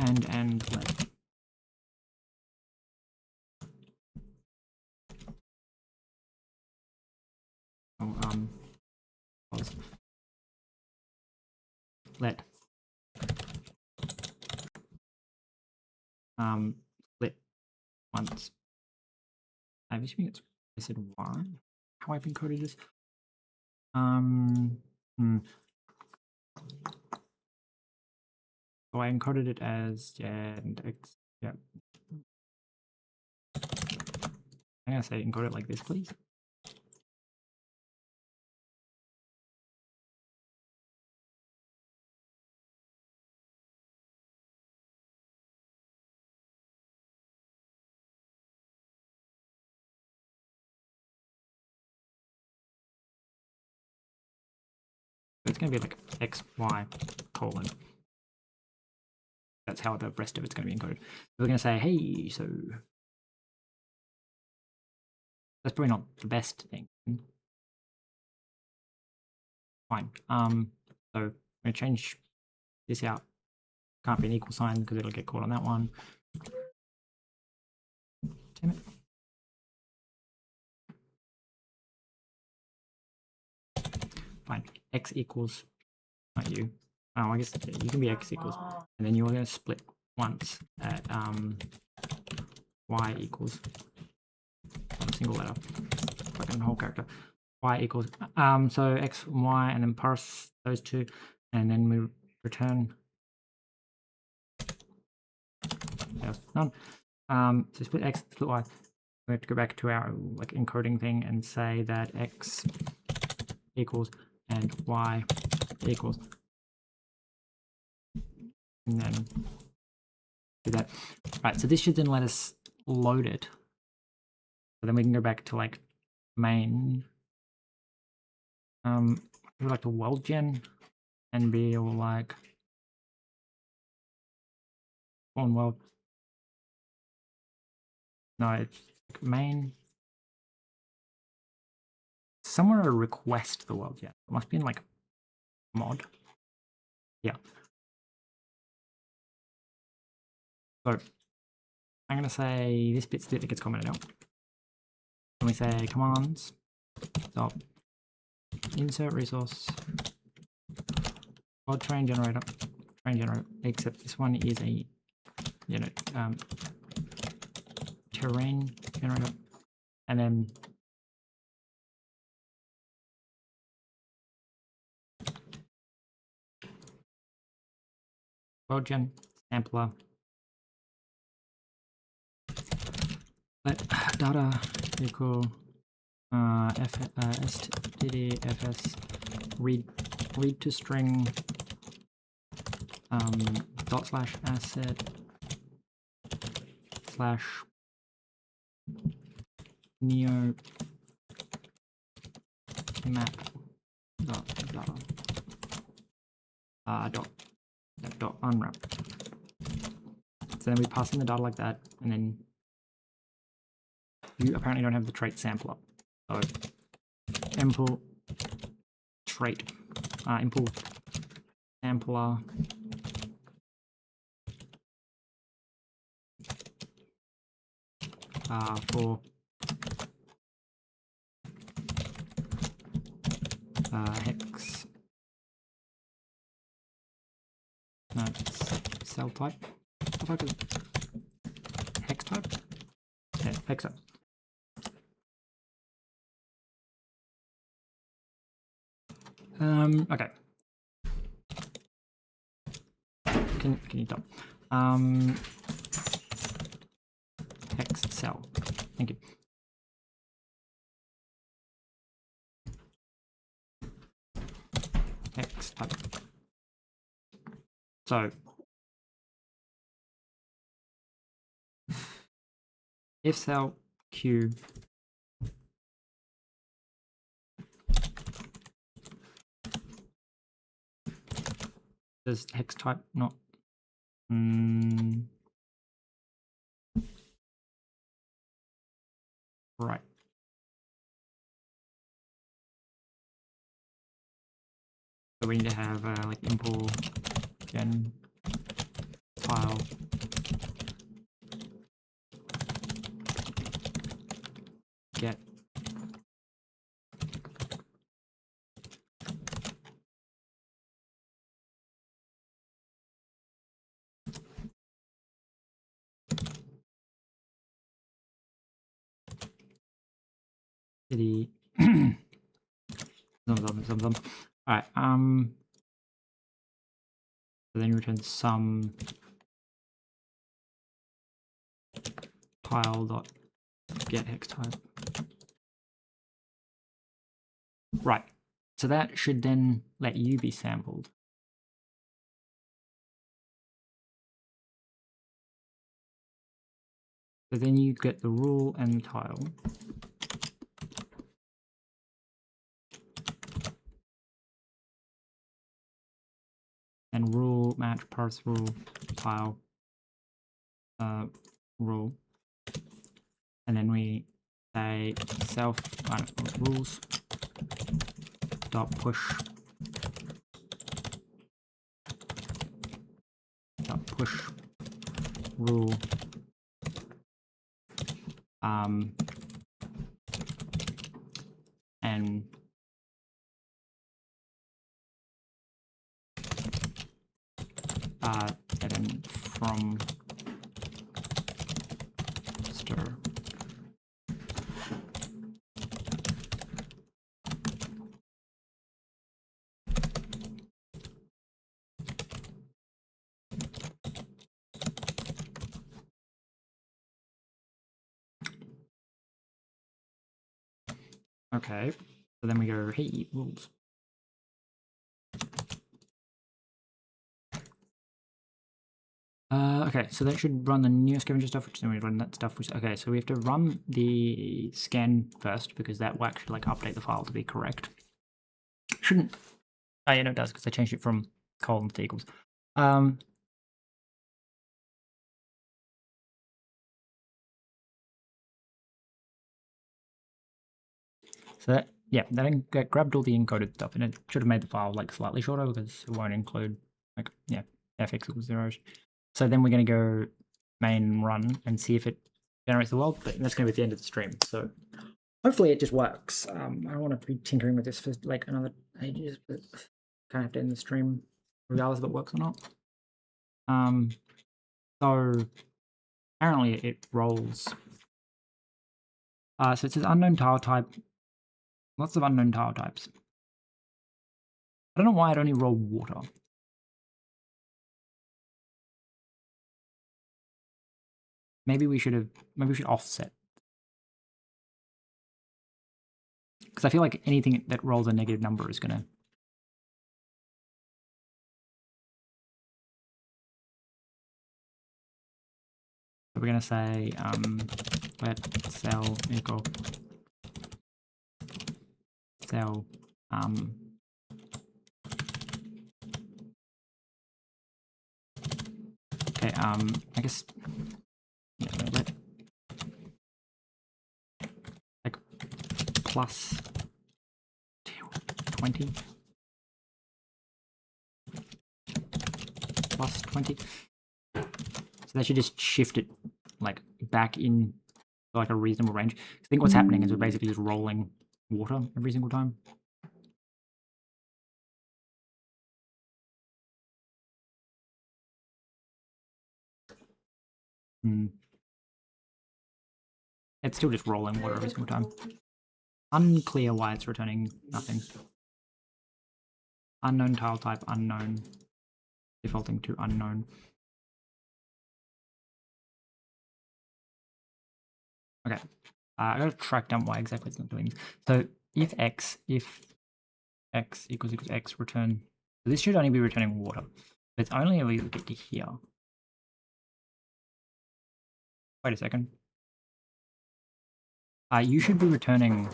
and let let split once. I'm assuming it's I said y. How I've encoded this. So I encoded it as and x. Yeah. I'm gonna say encode it like this, please. It's going to be like x, y, colon. That's how the rest of it's going to be encoded. We're going to say, hey, so that's probably not the best thing. Fine. So I'm going to change this out. Can't be an equal sign because it'll get caught on that one. Damn it. fine. X equals, not you. Oh, I guess you can be X equals. And then you're going to split once at Y equals, not a single letter, fucking whole character. Y equals, so X, Y, and then parse those two, and then we return none. So split X, split Y. We have to go back to our like encoding thing and say that X equals and Y equals, and then do that. Right, so this should then let us load it. So then we can go back to like main. We like to world gen and be all like on world. No, it's like main. Somewhere to request the world gen. It must be in like mod. Yeah. So I'm gonna say this bit's the bit that gets commented out. And we say commands dot insert resource world train generator, except this one is a terrain generator, and then world gen sampler. Let data equal stdfs read to string dot slash asset slash neo map dot data dot unwrap. So then we pass in the data like that, and then you apparently don't have the trait sampler. So import trait, import sampler for hex, no, cell type. What type is hex type? Yeah, hex type. Okay. Can you tell? Hex cell. Thank you. Hex type. So if cell Q does hex type not right. So we need to have like import gen file get city some. Alright, so then you return some tile dot get hex type. Right, so that should then let you be sampled. So then you get the rule and the tile. And rule match parse rule tile rule, and then we say self rules dot push rule and master. Okay, so then we go, hey, rules. Okay, so that should run the new scavenger stuff, which then we run that stuff. Which, okay, so we have to run the scan first because that will actually like update the file to be correct. Shouldn't. Oh yeah, no, it does because I changed it from colon to equals. So that, yeah, that grabbed all the encoded stuff, and it should have made the file like slightly shorter because it won't include like fx equals zeros. So then we're going to go main run and see if it generates the world, but that's going to be at the end of the stream. So hopefully it just works. I don't want to be tinkering with this for like another ages, but kind of have to end the stream regardless if it works or not. So apparently it rolls. So it says unknown tile type. Lots of unknown tile types. I don't know why it only rolled water. Maybe we should offset. Because I feel like anything that rolls a negative number is gonna. So we're gonna say let cell equal cell okay, I guess yeah, let like plus 20 plus 20. So that should just shift it like back in like a reasonable range. I think what's happening is we're basically just rolling water every single time. It's still just rolling water every single time. Unclear why it's returning nothing. Unknown tile type, unknown. Defaulting to unknown. Okay. I gotta track down why exactly it's not doing this. So if x equals x, return. So this should only be returning water. But it's only if we get to here. Wait a second. You should be returning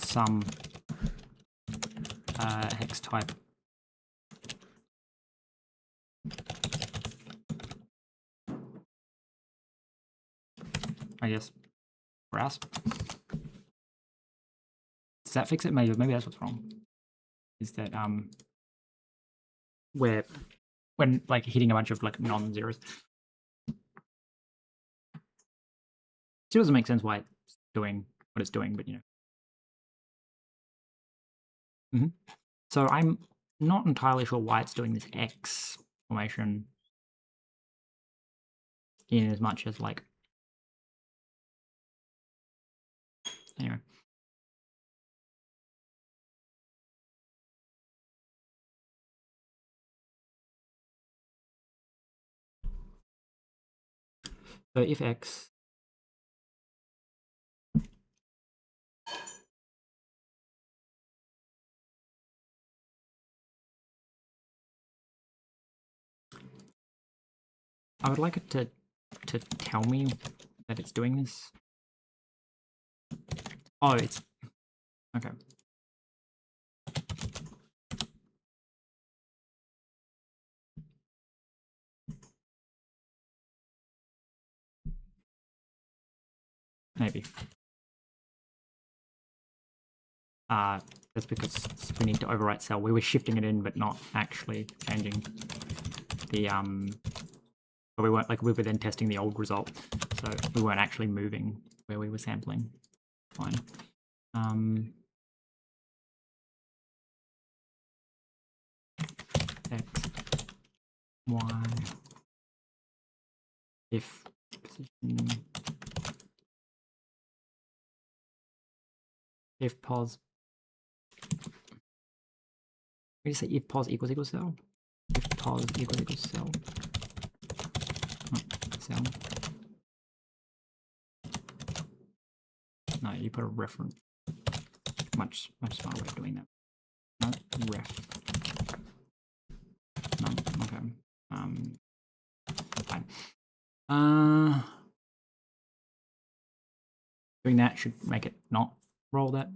some hex type. I guess grass. Does that fix it? Maybe that's what's wrong. Is that where when like hitting a bunch of like non-zeros. Still doesn't make sense why it's doing what it's doing, but you know. So I'm not entirely sure why it's doing this X formation in as much as like anyway. So if X I would like it to tell me that it's doing this. Oh, it's okay. Maybe. That's because we need to overwrite cell. We were shifting it in, but not actually changing the but we weren't like we were then testing the old result, so we weren't actually moving where we were sampling. Fine. X, Y, if position, if pos, we just say if pos equals cell, if pos equals cell, cell. No, you put a reference. Much smarter way of doing that. No, ref. No, okay. Fine. Doing that should make it not roll that.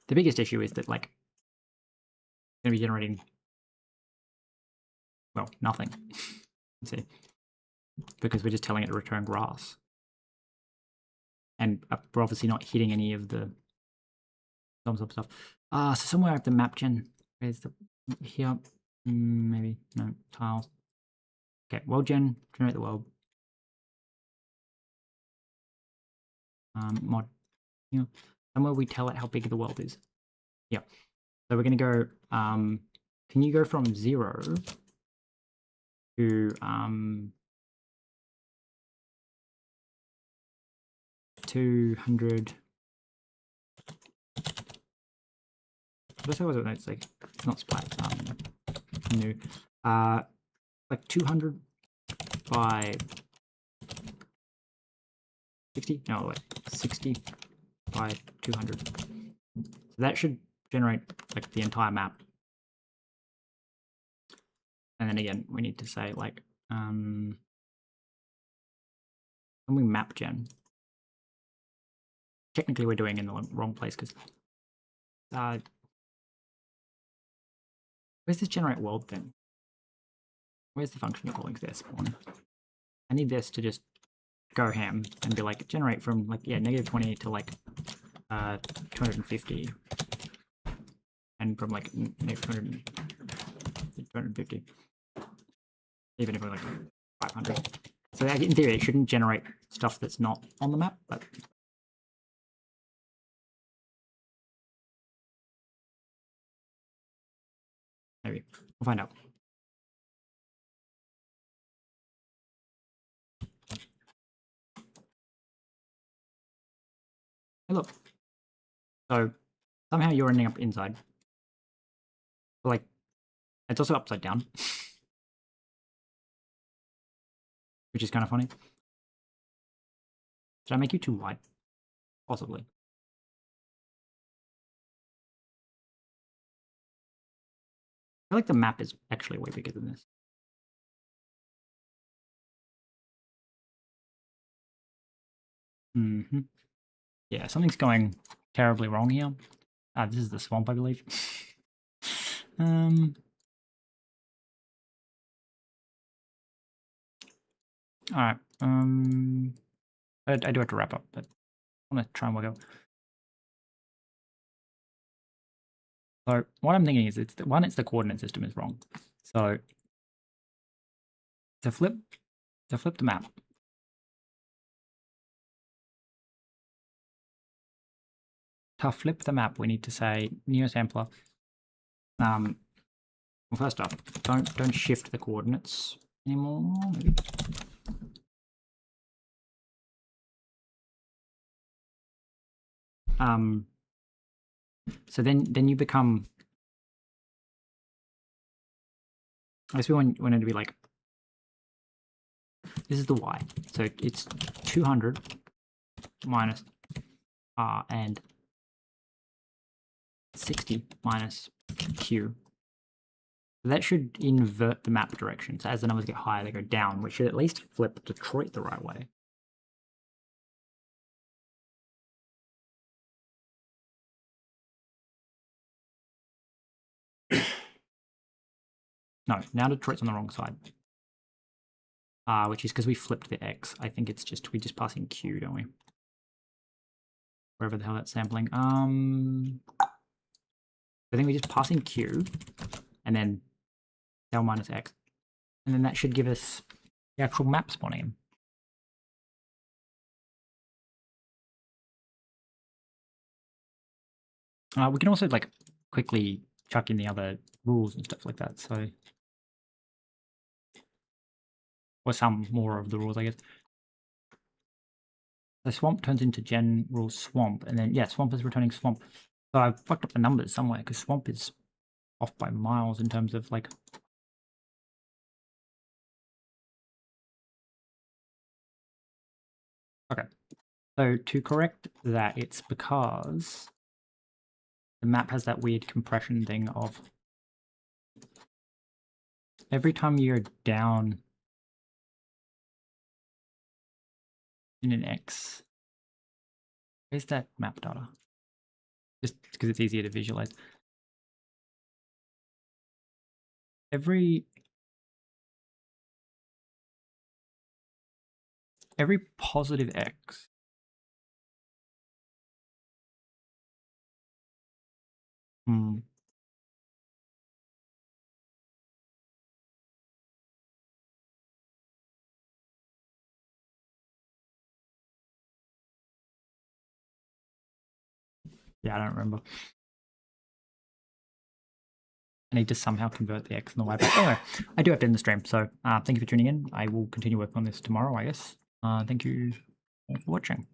The biggest issue is that, like, it's going to be generating, well, nothing. Let's see. Because we're just telling it to return grass. And we're obviously not hitting any of the stuff. So somewhere I have the MapGen. Where's the, here? Maybe, no, tiles. Okay, world gen, generate the world. Mod, you know, somewhere we tell it how big the world is. Yeah. So we're going to go, can you go from 0 to 200? What was it? It's like, it's not splat, new. Like 200 by 60? No, like 60 by 200. So that should generate like the entire map. And then again, we need to say like, when we map gen, technically we're doing it in the wrong place because where's this generate world thing? Where's the function you're calling this spawn? I need this to just go ham and be like, generate from like, yeah, -20 to like 250. And from like -200 to 250. Even if we're like 500. So in theory, it shouldn't generate stuff that's not on the map, but maybe. We'll find out. Hey, look. So somehow you're ending up inside. But like, it's also upside down. Which is kind of funny. Did I make you too wide? Possibly. I feel like the map is actually way bigger than this. Yeah, something's going terribly wrong here. This is the swamp, I believe. Alright. I do have to wrap up, but I want to try and work out. So what I'm thinking is it's the coordinate system is wrong. So to flip the map. To flip the map, we need to say neosampler. Well, first up, don't shift the coordinates anymore. Maybe. So then you become. I guess we want it to be like. This is the y, so it's 200 minus r and 60 minus q. So that should invert the map direction. So as the numbers get higher, they go down, which should at least flip Detroit the right way. No, now Detroit's on the wrong side. Which is because we flipped the x. I think it's just, we just pass in q, don't we? Wherever the hell that's sampling. I think we just pass in q, and then L minus x. And then that should give us the actual map spawning. We can also like quickly chuck in the other rules and stuff like that. So, or some more of the rules, I guess. The swamp turns into gen rules swamp, and then yeah, swamp is returning swamp. So I fucked up the numbers somewhere because swamp is off by miles in terms of like. Okay, so to correct that, it's because the map has that weird compression thing of every time you're down in an X. Where's that map data? Just because it's easier to visualize. Every positive X yeah, I don't remember. I need to somehow convert the X and the Y back. Anyway, I do have to end the stream, so thank you for tuning in. I will continue working on this tomorrow, I guess. Thank you for watching.